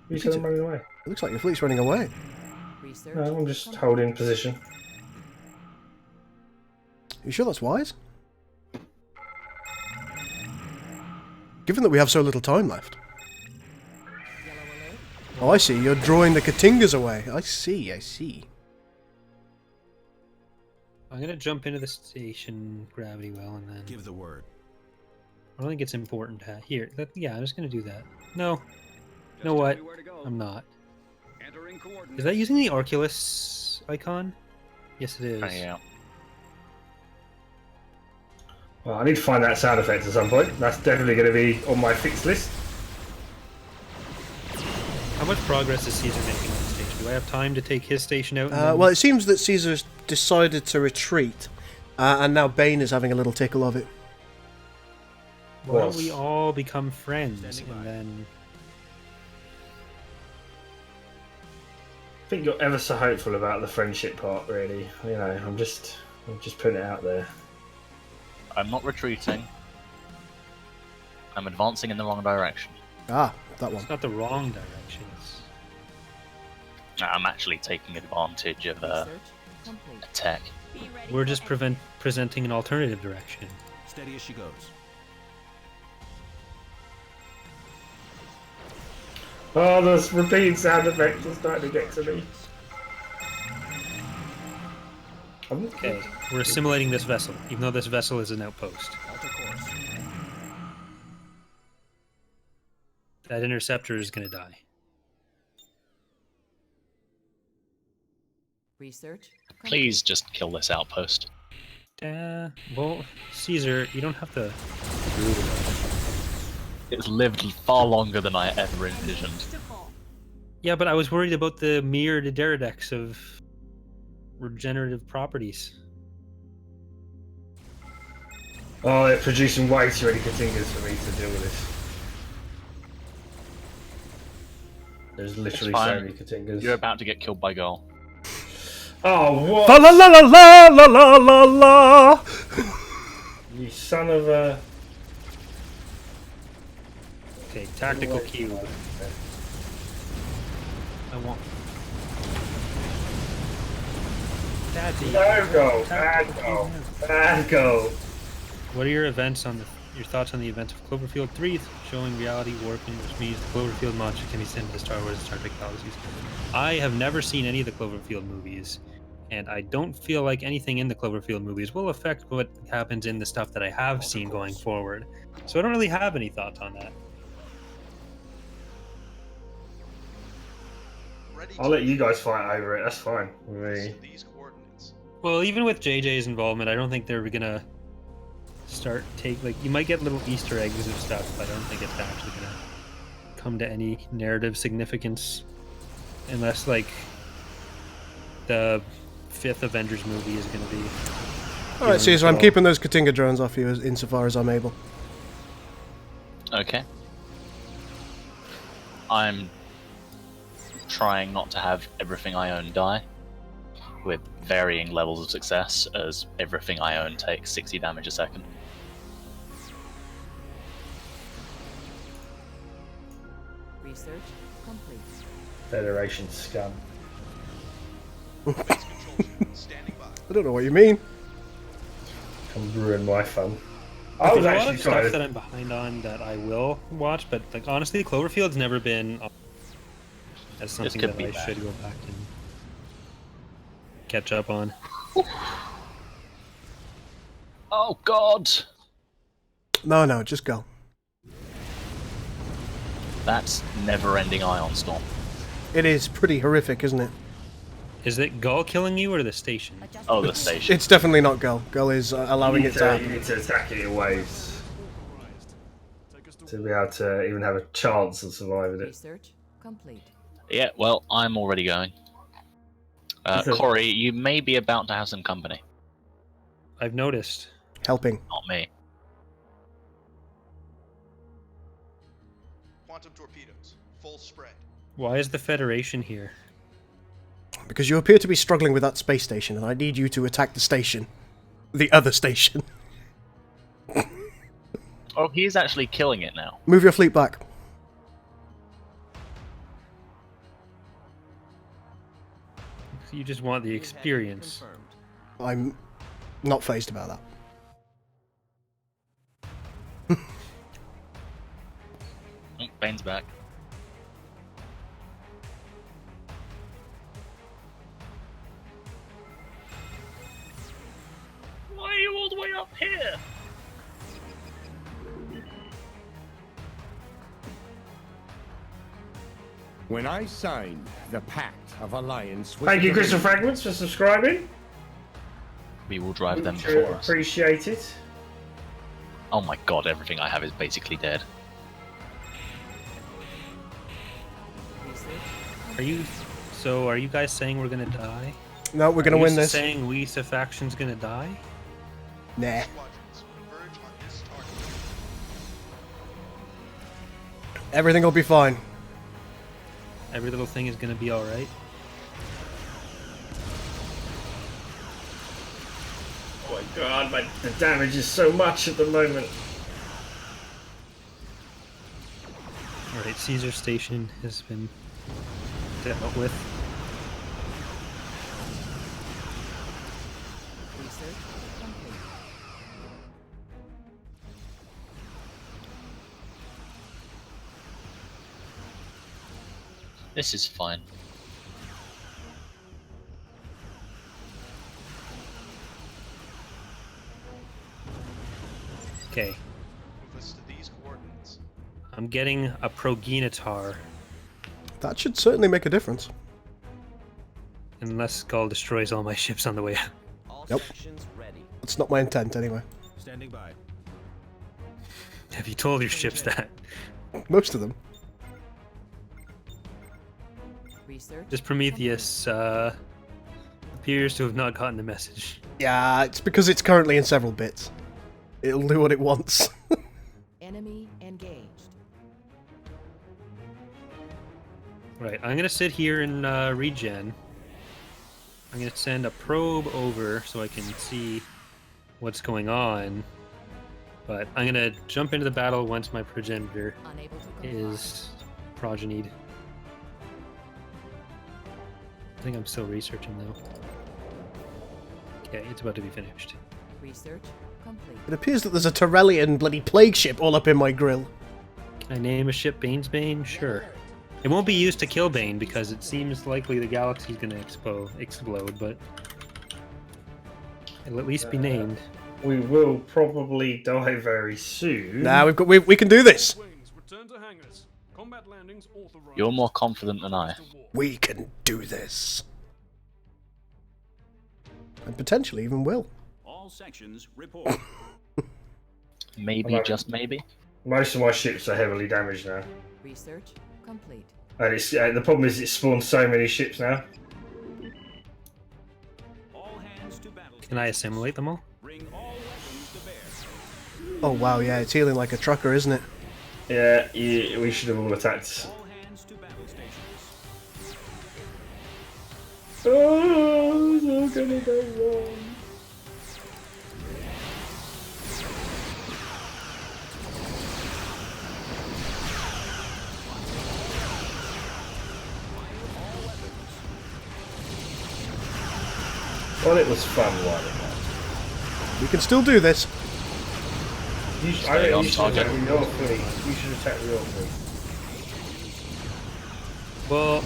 [SPEAKER 1] You said I'm running away.
[SPEAKER 2] It looks like your fleet's running away.
[SPEAKER 5] Research.
[SPEAKER 1] No, I'm just
[SPEAKER 5] complete.
[SPEAKER 1] holding position.
[SPEAKER 2] You sure that's wise? Given that we have so little time left.
[SPEAKER 5] Yellow alert.
[SPEAKER 2] Oh, I see. You're drawing the Katingas away. I see.
[SPEAKER 4] I'm gonna jump into the station gravity well and then.
[SPEAKER 6] Give the word.
[SPEAKER 4] I don't think it's important to here. Yeah, I'm just gonna do that. No,
[SPEAKER 7] Just
[SPEAKER 4] know what?
[SPEAKER 7] tell me where to go.
[SPEAKER 4] I'm not.
[SPEAKER 7] Entering coordinates.
[SPEAKER 4] Is that using the Arculus icon? Yes, it is.
[SPEAKER 3] Yeah.
[SPEAKER 1] Well, I need to find that sound effect at some point. That's definitely going to be on my fixed list.
[SPEAKER 4] How much progress is Caesar making on the station? Do I have time to take his station out? and then-
[SPEAKER 2] Well, it seems that Caesar's decided to retreat, and now Bane is having a little tickle of it.
[SPEAKER 4] Why don't
[SPEAKER 1] Well,
[SPEAKER 4] we all become friends
[SPEAKER 6] Standing
[SPEAKER 4] and
[SPEAKER 6] by.
[SPEAKER 4] then
[SPEAKER 1] I think you're ever so hopeful about the friendship part, really. You know, I'm just putting it out there.
[SPEAKER 3] I'm not retreating. I'm advancing in the wrong direction.
[SPEAKER 2] Ah, that one.
[SPEAKER 4] it's not the wrong direction. It's...
[SPEAKER 3] I'm actually taking advantage of
[SPEAKER 5] Research complete.
[SPEAKER 3] a tech.
[SPEAKER 10] Be ready
[SPEAKER 4] We're
[SPEAKER 10] for
[SPEAKER 4] just presenting an alternative direction.
[SPEAKER 6] Steady as she goes.
[SPEAKER 1] Oh, those repeating sound effects are starting to get to me.
[SPEAKER 4] Okay, we're assimilating this vessel, even though this vessel is an outpost.
[SPEAKER 6] Alter course.
[SPEAKER 4] That interceptor is gonna die.
[SPEAKER 5] Research.
[SPEAKER 3] Please just kill this outpost.
[SPEAKER 4] Well, Caesar, you don't have to.
[SPEAKER 3] It's lived far longer than I ever envisioned.
[SPEAKER 4] Yeah, but I was worried about the mere Deridex of regenerative properties.
[SPEAKER 1] Oh, they're producing way too many Katingas for me to deal with this. There's literally
[SPEAKER 3] It's
[SPEAKER 1] so
[SPEAKER 3] fine.
[SPEAKER 1] many Katingas.
[SPEAKER 3] You're about to get killed by Gull.
[SPEAKER 1] Oh, what?
[SPEAKER 2] Fa la la la la la la la la.
[SPEAKER 1] You son of a...
[SPEAKER 4] Okay, tactical cube. I want. Daddy.
[SPEAKER 1] Bad goal, bad goal, bad goal.
[SPEAKER 4] What are your events on your thoughts on the events of Cloverfield 3 showing reality warping, which means the Cloverfield monster can be sent to the Star Wars and Star Trek galaxies? I have never seen any of the Cloverfield movies, and I don't feel like anything in the Cloverfield movies will affect what happens in the stuff that I have seen going forward. So I don't really have any thoughts on that.
[SPEAKER 1] I'll let you guys fight over it, that's fine with me.
[SPEAKER 9] These coordinates.
[SPEAKER 4] Well, even with JJ's involvement, I don't think they're gonna you might get little Easter eggs of stuff, but I don't think it's actually gonna come to any narrative significance unless like the 5th Avengers movie is gonna be.
[SPEAKER 2] Alright, Caesar, I'm keeping those Katinga drones off you insofar as I'm able.
[SPEAKER 3] Okay. I'm trying not to have everything I own die, with varying levels of success, as everything I own takes 60 damage a second.
[SPEAKER 5] Research complete.
[SPEAKER 1] Federation scum.
[SPEAKER 9] Standing by.
[SPEAKER 2] I don't know what you mean.
[SPEAKER 1] Come ruin my fun. I
[SPEAKER 4] There's
[SPEAKER 1] was
[SPEAKER 4] a lot
[SPEAKER 1] actually
[SPEAKER 4] of stuff
[SPEAKER 1] trying
[SPEAKER 4] that
[SPEAKER 1] to...
[SPEAKER 4] I'm behind on that I will watch, but like honestly, Cloverfield's never been as something
[SPEAKER 3] could
[SPEAKER 4] that
[SPEAKER 3] be
[SPEAKER 4] I
[SPEAKER 3] bad.
[SPEAKER 4] should go back and catch up on.
[SPEAKER 3] Oh god!
[SPEAKER 2] No, just go.
[SPEAKER 3] That's never-ending ion storm.
[SPEAKER 2] It is pretty horrific, isn't it?
[SPEAKER 4] Is it Gull killing you or the station?
[SPEAKER 3] Oh, the station.
[SPEAKER 2] It's definitely not Gull. Gull is allowing
[SPEAKER 1] you
[SPEAKER 2] it to happen.
[SPEAKER 1] need to attack it in waves to be able to even have a chance of surviving it.
[SPEAKER 5] Research complete.
[SPEAKER 3] Yeah, well, I'm already going. Corey, you may be about to have some company.
[SPEAKER 4] I've noticed.
[SPEAKER 2] Helping.
[SPEAKER 3] Not me.
[SPEAKER 9] Quantum torpedoes. Full spread.
[SPEAKER 4] Why is the Federation here?
[SPEAKER 2] Because you appear to be struggling with that space station, and I need you to attack the station. The other station.
[SPEAKER 3] Oh, he's actually killing it now.
[SPEAKER 2] Move your fleet back.
[SPEAKER 4] You just want the experience.
[SPEAKER 2] I'm not phased about that.
[SPEAKER 3] Oh, Bane's back. Why are you all the way up here?
[SPEAKER 11] When I signed the Pact of Alliance with
[SPEAKER 1] Thank you,
[SPEAKER 11] the
[SPEAKER 1] Crystal Fragments, for subscribing.
[SPEAKER 3] We will drive them
[SPEAKER 1] Much
[SPEAKER 3] before us.
[SPEAKER 1] appreciate it.
[SPEAKER 3] Oh my god, everything I have is basically dead.
[SPEAKER 4] Are you guys saying we're gonna die?
[SPEAKER 2] No, we're gonna
[SPEAKER 4] Are you
[SPEAKER 2] win this.
[SPEAKER 4] Saying we as a faction's gonna die?
[SPEAKER 2] Nah. Everything will be fine.
[SPEAKER 4] Every little thing is gonna be alright?
[SPEAKER 1] Oh my god, the damage is so much at the moment.
[SPEAKER 4] Alright, Caesar Station has been dealt with.
[SPEAKER 5] Research complete.
[SPEAKER 3] This is fine.
[SPEAKER 4] Okay,
[SPEAKER 9] Move us to these coordinates.
[SPEAKER 4] I'm getting a Progenitar,
[SPEAKER 2] That should certainly make a difference.
[SPEAKER 4] and Unless Gaul destroys all my ships on the way out.
[SPEAKER 6] All
[SPEAKER 2] Nope.
[SPEAKER 6] sections ready.
[SPEAKER 2] That's not my intent, anyway.
[SPEAKER 6] Standing by.
[SPEAKER 4] Have you told your ships that?
[SPEAKER 2] Most of them.
[SPEAKER 5] Research.
[SPEAKER 4] This Prometheus appears to have not gotten the message.
[SPEAKER 2] Yeah, it's because it's currently in several bits. It'll do what it wants.
[SPEAKER 5] Enemy engaged.
[SPEAKER 4] Right, I'm gonna sit here and regen. I'm gonna send a probe over so I can see what's going on. But I'm gonna jump into the battle once my progenitor
[SPEAKER 5] Unable to comply.
[SPEAKER 4] is progenied. I think I'm still researching though. Okay, it's about to be finished.
[SPEAKER 5] Research complete.
[SPEAKER 2] It appears that there's a Torellian bloody plague ship all up in my grill.
[SPEAKER 4] Can I name a ship Bane's Bane? Sure. It won't be used to kill Bane because it seems likely the galaxy's gonna explode, but it'll at least be named.
[SPEAKER 1] We will probably die very soon.
[SPEAKER 2] Nah, we can do this.
[SPEAKER 3] You're more confident than I.
[SPEAKER 2] We can do this. And potentially even will.
[SPEAKER 7] All sections report.
[SPEAKER 3] Maybe,
[SPEAKER 1] Hello.
[SPEAKER 3] just maybe.
[SPEAKER 1] Most of my ships are heavily damaged now.
[SPEAKER 5] Research complete.
[SPEAKER 1] And it's the problem is it spawns so many ships now.
[SPEAKER 7] All hands to battle.
[SPEAKER 4] Can I assimilate them all?
[SPEAKER 7] Bring all weapons to bear.
[SPEAKER 2] Oh wow, yeah, it's healing like a trucker, isn't it?
[SPEAKER 1] Yeah, we should have all attacked.
[SPEAKER 7] All hands to battle stations.
[SPEAKER 1] Oh, it's all gonna go wrong. Well, it was fun while it
[SPEAKER 2] We can still do this.
[SPEAKER 1] was.
[SPEAKER 3] Stay on
[SPEAKER 1] You should
[SPEAKER 3] target.
[SPEAKER 1] attack your fleet. You should attack your fleet.
[SPEAKER 4] Well,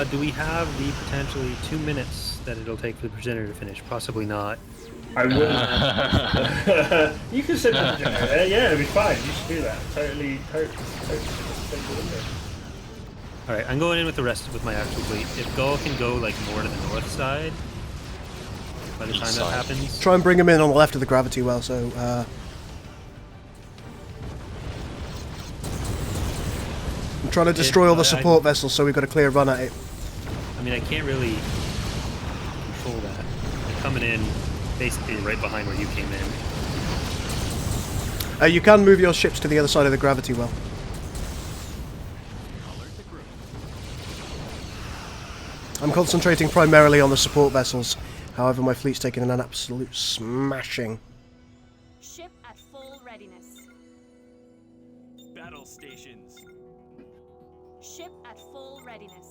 [SPEAKER 4] do we have the potentially 2 minutes that it'll take for the progenitor to finish? Possibly not.
[SPEAKER 1] I wouldn't. You can send that there. Yeah, it'll be fine. You should do that. Totally.
[SPEAKER 4] Alright, I'm going in with the rest with my actual fleet. If Gaul can go like more to the north side by the time that
[SPEAKER 3] East side.
[SPEAKER 4] happens.
[SPEAKER 2] Try and bring him in on the left of the gravity well, so I'm trying to destroy all the support vessels, so we've got a clear run at it.
[SPEAKER 4] I mean, I can't really control that. I'm coming in basically right behind where you came in.
[SPEAKER 2] You can move your ships to the other side of the gravity well. I'm concentrating primarily on the support vessels. However, my fleet's taking an absolute smashing.
[SPEAKER 10] Ship at full readiness.
[SPEAKER 6] Battle stations.
[SPEAKER 10] Ship at full readiness.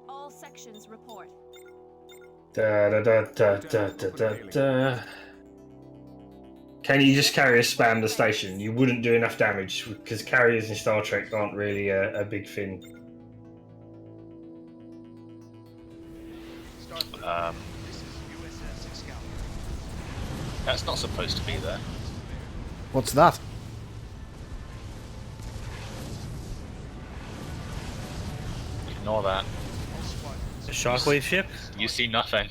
[SPEAKER 10] All sections report.
[SPEAKER 1] Da da da da da da da da. Can you just carrier spam the station? You wouldn't do enough damage because carriers in Star Trek aren't really a big thing.
[SPEAKER 9] This is USS Excalibur.
[SPEAKER 3] That's not supposed to be there.
[SPEAKER 2] What's that?
[SPEAKER 3] Ignore that.
[SPEAKER 4] A shockwave ship?
[SPEAKER 3] You see nothing.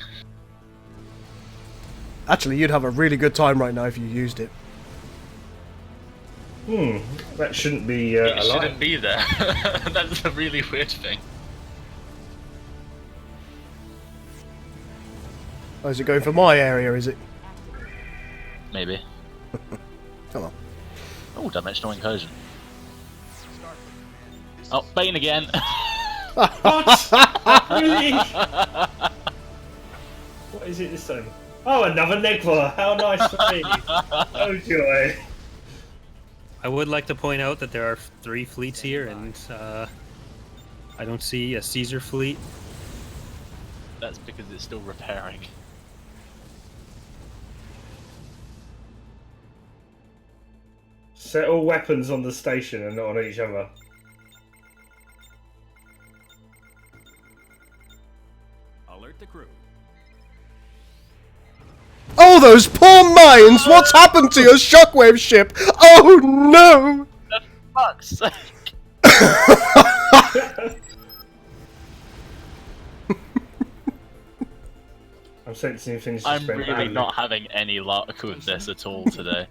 [SPEAKER 2] Actually, you'd have a really good time right now if you used it.
[SPEAKER 1] That shouldn't be
[SPEAKER 3] It
[SPEAKER 1] alive.
[SPEAKER 3] shouldn't be there. That's a really weird thing.
[SPEAKER 2] Oh, is it going for my area, is it?
[SPEAKER 3] Maybe.
[SPEAKER 2] Come on.
[SPEAKER 3] Oh, dimensional incursion. Oh, Bane again.
[SPEAKER 1] Really? What is it this time? Oh, another Negva! How nice for me! Oh joy!
[SPEAKER 4] I would like to point out that there are 3 fleets here, and I don't see a Caesar fleet.
[SPEAKER 3] That's because it's still repairing.
[SPEAKER 1] Set all weapons on the station and not on each other.
[SPEAKER 7] Alert the crew.
[SPEAKER 2] Oh, those poor mines! What's happened to your shockwave ship? Oh no!
[SPEAKER 3] Fuck's sake.
[SPEAKER 1] sensing things.
[SPEAKER 3] I'm
[SPEAKER 1] just went
[SPEAKER 3] really
[SPEAKER 1] badly.
[SPEAKER 3] not having any luck with this at all today.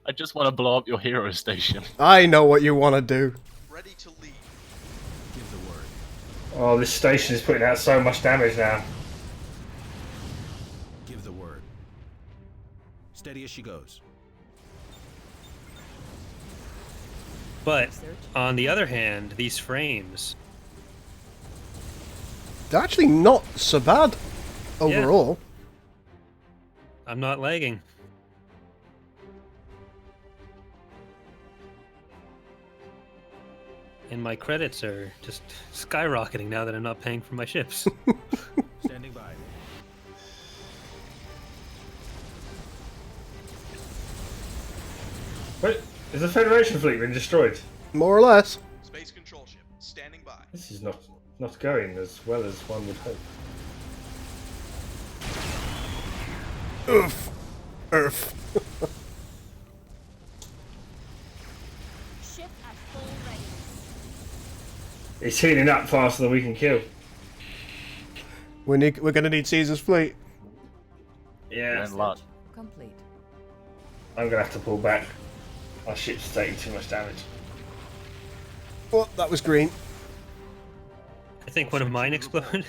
[SPEAKER 3] I just want to blow up your hero station.
[SPEAKER 2] I know what you want to do.
[SPEAKER 9] Ready to lead.
[SPEAKER 6] Give the word.
[SPEAKER 1] Oh, this station is putting out so much damage now.
[SPEAKER 6] Give the word. Steady as she goes.
[SPEAKER 4] But
[SPEAKER 5] Research.
[SPEAKER 4] on the other hand, these frames.
[SPEAKER 2] They're actually not so bad overall.
[SPEAKER 4] I'm not lagging. And my credits are just skyrocketing now that I'm not paying for my ships.
[SPEAKER 6] Standing by.
[SPEAKER 1] But is the Federation fleet been destroyed?
[SPEAKER 2] More or less.
[SPEAKER 9] Space control ship standing by.
[SPEAKER 1] This is not going as well as one would hope.
[SPEAKER 2] Oof. Earth.
[SPEAKER 10] Ship at full readiness.
[SPEAKER 1] It's healing up faster than we can kill.
[SPEAKER 2] We're gonna need Caesar's fleet.
[SPEAKER 1] Yeah,
[SPEAKER 3] Good luck.
[SPEAKER 5] Complete.
[SPEAKER 1] I'm gonna have to pull back. Our ship's taking too much damage.
[SPEAKER 2] Oh, that was green.
[SPEAKER 4] I think one of mine exploded.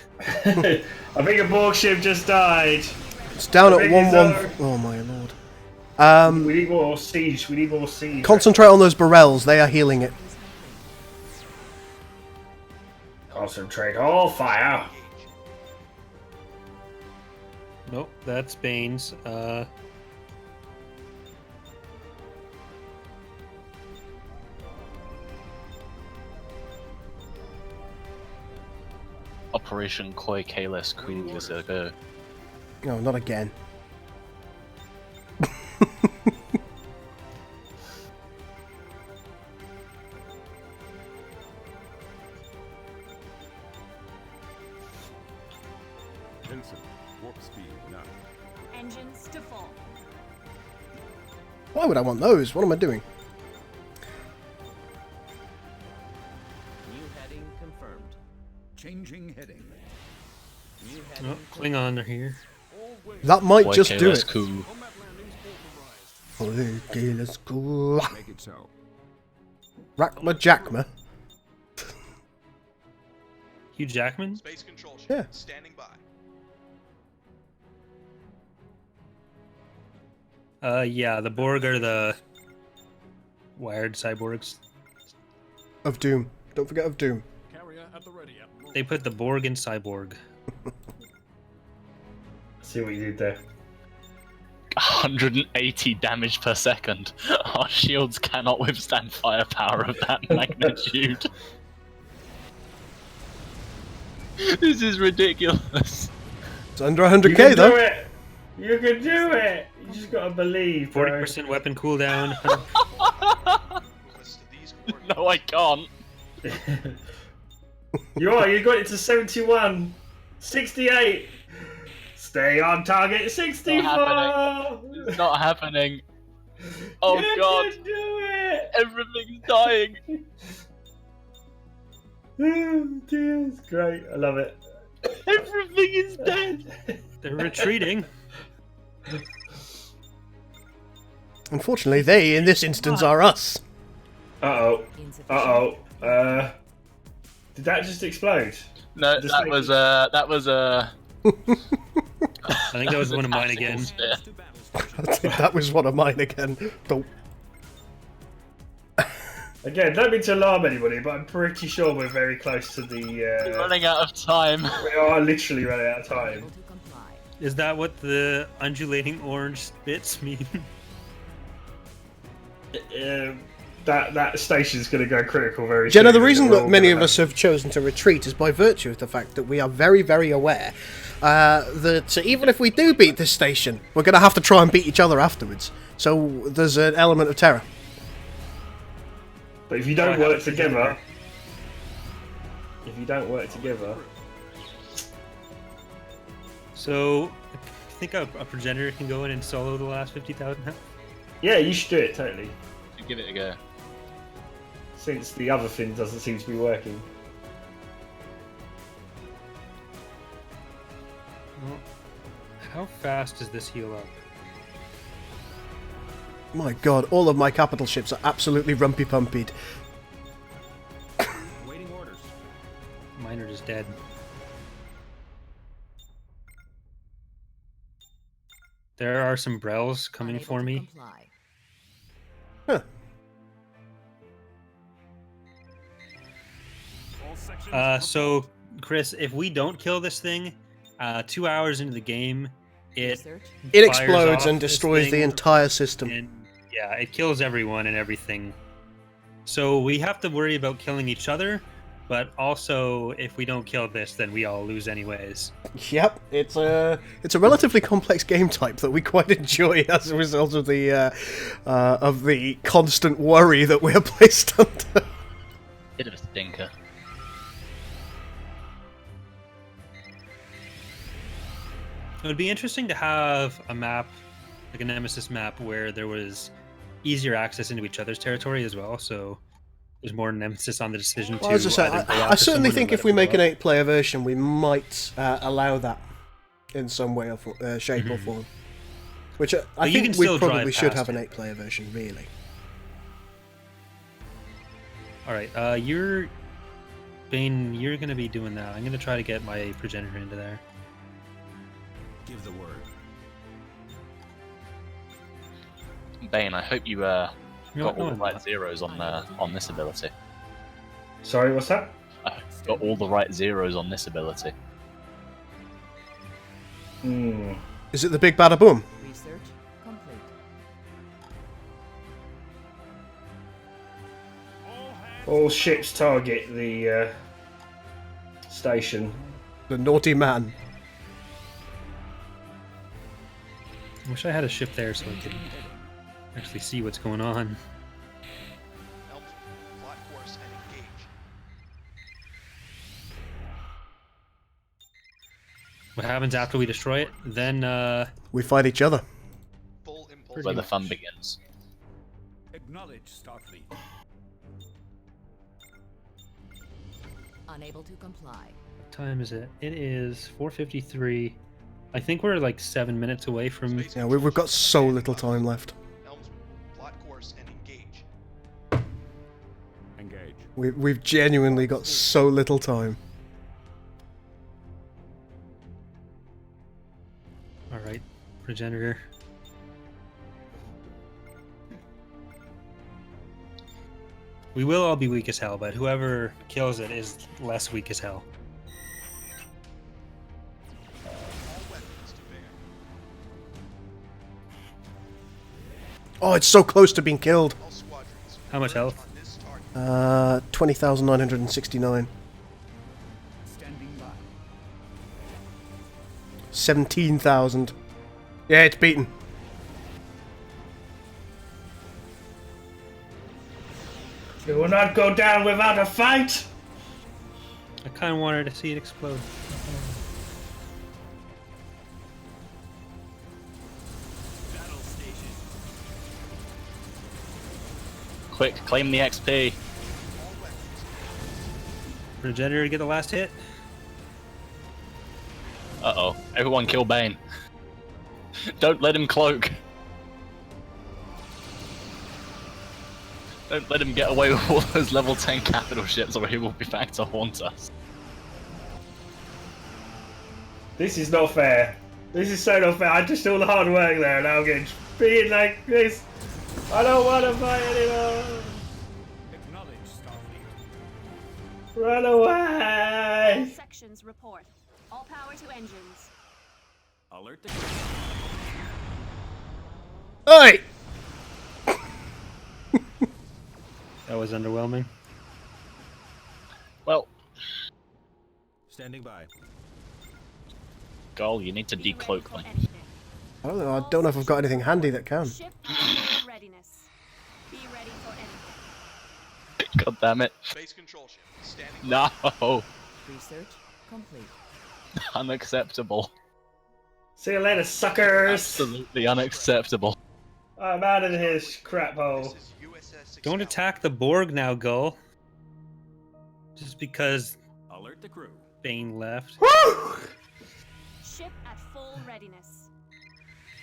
[SPEAKER 1] I think a Borg ship just died.
[SPEAKER 2] It's down
[SPEAKER 1] I
[SPEAKER 2] at
[SPEAKER 1] think
[SPEAKER 2] 1-1.
[SPEAKER 1] it's,
[SPEAKER 2] Oh my lord.
[SPEAKER 1] We need more siege. We need more siege.
[SPEAKER 2] Concentrate on those barrels. They are healing it.
[SPEAKER 1] Concentrate. All fire.
[SPEAKER 4] Nope, that's Bane's.
[SPEAKER 3] Uh, Operation Koi Kalis Coup is a go.
[SPEAKER 2] No, not again.
[SPEAKER 11] Ensign, warp speed now.
[SPEAKER 10] Engines to full.
[SPEAKER 2] Why would I want those? What am I doing?
[SPEAKER 6] New heading confirmed. Changing heading. New heading.
[SPEAKER 4] Oh, Klingon are here.
[SPEAKER 2] That might
[SPEAKER 3] Koi
[SPEAKER 2] just do
[SPEAKER 3] Kalis
[SPEAKER 2] it.
[SPEAKER 3] Coup.
[SPEAKER 2] Okay, let's go.
[SPEAKER 11] Make it so.
[SPEAKER 2] Rackma Jackma.
[SPEAKER 4] Hugh Jackman?
[SPEAKER 9] Space control ship
[SPEAKER 2] Yeah.
[SPEAKER 9] standing by.
[SPEAKER 4] Yeah, the Borg are the wired cyborgs.
[SPEAKER 2] Of Doom. Don't forget of Doom.
[SPEAKER 11] Carrier at the ready.
[SPEAKER 4] They put the Borg in cyborg.
[SPEAKER 1] See what you did there.
[SPEAKER 3] 180 damage per second. Our shields cannot withstand firepower of that magnitude. This is ridiculous.
[SPEAKER 2] It's under
[SPEAKER 1] You
[SPEAKER 2] 100k
[SPEAKER 1] can do
[SPEAKER 2] though.
[SPEAKER 1] it. You can do it. You just gotta believe. bro.
[SPEAKER 4] 40% weapon cooldown.
[SPEAKER 9] List of these
[SPEAKER 3] No, I can't.
[SPEAKER 1] You are. You got it to 71, 68. Stay on target. 64.
[SPEAKER 3] It's not happening. Oh
[SPEAKER 1] You
[SPEAKER 3] god.
[SPEAKER 1] can do it.
[SPEAKER 3] Everything's dying.
[SPEAKER 1] Oh dear, it's great. I love it.
[SPEAKER 3] Everything is dead.
[SPEAKER 4] They're retreating.
[SPEAKER 2] Unfortunately, they in this instance are us.
[SPEAKER 1] Uh-oh.
[SPEAKER 5] Insufficient.
[SPEAKER 1] Uh-oh. Did that just explode?
[SPEAKER 3] No,
[SPEAKER 1] Just
[SPEAKER 3] that
[SPEAKER 1] like-
[SPEAKER 3] was
[SPEAKER 4] I think that was one of mine again.
[SPEAKER 2] I think that was one of mine again. Don't.
[SPEAKER 1] Again, don't mean to alarm anybody, but I'm pretty sure we're very close to the...
[SPEAKER 3] We're running out of time.
[SPEAKER 1] We are literally running out of time.
[SPEAKER 5] Able to comply.
[SPEAKER 4] Is that what the undulating orange bits mean?
[SPEAKER 1] That station's going to go critical very
[SPEAKER 2] Jenna,
[SPEAKER 1] soon.
[SPEAKER 2] the reason
[SPEAKER 1] We're
[SPEAKER 2] that
[SPEAKER 1] all
[SPEAKER 2] many
[SPEAKER 1] gonna
[SPEAKER 2] of us have chosen to retreat is by virtue of the fact that we are very, very aware that even if we do beat this station, we're going to have to try and beat each other afterwards. So there's an element of terror.
[SPEAKER 1] But if you don't work together... If you don't work together...
[SPEAKER 4] So, I think a progenitor can go in and solo the last 50,000 health?
[SPEAKER 1] Yeah, you should do it, totally.
[SPEAKER 3] Give it a go.
[SPEAKER 1] Since the other thing doesn't seem to be working.
[SPEAKER 4] How fast does this heal up?
[SPEAKER 2] My god, all of my capital ships are absolutely rumpy-pumpied.
[SPEAKER 6] Waiting orders.
[SPEAKER 4] Mine are just dead. There are some Brels coming
[SPEAKER 5] Unable
[SPEAKER 4] for
[SPEAKER 5] to
[SPEAKER 4] me.
[SPEAKER 5] comply.
[SPEAKER 2] Huh.
[SPEAKER 4] So, Chris, if we don't kill this thing, 2 hours into the game, it
[SPEAKER 5] Research.
[SPEAKER 2] It
[SPEAKER 4] fires
[SPEAKER 2] explodes
[SPEAKER 4] off
[SPEAKER 2] and
[SPEAKER 4] this
[SPEAKER 2] destroys the
[SPEAKER 4] thing,
[SPEAKER 2] entire system.
[SPEAKER 4] and yeah, it kills everyone and everything. So we have to worry about killing each other, but also if we don't kill this, then we all lose anyways.
[SPEAKER 2] Yep, it's a relatively complex game type that we quite enjoy as a result of the constant worry that we're placed under.
[SPEAKER 3] Bit of a stinker.
[SPEAKER 4] It would be interesting to have a map, like a Nemesis map, where there was easier access into each other's territory as well. So there's more emphasis on the decision to.
[SPEAKER 2] Well, as I say,
[SPEAKER 4] either go
[SPEAKER 2] I
[SPEAKER 4] after
[SPEAKER 2] certainly
[SPEAKER 4] someone or
[SPEAKER 2] think
[SPEAKER 4] let
[SPEAKER 2] if
[SPEAKER 4] it
[SPEAKER 2] we
[SPEAKER 4] blow
[SPEAKER 2] make an
[SPEAKER 4] up.
[SPEAKER 2] 8-player version, we might allow that in some way or shape or form. Which I
[SPEAKER 4] But you
[SPEAKER 2] think
[SPEAKER 4] can
[SPEAKER 2] we
[SPEAKER 4] still
[SPEAKER 2] probably
[SPEAKER 4] drive
[SPEAKER 2] should
[SPEAKER 4] past
[SPEAKER 2] have an
[SPEAKER 4] it.
[SPEAKER 2] 8-player version, really.
[SPEAKER 4] All right, you're Bane. You're gonna be doing that. I'm gonna try to get my progenitor into there.
[SPEAKER 6] Give the word.
[SPEAKER 3] Bane, I hope you
[SPEAKER 4] You know
[SPEAKER 3] got
[SPEAKER 4] what? No,
[SPEAKER 3] all the
[SPEAKER 4] I'm
[SPEAKER 3] right
[SPEAKER 4] not.
[SPEAKER 3] zeros on this ability.
[SPEAKER 1] Sorry, what's that?
[SPEAKER 3] I hope you got all the right zeros on this ability.
[SPEAKER 1] Hmm.
[SPEAKER 2] Is it the big bada boom?
[SPEAKER 5] Research complete.
[SPEAKER 1] All ships target the station.
[SPEAKER 2] The naughty man.
[SPEAKER 4] I wish I had a ship there so I could actually see what's going on.
[SPEAKER 9] Helmsman, plot course and engage.
[SPEAKER 4] What happens after we destroy it? Then
[SPEAKER 2] We fight each other.
[SPEAKER 9] Full impulse.
[SPEAKER 3] Where the fun begins.
[SPEAKER 11] Acknowledge Starfleet.
[SPEAKER 5] Unable to comply.
[SPEAKER 4] what time is it? It is 4:53. I think we're like 7 minutes away from.
[SPEAKER 2] Yeah, we've got so little time left.
[SPEAKER 9] Helmsman, plot course and engage.
[SPEAKER 11] Engage.
[SPEAKER 2] We've genuinely got so little time.
[SPEAKER 4] All right, progenitor. We will all be weak as hell, but whoever kills it is less weak as hell.
[SPEAKER 9] All weapons to bear.
[SPEAKER 2] Oh, it's so close to being killed.
[SPEAKER 9] All squadrons.
[SPEAKER 4] How much health?
[SPEAKER 9] On this target.
[SPEAKER 2] 20,969.
[SPEAKER 11] Standing by.
[SPEAKER 2] 17,000. Yeah, it's beaten.
[SPEAKER 1] It will not go down without a fight.
[SPEAKER 4] I kind of wanted to see it explode.
[SPEAKER 6] Battle station.
[SPEAKER 3] Quick, claim the XP.
[SPEAKER 9] All weapons.
[SPEAKER 4] Progenitor to get the last hit.
[SPEAKER 3] Uh-oh. Everyone kill Bane. Don't let him cloak. Don't let him get away with all those level 10 capital ships or he will be back to haunt us.
[SPEAKER 1] This is not fair. This is so not fair. I just do all the hard work there and I'm getting treated like this. I don't want to fight anymore.
[SPEAKER 11] Acknowledge Starfleet.
[SPEAKER 1] Run
[SPEAKER 10] All
[SPEAKER 1] away.
[SPEAKER 10] sections report. All power to engines.
[SPEAKER 6] Alert the
[SPEAKER 2] Oi!
[SPEAKER 4] That was underwhelming.
[SPEAKER 3] Well,
[SPEAKER 6] Standing by.
[SPEAKER 3] Gull, you need to
[SPEAKER 10] Be
[SPEAKER 3] decloak
[SPEAKER 10] ready for
[SPEAKER 3] them.
[SPEAKER 10] anything.
[SPEAKER 2] I don't know. I don't know if I've got anything handy that can.
[SPEAKER 10] Ship in readiness. Be ready for anything.
[SPEAKER 3] God damn it.
[SPEAKER 9] Base control ship. Standing by.
[SPEAKER 3] No!
[SPEAKER 5] Research complete.
[SPEAKER 3] Unacceptable.
[SPEAKER 1] See you later, suckers.
[SPEAKER 3] Absolutely unacceptable.
[SPEAKER 1] I'm out of this crap hole.
[SPEAKER 9] This is USS
[SPEAKER 4] Don't
[SPEAKER 9] Excalibur.
[SPEAKER 4] attack the Borg now, Gull. Just because
[SPEAKER 6] Alert the crew.
[SPEAKER 4] Bane left.
[SPEAKER 1] Woo!
[SPEAKER 10] Ship at full full readiness.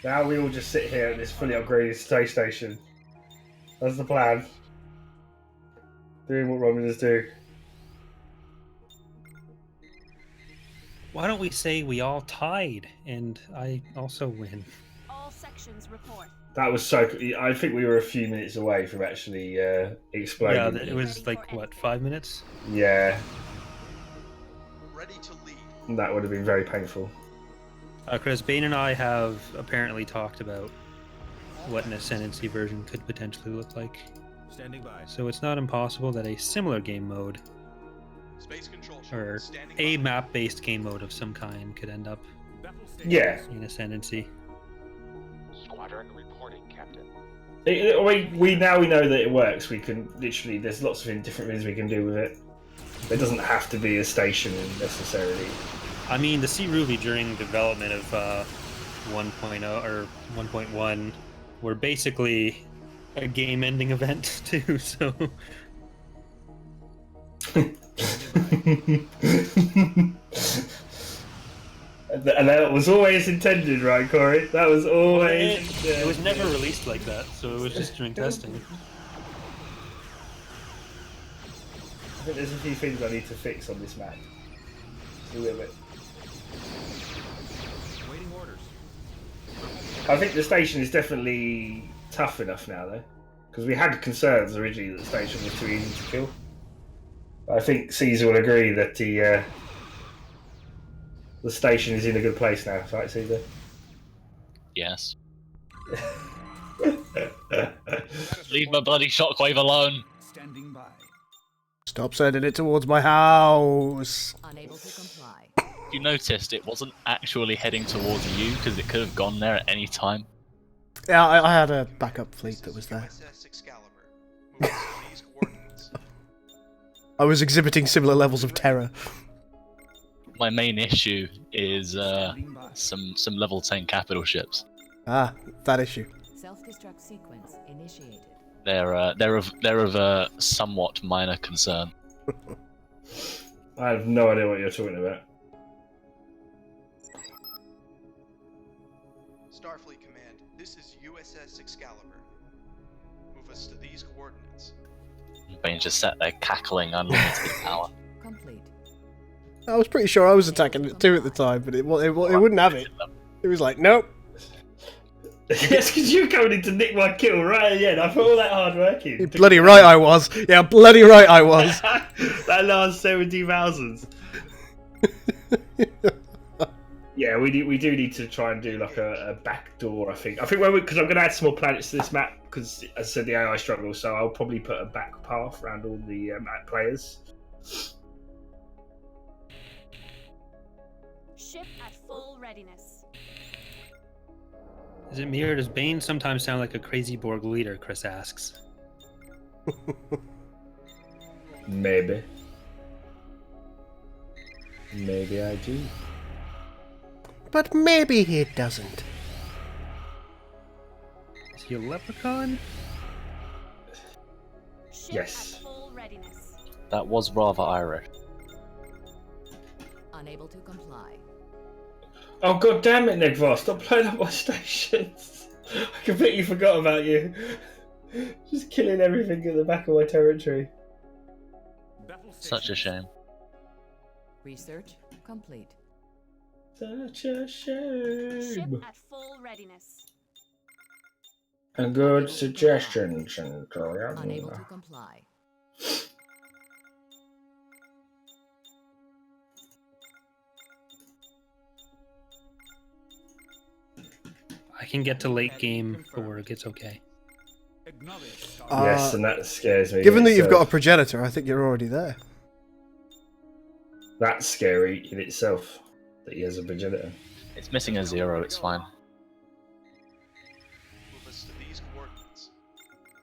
[SPEAKER 1] Now we all just sit here at this fully upgraded space station. That's the plan. Doing what Romulans do.
[SPEAKER 4] Why don't we say we all tied and I also win?
[SPEAKER 10] All sections report.
[SPEAKER 1] That was so. I think we were a few minutes away from actually exploding.
[SPEAKER 4] Yeah, it was like what, 5 minutes?
[SPEAKER 1] Yeah,
[SPEAKER 9] Ready to lead.
[SPEAKER 1] that would have been very painful.
[SPEAKER 4] Chris, Bane and I have apparently talked about what an Ascendancy version could potentially look like.
[SPEAKER 6] Standing by.
[SPEAKER 4] So it's not impossible that a similar game mode,
[SPEAKER 9] Space control ship
[SPEAKER 4] or
[SPEAKER 9] standing
[SPEAKER 4] a
[SPEAKER 9] by.
[SPEAKER 4] map-based game mode of some kind, could end up
[SPEAKER 1] Yeah,
[SPEAKER 4] in Ascendancy.
[SPEAKER 12] Squadron reporting, Captain.
[SPEAKER 1] we know that it works. We can literally. There's lots of different things we can do with it. It doesn't have to be a station necessarily.
[SPEAKER 4] I mean, the Sea Ruby during development of 1.0 or 1.1 were basically a game-ending event too. So
[SPEAKER 1] And that was always intended, right, Corey? That was always.
[SPEAKER 4] it was never released like that. So it was just during testing.
[SPEAKER 1] I think there's a few things I need to fix on this map. Just a little bit.
[SPEAKER 6] Waiting orders.
[SPEAKER 1] I think the station is definitely tough enough now, though, because we had concerns originally that the station was too easy to kill. But I think Caesar will agree that the station is in a good place now, right, Caesar?
[SPEAKER 3] Yes. Leave my bloody shockwave alone.
[SPEAKER 6] Standing by.
[SPEAKER 2] Stop sending it towards my house.
[SPEAKER 5] Unable to comply.
[SPEAKER 3] You noticed it wasn't actually heading towards you because it could have gone there at any time.
[SPEAKER 2] Yeah, I had a backup fleet that was there.
[SPEAKER 9] USS Excalibur. Move us to these coordinates.
[SPEAKER 2] I was exhibiting similar levels of terror.
[SPEAKER 3] My main issue is some level 10 capital ships.
[SPEAKER 2] Ah, that issue.
[SPEAKER 5] Self-destruct sequence initiated.
[SPEAKER 3] They're of a somewhat minor concern.
[SPEAKER 1] I have no idea what you're talking about.
[SPEAKER 9] Starfleet Command, this is USS Excalibur. Move us to these coordinates.
[SPEAKER 3] Bane just sat there cackling unlimited power.
[SPEAKER 5] Complete.
[SPEAKER 2] I was pretty sure I was attacking it too at the time, but it wouldn't have it. It was like, nope.
[SPEAKER 1] Yes, because you were coming in to nick my kill right at the end. I put all that hard work in.
[SPEAKER 2] You're bloody right I was. Yeah, bloody right I was.
[SPEAKER 1] That last 70,000. Yeah, we do need to try and do like a back door. I think because I'm going to add some more planets to this map because, as I said, the AI struggles. So I'll probably put a back path around all the map players.
[SPEAKER 10] Ship at full readiness.
[SPEAKER 4] Is it me or does Bane sometimes sound like a crazy Borg leader? Chris asks.
[SPEAKER 1] Maybe I do.
[SPEAKER 2] But maybe he doesn't.
[SPEAKER 4] Is he a leprechaun?
[SPEAKER 10] Ship
[SPEAKER 1] Yes.
[SPEAKER 10] at full readiness.
[SPEAKER 3] That was rather Irish.
[SPEAKER 5] Unable to comply.
[SPEAKER 1] Oh god damn it, Negvar! Stop blowing up my stations. I completely forgot about you. Just killing everything at the back of my territory.
[SPEAKER 3] Such a shame.
[SPEAKER 5] Research complete.
[SPEAKER 1] Such a
[SPEAKER 10] Ship
[SPEAKER 1] shame.
[SPEAKER 10] at full readiness.
[SPEAKER 1] A good suggestion, Centurion.
[SPEAKER 5] Unable to comply.
[SPEAKER 4] I can get to late game Borg. It's okay.
[SPEAKER 1] Yes, and that scares me.
[SPEAKER 2] Given that
[SPEAKER 1] in
[SPEAKER 2] you've got a
[SPEAKER 1] itself.
[SPEAKER 2] progenitor, I think you're already there.
[SPEAKER 1] That's scary in itself that he has a progenitor.
[SPEAKER 3] It's missing a 0, it's fine.
[SPEAKER 9] Move us to these coordinates.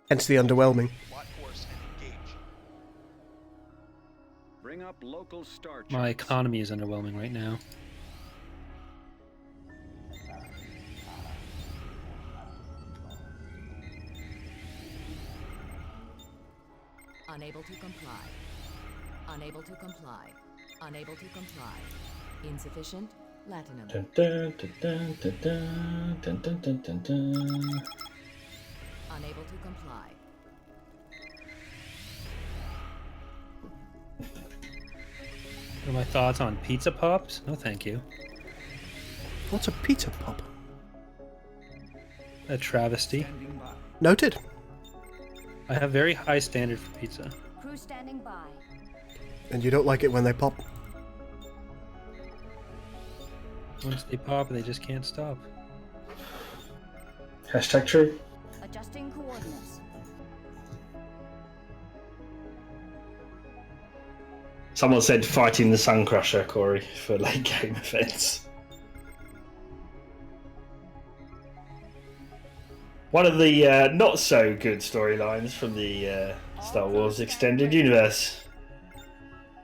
[SPEAKER 2] Hence the underwhelming.
[SPEAKER 9] Plot course and engage.
[SPEAKER 7] Bring up local star charts.
[SPEAKER 4] My economy is underwhelming right now.
[SPEAKER 5] Unable to comply. Unable to comply. Unable to comply. Insufficient. Latinum.
[SPEAKER 1] Dun, dun, dun, dun, dun, dun, dun, dun, dun, dun.
[SPEAKER 5] Unable to comply.
[SPEAKER 4] What are my thoughts on pizza pops? No, thank you.
[SPEAKER 2] What's a pizza pop?
[SPEAKER 4] A travesty.
[SPEAKER 2] Noted.
[SPEAKER 4] I have very high standard for pizza.
[SPEAKER 10] Crew standing by.
[SPEAKER 2] And you don't like it when they pop?
[SPEAKER 4] Once they pop, they just can't stop.
[SPEAKER 1] Hashtag true.
[SPEAKER 10] Adjusting coordinates.
[SPEAKER 1] Someone said fighting the Sun Crusher, Corey, for late game events. One of the not so good storylines from the Star Wars Extended Universe.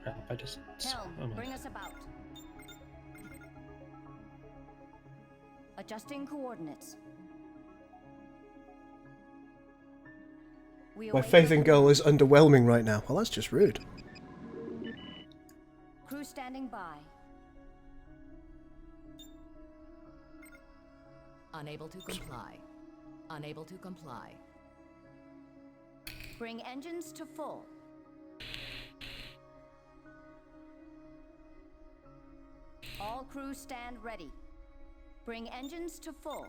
[SPEAKER 4] Crap, I just...
[SPEAKER 10] Helm, bring us about. Adjusting coordinates. We
[SPEAKER 2] My
[SPEAKER 10] await
[SPEAKER 2] faith in
[SPEAKER 10] your
[SPEAKER 2] Gull is underwhelming right now. Well, that's just rude.
[SPEAKER 10] crew standing by.
[SPEAKER 5] Unable to comply. Unable to comply.
[SPEAKER 10] Bring engines to full. All crew stand ready. Bring engines to full.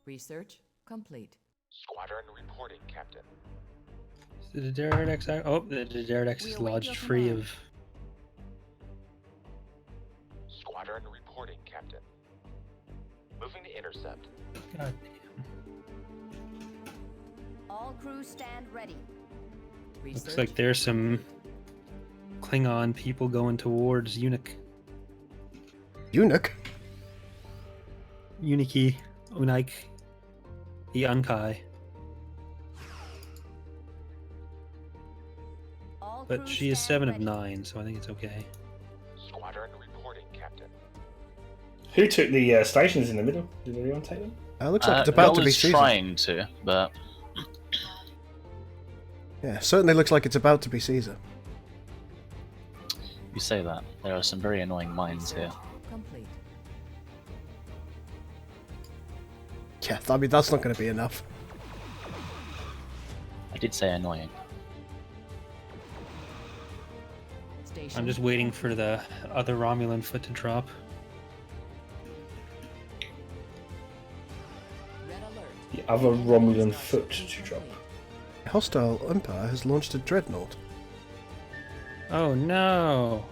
[SPEAKER 5] Research complete.
[SPEAKER 12] Squadron reporting, Captain.
[SPEAKER 4] The Deredex... Oh, the Deredex
[SPEAKER 10] We
[SPEAKER 4] is
[SPEAKER 10] await
[SPEAKER 4] lodged
[SPEAKER 10] your
[SPEAKER 4] free
[SPEAKER 10] command.
[SPEAKER 4] of...
[SPEAKER 12] Squadron reporting, Captain. Moving to intercept.
[SPEAKER 4] God
[SPEAKER 10] All crew stand ready.
[SPEAKER 4] damn.
[SPEAKER 5] Research.
[SPEAKER 4] Looks like there's some Klingon people going towards Eunuch.
[SPEAKER 2] Eunuch?
[SPEAKER 4] Uniki, Unaik, the Unkai.
[SPEAKER 10] All crew
[SPEAKER 4] But she is
[SPEAKER 10] stand
[SPEAKER 4] 7 of
[SPEAKER 10] ready.
[SPEAKER 4] 9, so I think it's okay.
[SPEAKER 12] Squadron reporting, Captain.
[SPEAKER 1] Who took the stations in the middle? Did anyone take them?
[SPEAKER 2] Looks like it's about to
[SPEAKER 3] Gull
[SPEAKER 2] be
[SPEAKER 3] is
[SPEAKER 2] Caesar.
[SPEAKER 3] trying to, but
[SPEAKER 2] Yeah, certainly looks like it's about to be Caesar.
[SPEAKER 3] you say that. There are some very annoying mines here.
[SPEAKER 5] Complete.
[SPEAKER 2] Yeah, I mean, that's not going to be enough.
[SPEAKER 3] I did say annoying.
[SPEAKER 5] Station.
[SPEAKER 4] I'm just waiting for the other Romulan foot to drop.
[SPEAKER 5] Red alert.
[SPEAKER 1] The other Romulan foot to drop.
[SPEAKER 2] Hostile Empire has launched a dreadnought.
[SPEAKER 4] Oh no!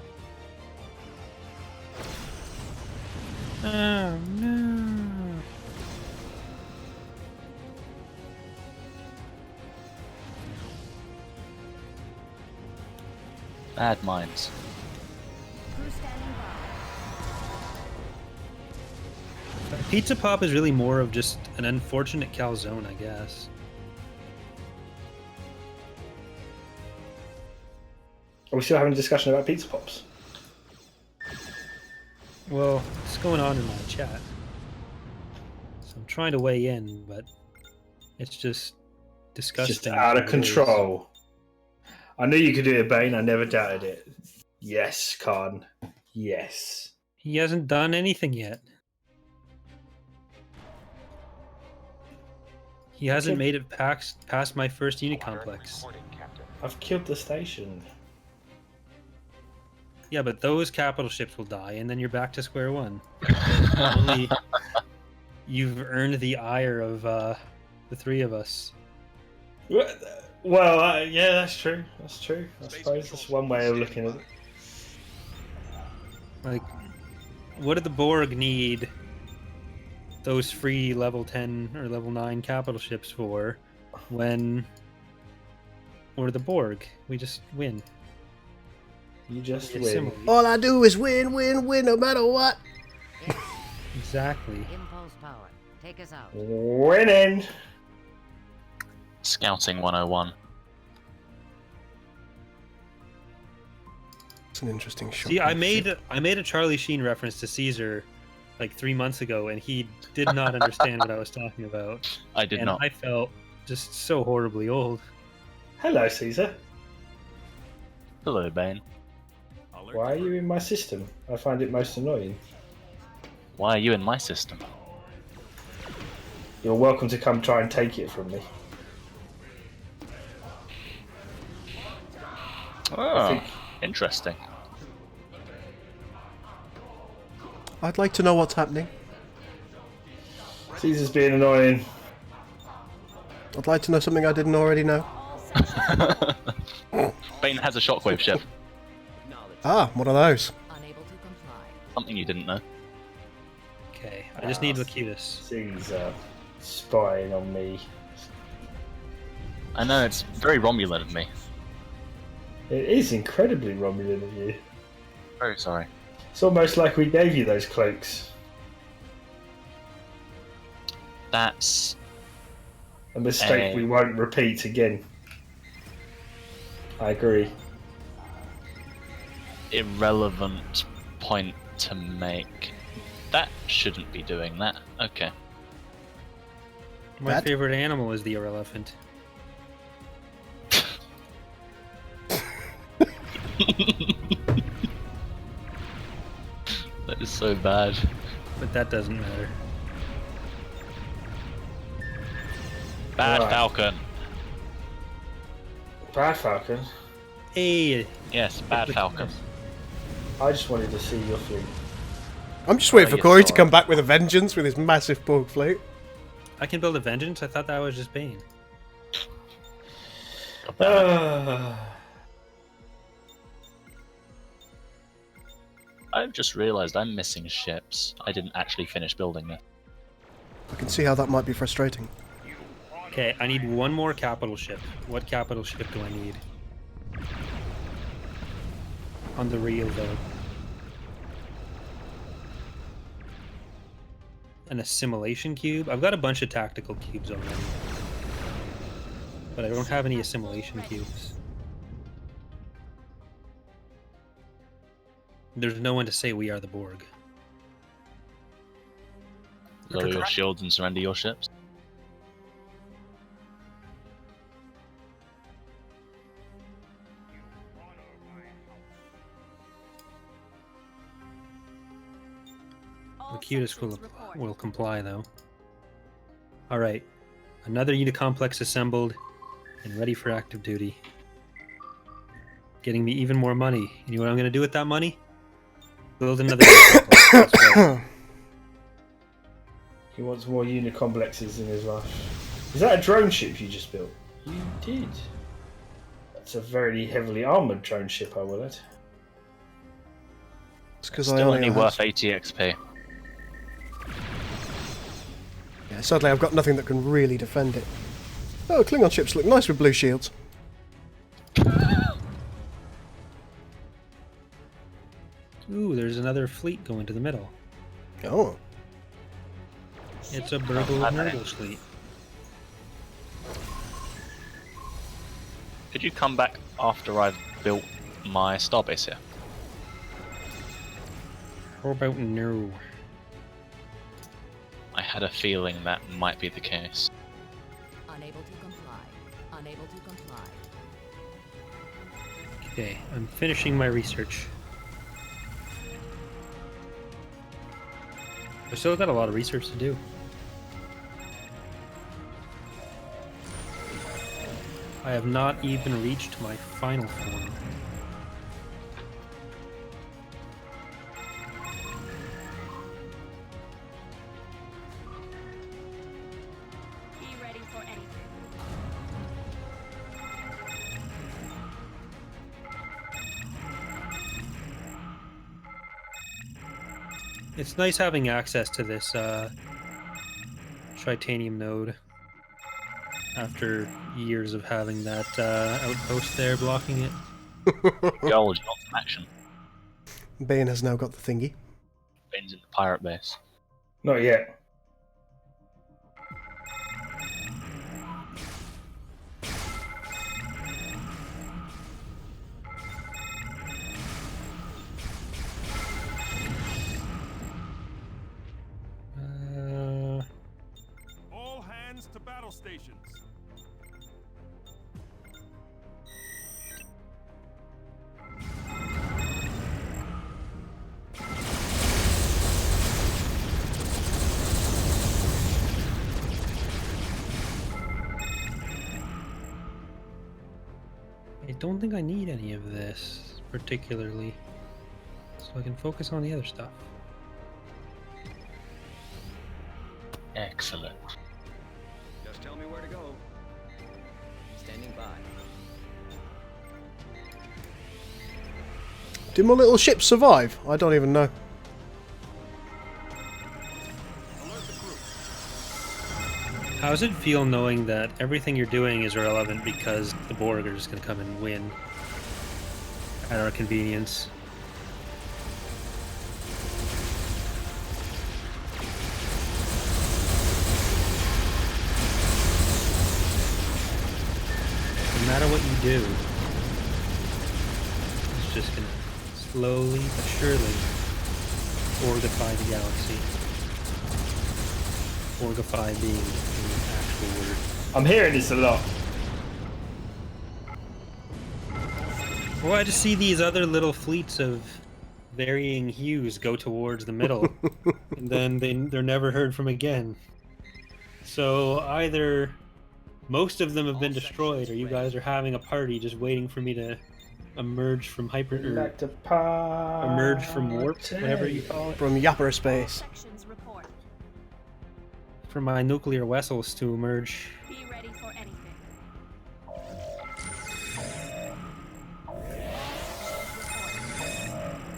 [SPEAKER 4] Oh no!
[SPEAKER 3] Bad mines.
[SPEAKER 10] Crew standing by.
[SPEAKER 4] Pizza Pop is really more of just an unfortunate calzone, I guess.
[SPEAKER 1] Are we still having a discussion about pizza pops?
[SPEAKER 4] Well, it's going on in my chat. So I'm trying to weigh in, but it's just
[SPEAKER 1] It's
[SPEAKER 4] disgusting.
[SPEAKER 1] just out of
[SPEAKER 4] as it is.
[SPEAKER 1] control. I knew you could do it, Bane. I never doubted it. Yes, Khan. Yes.
[SPEAKER 4] He hasn't done anything yet. He hasn't
[SPEAKER 1] Okay.
[SPEAKER 4] made it past my first unit
[SPEAKER 12] Squadron
[SPEAKER 4] complex.
[SPEAKER 12] reporting, Captain.
[SPEAKER 1] I've killed the station.
[SPEAKER 4] Yeah, but those capital ships will die, and then you're back to square one. Only you've earned the ire of the three of us.
[SPEAKER 1] Well, yeah, that's true. That's true. I suppose that's one way of looking at it.
[SPEAKER 4] Like, what did the Borg need those free level 10 or level 9 capital ships for when we're the Borg? We just win.
[SPEAKER 1] You just
[SPEAKER 4] It's
[SPEAKER 1] win.
[SPEAKER 4] similar.
[SPEAKER 2] All I do is win, win, win, no matter what.
[SPEAKER 4] Exactly.
[SPEAKER 5] Impulse power. Take us out.
[SPEAKER 1] Winning.
[SPEAKER 3] Scouting 101.
[SPEAKER 2] It's an interesting shot.
[SPEAKER 4] See, I made a Charlie Sheen reference to Caesar like 3 months ago, and he did not understand what I was talking about.
[SPEAKER 3] I did
[SPEAKER 4] and
[SPEAKER 3] not.
[SPEAKER 4] I felt just so horribly old.
[SPEAKER 1] Hello, Caesar.
[SPEAKER 3] Hello, Bane.
[SPEAKER 1] Why are you in my system? I find it most annoying.
[SPEAKER 3] Why are you in my system?
[SPEAKER 1] You're welcome to come try and take it from me.
[SPEAKER 3] Oh, interesting.
[SPEAKER 2] I'd like to know what's happening.
[SPEAKER 1] Caesar's being annoying.
[SPEAKER 2] I'd like to know something I didn't already know.
[SPEAKER 3] Bane has a shockwave ship.
[SPEAKER 2] Ah, one of those.
[SPEAKER 3] Something you didn't know.
[SPEAKER 4] Okay, I just need Lacutus.
[SPEAKER 1] Caesar spying on me.
[SPEAKER 3] I know, it's very Romulan of me.
[SPEAKER 1] It is incredibly Romulan of you.
[SPEAKER 3] Very sorry.
[SPEAKER 1] It's almost like we gave you those cloaks.
[SPEAKER 3] That's
[SPEAKER 1] a mistake we won't repeat again. I agree.
[SPEAKER 3] Irrelevant point to make. That shouldn't be doing that. Okay.
[SPEAKER 4] My favorite animal is the elephant.
[SPEAKER 3] That is so bad.
[SPEAKER 4] But that doesn't matter.
[SPEAKER 3] Bad Falcon.
[SPEAKER 1] Bad Falcon?
[SPEAKER 4] Hey.
[SPEAKER 3] Yes, Bad Falcon.
[SPEAKER 1] I just wanted to see your fleet.
[SPEAKER 2] I'm just waiting for Corey to come back with a vengeance with his massive Borg fleet.
[SPEAKER 4] I can build a vengeance? I thought that was just Bane.
[SPEAKER 3] I've just realised I'm missing ships. I didn't actually finish building them.
[SPEAKER 2] I can see how that might be frustrating.
[SPEAKER 4] Okay, I need one more capital ship. What capital ship do I need? On the real, though. An assimilation cube? I've got a bunch of tactical cubes already. But I don't have any assimilation cubes. There's no one to say we are the Borg.
[SPEAKER 3] Lower your shields and surrender your ships.
[SPEAKER 4] Lacutus will comply, though. Alright. Another unit complex assembled and ready for active duty. Getting me even more money. You know what I'm going to do with that money? Build another unit complex.
[SPEAKER 1] He wants more unit complexes in his rush. Is that a drone ship you just built? You did. That's a very heavily armoured drone ship, I will add.
[SPEAKER 2] It's because
[SPEAKER 3] Still only worth 80 XP.
[SPEAKER 2] Yeah, sadly I've got nothing that can really defend it. Oh, Klingon ships look nice with blue shields.
[SPEAKER 4] Ooh, there's another fleet going to the middle.
[SPEAKER 2] Oh.
[SPEAKER 4] It's a Nurgle fleet.
[SPEAKER 3] Could you come back after I've built my starbase here?
[SPEAKER 4] How about no?
[SPEAKER 3] I had a feeling that might be the case.
[SPEAKER 5] Unable to comply. Unable to comply.
[SPEAKER 4] Okay, I'm finishing my research. I've still got a lot of research to do. I have not even reached my final form.
[SPEAKER 10] Be ready for anything.
[SPEAKER 4] It's nice having access to this Tritanium node after years of having that outpost there blocking it.
[SPEAKER 3] Gold, you want some action?
[SPEAKER 2] Bane has now got the thingy.
[SPEAKER 3] Bane's in the pirate base.
[SPEAKER 1] Not yet.
[SPEAKER 13] All hands to battle stations.
[SPEAKER 4] don't think I need any of this particularly, so I can focus on the other stuff.
[SPEAKER 3] Excellent.
[SPEAKER 7] Just tell me where to go. Standing by.
[SPEAKER 2] Did my little ship survive? I don't even know.
[SPEAKER 4] How does it feel knowing that everything you're doing is irrelevant because the Borg are just going to come and win at our convenience? No matter what you do, it's just going to slowly but surely orgify the galaxy. Orgify being the actual word.
[SPEAKER 1] I'm hearing this a lot.
[SPEAKER 4] Well, I just see these other little fleets of varying hues go towards the middle, and then they're never heard from again. So either most of them have been destroyed, or you guys are having a party just waiting for me to emerge from emerge from warp, whatever you call it.
[SPEAKER 2] From Yapper space.
[SPEAKER 4] For my nuclear vessels to emerge.
[SPEAKER 10] Be ready for anything.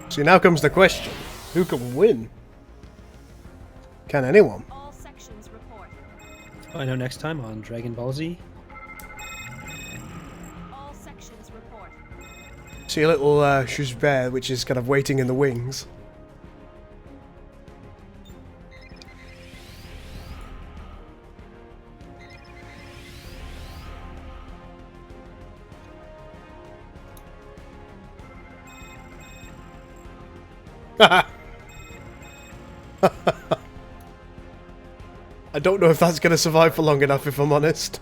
[SPEAKER 2] See, now comes the question. Who can win? Can anyone?
[SPEAKER 10] All sections report.
[SPEAKER 4] Find out next time on Dragon Ball Z.
[SPEAKER 10] All sections report.
[SPEAKER 2] See a little Shuzbear, which is kind of waiting in the wings. I don't know if that's going to survive for long enough, if I'm honest.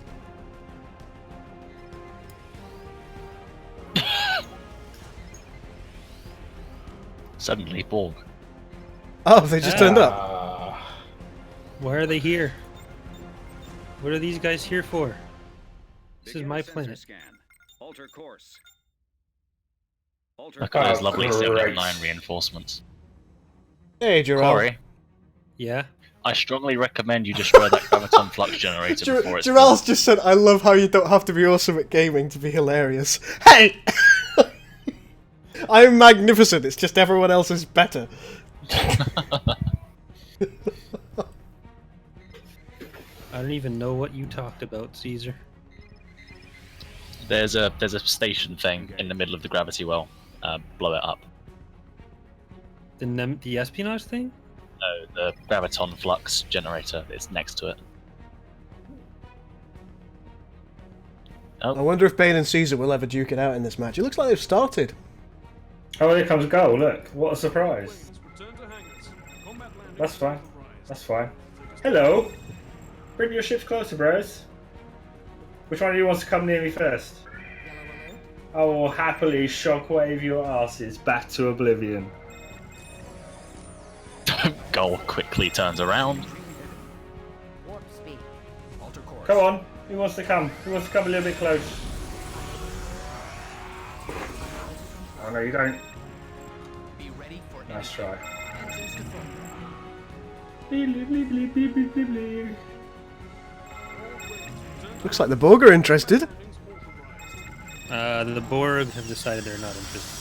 [SPEAKER 3] Suddenly, Borg.
[SPEAKER 2] Oh, they just turned up.
[SPEAKER 4] Why are they here? What are these guys here for? This is my planet.
[SPEAKER 7] Scan. Alter course. Alter
[SPEAKER 3] Look at those
[SPEAKER 1] Oh,
[SPEAKER 3] lovely
[SPEAKER 1] great.
[SPEAKER 3] 709 reinforcements.
[SPEAKER 2] Hey, Gerald.
[SPEAKER 3] Corey,
[SPEAKER 4] Yeah?
[SPEAKER 3] I strongly recommend you destroy that graviton flux generator before it's
[SPEAKER 2] Gerald's just said, I love how you don't have to be awesome at gaming to be hilarious. Hey! I'm magnificent, it's just everyone else is better.
[SPEAKER 4] I don't even know what you talked about, Caesar.
[SPEAKER 3] There's a station thing in the middle of the gravity well. Blow it up.
[SPEAKER 4] The espionage thing?
[SPEAKER 3] No, the graviton flux generator is next to it.
[SPEAKER 2] I wonder if Bane and Caesar will ever duke it out in this match. It looks like they've started.
[SPEAKER 1] Oh, here comes a goal. Look, what a surprise. That's fine. That's fine. Hello. Bring your ships closer, bros. Which one of you wants to come near me first? I will happily shockwave your asses back to oblivion.
[SPEAKER 3] Goal quickly turns around.
[SPEAKER 5] Warp speed.
[SPEAKER 9] Alter course.
[SPEAKER 1] Come on. Who wants to come? Who wants to come a little bit close? Oh no, you don't.
[SPEAKER 9] Be ready for
[SPEAKER 1] Nice try.
[SPEAKER 5] Engines to full.
[SPEAKER 1] Bleep, bleep, bleep, bleep, bleep, bleep, bleep.
[SPEAKER 2] Looks like the Borg are interested.
[SPEAKER 4] The Borg have decided they're not interested.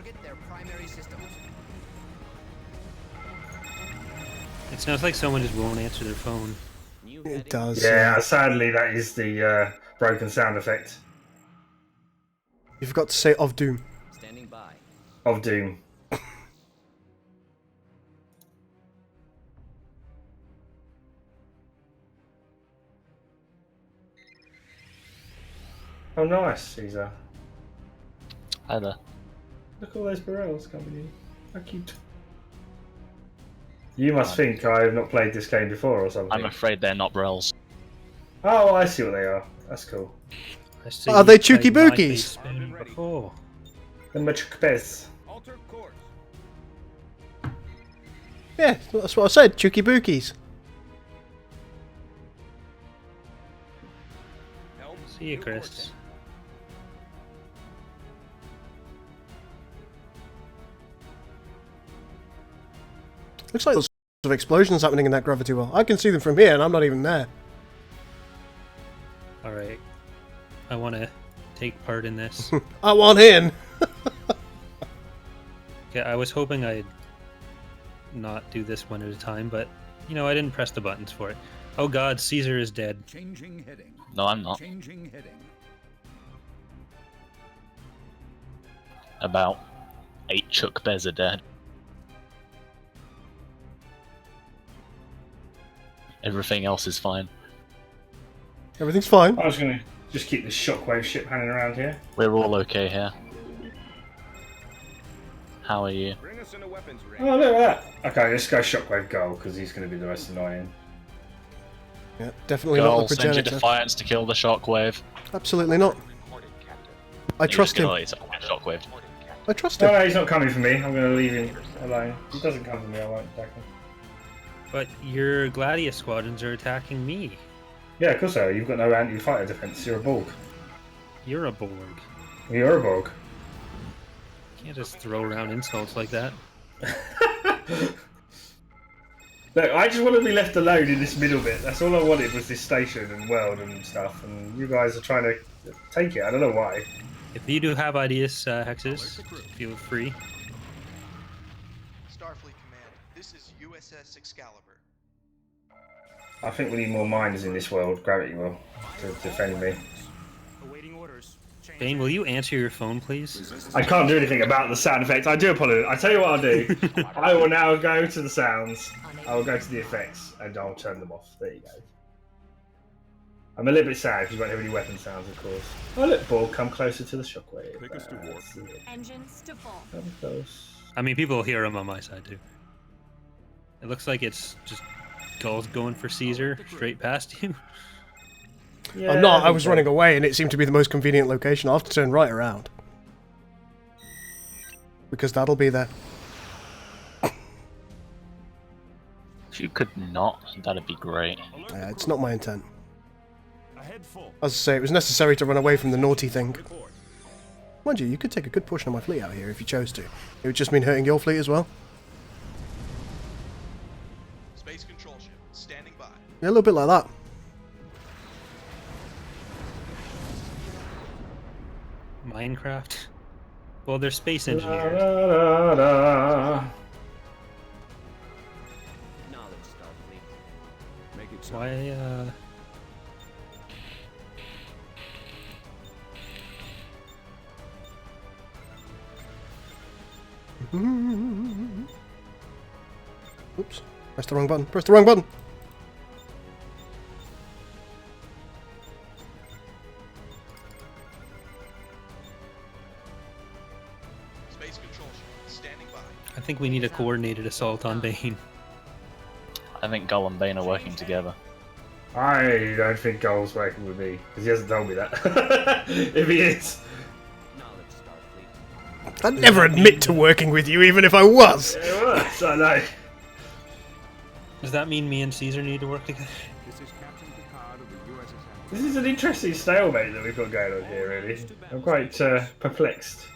[SPEAKER 9] target their primary systems.
[SPEAKER 4] It sounds like someone just won't answer their phone.
[SPEAKER 2] It does.
[SPEAKER 1] Yeah, sadly that is the broken sound effect
[SPEAKER 2] You forgot to say of Doom.
[SPEAKER 9] Standing by.
[SPEAKER 1] of Doom. Oh, nice, Caesar.
[SPEAKER 3] Hi there.
[SPEAKER 1] Look at all those barrels coming in. How cute. You must think I have not played this game before or something.
[SPEAKER 3] I'm afraid they're not Brels.
[SPEAKER 1] Oh, I see what they are. That's cool.
[SPEAKER 4] I see
[SPEAKER 2] Are they
[SPEAKER 4] you played
[SPEAKER 2] Chucky
[SPEAKER 4] my
[SPEAKER 2] Bookies?
[SPEAKER 4] base spin before.
[SPEAKER 1] The Machkpez.
[SPEAKER 13] Alter course.
[SPEAKER 2] Yeah, that's what I said. Chucky Bookies.
[SPEAKER 4] See you, Chris.
[SPEAKER 2] Looks like there's of explosions happening in that gravity well. I can see them from here, and I'm not even there.
[SPEAKER 4] Alright. I want to take part in this.
[SPEAKER 2] I want in!
[SPEAKER 4] Okay, I was hoping I'd not do this one at a time, but, you know, I didn't press the buttons for it. Oh god, Caesar is dead.
[SPEAKER 11] Changing heading.
[SPEAKER 3] No, I'm not.
[SPEAKER 11] Changing heading.
[SPEAKER 3] About 8 Chuck Bears are dead. Everything else is fine.
[SPEAKER 2] Everything's fine.
[SPEAKER 1] I was going to just keep this shockwave ship hanging around here.
[SPEAKER 3] We're all okay here. How are you?
[SPEAKER 7] Bring us into weapons range.
[SPEAKER 1] Oh, look at that. Okay, let's go shockwave goal, because he's going to be the most annoying.
[SPEAKER 2] Yeah, definitely
[SPEAKER 3] Goal,
[SPEAKER 2] not the
[SPEAKER 3] send your
[SPEAKER 2] progenitor.
[SPEAKER 3] Defiance to kill the shockwave.
[SPEAKER 2] Absolutely not. I trust him.
[SPEAKER 3] Shockwave.
[SPEAKER 2] I trust
[SPEAKER 1] No,
[SPEAKER 2] him.
[SPEAKER 1] no, he's not coming for me. I'm going to leave him alone. If he doesn't come for me, I won't attack him.
[SPEAKER 4] But your Gladius squadrons are attacking me.
[SPEAKER 1] Yeah, of course so. You've got no anti-fighter defense. You're a Borg.
[SPEAKER 4] You're a Borg.
[SPEAKER 1] You're a Borg.
[SPEAKER 4] You can't just throw around insults like that.
[SPEAKER 1] Look, I just want to be left alone in this middle bit. That's all I wanted was this station and world and stuff. And you guys are trying to take it. I don't know why.
[SPEAKER 4] If you do have ideas, Hexes, feel free.
[SPEAKER 9] Starfleet Command, this is USS Excalibur.
[SPEAKER 1] I think we need more mines in this world, Gravity will, to defend me.
[SPEAKER 13] Awaiting orders.
[SPEAKER 4] Bane, will you answer your phone, please?
[SPEAKER 1] I can't do anything about the sound effects. I do apologize. I tell you what I'll do. I will now go to the sounds. I will go to the effects, and I'll turn them off. There you go. I'm a little bit sad because you won't have any weapon sounds, of course. Oh look, Borg, come closer to the shockwave.
[SPEAKER 13] Take us to war.
[SPEAKER 10] Engines to full.
[SPEAKER 1] Come close.
[SPEAKER 4] I mean, people hear them on my side, too. It looks like it's just Gull's going for Caesar straight past you.
[SPEAKER 1] Yeah,
[SPEAKER 2] I'm not. I was running away, and it seemed to be the most convenient location. I'll have to turn right around. Because that'll be there.
[SPEAKER 3] If you could not, that'd be great.
[SPEAKER 2] It's not my intent.
[SPEAKER 13] Ahead full.
[SPEAKER 2] As I say, it was necessary to run away from the naughty thing. Mind you, you could take a good portion of my fleet out here if you chose to. It would just mean hurting your fleet as well.
[SPEAKER 9] Space control ship, standing by.
[SPEAKER 2] Yeah, a little bit like that.
[SPEAKER 4] Minecraft? Well, they're space engineers.
[SPEAKER 7] Knowledge, Starfleet.
[SPEAKER 11] Make it so.
[SPEAKER 4] Why,
[SPEAKER 2] Oops. Press the wrong button. Press the wrong button!
[SPEAKER 9] Space control ship, standing by.
[SPEAKER 4] I think we need a coordinated assault on Bane.
[SPEAKER 3] I think Gull and Bane are working together.
[SPEAKER 1] I don't think Gull's working with me because he hasn't told me that. If he is,
[SPEAKER 7] Knowledge, Starfleet.
[SPEAKER 2] I'd never admit to working with you, even if I was!
[SPEAKER 1] it works. I know.
[SPEAKER 4] Does that mean me and Caesar need to work together?
[SPEAKER 11] This is Captain Picard of the USS.
[SPEAKER 1] This is an interesting stalemate that we've got going on here, really. I'm quite perplexed.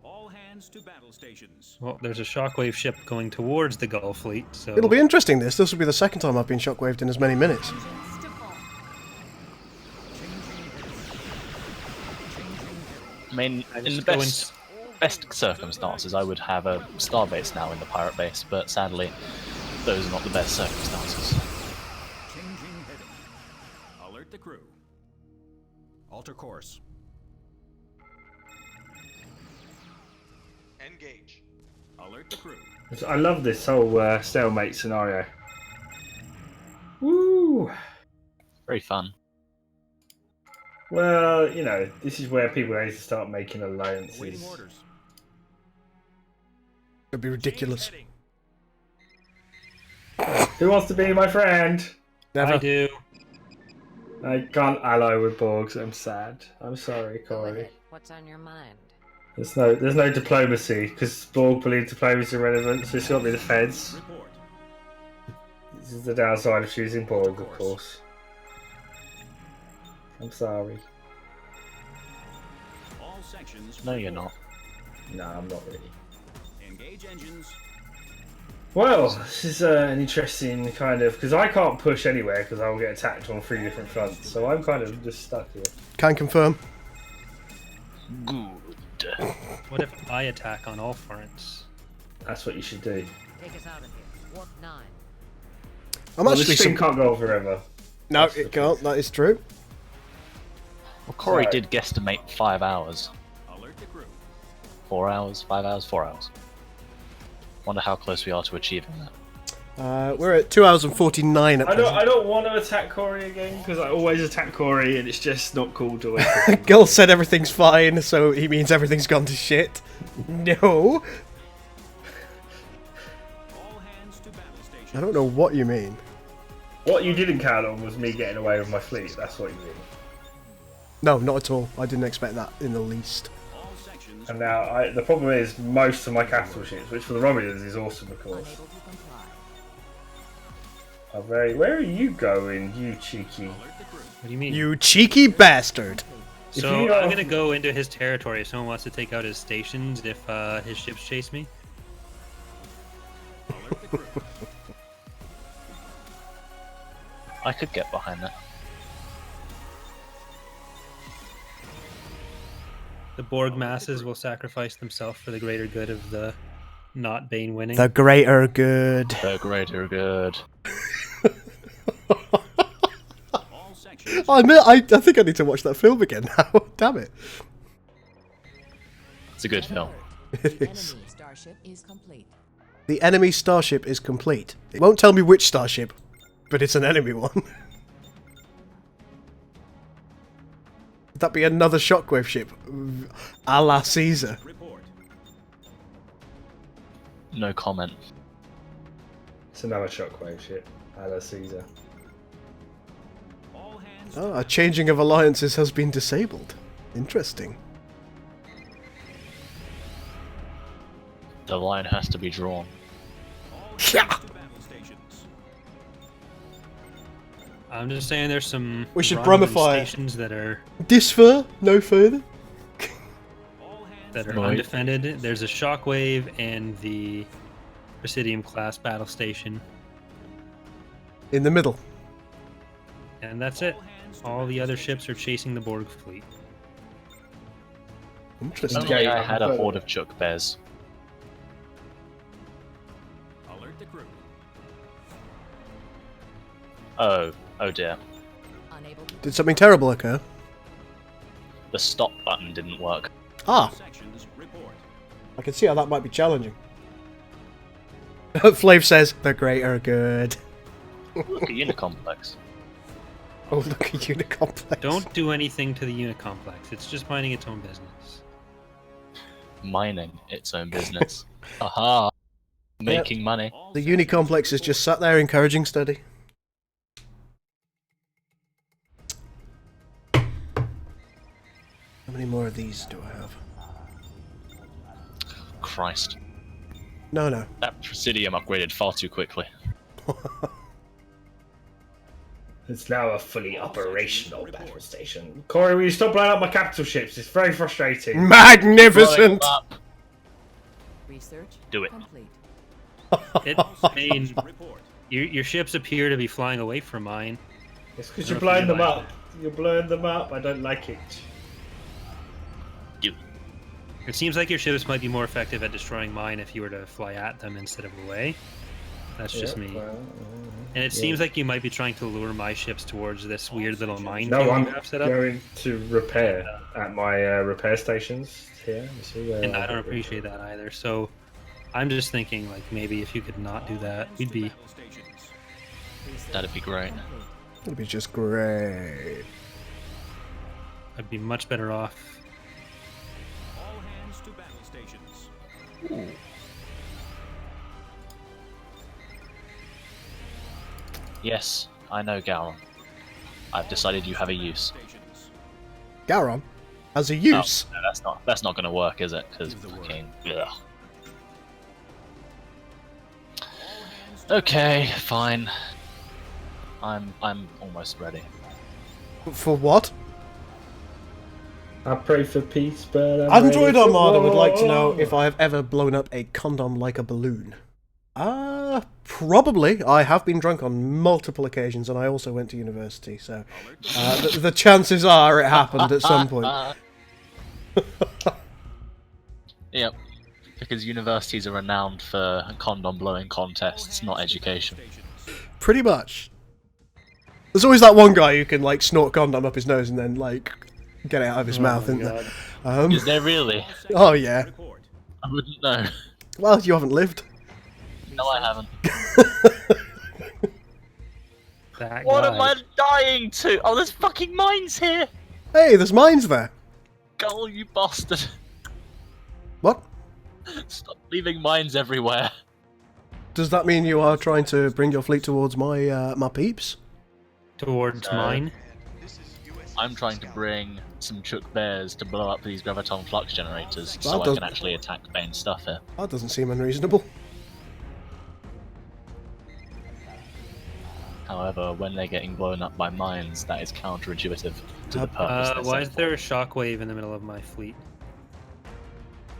[SPEAKER 6] All hands to battle stations.
[SPEAKER 4] Well, there's a shockwave ship going towards the Gull fleet, so...
[SPEAKER 2] It'll be interesting, this. This will be the second time I've been shockwaved in as many minutes.
[SPEAKER 10] Engines to full.
[SPEAKER 3] I mean, in the
[SPEAKER 4] just go
[SPEAKER 3] best circumstances, I would have a starbase now in the pirate base, but sadly, those are not the best circumstances.
[SPEAKER 6] Changing heading. Alert the crew. Alter course.
[SPEAKER 9] Engage.
[SPEAKER 6] Alert the crew.
[SPEAKER 1] I love this whole stalemate scenario. Woo!
[SPEAKER 3] Very fun.
[SPEAKER 1] Well, you know, this is where people need to start making alliances.
[SPEAKER 6] Awaiting orders.
[SPEAKER 2] It'd be ridiculous.
[SPEAKER 1] Who wants to be my friend?
[SPEAKER 2] Never.
[SPEAKER 4] I do.
[SPEAKER 1] I can't ally with Borgs. I'm sad. I'm sorry, Corey.
[SPEAKER 5] What's on your mind?
[SPEAKER 1] There's no diplomacy because Borg believe diplomacy irrelevant, so it's got to be the Feds.
[SPEAKER 6] Report.
[SPEAKER 1] This is the downside of choosing Borg, of course. I'm sorry.
[SPEAKER 7] All sections.
[SPEAKER 3] No, you're not.
[SPEAKER 1] No, I'm not really.
[SPEAKER 7] Engage engines.
[SPEAKER 1] Well, this is an interesting kind of because I can't push anywhere because I'll get attacked on 3 different fronts, so I'm kind of just stuck here.
[SPEAKER 2] Can confirm.
[SPEAKER 3] Good.
[SPEAKER 4] What if I attack on all fronts?
[SPEAKER 1] That's what you should do.
[SPEAKER 5] Take us out of here. Warp 9.
[SPEAKER 2] I'm
[SPEAKER 1] Well,
[SPEAKER 2] actually
[SPEAKER 1] this thing can't go on forever.
[SPEAKER 2] No, it can't. That is true.
[SPEAKER 3] Well, Corey
[SPEAKER 1] Right.
[SPEAKER 3] did guesstimate 5 hours.
[SPEAKER 7] Alert the crew.
[SPEAKER 3] 4 hours, 5 hours, 4 hours. Wonder how close we are to achieving that.
[SPEAKER 2] We're at 2 hours and 49 at
[SPEAKER 1] I
[SPEAKER 2] present.
[SPEAKER 1] don't want to attack Corey again because I always attack Corey and it's just not cool to wait.
[SPEAKER 2] Gull said everything's fine, so he means everything's gone to shit. No.
[SPEAKER 7] All hands to battle station.
[SPEAKER 2] I don't know what you mean.
[SPEAKER 1] What you didn't count on was me getting away with my fleet. That's what you mean.
[SPEAKER 2] No, not at all. I didn't expect that in the least.
[SPEAKER 7] All sections.
[SPEAKER 1] And now the problem is most of my capital ships, which for the Romulans is awesome, of course.
[SPEAKER 5] Unable to comply.
[SPEAKER 1] Are very. Where are you going, you cheeky?
[SPEAKER 7] Alert the crew.
[SPEAKER 4] What do you mean?
[SPEAKER 2] You cheeky bastard.
[SPEAKER 4] So
[SPEAKER 1] you
[SPEAKER 4] I'm
[SPEAKER 1] are-
[SPEAKER 4] gonna go into his territory if someone wants to take out his stations if his ships chase me.
[SPEAKER 7] Alert the crew.
[SPEAKER 3] I could get behind that.
[SPEAKER 4] The Borg masses will sacrifice themselves for the greater good of the not Bane winning.
[SPEAKER 2] The greater good.
[SPEAKER 3] The greater good.
[SPEAKER 7] All sections.
[SPEAKER 2] I think I need to watch that film again now. Damn it.
[SPEAKER 3] It's a good film.
[SPEAKER 2] It
[SPEAKER 5] The
[SPEAKER 2] is.
[SPEAKER 5] enemy starship is complete.
[SPEAKER 2] The enemy starship is complete. It won't tell me which starship, but it's an enemy one. Would that be another Shockwave ship? A la Caesar.
[SPEAKER 7] Report.
[SPEAKER 3] No comment.
[SPEAKER 1] It's another shockwave ship, a la Caesar.
[SPEAKER 7] All hands.
[SPEAKER 2] Oh, a changing of alliances has been disabled. Interesting.
[SPEAKER 3] The line has to be drawn.
[SPEAKER 7] All hands to battle stations.
[SPEAKER 4] I'm just saying there's some
[SPEAKER 2] We should
[SPEAKER 4] Romulan
[SPEAKER 2] brumify it.
[SPEAKER 4] stations that are
[SPEAKER 2] Disfer, no further.
[SPEAKER 7] All hands.
[SPEAKER 4] that are
[SPEAKER 3] Right.
[SPEAKER 4] undefended. There's a Shockwave and the Presidium class battle station,
[SPEAKER 2] In the middle.
[SPEAKER 4] and that's it. All the other ships are chasing the Borg fleet.
[SPEAKER 2] Interesting.
[SPEAKER 3] Only I
[SPEAKER 1] Yeah,
[SPEAKER 3] had a
[SPEAKER 1] but-
[SPEAKER 3] horde of Chuck Bears.
[SPEAKER 7] Alert the crew.
[SPEAKER 3] Oh dear.
[SPEAKER 5] Unable to
[SPEAKER 2] Did something terrible occur?
[SPEAKER 3] The stop button didn't work.
[SPEAKER 2] Ah,
[SPEAKER 7] Sections. Report.
[SPEAKER 2] I can see how that might be challenging. Flav says, the greater good.
[SPEAKER 3] Look at Unicomplex.
[SPEAKER 2] Oh, look at Unicomplex.
[SPEAKER 4] Don't do anything to the Unicomplex. It's just minding its own business.
[SPEAKER 3] Mining its own business. Aha! Making money.
[SPEAKER 7] All
[SPEAKER 2] The Unicomplex is just sat there encouraging study. How many more of these do I have?
[SPEAKER 3] Christ.
[SPEAKER 2] No.
[SPEAKER 3] That Presidium upgraded far too quickly.
[SPEAKER 1] It's now a fully operational battle station. Corey, will you stop blowing up my capital ships? It's very frustrating.
[SPEAKER 2] Magnificent!
[SPEAKER 3] Blowing up.
[SPEAKER 5] research
[SPEAKER 3] Do it.
[SPEAKER 5] complete.
[SPEAKER 4] I mean,
[SPEAKER 7] report.
[SPEAKER 4] your ships appear to be flying away from mine.
[SPEAKER 1] It's because
[SPEAKER 4] I
[SPEAKER 1] you're
[SPEAKER 4] don't know if
[SPEAKER 1] blowing
[SPEAKER 4] you
[SPEAKER 1] them
[SPEAKER 4] like
[SPEAKER 1] up. You're blowing them up. I don't like it.
[SPEAKER 3] Do.
[SPEAKER 4] It seems like your ships might be more effective at destroying mine if you were to fly at them instead of away. That's just
[SPEAKER 1] Yeah,
[SPEAKER 4] me.
[SPEAKER 1] well,
[SPEAKER 4] And it
[SPEAKER 1] yeah.
[SPEAKER 4] seems like you might be trying to lure my ships towards this weird little mine
[SPEAKER 1] No,
[SPEAKER 4] field
[SPEAKER 1] I'm
[SPEAKER 4] you have set up.
[SPEAKER 1] going to repair at my repair stations here. You see where
[SPEAKER 4] And I don't appreciate that either. So I'm just thinking, like, maybe if you could not do that, we'd be.
[SPEAKER 7] Battle stations.
[SPEAKER 5] Research
[SPEAKER 3] That'd be great.
[SPEAKER 5] complete.
[SPEAKER 2] It'll be just great.
[SPEAKER 4] I'd be much better off.
[SPEAKER 7] All hands to battle stations.
[SPEAKER 3] Yes, I know, Gowron. I've decided you have a use.
[SPEAKER 7] Stations.
[SPEAKER 2] Gowron has a use.
[SPEAKER 3] Oh, no, that's not going to work, is it? Because fucking. Ugh. Okay, fine. I'm almost ready.
[SPEAKER 2] For what?
[SPEAKER 1] I pray for peace, but
[SPEAKER 2] Android Armada would like to know if I have ever blown up a condom like a balloon. Probably. I have been drunk on multiple occasions, and I also went to university, so the chances are it happened at some point.
[SPEAKER 3] Yep, because universities are renowned for condom blowing contests, not education.
[SPEAKER 2] Pretty much. There's always that one guy who can like snort condom up his nose and then like get it out of his mouth, isn't there?
[SPEAKER 3] Is there really?
[SPEAKER 2] Oh yeah.
[SPEAKER 3] I wouldn't know.
[SPEAKER 2] Well, you haven't lived.
[SPEAKER 3] No, I haven't.
[SPEAKER 4] That
[SPEAKER 3] What
[SPEAKER 4] guy.
[SPEAKER 3] am I dying to? Oh, there's fucking mines here!
[SPEAKER 2] Hey, there's mines there.
[SPEAKER 3] Gull, you bastard.
[SPEAKER 2] What?
[SPEAKER 3] Stop leaving mines everywhere.
[SPEAKER 2] Does that mean you are trying to bring your fleet towards my my peeps?
[SPEAKER 4] Towards mine?
[SPEAKER 3] I'm trying to bring some Chook Bears to blow up these Graviton Flux generators so I
[SPEAKER 2] does-
[SPEAKER 3] can actually attack Bane's stuff here.
[SPEAKER 2] That doesn't seem unreasonable.
[SPEAKER 3] However, when they're getting blown up by mines, that is counterintuitive to the purpose. they're
[SPEAKER 4] Why is
[SPEAKER 3] set
[SPEAKER 4] there a shockwave in the middle of my fleet?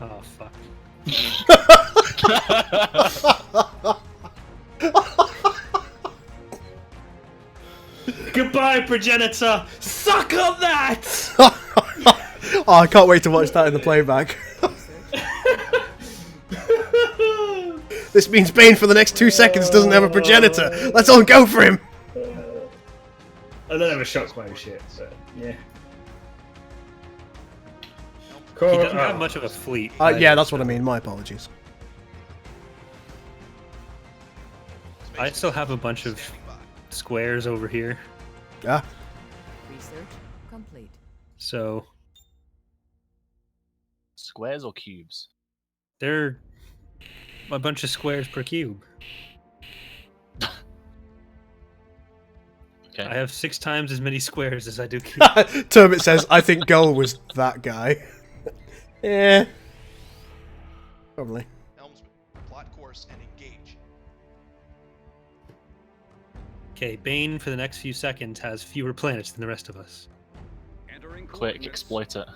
[SPEAKER 4] Oh, fuck.
[SPEAKER 1] Goodbye, progenitor. Suck up that.
[SPEAKER 2] Oh, I can't wait to watch that in the playback. This means Bane for the next 2 seconds doesn't have a progenitor. Let's all go for him.
[SPEAKER 1] I don't have a shockwave shit, but yeah.
[SPEAKER 4] He doesn't have much of a fleet.
[SPEAKER 2] Yeah, that's what I mean. My apologies.
[SPEAKER 4] I still have a bunch of squares over here.
[SPEAKER 2] Yeah.
[SPEAKER 5] Research complete.
[SPEAKER 4] So
[SPEAKER 3] Squares or cubes?
[SPEAKER 4] they're a bunch of squares per cube.
[SPEAKER 3] Okay.
[SPEAKER 4] I have 6 times as many squares as I do cubes.
[SPEAKER 2] Turbot says, I think Gull was that guy. Yeah. Probably.
[SPEAKER 9] Helmsman, plot course and engage.
[SPEAKER 4] Okay, Bane for the next few seconds has fewer planets than the rest of us.
[SPEAKER 3] Quick, exploit it.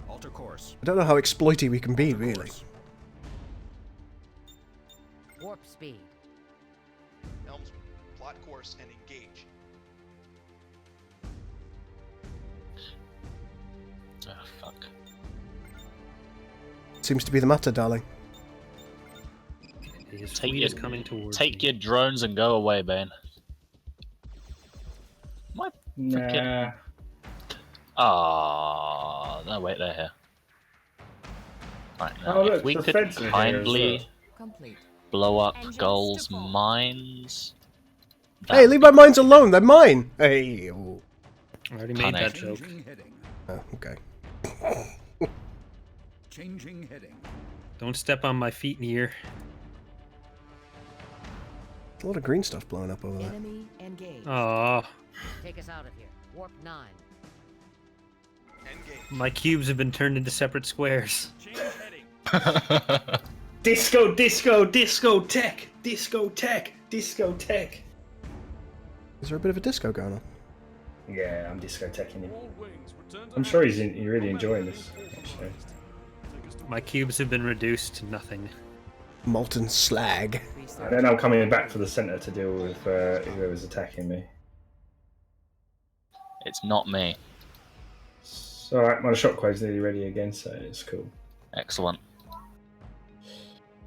[SPEAKER 6] Alter course.
[SPEAKER 2] I don't know how exploity we can be, really.
[SPEAKER 5] Warp speed.
[SPEAKER 9] Helmsman, plot course and engage.
[SPEAKER 3] Oh, fuck.
[SPEAKER 2] Seems to be the matter, darling.
[SPEAKER 4] His
[SPEAKER 3] Take
[SPEAKER 4] fleet
[SPEAKER 3] your,
[SPEAKER 4] is coming towards
[SPEAKER 3] take
[SPEAKER 4] me.
[SPEAKER 3] your drones and go away, Bane. My freaking... Ah, no, wait, they're here. Right, now,
[SPEAKER 1] Oh,
[SPEAKER 3] if
[SPEAKER 1] look,
[SPEAKER 3] we
[SPEAKER 1] the
[SPEAKER 3] could
[SPEAKER 1] fence are here as
[SPEAKER 3] kindly
[SPEAKER 5] Complete.
[SPEAKER 3] blow up
[SPEAKER 10] Engines
[SPEAKER 3] Gull's
[SPEAKER 10] to full.
[SPEAKER 3] mines...
[SPEAKER 2] Hey, leave my mines alone. They're mine. Hey. Oh,
[SPEAKER 4] I already made that
[SPEAKER 3] Panic.
[SPEAKER 4] joke.
[SPEAKER 6] Changing heading.
[SPEAKER 2] okay.
[SPEAKER 6] Changing heading.
[SPEAKER 4] Don't step on my feet in here.
[SPEAKER 2] A lot of green stuff blowing up over there.
[SPEAKER 5] Enemy engaged.
[SPEAKER 4] Aw,
[SPEAKER 5] Take us out of here. Warp 9.
[SPEAKER 9] Engage.
[SPEAKER 4] my cubes have been turned into separate squares.
[SPEAKER 1] Disco, disco, disco tech, disco tech, disco tech.
[SPEAKER 2] Is there a bit of a disco going on?
[SPEAKER 1] Yeah, I'm disco teching him. I'm sure he's really enjoying this. Actually.
[SPEAKER 4] My cubes have been reduced to nothing.
[SPEAKER 2] Molten slag.
[SPEAKER 1] And then I'm coming back for the centre to deal with whoever's attacking me.
[SPEAKER 3] It's not me.
[SPEAKER 1] It's alright, my shockwave's nearly ready again, so it's cool.
[SPEAKER 3] Excellent.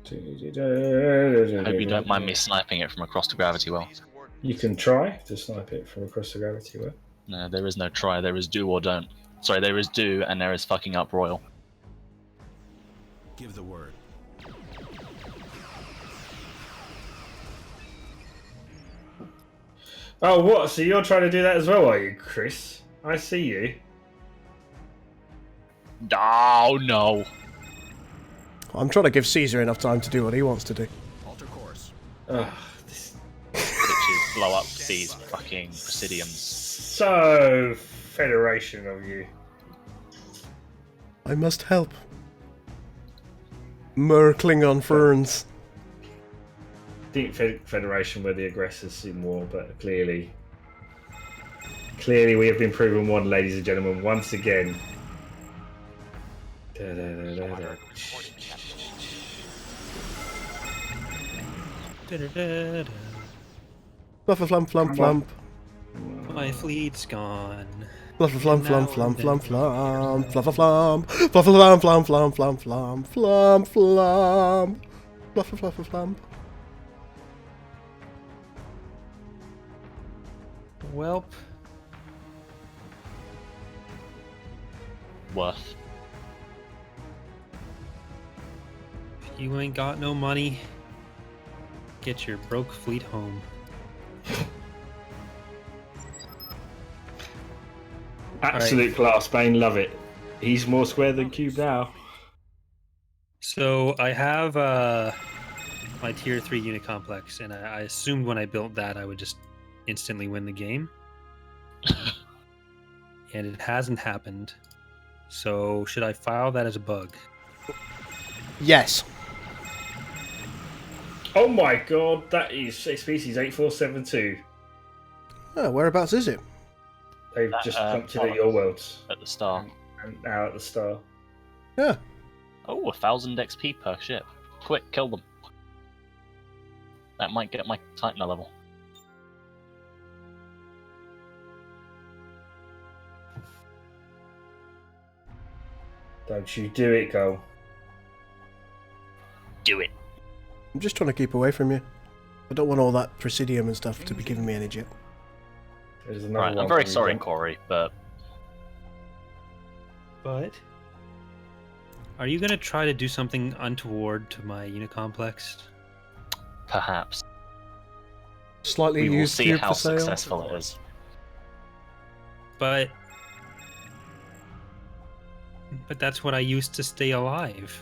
[SPEAKER 1] Hope
[SPEAKER 3] Hope you don't mind me sniping it from across the gravity well.
[SPEAKER 1] You can try to snipe it from across the gravity well.
[SPEAKER 3] No, there is no try, there is do or don't. Sorry, there is do and there is fucking up royal.
[SPEAKER 6] Give the word.
[SPEAKER 1] Oh, what? So you're trying to do that as well, are you, Chris? I see you.
[SPEAKER 3] Oh no!
[SPEAKER 2] I'm trying to give Caesar enough time to do what he wants to do.
[SPEAKER 6] Alter course.
[SPEAKER 1] Ugh, this
[SPEAKER 3] Bitches blow up these fucking Presidiums.
[SPEAKER 1] so Federation of you.
[SPEAKER 2] I must help. Klingon ferns.
[SPEAKER 1] I think Federation were the aggressors in war, but clearly Clearly, we have been proven one, ladies and gentlemen, once again. Da, da, da, da, da.
[SPEAKER 4] Da-da-da-da.
[SPEAKER 2] Flump, flump, flump.
[SPEAKER 4] My fleet's gone.
[SPEAKER 2] Flump, flump, flump, flump, flump, flump, flump, flump, flump, flump, flump, flump, flump, flump, flump, flump, flump, flump, flump.
[SPEAKER 4] Welp.
[SPEAKER 3] Worth.
[SPEAKER 4] If you ain't got no money, get your broke fleet home.
[SPEAKER 1] Absolute class, Bane. Love it. He's more square than cube now.
[SPEAKER 4] So I have my tier 3 unit complex, and I assumed when I built that I would just instantly win the game. And it hasn't happened. So should I file that as a bug?
[SPEAKER 2] Yes.
[SPEAKER 1] Oh my god, that is species 8472.
[SPEAKER 2] Oh, whereabouts is it?
[SPEAKER 1] They've just pumped it at your worlds.
[SPEAKER 3] At the star.
[SPEAKER 1] And now at the star.
[SPEAKER 2] Yeah.
[SPEAKER 3] Oh, 1,000 XP per ship. Quick, kill them. That might get my Titan a level.
[SPEAKER 1] Don't you do it, Cole.
[SPEAKER 3] Do it.
[SPEAKER 2] I'm just trying to keep away from you. I don't want all that Presidium and stuff to be giving me energy.
[SPEAKER 3] Right, I'm very sorry, Corey, but...
[SPEAKER 4] But... Are you going to try to do something untoward to my unit complex?
[SPEAKER 3] Perhaps.
[SPEAKER 2] Slightly
[SPEAKER 3] we will
[SPEAKER 2] used
[SPEAKER 3] see
[SPEAKER 2] cube
[SPEAKER 3] how
[SPEAKER 2] for sale.
[SPEAKER 3] successful it is.
[SPEAKER 4] But that's what I used to stay alive.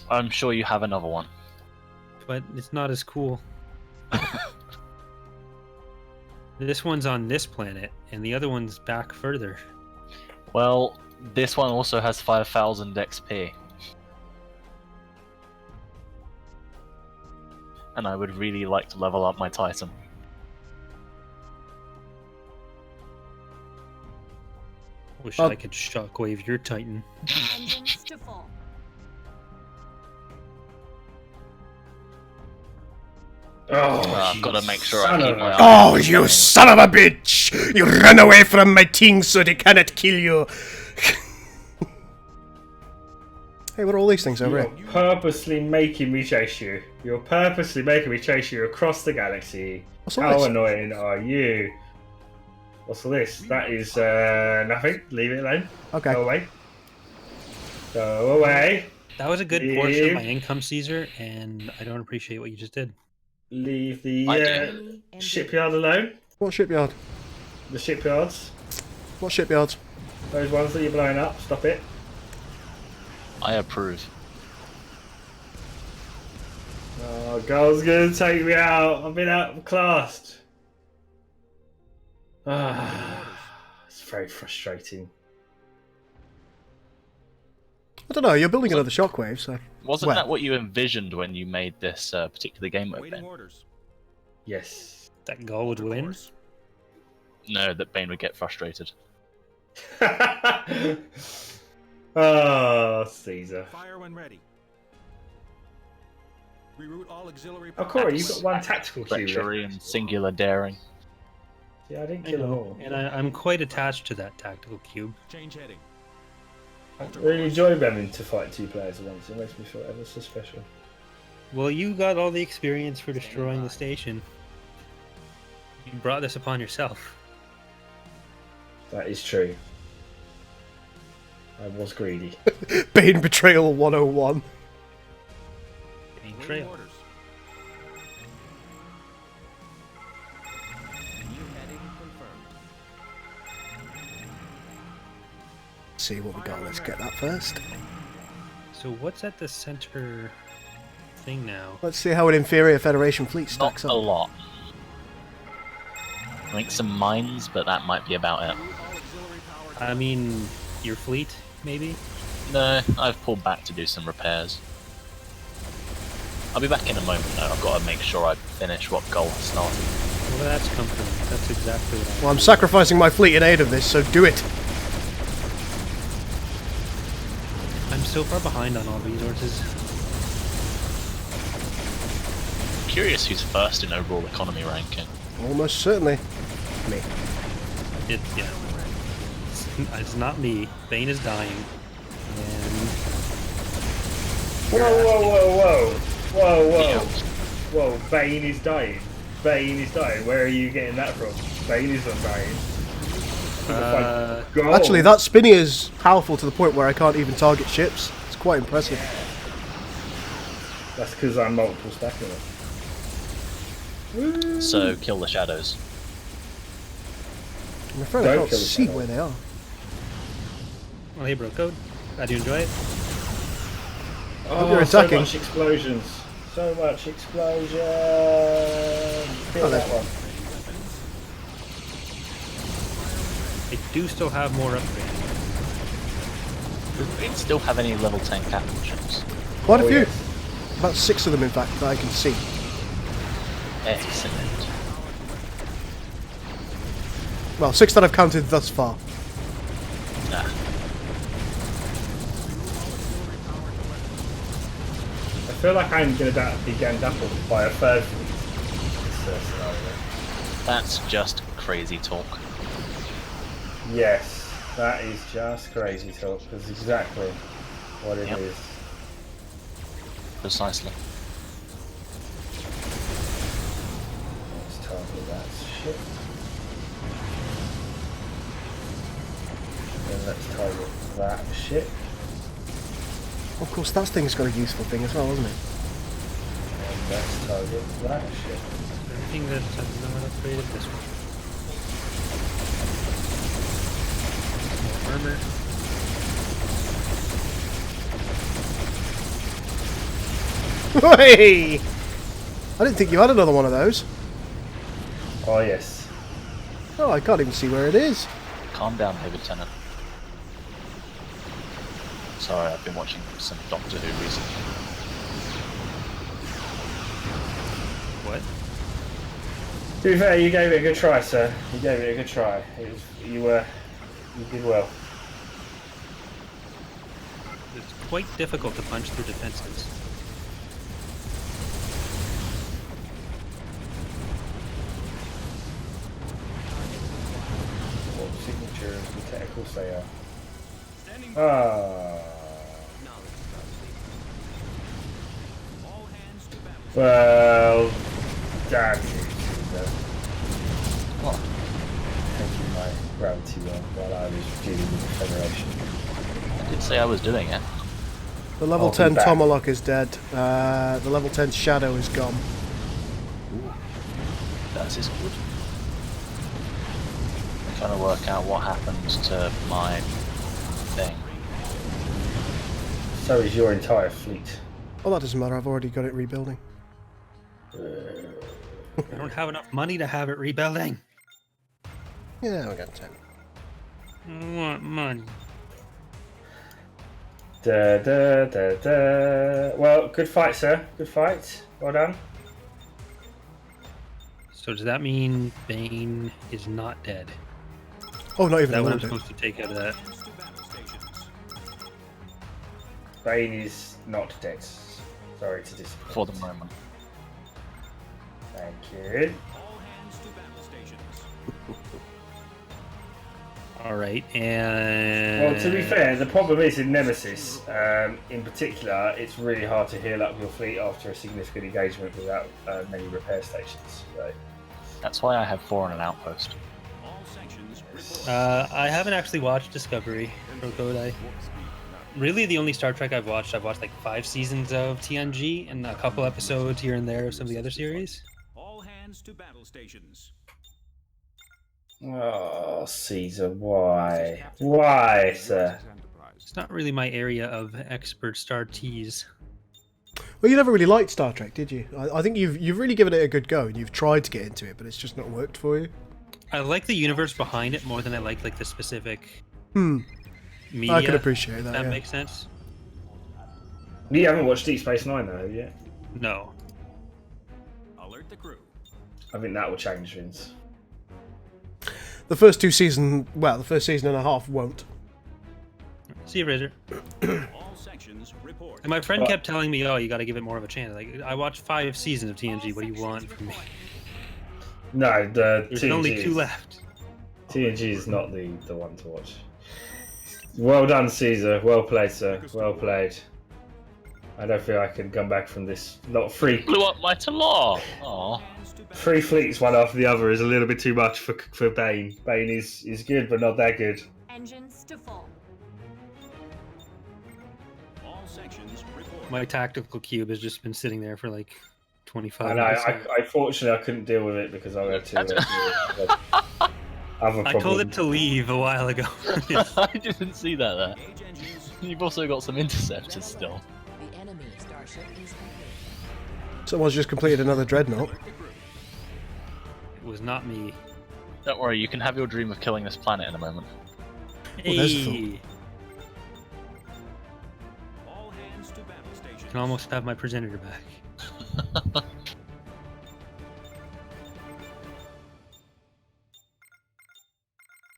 [SPEAKER 3] I'm sure you have another one.
[SPEAKER 4] But it's not as cool. This one's on this planet, and the other one's back further.
[SPEAKER 3] Well, this one also has 5,000 XP. And I would really like to level up my Titan.
[SPEAKER 4] Wish I could shockwave your Titan.
[SPEAKER 10] Engines to full.
[SPEAKER 3] I've got to make sure I keep my eye.
[SPEAKER 8] Oh, you son of a bitch! You run away from my thing so they cannot kill you.
[SPEAKER 2] Hey, what are all these things over
[SPEAKER 1] You're
[SPEAKER 2] here?
[SPEAKER 1] purposely making me chase you. You're purposely making me chase you across the galaxy.
[SPEAKER 2] What's all
[SPEAKER 1] How
[SPEAKER 2] this?
[SPEAKER 1] annoying are you? What's all this? That is nothing. Leave it alone.
[SPEAKER 2] Okay.
[SPEAKER 1] Go away. Go away.
[SPEAKER 4] That was a good portion of my income, Caesar, and I don't appreciate what you just did.
[SPEAKER 1] Leave the shipyard alone.
[SPEAKER 2] What shipyard?
[SPEAKER 1] The shipyards.
[SPEAKER 2] What shipyards?
[SPEAKER 1] Those ones that you're blowing up. Stop it.
[SPEAKER 3] I approve.
[SPEAKER 1] Oh, girl's gonna take me out. I've been outclassed. It's very frustrating.
[SPEAKER 2] I don't know, you're building another shockwave, so...
[SPEAKER 3] Wasn't
[SPEAKER 2] Well,
[SPEAKER 3] that what you envisioned when you made this particular game mode, Ben?
[SPEAKER 1] Yes.
[SPEAKER 4] That Gaul would win?
[SPEAKER 3] No, that Bane would get frustrated.
[SPEAKER 1] Oh, Caesar.
[SPEAKER 6] Fire when ready. Reroute all auxiliary
[SPEAKER 1] Oh, Corey, you've got one tactical cube
[SPEAKER 3] Treachery
[SPEAKER 1] left.
[SPEAKER 3] and singular daring.
[SPEAKER 1] Yeah, I didn't
[SPEAKER 4] I
[SPEAKER 1] kill them
[SPEAKER 4] know,
[SPEAKER 1] all.
[SPEAKER 4] and I'm quite attached to that tactical cube.
[SPEAKER 6] Change heading.
[SPEAKER 1] I really enjoy having to fight two players at once. It makes me feel ever so special.
[SPEAKER 4] Well, you got all the experience for destroying the station. You brought this upon yourself.
[SPEAKER 1] That is true. I was greedy.
[SPEAKER 2] Bane Betrayal 101.
[SPEAKER 4] Bane Betrayal.
[SPEAKER 6] Orders.
[SPEAKER 7] New heading confirmed.
[SPEAKER 2] See what we got, let's get that first.
[SPEAKER 4] So what's at the center thing now?
[SPEAKER 2] Let's see how an inferior Federation fleet stacks
[SPEAKER 3] Not
[SPEAKER 2] up.
[SPEAKER 3] a lot. Make some mines, but that might be about it.
[SPEAKER 4] I mean, your fleet, maybe?
[SPEAKER 3] No, I've pulled back to do some repairs. I'll be back in a moment though. I've got to make sure I finish what goal I started.
[SPEAKER 4] Well, that's comforting. That's exactly what
[SPEAKER 2] Well, I'm sacrificing my fleet in aid of this, so do it.
[SPEAKER 4] I'm so far behind on all resources.
[SPEAKER 3] Curious who's first in overall economy ranking.
[SPEAKER 2] Almost certainly. Me.
[SPEAKER 4] Yeah. It's not me. Bane is dying. And
[SPEAKER 1] Whoa, Bane is dying. Bane is dying. Where are you getting that from? Bane is not dying.
[SPEAKER 2] Actually, that spinny is powerful to the point where I can't even target ships. It's quite impressive.
[SPEAKER 1] That's because I'm multiple stacking it.
[SPEAKER 3] So kill the shadows.
[SPEAKER 2] I'm afraid I can't see where they are.
[SPEAKER 4] well, hey, bro, code. Glad you enjoy it.
[SPEAKER 1] Oh,
[SPEAKER 2] you're attacking.
[SPEAKER 1] So much explosions. So much explosion. Kill that one.
[SPEAKER 4] I do still have more upgrades.
[SPEAKER 3] Do we still have any level 10 capital ships?
[SPEAKER 2] Quite a few. About 6 of them, in fact, that I can see.
[SPEAKER 3] Excellent.
[SPEAKER 2] Well, 6 that I've counted thus far.
[SPEAKER 3] Nah.
[SPEAKER 1] I feel like I'm going to be getting dappled by a third scenario.
[SPEAKER 3] That's just crazy talk.
[SPEAKER 1] Yes, that is just crazy talk. That's exactly what it is.
[SPEAKER 3] Precisely.
[SPEAKER 1] Let's target that shit. Then let's target that shit.
[SPEAKER 2] Of course, that thing's got a useful thing as well, hasn't it?
[SPEAKER 1] And let's target that shit.
[SPEAKER 4] Everything that I've not upgraded this one. More armor.
[SPEAKER 2] Hey! I didn't think you had another one of those.
[SPEAKER 1] Oh yes.
[SPEAKER 2] Oh, I can't even see where it is.
[SPEAKER 3] Calm down, hey, Lieutenant. Sorry, I've been watching some Doctor Who recently.
[SPEAKER 4] What?
[SPEAKER 1] To be fair, you gave it a good try, sir. You gave it a good try. You did well.
[SPEAKER 4] It's quite difficult to punch through defenses.
[SPEAKER 1] What signature of the technical say are? Ah. Well, damn you, Caesar.
[SPEAKER 3] What?
[SPEAKER 1] Taking my gravity well while I was dealing with the Federation.
[SPEAKER 3] I did say I was doing it.
[SPEAKER 2] The level
[SPEAKER 1] I'll
[SPEAKER 2] 10
[SPEAKER 1] be back.
[SPEAKER 2] Tomahawk is dead. The level 10 Shadow is gone.
[SPEAKER 3] That is good. I'm trying to work out what happens to my thing.
[SPEAKER 1] So is your entire fleet.
[SPEAKER 2] Oh, that doesn't matter. I've already got it rebuilding.
[SPEAKER 4] I don't have enough money to have it rebuilding.
[SPEAKER 2] Yeah, we got 10.
[SPEAKER 4] I want money.
[SPEAKER 1] Well, good fight, sir. Good fight. Well done.
[SPEAKER 4] So does that mean Bane is not dead?
[SPEAKER 2] Oh, not
[SPEAKER 4] Is
[SPEAKER 2] even
[SPEAKER 4] that
[SPEAKER 2] a
[SPEAKER 4] what I'm
[SPEAKER 2] little bit.
[SPEAKER 4] supposed to take out of that?
[SPEAKER 1] Bane is not dead. Sorry to disappoint.
[SPEAKER 3] For the moment.
[SPEAKER 1] Thank you.
[SPEAKER 4] All right, and
[SPEAKER 1] Well, to be fair, the problem is in Nemesis, in particular, it's really hard to heal up your fleet after a significant engagement without many repair stations. So.
[SPEAKER 3] That's why I have 4 on an outpost.
[SPEAKER 4] I haven't actually watched Discovery from Code. Really, the only Star Trek I've watched like 5 seasons of TNG and a couple episodes here and there of some of the other series.
[SPEAKER 13] All hands to battle stations.
[SPEAKER 1] Oh, Caesar, why? Why, sir?
[SPEAKER 4] It's not really my area of expert Star Ts.
[SPEAKER 2] Well, you never really liked Star Trek, did you? I think you've really given it a good go, and you've tried to get into it, but it's just not worked for you.
[SPEAKER 4] I like the universe behind it more than I like the specific media.
[SPEAKER 2] I can appreciate that.
[SPEAKER 4] That
[SPEAKER 2] Yeah.
[SPEAKER 4] makes sense.
[SPEAKER 1] You haven't watched Deep Space Nine, though, yet?
[SPEAKER 4] No.
[SPEAKER 13] Alert the crew.
[SPEAKER 1] I think that will change things.
[SPEAKER 2] The first two season, well, the first season and a half won't.
[SPEAKER 4] See you, Razor.
[SPEAKER 13] All sections report.
[SPEAKER 4] And my friend kept telling me, "Oh, you got to give it more of a chance." Like, I watched 5 seasons of TNG. What do you want from me?
[SPEAKER 1] No,
[SPEAKER 4] There's
[SPEAKER 1] TNG
[SPEAKER 4] only 2
[SPEAKER 1] is-
[SPEAKER 4] left.
[SPEAKER 1] TNG is not the one to watch. Well done, Caesar. Well played, sir. Well played. I don't feel I can come back from this. Not free.
[SPEAKER 3] Blew up my Talar. Aw.
[SPEAKER 1] 3 fleets, one after the other, is a little bit too much for Bane. Bane is good, but not that good.
[SPEAKER 10] Engines to full.
[SPEAKER 13] All sections report.
[SPEAKER 4] My tactical cube has just been sitting there for like 25
[SPEAKER 1] I know.
[SPEAKER 4] minutes.
[SPEAKER 1] I fortunately I couldn't deal with it because I had to. Other
[SPEAKER 4] I told
[SPEAKER 1] problems.
[SPEAKER 4] it to leave a while ago.
[SPEAKER 3] I didn't see that there. You've also got some interceptors still.
[SPEAKER 5] The enemy starship is complete.
[SPEAKER 2] Someone's just completed another dreadnought.
[SPEAKER 4] It was not me.
[SPEAKER 3] Don't worry, you can have your dream of killing this planet in a moment.
[SPEAKER 2] Oh, there's a thought.
[SPEAKER 4] Hey,
[SPEAKER 13] All hands to battle stations.
[SPEAKER 4] can almost have my progenitor back.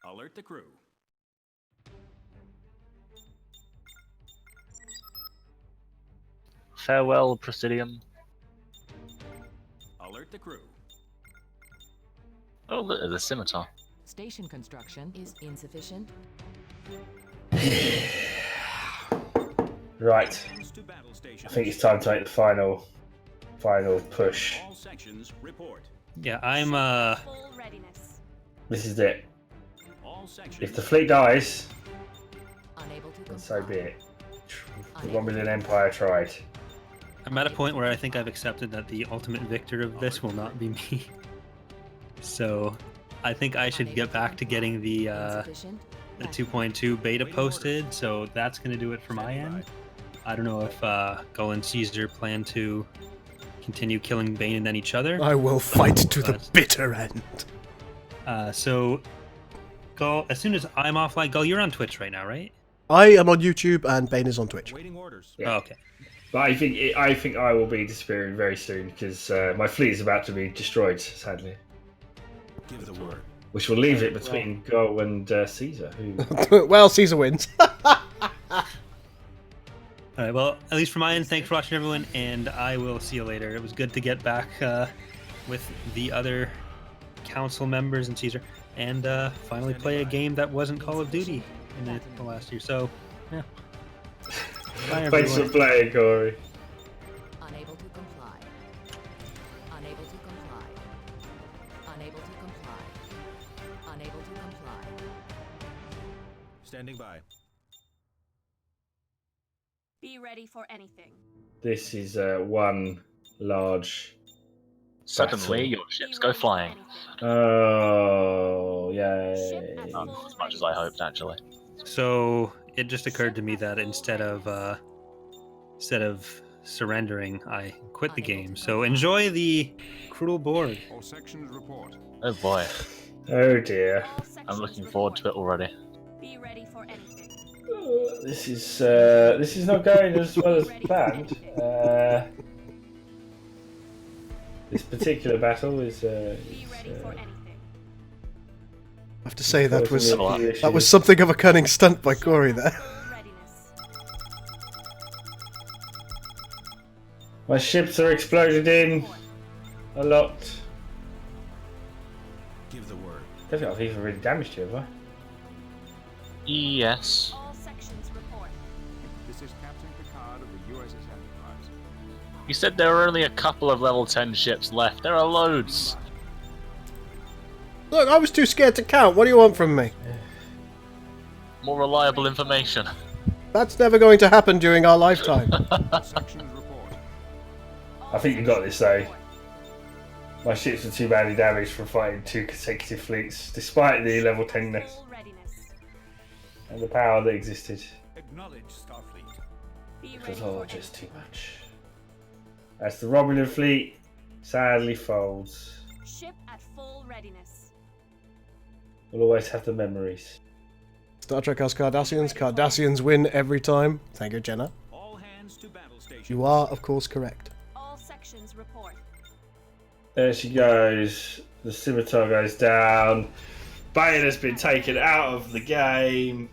[SPEAKER 13] Alert the crew.
[SPEAKER 3] Farewell, Presidium.
[SPEAKER 13] Alert the crew.
[SPEAKER 3] Oh, look, there's a scimitar.
[SPEAKER 5] Station construction is insufficient.
[SPEAKER 1] Right.
[SPEAKER 13] Hands to battle stations.
[SPEAKER 1] I think it's time to make the final push.
[SPEAKER 13] All sections report.
[SPEAKER 4] Yeah, I'm
[SPEAKER 10] Full readiness.
[SPEAKER 1] This is it.
[SPEAKER 13] All sections.
[SPEAKER 1] If the fleet dies,
[SPEAKER 5] Unable to
[SPEAKER 1] then so
[SPEAKER 5] comply.
[SPEAKER 1] be it. The Romulan Empire tried.
[SPEAKER 4] I'm at a point where I think I've accepted that the ultimate victor of this will not be me. So, I think I should get back to getting the
[SPEAKER 5] Insufficient.
[SPEAKER 4] 2.2 beta posted. So that's gonna do it for my end. I don't know if Gull and Caesar plan to continue killing Bane and then each other.
[SPEAKER 2] I will fight to the
[SPEAKER 4] But-
[SPEAKER 2] bitter end.
[SPEAKER 4] So, Gull, as soon as I'm offline, Gull, you're on Twitch right now, right?
[SPEAKER 2] I am on YouTube and Bane is on Twitch.
[SPEAKER 13] Waiting orders.
[SPEAKER 1] Yeah.
[SPEAKER 4] Oh, okay.
[SPEAKER 1] But I think I will be disappearing very soon because my fleet is about to be destroyed, sadly.
[SPEAKER 6] Give the word.
[SPEAKER 1] Which will leave it between Go and Caesar. Who...
[SPEAKER 2] Well, Caesar wins.
[SPEAKER 4] Alright, well, at least from my end, thanks for watching, everyone, and I will see you later. It was good to get back with the other council members and Caesar, and finally play a game that wasn't Call of Duty in the last year. So, yeah. Bye,
[SPEAKER 1] Thanks for
[SPEAKER 4] everyone.
[SPEAKER 1] playing, Corey.
[SPEAKER 5] Unable to comply. Unable to comply. Unable to comply. Unable to comply.
[SPEAKER 6] Standing by.
[SPEAKER 10] Be ready for anything.
[SPEAKER 1] This is one large.
[SPEAKER 3] Suddenly, your ships go flying.
[SPEAKER 1] Oh, yay.
[SPEAKER 3] As much as I hoped, actually.
[SPEAKER 4] So, it just occurred to me that instead of surrendering, I quit the game. So, enjoy the cruel board.
[SPEAKER 11] All sections report.
[SPEAKER 3] Oh boy,
[SPEAKER 1] Oh dear.
[SPEAKER 10] All sections
[SPEAKER 3] I'm looking forward to it already.
[SPEAKER 10] Be ready for anything.
[SPEAKER 1] This is not going as well as planned. This particular battle is.
[SPEAKER 10] Be ready for anything.
[SPEAKER 2] I have to say that was
[SPEAKER 1] causing a few
[SPEAKER 2] that was
[SPEAKER 1] issues.
[SPEAKER 2] something of a cunning stunt by Corey there.
[SPEAKER 10] Full readiness.
[SPEAKER 1] My ships are exploded in a lot.
[SPEAKER 6] Give the word.
[SPEAKER 1] I don't think I've even really damaged you, have I?
[SPEAKER 3] Yes.
[SPEAKER 10] All sections report.
[SPEAKER 11] This is Captain Picard of the USS Enterprise.
[SPEAKER 3] You said there were only a couple of level 10 ships left. There are loads.
[SPEAKER 2] Look, I was too scared to count. What do you want from me?
[SPEAKER 3] More reliable information.
[SPEAKER 2] That's never going to happen during our lifetime.
[SPEAKER 11] All sections report.
[SPEAKER 1] I think you got this though. My ships are too badly damaged from fighting 2 consecutive fleets, despite the level 10ness
[SPEAKER 10] Full readiness.
[SPEAKER 1] and the power that existed.
[SPEAKER 13] Acknowledge Starfleet.
[SPEAKER 10] Be
[SPEAKER 1] It
[SPEAKER 10] ready
[SPEAKER 1] was all
[SPEAKER 10] for
[SPEAKER 1] just too
[SPEAKER 10] anything.
[SPEAKER 1] much. As the Romulan fleet sadly folds,
[SPEAKER 10] Ship at full readiness.
[SPEAKER 1] we'll always have the memories.
[SPEAKER 2] Star Trek House Cardassians. Cardassians win every time. Thank you, Jenna.
[SPEAKER 13] All hands to battle stations.
[SPEAKER 2] You are, of course, correct.
[SPEAKER 10] All sections report.
[SPEAKER 1] There she goes. The scimitar goes down. Bane has been taken out of the game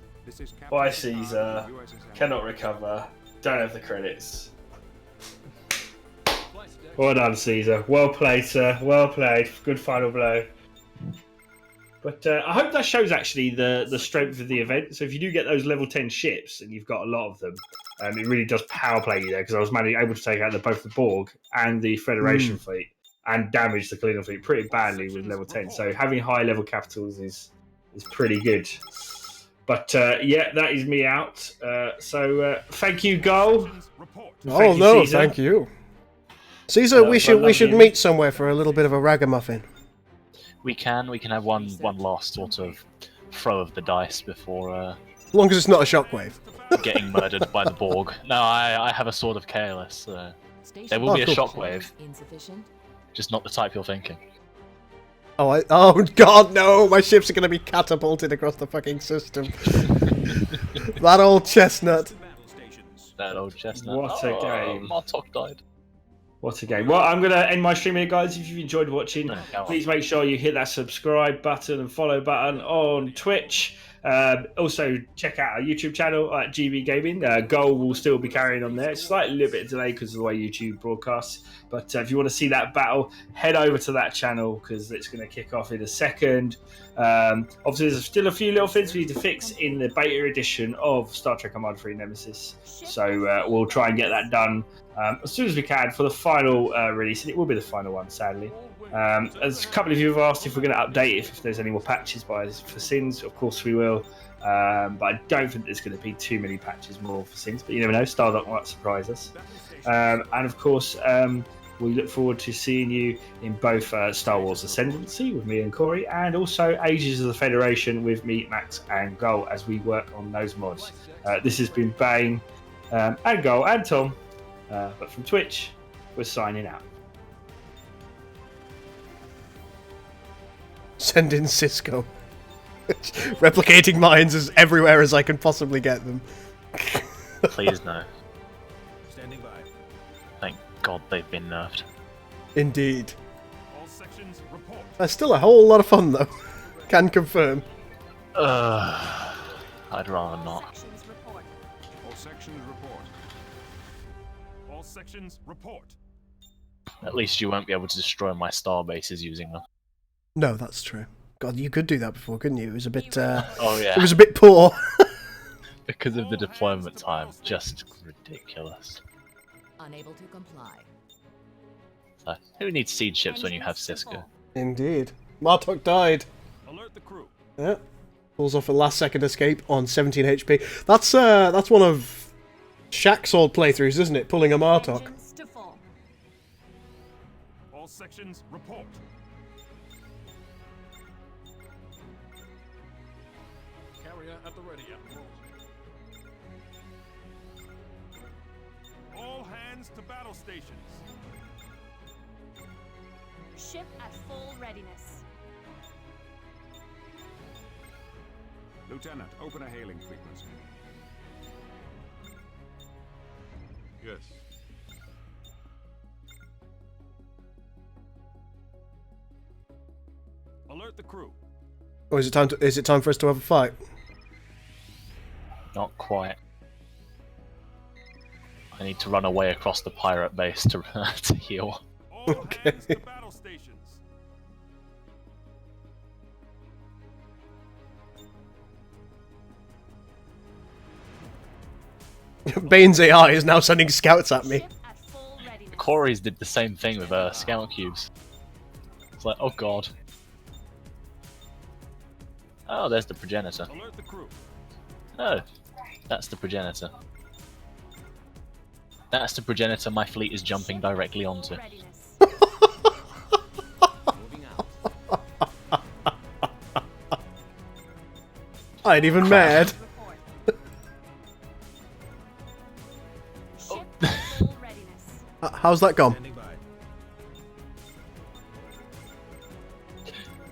[SPEAKER 1] by Caesar. Cannot recover. Don't have the credits. Well done, Caesar. Well played, sir. Well played. Good final blow. But I hope that shows actually the strength of the event. So if you do get those level 10 ships, and you've got a lot of them, it really does power play you there, because I was able to take out both the Borg and the Federation fleet and damage the Klingon fleet pretty badly with level 10. So having high level capitals is pretty good. But yeah, that is me out. So thank you, Goal.
[SPEAKER 2] Oh no, thank you. Caesar, we should meet somewhere for a little bit of a ragamuffin.
[SPEAKER 3] We can have one last sort of throw of the dice before
[SPEAKER 2] as long as it's not a shockwave.
[SPEAKER 3] getting murdered by the Borg. No, I have a Sword of Chaos. So there will be a shockwave, just not the type you're thinking.
[SPEAKER 2] Oh god, no! My ships are going to be catapulted across the fucking system. That old chestnut.
[SPEAKER 3] That old chestnut.
[SPEAKER 1] What a game.
[SPEAKER 3] Martok died.
[SPEAKER 1] What a game. Well, I'm going to end my stream here, guys. If you've enjoyed watching, please make sure you hit that subscribe button and follow button on Twitch. Also, check out our YouTube channel at GB Gaming. Goal will still be carrying on there. It's slightly a little bit delayed because of the way YouTube broadcasts. But if you want to see that battle, head over to that channel because it's going to kick off in a second. Obviously, there's still a few little things we need to fix in the beta edition of Star Trek Armada 3 Nemesis. So we'll try and get that done as soon as we can for the final release. And it will be the final one, sadly. As a couple of you have asked if we're going to update if there's any more patches for Sins. Of course we will, but I don't think there's going to be too many patches more for Sins, but you never know, Stardock might surprise us. And of course we look forward to seeing you in both Star Wars Ascendancy with me and Corey, and also Ages of the Federation with me, Max and Goal, as we work on those mods. This has been Bane and Goal and Tom, but from Twitch we're signing out.
[SPEAKER 2] Send in Cisco. Replicating minds as everywhere as I can possibly get them.
[SPEAKER 3] Please no.
[SPEAKER 13] Standing by.
[SPEAKER 3] Thank God they've been nerfed.
[SPEAKER 2] Indeed.
[SPEAKER 13] All sections report.
[SPEAKER 2] That's still a whole lot of fun though. Can confirm.
[SPEAKER 3] I'd rather not.
[SPEAKER 13] All sections report. All sections report.
[SPEAKER 3] At least you won't be able to destroy my star bases using them.
[SPEAKER 2] No, that's true. God, you could do that before, couldn't you? It was a bit.
[SPEAKER 3] Oh yeah.
[SPEAKER 2] It was a bit poor.
[SPEAKER 3] Because of the deployment time, just ridiculous.
[SPEAKER 5] Unable to comply.
[SPEAKER 3] So, who needs siege ships when you have Cisco?
[SPEAKER 2] Indeed. Martok died.
[SPEAKER 13] Alert the crew.
[SPEAKER 2] Yeah. Pulls off a last-second escape on 17 HP. That's one of Shaq's old playthroughs, isn't it? Pulling a Martok.
[SPEAKER 13] All sections report. At the ready, Admiral. All hands to battle stations.
[SPEAKER 10] Ship at full readiness.
[SPEAKER 13] Lieutenant, open a hailing frequency. Yes. Alert the crew.
[SPEAKER 2] Oh, is it time for us to have a fight?
[SPEAKER 3] Not quite. I need to run away across the pirate base to heal.
[SPEAKER 2] Okay.
[SPEAKER 13] Battle stations.
[SPEAKER 2] Bane's AI is now sending scouts at me.
[SPEAKER 3] Corey's did the same thing with scout cubes. It's like, oh god. Oh, there's the progenitor.
[SPEAKER 13] Alert the crew.
[SPEAKER 3] Oh, that's the progenitor. That's the progenitor my fleet is jumping directly onto.
[SPEAKER 2] I ain't even mad. How's that gone?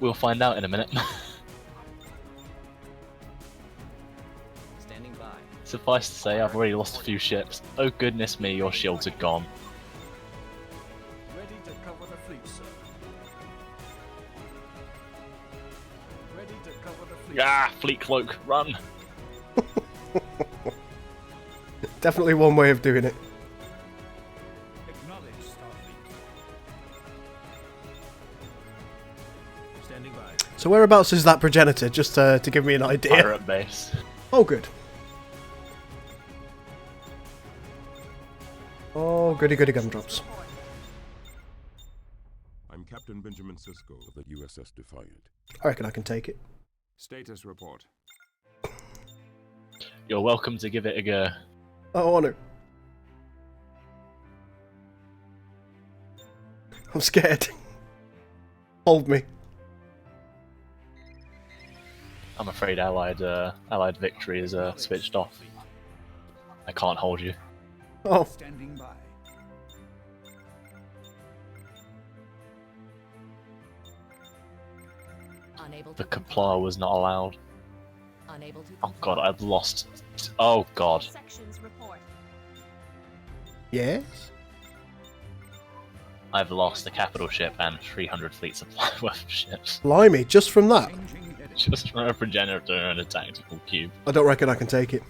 [SPEAKER 3] We'll find out in a minute.
[SPEAKER 7] Standing by.
[SPEAKER 3] Suffice to say, I've already lost a few ships. Oh goodness me, your shields are gone.
[SPEAKER 13] Ready to cover the fleet, sir. Ready to
[SPEAKER 3] Ah, fleet cloak, run!
[SPEAKER 2] Definitely one way of doing it.
[SPEAKER 6] Acknowledge, Starfleet. Standing by.
[SPEAKER 2] So whereabouts is that progenitor, just to give me an idea?
[SPEAKER 3] Pirate base.
[SPEAKER 2] Oh, good. Oh, goody goody gumdrops.
[SPEAKER 13] I'm Captain Benjamin Sisko of the USS Defiant.
[SPEAKER 2] I reckon I can take it.
[SPEAKER 13] Status report.
[SPEAKER 3] You're welcome to give it a go.
[SPEAKER 2] I want to. I'm scared. Hold me.
[SPEAKER 3] I'm afraid Allied victory is switched off. I can't hold you.
[SPEAKER 2] Oh.
[SPEAKER 6] Standing by.
[SPEAKER 5] Unable to
[SPEAKER 3] The
[SPEAKER 5] comply.
[SPEAKER 3] Kapla was not allowed.
[SPEAKER 5] Unable to
[SPEAKER 3] Oh god, I've lost. Oh god.
[SPEAKER 10] Sections report.
[SPEAKER 2] Yes?
[SPEAKER 3] I've lost the capital ship and 300 fleet supply worth of ships.
[SPEAKER 2] Blimey, just from that?
[SPEAKER 3] Just from a progenitor and a tactical cube.
[SPEAKER 2] I don't reckon I can take it.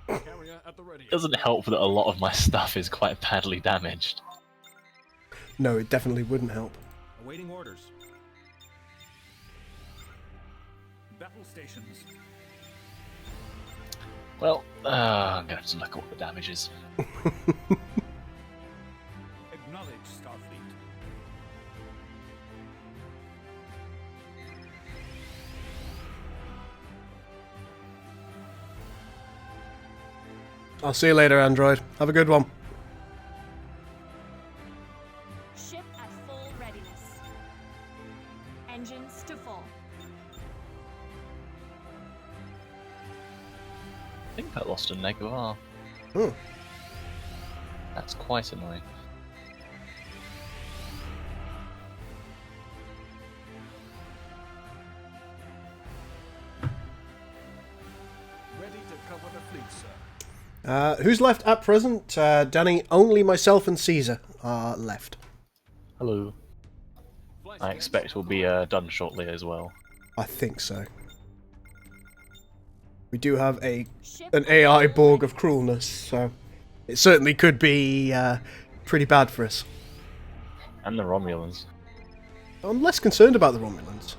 [SPEAKER 13] Carrier at the ready.
[SPEAKER 3] It doesn't help that a lot of my stuff is quite badly damaged.
[SPEAKER 2] No, it definitely wouldn't help.
[SPEAKER 6] Awaiting orders.
[SPEAKER 13] Battle stations.
[SPEAKER 3] Well, I'm gonna have to look at what the damage is.
[SPEAKER 13] Acknowledge, Starfleet.
[SPEAKER 2] I'll see you later, Android. Have a good one.
[SPEAKER 10] Ship at full readiness. Engines to full.
[SPEAKER 3] I think I lost a Neguar.
[SPEAKER 2] Hmm.
[SPEAKER 3] That's quite annoying.
[SPEAKER 6] Ready to cover the fleet, sir.
[SPEAKER 2] Who's left at present? Danny, only myself and Caesar are left.
[SPEAKER 3] Hello. I expect we'll be done shortly as well.
[SPEAKER 2] I think so. We do have an AI Borg of cruelness, so it certainly could be pretty bad for us.
[SPEAKER 3] And the Romulans.
[SPEAKER 2] I'm less concerned about the Romulans.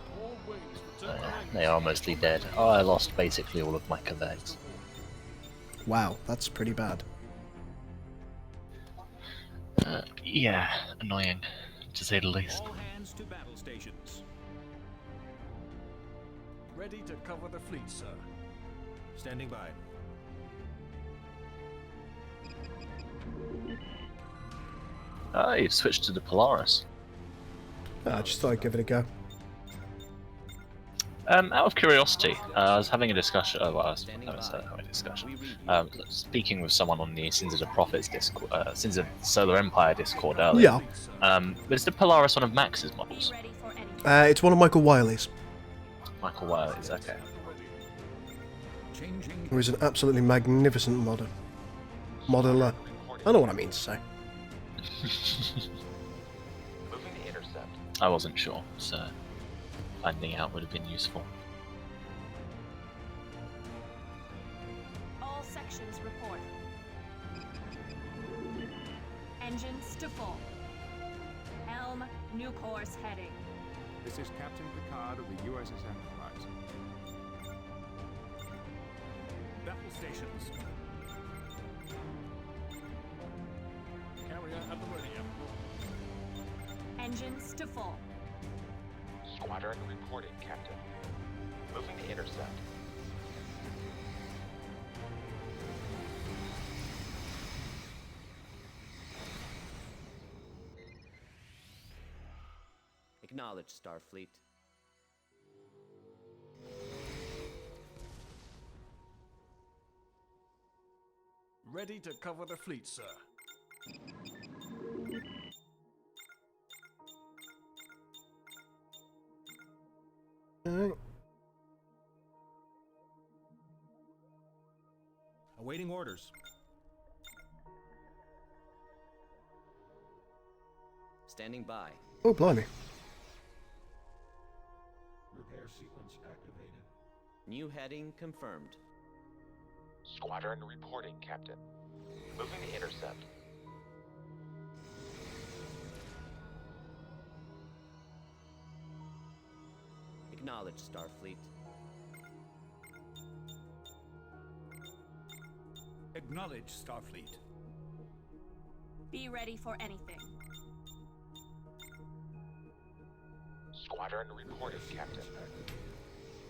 [SPEAKER 3] They are mostly dead. Oh, I lost basically all of my corvettes.
[SPEAKER 2] Wow, that's pretty bad.
[SPEAKER 3] Yeah, annoying, to say the least.
[SPEAKER 6] All hands to battle stations. Ready to cover the fleet, sir. Standing by.
[SPEAKER 3] Ah, you've switched to the Polaris.
[SPEAKER 2] I just thought I'd give it a go.
[SPEAKER 3] Out of curiosity, I was having a discussion. Speaking with someone on the Sins of the Prophets Discord, Sins of Solar Empire Discord earlier.
[SPEAKER 2] Yeah.
[SPEAKER 3] Is the Polaris one of Max's models?
[SPEAKER 2] It's one of Michael Wiley's.
[SPEAKER 3] Michael Wiley's, okay.
[SPEAKER 2] Who is an absolutely magnificent modeler. I know what I mean to say.
[SPEAKER 12] Moving to intercept.
[SPEAKER 3] I wasn't sure, so finding out would have been useful.
[SPEAKER 10] All sections report. Engines to full. Helm, new course heading.
[SPEAKER 13] This is Captain Picard of the USS Enterprise. Battle stations. Carrier at the ready.
[SPEAKER 10] Engines to full.
[SPEAKER 12] Squadron reporting, Captain. Moving to intercept.
[SPEAKER 7] Acknowledge, Starfleet.
[SPEAKER 6] Ready to cover the fleet, sir.
[SPEAKER 2] Alright.
[SPEAKER 6] Awaiting orders.
[SPEAKER 7] Standing by.
[SPEAKER 2] Oh, blimey.
[SPEAKER 6] Repair
[SPEAKER 7] New heading confirmed.
[SPEAKER 12] Squadron reporting, Captain. Moving to intercept.
[SPEAKER 7] Acknowledge, Starfleet.
[SPEAKER 11] Acknowledge, Starfleet.
[SPEAKER 10] Be ready for anything.
[SPEAKER 12] Squadron reporting, Captain.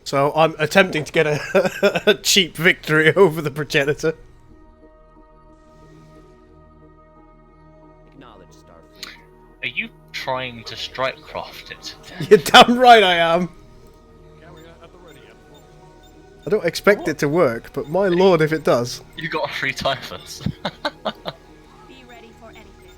[SPEAKER 2] So I'm attempting to get a cheap victory over the progenitor.
[SPEAKER 7] Acknowledge, Starfleet.
[SPEAKER 3] Are you trying to strike craft it?
[SPEAKER 2] You're damn right I am. I don't expect it to work, but my lord if it does.
[SPEAKER 3] You got 3 typhons.
[SPEAKER 10] Be ready for anything.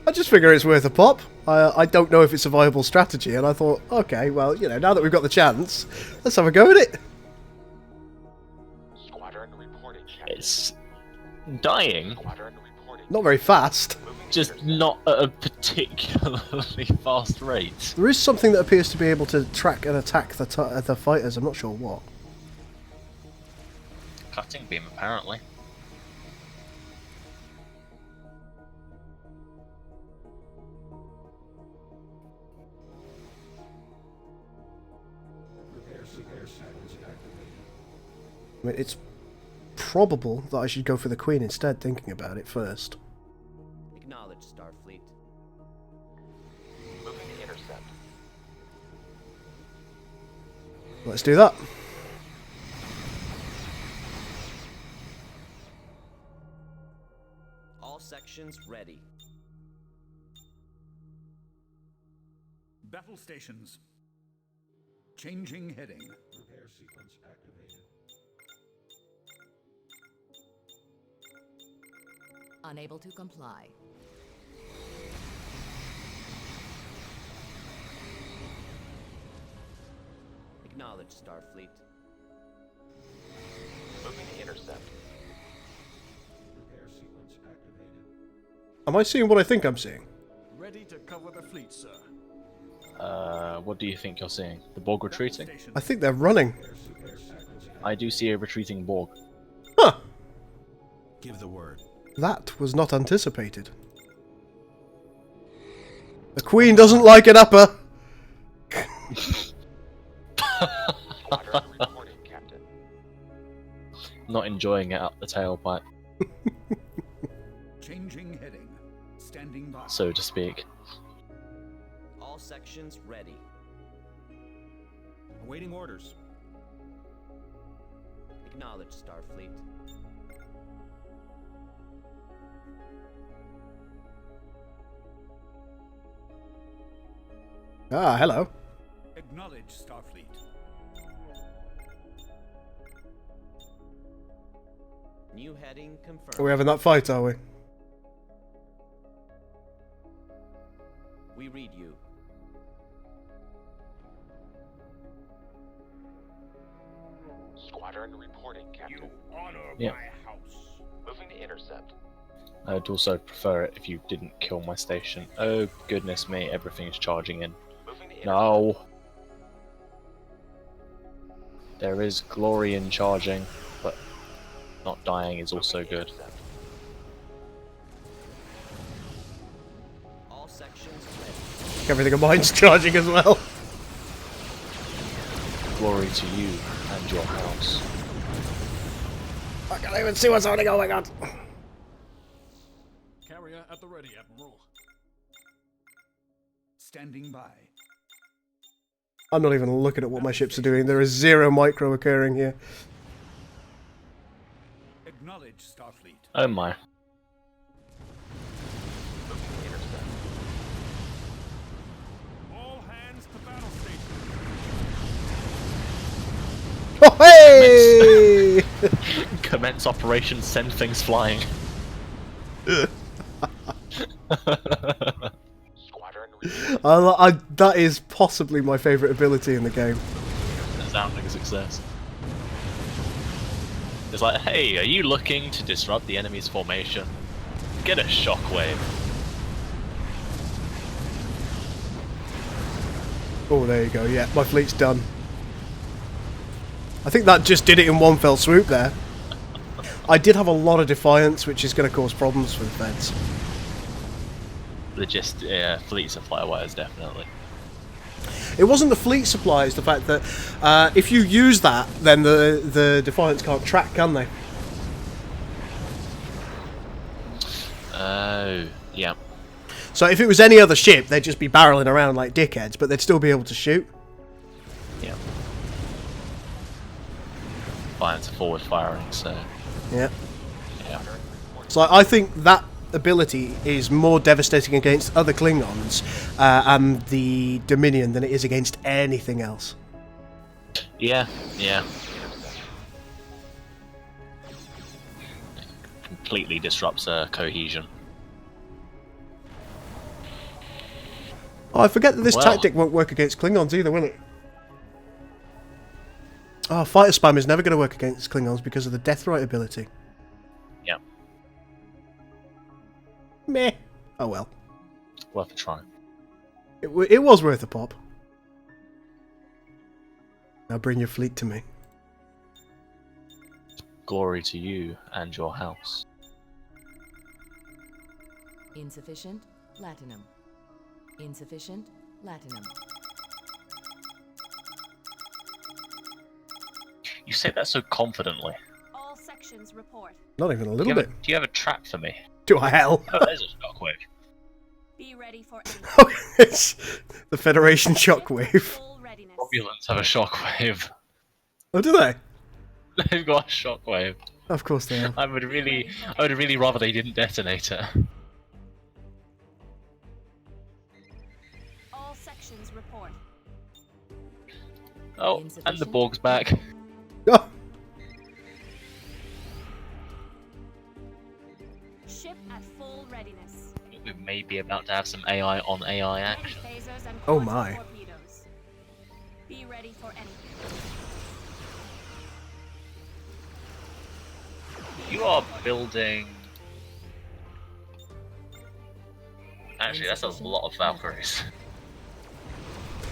[SPEAKER 2] I just figure it's worth a pop. I don't know if it's a viable strategy, and I thought, okay, well, you know, now that we've got the chance, let's have a go at it.
[SPEAKER 12] Squadron reporting, Captain.
[SPEAKER 3] It's dying.
[SPEAKER 12] Squadron reporting.
[SPEAKER 2] Not very fast.
[SPEAKER 3] Just not at a particularly fast rate.
[SPEAKER 2] There is something that appears to be able to track and attack the fighters. I'm not sure what.
[SPEAKER 3] Cutting beam, apparently.
[SPEAKER 2] I mean, it's probable that I should go for the Queen instead, thinking about it first.
[SPEAKER 7] Acknowledge, Starfleet.
[SPEAKER 12] Moving to intercept.
[SPEAKER 2] Let's do that.
[SPEAKER 7] All sections ready.
[SPEAKER 11] Battle stations. Changing heading. Repair sequence activated.
[SPEAKER 5] Unable to comply.
[SPEAKER 7] Acknowledge, Starfleet.
[SPEAKER 12] Moving to intercept.
[SPEAKER 11] Repair sequence activated.
[SPEAKER 2] Am I seeing what I think I'm seeing?
[SPEAKER 11] Ready to cover the fleet, sir.
[SPEAKER 3] What do you think you're seeing? The Borg retreating?
[SPEAKER 2] I think they're running.
[SPEAKER 3] I do see a retreating Borg.
[SPEAKER 2] Huh.
[SPEAKER 6] Give the word.
[SPEAKER 2] That was not anticipated. The Queen doesn't like an upper.
[SPEAKER 12] Squadron reporting, Captain.
[SPEAKER 3] Not enjoying it up the tailpipe,
[SPEAKER 11] Changing heading. Standing by.
[SPEAKER 3] so to speak.
[SPEAKER 7] All sections ready.
[SPEAKER 6] Awaiting orders.
[SPEAKER 7] Acknowledge, Starfleet.
[SPEAKER 2] Ah, hello.
[SPEAKER 11] Acknowledge, Starfleet.
[SPEAKER 7] New heading confirmed.
[SPEAKER 2] Are we having that fight, are we?
[SPEAKER 7] We read you.
[SPEAKER 12] Squadron reporting, Captain.
[SPEAKER 11] You honor
[SPEAKER 3] Yeah.
[SPEAKER 11] my house.
[SPEAKER 12] Moving to intercept.
[SPEAKER 3] I'd also prefer it if you didn't kill my station. Oh, goodness me, everything's charging in.
[SPEAKER 12] Moving to intercept.
[SPEAKER 3] No! There is glory in charging, but not dying is also
[SPEAKER 12] Moving to
[SPEAKER 3] good.
[SPEAKER 12] intercept.
[SPEAKER 7] All sections ready.
[SPEAKER 2] Everything of mine's charging as well.
[SPEAKER 3] Glory to you and your house.
[SPEAKER 2] I can't even see what's happening. Oh my god.
[SPEAKER 11] Carrier at the ready, Admiral. Standing by.
[SPEAKER 2] I'm not even looking at what my ships are doing. There is zero micro occurring here.
[SPEAKER 11] Acknowledge, Starfleet.
[SPEAKER 3] Oh my.
[SPEAKER 12] Moving to intercept.
[SPEAKER 11] All hands to battle station.
[SPEAKER 2] Oh hey!
[SPEAKER 3] Commence operation, send things flying.
[SPEAKER 12] Squadron reporting.
[SPEAKER 2] That is possibly my favourite ability in the game.
[SPEAKER 3] Resounding success. It's like, hey, are you looking to disrupt the enemy's formation? Get a shockwave.
[SPEAKER 2] Oh, there you go. Yeah, my fleet's done. I think that just did it in one fell swoop there. I did have a lot of Defiance, which is going to cause problems for the Feds.
[SPEAKER 3] Fleet supply wise, definitely.
[SPEAKER 2] It wasn't the fleet supply, it's the fact that if you use that, then the Defiance can't track, can they?
[SPEAKER 3] Oh, yeah.
[SPEAKER 2] So if it was any other ship, they'd just be barreling around like dickheads, but they'd still be able to shoot.
[SPEAKER 3] Yeah. Defiance are forward firing, so...
[SPEAKER 2] Yeah.
[SPEAKER 3] Yeah.
[SPEAKER 2] So I think that ability is more devastating against other Klingons and the Dominion than it is against anything else.
[SPEAKER 3] Yeah, yeah. Completely disrupts cohesion.
[SPEAKER 2] Oh, I forget that this tactic won't work against Klingons either, will it? Oh, fighter spam is never going to work against Klingons because of the Deathrite ability.
[SPEAKER 3] Yeah.
[SPEAKER 2] Meh. Oh well.
[SPEAKER 3] Worth a try.
[SPEAKER 2] It was worth a pop. Now bring your fleet to me.
[SPEAKER 3] Glory to you and your house.
[SPEAKER 5] Insufficient latinum. Insufficient latinum.
[SPEAKER 3] You say that so confidently.
[SPEAKER 10] All sections report.
[SPEAKER 2] Not even a little bit.
[SPEAKER 3] Do you have a trap for me?
[SPEAKER 2] Do I hell?
[SPEAKER 3] Oh, there's a shockwave.
[SPEAKER 10] Be ready for
[SPEAKER 2] Okay, it's the Federation shockwave.
[SPEAKER 3] Romulans have a shockwave.
[SPEAKER 2] Oh, do they?
[SPEAKER 3] They've got a shockwave.
[SPEAKER 2] Of course they have.
[SPEAKER 3] I would really rather they didn't detonate it.
[SPEAKER 10] All sections report.
[SPEAKER 3] Oh, and the Borg's back.
[SPEAKER 2] Oh.
[SPEAKER 10] Ship at full readiness.
[SPEAKER 3] We may be about to have some AI on AI action.
[SPEAKER 10] Phasers and
[SPEAKER 2] Oh
[SPEAKER 10] quantum
[SPEAKER 2] my.
[SPEAKER 10] torpedoes. Be ready for anything.
[SPEAKER 3] You are building... Actually, that's a lot of Valkyries.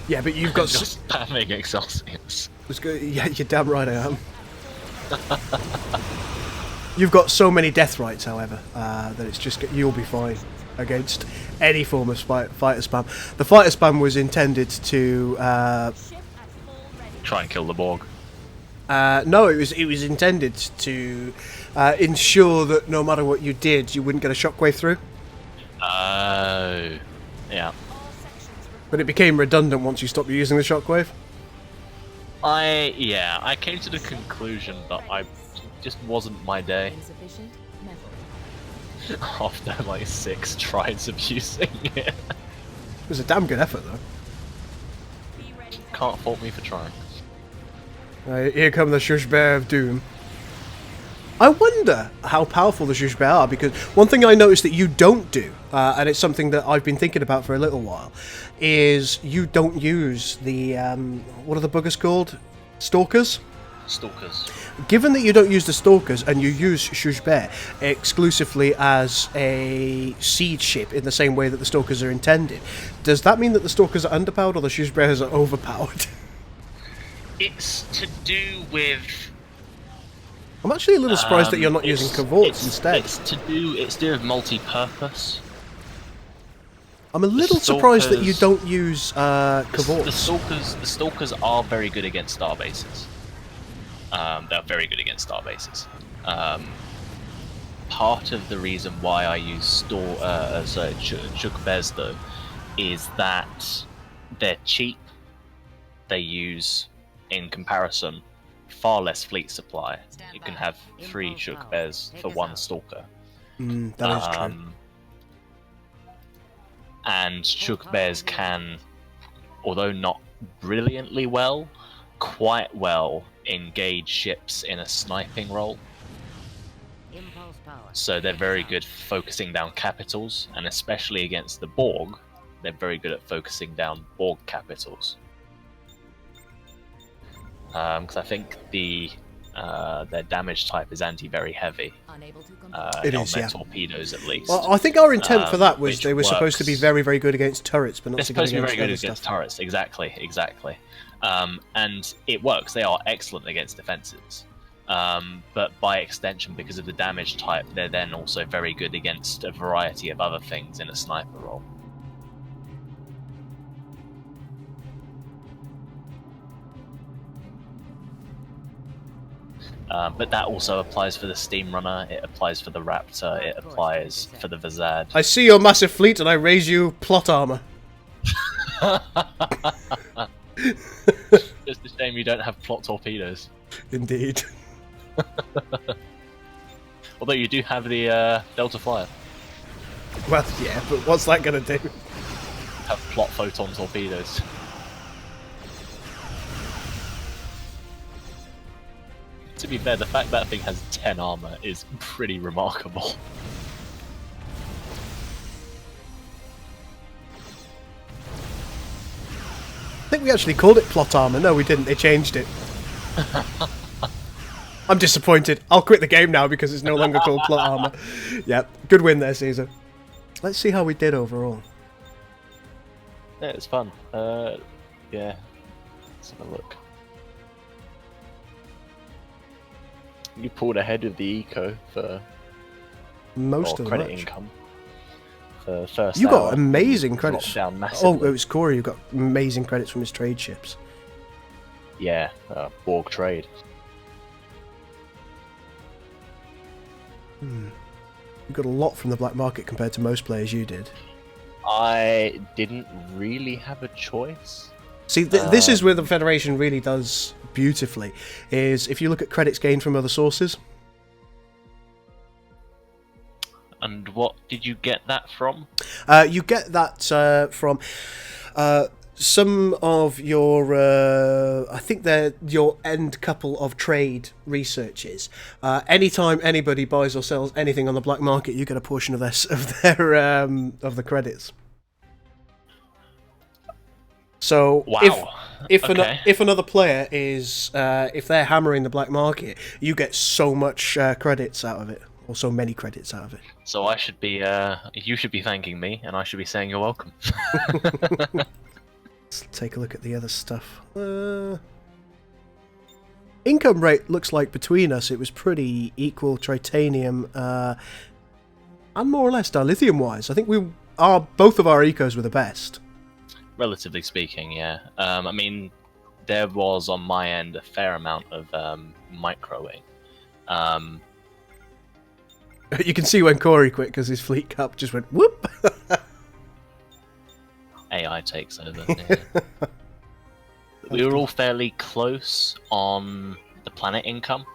[SPEAKER 2] Yeah, but you've got...
[SPEAKER 3] Just spamming Excelsiors.
[SPEAKER 2] Yeah, you're damn right I am. You've got so many Deathrights, however, that it's just... You'll be fine against any form of fighter spam. The fighter spam was intended to...
[SPEAKER 3] Try and kill the Borg.
[SPEAKER 2] No, it was intended to ensure that no matter what you did, you wouldn't get a shockwave through.
[SPEAKER 3] Oh, yeah.
[SPEAKER 2] But it became redundant once you stopped using the shockwave.
[SPEAKER 3] I came to the conclusion that it just wasn't my day.
[SPEAKER 5] Insufficient metal.
[SPEAKER 3] After like 6 tries of using it.
[SPEAKER 2] It was a damn good effort, though.
[SPEAKER 3] Can't fault me for trying.
[SPEAKER 2] Here come the Shushbear of Doom. I wonder how powerful the Shushbear are, because one thing I noticed that you don't do, and it's something that I've been thinking about for a little while, is you don't use the, what are the buggers called? Stalkers?
[SPEAKER 3] Stalkers.
[SPEAKER 2] Given that you don't use the Stalkers and you use Shushbear exclusively as a siege ship in the same way that the Stalkers are intended, does that mean that the Stalkers are underpowered or the Shushbears are overpowered?
[SPEAKER 3] It's to do with...
[SPEAKER 2] I'm actually a little surprised that you're not using Cavorts instead.
[SPEAKER 3] It's to do with multi-purpose.
[SPEAKER 2] I'm a little surprised that you don't use Cavorts.
[SPEAKER 3] The Stalkers are very good against star bases. They're very good against star bases. Part of the reason why I use Chukbez though is that they're cheap. They use, in comparison, far less fleet supply. You can have 3 Chukbez for 1 Stalker.
[SPEAKER 2] That is true.
[SPEAKER 3] And Chukbez can, although not brilliantly well, quite well engage ships in a sniping role. So they're very good focusing down capitals, and especially against the Borg, they're very good at focusing down Borg capitals. Because I think the their damage type is anti-very heavy.
[SPEAKER 2] It
[SPEAKER 3] helmet
[SPEAKER 2] is, yeah.
[SPEAKER 3] torpedoes at least.
[SPEAKER 2] Well, I think our intent for that was
[SPEAKER 3] which
[SPEAKER 2] they were supposed to be
[SPEAKER 3] works.
[SPEAKER 2] very, very good against turrets, but not
[SPEAKER 3] They're
[SPEAKER 2] so
[SPEAKER 3] supposed
[SPEAKER 2] good
[SPEAKER 3] to be very
[SPEAKER 2] against
[SPEAKER 3] good
[SPEAKER 2] other
[SPEAKER 3] against
[SPEAKER 2] stuff.
[SPEAKER 3] turrets, exactly. And it works. They are excellent against defenses. But by extension, because of the damage type, they're then also very good against a variety of other things in a sniper role. But that also applies for the Steam Runner, it applies for the Raptor, it applies for the Vazad.
[SPEAKER 2] I see your massive fleet and I raise you plot armor.
[SPEAKER 3] Just a shame you don't have plot torpedoes.
[SPEAKER 2] Indeed.
[SPEAKER 3] Although you do have the Delta Flyer.
[SPEAKER 2] Well, yeah, but what's that going to do?
[SPEAKER 3] Have plot photon torpedoes. To be fair, the fact that thing has 10 armor is pretty remarkable.
[SPEAKER 2] I think we actually called it plot armor. No, we didn't. They changed it. I'm disappointed. I'll quit the game now because it's no longer called plot armor. Yeah, good win there, Caesar. Let's see how we did overall.
[SPEAKER 3] Yeah, it's fun. Yeah. Let's have a look. You pulled ahead of the eco for
[SPEAKER 2] most of the
[SPEAKER 3] credit
[SPEAKER 2] match.
[SPEAKER 3] income. For first
[SPEAKER 2] You got
[SPEAKER 3] hour,
[SPEAKER 2] amazing
[SPEAKER 3] dropped
[SPEAKER 2] credits.
[SPEAKER 3] down
[SPEAKER 2] Oh,
[SPEAKER 3] massively.
[SPEAKER 2] it was Corey who got amazing credits from his trade ships.
[SPEAKER 3] Yeah, Borg trade.
[SPEAKER 2] You got a lot from the black market compared to most players you did.
[SPEAKER 3] I didn't really have a choice.
[SPEAKER 2] See, this is where the Federation really does beautifully, is if you look at credits gained from other sources.
[SPEAKER 3] And what did you get that from?
[SPEAKER 2] You get that from some of your, I think they're your end couple of trade researches. Anytime anybody buys or sells anything on the black market, you get a portion of the credits. So
[SPEAKER 3] Wow.
[SPEAKER 2] if
[SPEAKER 3] Okay.
[SPEAKER 2] if another player is if they're hammering the black market, you get so much credits out of it, or so many credits out of it.
[SPEAKER 3] So I should be, you should be thanking me, and I should be saying you're welcome.
[SPEAKER 2] Let's take a look at the other stuff. Income rate looks like between us it was pretty equal, Tritanium and more or less dilithium wise. I think both of our ecos were the best.
[SPEAKER 3] Relatively speaking, yeah. I mean, there was on my end a fair amount of microing.
[SPEAKER 2] You can see when Corey quit because his fleet cap just went whoop.
[SPEAKER 3] AI takes over. Yeah. We were all fairly close on the planet income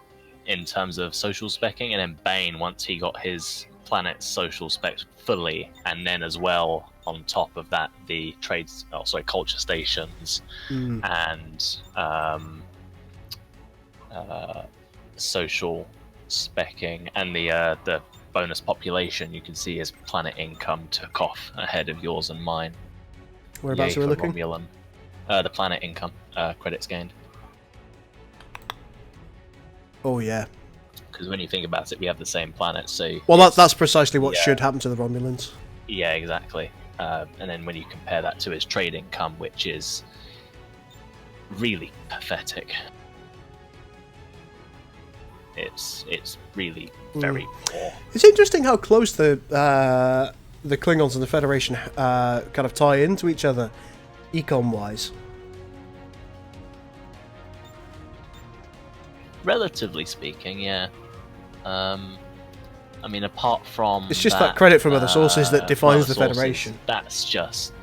[SPEAKER 3] in terms of social specking, and then Bane, once he got his planet's social specs fully, and then as well on top of that the culture stations and social specking and the bonus population, you can see his planet income took off ahead of yours and mine.
[SPEAKER 2] Whereabouts
[SPEAKER 3] Yay
[SPEAKER 2] are we
[SPEAKER 3] for
[SPEAKER 2] looking?
[SPEAKER 3] Romulan. The planet income, credits gained.
[SPEAKER 2] Oh yeah.
[SPEAKER 3] Because when you think about it, we have the same planet, so...
[SPEAKER 2] Well, that's precisely what
[SPEAKER 3] yeah.
[SPEAKER 2] should happen to the Romulans.
[SPEAKER 3] Yeah, exactly. And then when you compare that to his trade income, which is really pathetic. It's really very poor.
[SPEAKER 2] It's interesting how close the Klingons and the Federation kind of tie into each other, econ-wise.
[SPEAKER 3] Relatively speaking, yeah. I mean, apart from
[SPEAKER 2] It's just that credit from other sources that defines
[SPEAKER 3] other
[SPEAKER 2] the
[SPEAKER 3] sources,
[SPEAKER 2] Federation.
[SPEAKER 3] That's just...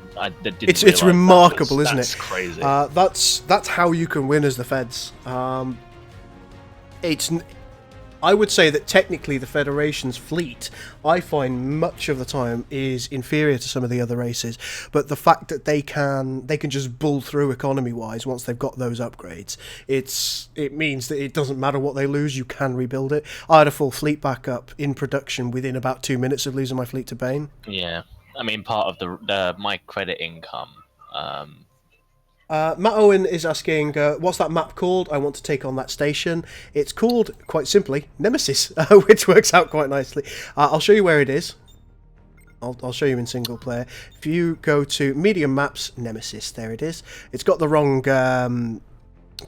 [SPEAKER 2] It's remarkable, isn't
[SPEAKER 3] that's
[SPEAKER 2] it?
[SPEAKER 3] Crazy.
[SPEAKER 2] That's how you can win as the Feds. I would say that technically the Federation's fleet, I find much of the time, is inferior to some of the other races. But the fact that they can just bull through economy-wise once they've got those upgrades, it means that it doesn't matter what they lose, you can rebuild it. I had a full fleet back up in production within about 2 minutes of losing my fleet to Bane.
[SPEAKER 3] Yeah, I mean, part of my credit income
[SPEAKER 2] Matt Owen is asking, what's that map called? I want to take on that station. It's called, quite simply, Nemesis, which works out quite nicely. I'll show you where it is. I'll show you in single player. If you go to Medium Maps, Nemesis, there it is. It's got the wrong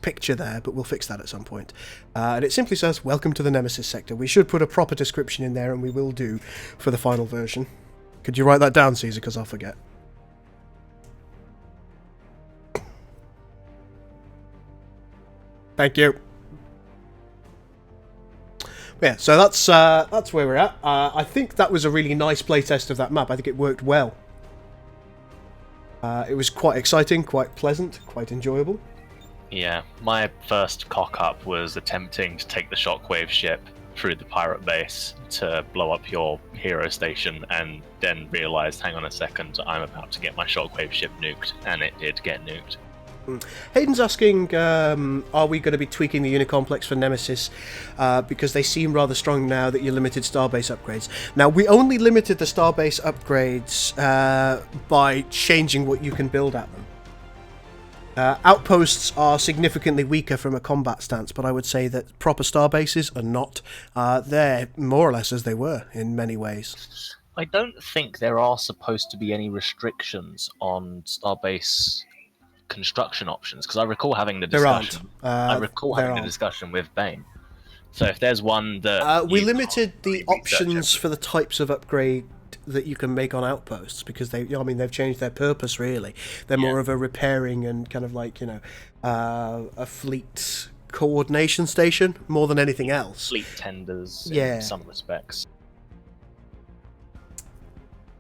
[SPEAKER 2] picture there, but we'll fix that at some point. And it simply says, welcome to the Nemesis sector. We should put a proper description in there, and we will do for the final version. Could you write that down, Caesar, because I'll forget. Thank you. Yeah, so that's where we're at. I think that was a really nice playtest of that map. I think it worked well. It was quite exciting, quite pleasant, quite enjoyable.
[SPEAKER 3] Yeah, my first cock-up was attempting to take the Shockwave ship through the pirate base to blow up your hero station, and then realised, hang on a second, I'm about to get my Shockwave ship nuked, and it did get nuked.
[SPEAKER 2] Hayden's asking, are we going to be tweaking the Unicomplex for Nemesis because they seem rather strong now that you limited Starbase upgrades. Now, we only limited the Starbase upgrades by changing what you can build at them. Outposts are significantly weaker from a combat stance, but I would say that proper Starbases are not. They're more or less as they were in many ways.
[SPEAKER 3] I don't think there are supposed to be any restrictions on Starbase construction options, because I recall having the discussion. I recall having the discussion with Bane. So if there's one that
[SPEAKER 2] we limited the options for the types of upgrade that you can make on outposts, because they've changed their purpose really. They're more of a repairing and kind of like, a fleet coordination station more than anything else.
[SPEAKER 3] Fleet tenders in some respects.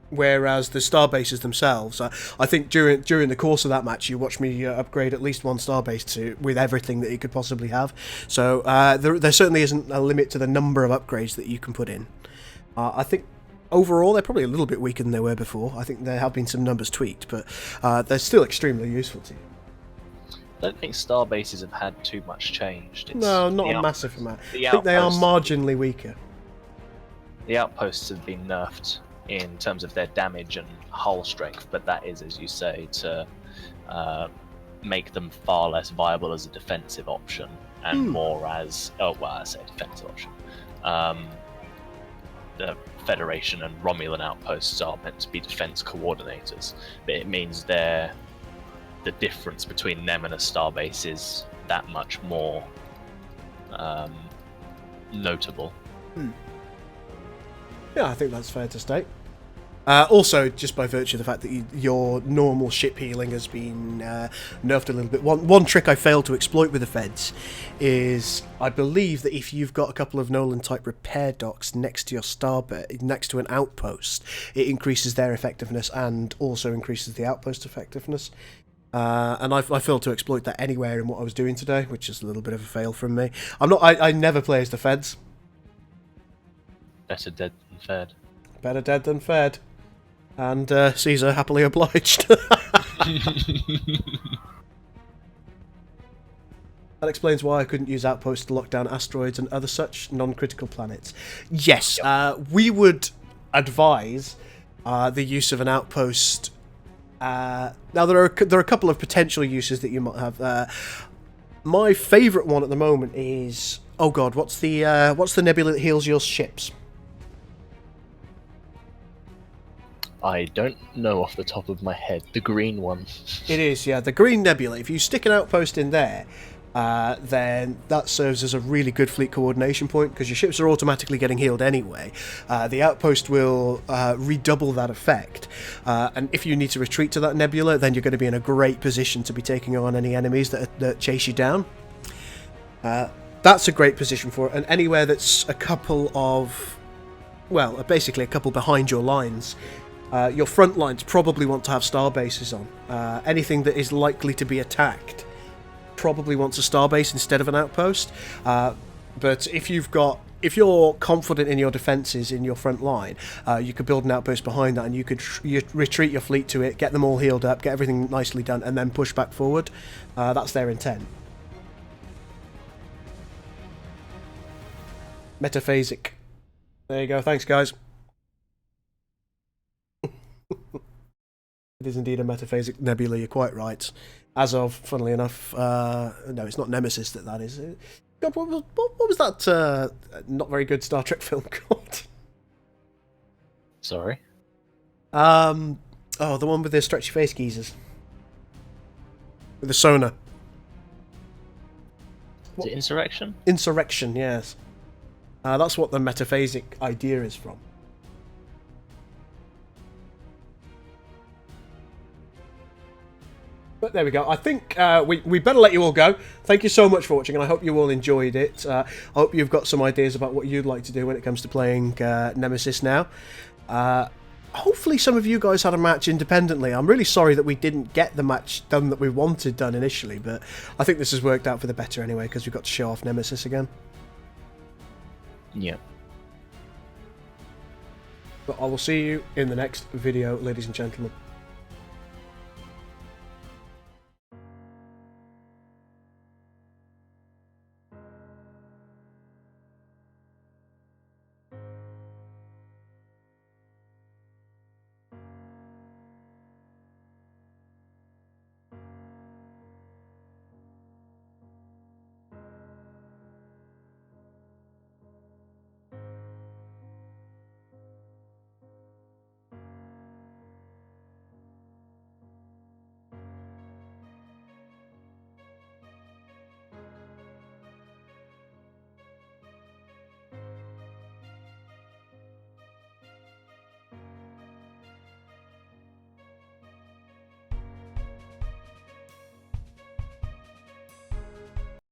[SPEAKER 2] Whereas the Starbases themselves, I think during the course of that match, you watched me upgrade at least one Starbase with everything that you could possibly have. So there certainly isn't a limit to the number of upgrades that you can put in. I think overall they're probably a little bit weaker than they were before. I think there have been some numbers tweaked, but they're still extremely useful to you.
[SPEAKER 3] I don't think Starbases have had too much change.
[SPEAKER 2] No, not a massive amount. I think they are marginally weaker.
[SPEAKER 3] The outposts have been nerfed in terms of their damage and hull strength, but that is, as you say, to make them far less viable as a defensive option and more as, I say defensive option. The Federation and Romulan outposts are meant to be defense coordinators, but it means the difference between them and a starbase is that much more notable.
[SPEAKER 2] Yeah, I think that's fair to state. Also, just by virtue of the fact that your normal ship healing has been nerfed a little bit. One trick I failed to exploit with the Feds is, I believe that if you've got a couple of Nolan-type repair docks next to your starbase, next to an outpost, it increases their effectiveness and also increases the outpost effectiveness. And I failed to exploit that anywhere in what I was doing today, which is a little bit of a fail from me. I never play as the Feds.
[SPEAKER 3] Better dead than fed.
[SPEAKER 2] Better dead than fed. And Caesar happily obliged. That explains why I couldn't use outposts to lock down asteroids and other such non-critical planets. Yes, we would advise the use of an outpost. Now there are a couple of potential uses that you might have. My favourite one at the moment is, oh god, what's the nebula that heals your ships?
[SPEAKER 3] I don't know off the top of my head. The green one.
[SPEAKER 2] It is, yeah, the green nebula. If you stick an outpost in there, then that serves as a really good fleet coordination point, because your ships are automatically getting healed anyway. The outpost will redouble that effect, and if you need to retreat to that nebula, then you're going to be in a great position to be taking on any enemies that chase you down. That's a great position for it, and anywhere that's a couple of, well, basically a couple behind your lines. Your front lines probably want to have starbases on. Anything that is likely to be attacked probably wants a starbase instead of an outpost. But if you're confident in your defences in your front line, you could build an outpost behind that, and you could retreat your fleet to it, get them all healed up, get everything nicely done, and then push back forward. That's their intent. Metaphasic. There you go. Thanks, guys. It is indeed a metaphasic nebula, you're quite right. as of, funnily enough, no, it's not Nemesis that is. God, what was that not very good Star Trek film called?
[SPEAKER 3] Sorry?
[SPEAKER 2] The one with the stretchy face geezers. With the sonar.
[SPEAKER 3] Is it Insurrection?
[SPEAKER 2] Insurrection, yes. That's what the metaphasic idea is from. But there we go. I think we better let you all go. Thank you so much for watching, and I hope you all enjoyed it. I hope you've got some ideas about what you'd like to do when it comes to playing Nemesis now. Hopefully some of you guys had a match independently. I'm really sorry that we didn't get the match done that we wanted done initially, but I think this has worked out for the better anyway, because we've got to show off Nemesis again.
[SPEAKER 3] Yeah.
[SPEAKER 2] But I will see you in the next video, ladies and gentlemen.